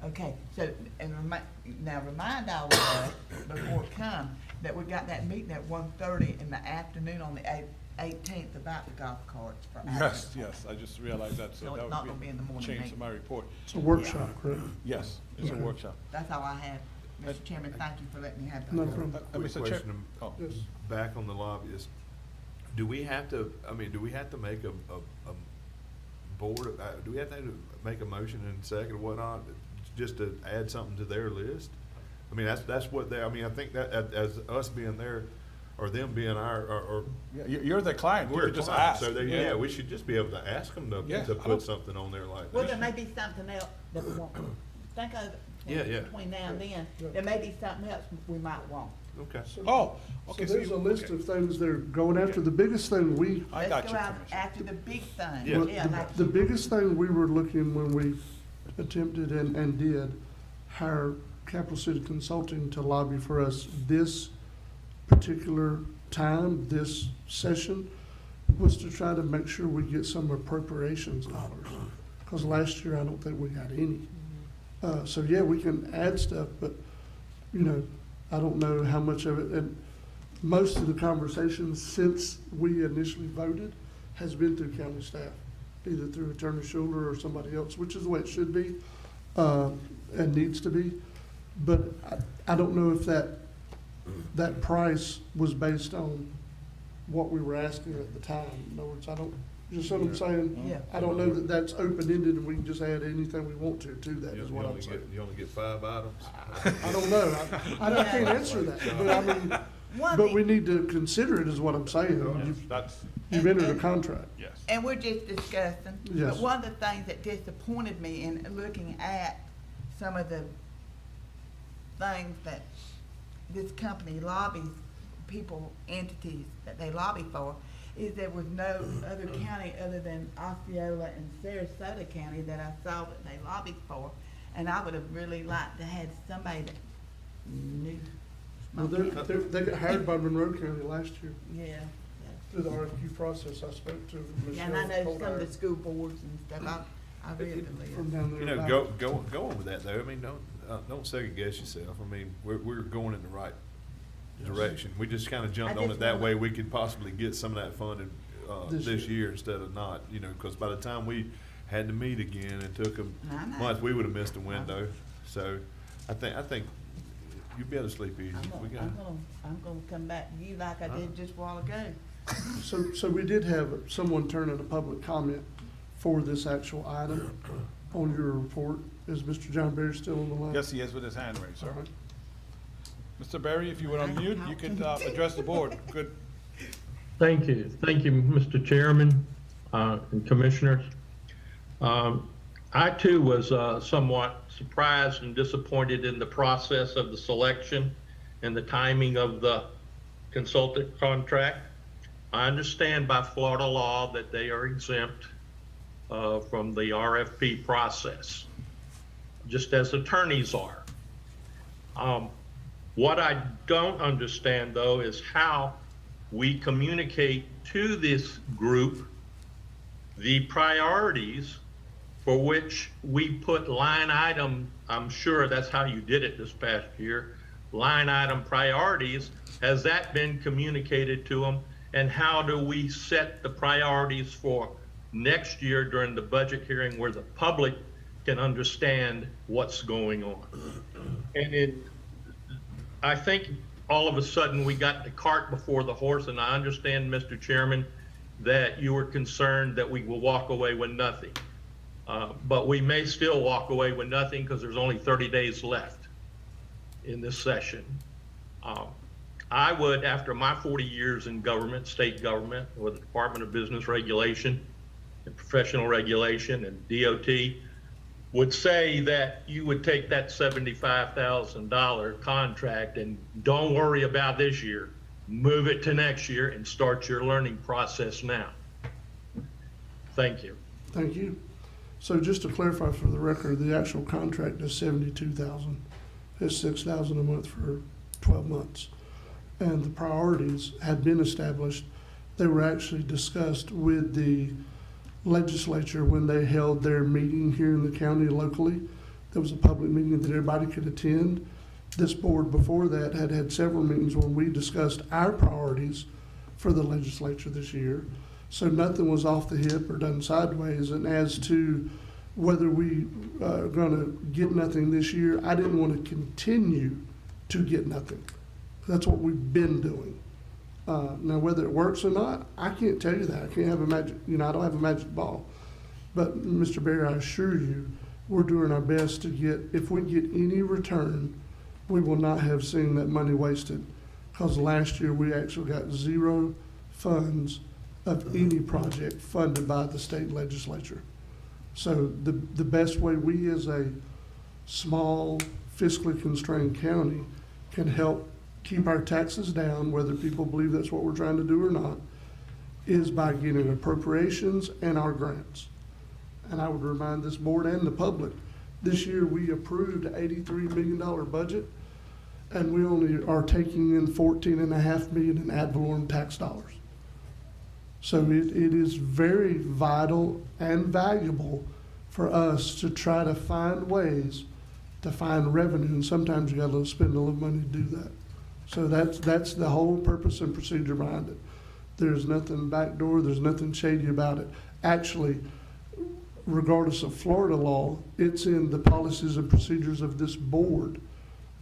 Okay, so, and remind all of us, before it comes, that we got that meeting at 1:30 in the afternoon on the 18th about the golf carts. Yes, I just realized that, so No, it's that not would gonna be in the be morning changed meeting. to my report. It's a workshop, correct? Yes, it's a Okay. workshop. That's all I have. Mr. Chairman, thank you for letting me have that. No problem. Mr. Quick Chair- question, oh. Yes. Back on the lobbyists, do we have to make a board, do we have to make a motion in second or whatnot, just to add something to their list? I mean, that's what I think that as us being there, or them being or. Yeah, you're the client, We're you just client, ask. so we should just be able to ask them Yeah, to I put don't- something on there like Well, that. there may be something else that we want. Think of it Yeah. between now and then. There may be something else we might want. Okay. Oh, So okay. there's a list of things they're going after. The biggest thing I got Let's you, go out Commissioner. after the big thing. Yeah. well, Yeah, like the biggest thing we were looking when we attempted and did hire Capital City Consulting to lobby for us this particular time, this session, was to try to make sure we get some appropriations dollars. Because last year, I don't think we got any. So yeah, we can add stuff, but, you know, I don't know how much of it, and most of the conversations since we initially voted has been through county staff, either through Attorney Schuler or somebody else, which is the way it should be, and needs to be. But I don't know if that price was based on what we were asking at the time. In other words, I don't, you know what I'm saying? Yeah. I don't know that that's open-ended and we can just add anything we want to that, is what I'm saying. You only get 5 items? I don't know. I can't answer that, but I mean, but we need to consider it, is what I'm saying. You've entered a contract. Yes. And we're just discussing. Yes. But one of the things that disappointed me in looking at some of the things that this company lobbies, people, entities that they lobby for, is there was no other county other than Osceola and Sarasota County that I saw that they lobbied for. And I would have really liked to have somebody that knew. Well, they got hired by Monroe County last year. Yeah. Through the RFQ process, I spoke to Yeah, Michelle. and I know some of the school boards and stuff, I read the list. From down there. You know, about- go on with that though. I mean, don't second guess yourself. I mean, we're going in the right direction. We just kind of jumped on it that way. We could possibly get some of that funded this year instead of not, you know, because by the time we had to meet again, it took a month, we would have missed a window. So I think you better sleep easy. I'm gonna come back to you like I did just a while ago. So we did have someone turn in a public comment for this actual item on your report. Is Mr. John Berry still on the line? Yes, he is with his hand raised, sir. All right. Mr. Berry, if you would unmute, you could address the board. Good. Thank you, Mr. Chairman and Commissioners. I too was somewhat surprised and disappointed in the process of the selection and the timing of the consultant contract. I understand by Florida law that they are exempt from the RFP process, just as attorneys are. What I don't understand though is how we communicate to this group the priorities for which we put line item, I'm sure that's how you did it this past year, line item priorities. Has that been communicated to them? And how do we set the priorities for next year during the budget hearing where the public can understand what's going on? And I think all of a sudden we got the cart before the horse, and I understand, Mr. Chairman, that you were concerned that we will walk away with nothing. But we may still walk away with nothing because there's only 30 days left in this session. I would, after my 40 years in government, state government, with the Department of Business Regulation and Professional Regulation and DOT, would say that you would take that $75,000 contract and don't worry about this year, move it to next year and start your learning process now. Thank you. Thank you. So just to clarify for the record, the actual contract is $72,000. It's $6,000 a month for 12 months. And the priorities had been established. They were actually discussed with the legislature when they held their meeting here in the county locally. There was a public meeting that everybody could attend. This board before that had had several meetings when we discussed our priorities for the legislature this year. So nothing was off the hip or done sideways. And as to whether we are gonna get nothing this year, I didn't want to continue to get nothing. That's what we've been doing. Now, whether it works or not, I can't tell you that. I can't have a magic, I don't have a magic ball. But Mr. Berry, I assure you, we're doing our best to get, if we get any return, we will not have seen that money wasted. Because last year we actually got 0 funds of any project funded by the state legislature. So the best way we as a small fiscally constrained county can help keep our taxes down, whether people believe that's what we're trying to do or not, is by getting appropriations and our grants. And I would remind this board and the public This year, we approved an $83 million budget, and we only are taking in $14.5 million in ad valorem tax dollars. So it is very vital and valuable for us to try to find ways to find revenue, and sometimes you gotta spend a little money to do that. So that's the whole purpose and procedure behind it. There's nothing backdoor, there's nothing shady about it. Actually, regardless of Florida law, it's in the policies and procedures of this board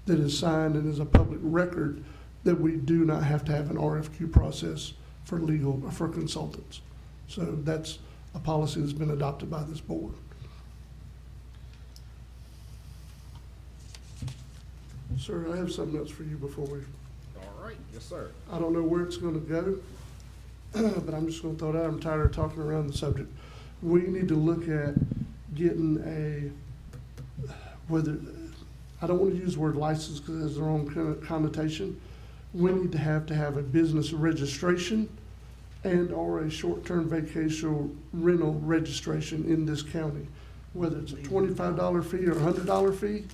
that is signed and is a public record that we do not have to have an RFQ process for legal, for consultants. So that's a policy that's been adopted by this board. Sir, I have something else for you before we, All right, yes, sir. I don't know where it's gonna go, but I'm just gonna throw it out. I'm tired of talking around the subject. We need to look at getting whether, I don't want to use the word license because it has their own connotation. We need to have a business registration and or a short-term vacation rental registration in this county. Whether it's a $25 fee or a $100 fee,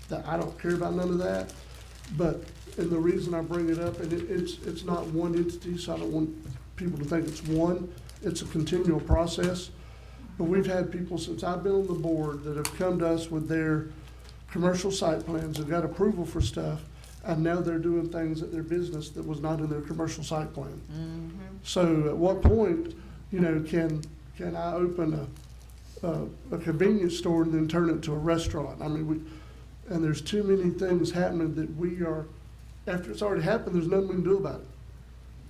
that I don't care about none of that. But, and the reason I bring it up, and it's not one entity, so I don't want people to think it's one. It's a continual process. But we've had people since I've been on the board that have come to us with their commercial site plans and got approval for stuff, and now they're doing things at their business that was not in their commercial site plan. So at what point, you know, can I open a convenience store and then turn it into a restaurant? I mean, and there's too many things happening that we are, after it's already happened, there's nothing we can do about it.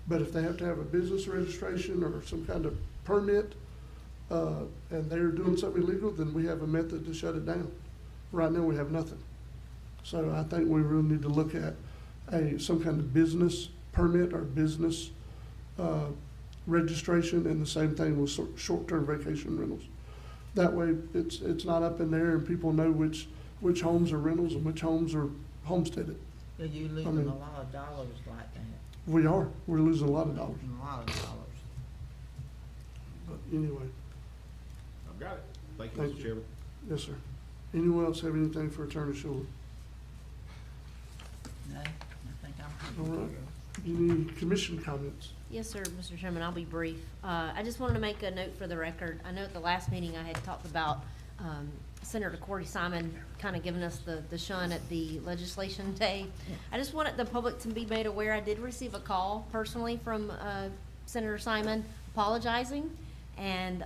But if they have to have a business registration or some kind of permit, and they're doing something illegal, then we have a method to shut it down. Right now, we have nothing. So I think we really need to look at some kind of business permit or business registration, and the same thing with short-term vacation rentals. That way, it's not up in there, and people know which homes are rentals and which homes are homesteaded. So you're losing a lot of dollars like that. We are. We're losing a lot of dollars. A lot of dollars. But anyway. I've got it. Thank you, Mr. Chairman. Yes, sir. Anyone else have anything for Attorney Schuler? No, I think I'm. All right. Any commission comments? Yes, sir, Mr. Chairman, I'll be brief. I just wanted to make a note for the record. I know at the last meeting I had talked about Senator Corey Simon kind of giving us the shun at the legislation day. I just wanted the public to be made aware I did receive a call personally from Senator Simon apologizing, and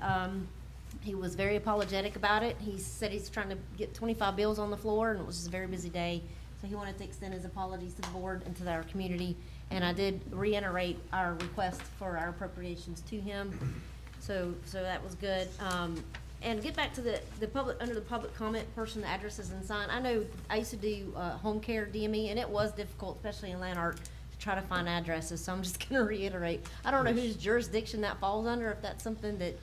he was very apologetic about it. He said he's trying to get 25 bills on the floor, and it was just a very busy day. So he wanted to extend his apologies to the board and to our community. And I did reiterate our request for our appropriations to him. So that was good. And get back to the public, under the public comment portion, the addresses and sign. I know I used to do home care DME, and it was difficult, especially in Lanark, to try to find addresses. So I'm just gonna reiterate. I don't know whose jurisdiction that falls under, if that's something that,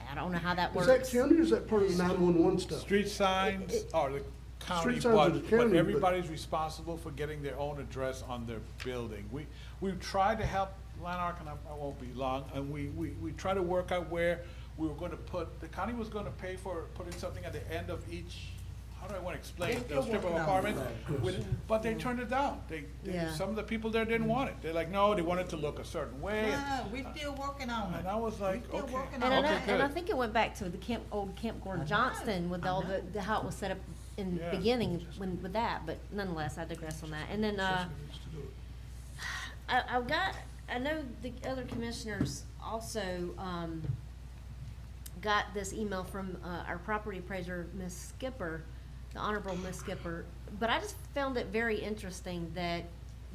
I don't know how that works. Is that county or is that part of the 911 stuff? Street signs are the county, Street signs are the county, but but- everybody's responsible for getting their own address on their building. We've tried to help Lanark, and I won't be long, and we try to work out where we were gonna put, the county was gonna pay for putting something at the end of each, how do I wanna explain, the strip of apartment? But they turned it down. Yeah. Some of the people there didn't want it. They're like, no, they want it to look a certain way. No, we're still working on it. And I was like, We're still okay. working And on I, it. and I think it went back to the old Camp Gordon Johnston with all the how it was set up in the beginning with that, but nonetheless, I digress on that. And then, I know the other commissioners also, got this email from, our property appraiser, Ms. Skipper, the Honorable Ms. Skipper, but I just found it very interesting that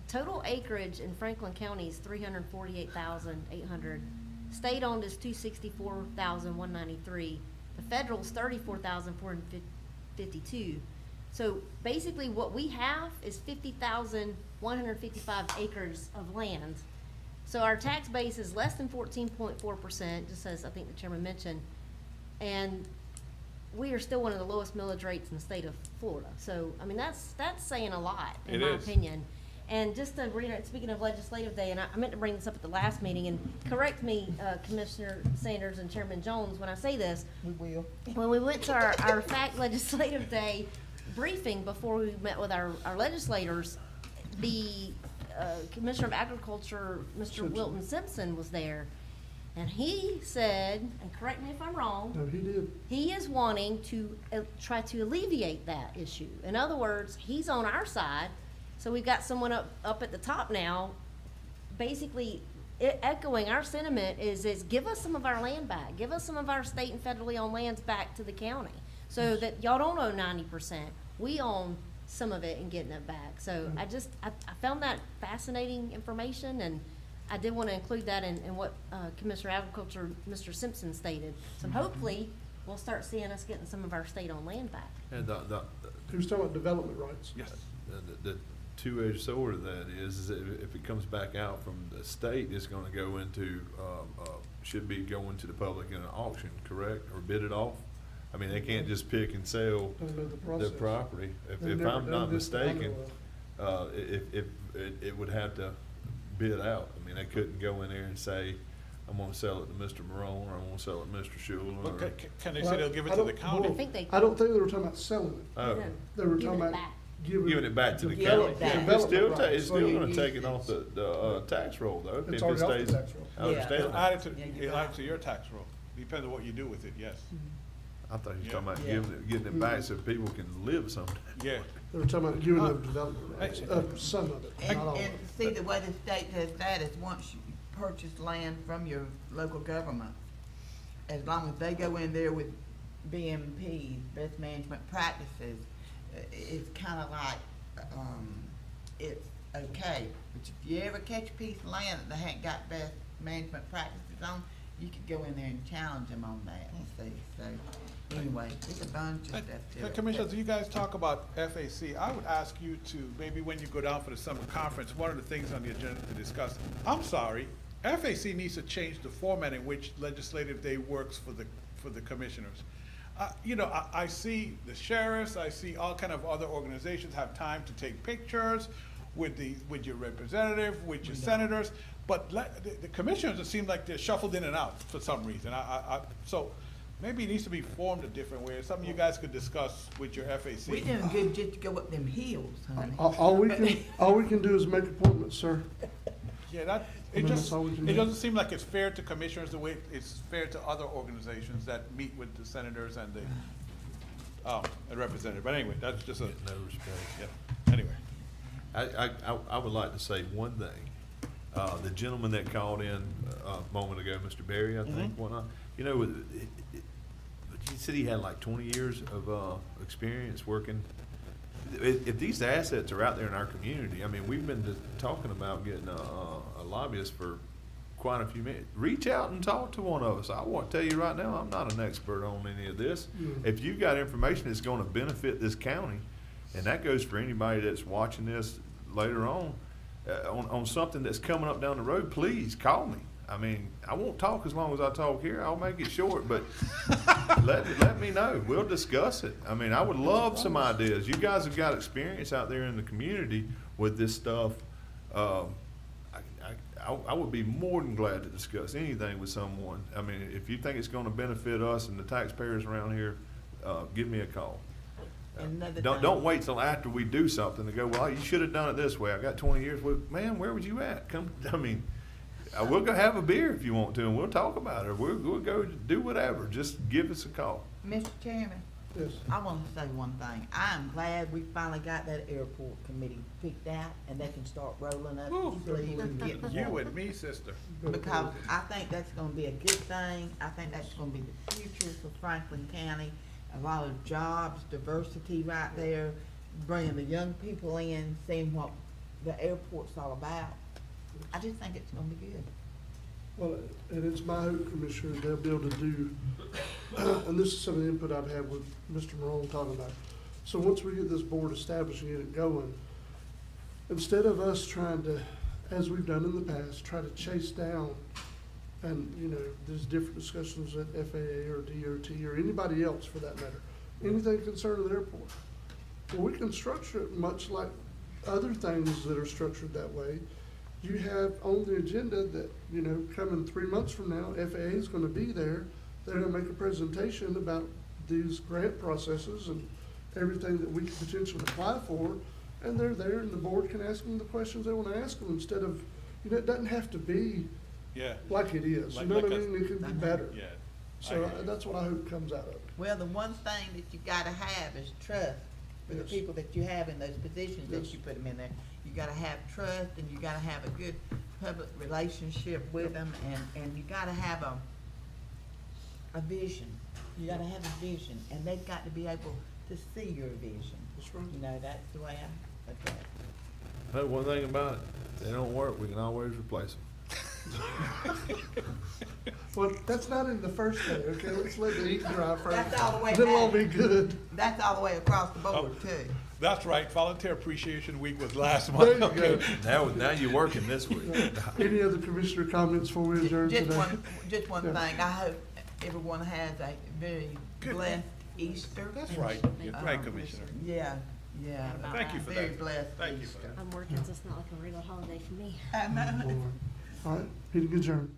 total acreage in Franklin County is 348,800. State-owned is 264,193. The federal is 34,452. So basically what we have is 50,155 acres of land. So our tax base is less than 14.4%, just as I think the chairman mentioned. And we are still one of the lowest millage rates in the state of Florida. So, I mean, that's saying a lot, in my opinion. And just to reiterate, speaking of legislative day, and I meant to bring this up at the last meeting, and correct me, Commissioner Sanders and Chairman Jones, when I say this. We will. When we went to our FACT legislative day briefing before we met with our legislators, the Commissioner of Agriculture, Mr. Wilton Simpson, was there. And he said, and correct me if I'm wrong. No, he did. He is wanting to try to alleviate that issue. In other words, he's on our side. So we've got someone up at the top now, basically echoing our sentiment is give us some of our land back. Give us some of our state and federally owned lands back to the county so that y'all don't own 90%. We own some of it and getting it back. So I found that fascinating information, and I did want to include that in what Commissioner of Agriculture, Mr. Simpson, stated. So hopefully we'll start seeing us getting some of our state-owned land back. And He was talking about development rights. Yes. the two-edged sword of that is that if it comes back out from the state, it's gonna go into, should be going to the public in an auction, correct? Or bid it off? I mean, they can't just pick and sell Don't know the their process. property. If They've I'm never not done this that I know mistaken, if it would have to bid out. I mean, they couldn't go in there and say, I'm gonna sell it to Mr. Morone, or I'm gonna sell it to Mr. Schuler. But or- can they say they'll give it to the county? I don't think they were talking about selling it. Oh. They were Giving talking it about back. Giving it back to the Give county. it back. It's still, Development it's rights. still gonna take it off the tax roll though. if It's it already off the stays- tax roll. I understand It'll that. add it to, Yeah, you're it'll add right. it to your tax roll. Depends on what you do with it, yes. I thought you were talking about Yeah. getting it back so people can live someday. Yeah. They were talking about giving up development rights, some of it, And, not all of and it. see, the way the state does that is once you purchase land from your local government, as long as they go in there with BMP, best management practices, it's kinda like, it's okay. But if you ever catch a piece of land that they hadn't got best management practices on, you could go in there and challenge them on that, see, so, anyway, it's a bunch of stuff to it. Commissioners, you guys talk about FAC. I would ask you to, maybe when you go down for the summer conference, one of the things on the agenda to discuss, I'm sorry, FAC needs to change the format in which legislative day works for the commissioners. You know, I see the sheriffs, I see all kind of other organizations have time to take pictures with your representative, with your senators, but the commissioners, it seems like they're shuffled in and out for some reason. So maybe it needs to be formed a different way. It's something you guys could discuss with your FAC. We doing good just to go up them hills, honey. All we can do is make appointments, sir. Yeah, I mean, that's all we can it do. doesn't seem like it's fair to commissioners the way it's fair to other organizations that meet with the senators and the representative. But anyway, that's just a, No respect. yeah, anyway. I would like to say one thing. The gentleman that called in a moment ago, Mr. Berry, I think, whatnot, you know, he said he had like 20 years of experience working. If these assets are out there in our community, I mean, we've been talking about getting a lobbyist for quite a few minutes. Reach out and talk to one of us. I want to tell you right now, I'm not an expert on any of this. If you've got information that's going to benefit this county, and that goes for anybody that's watching this later on something that's coming up down the road, please call me. I mean, I won't talk as long as I talk here. I'll make it short, but let me know. We'll discuss it. I mean, I would love some ideas. You guys have got experience out there in the community with this stuff. I would be more than glad to discuss anything with someone. I mean, if you think it's going to benefit us and the taxpayers around here, give me a call. Don't wait till after we do something to go, well, you should have done it this way. I got 20 years. Well, man, where was you at? Come, I mean, we'll go have a beer if you want to, and we'll talk about it. We'll go do whatever. Just give us a call. Mr. Chairman, Yes. I want to say one thing. I'm glad we finally got that airport committee picked out and they can start rolling up the sleeves and getting You and me, sister. Because I think that's gonna be a good thing. I think that's gonna be the future for Franklin County. A lot of jobs, diversity right there, bringing the young people in, seeing what the airport's all about. I just think it's gonna be good. Well, and it's my hope, Commissioner, they'll be able to do, and this is some of the input I've had with Mr. Morone talking about. So once we get this board established and get it going, instead of us trying to, as we've done in the past, try to chase down, and, you know, there's different discussions at FAA or DOT or anybody else for that matter, anything concerning the airport. Well, we can structure it much like other things that are structured that way. You have on the agenda that, you know, coming 3 months from now, FAA is gonna be there. They're gonna make a presentation about these grant processes and everything that we could potentially apply for. And they're there and the board can ask them the questions they wanna ask them instead of, you know, it doesn't have to be Yeah. like it is. You Like- know what I like mean? It can be better. Yeah. So that's what I hope comes out of it. Well, the one thing that you gotta have is trust for the Yes. people that you have in those positions that Yes. you put them in there. You gotta have trust and you gotta have a good public relationship with them and you gotta have a vision. You gotta have a vision and they've got to be able to see your vision. That's right. You know, that's the way I look at it. But one thing about it, if they don't work, we can always replace them. Well, that's not in the first day, okay? Let's let the ink dry first. That's all the way Then we'll back. be good. That's all the way across the board too. That's right, Volunteer Appreciation Week was last There month. you go. Now you're working this week. Any other commissioner comments before we adjourn today? Just one Yeah. thing, I hope everyone has a very blessed Easter. That's right. Right, Commissioner. Yeah, yeah. Thank you for Very that. blessed Thank you for Easter. that. I'm working, so it's not like a real holiday for me. I know. All right, meeting adjourned.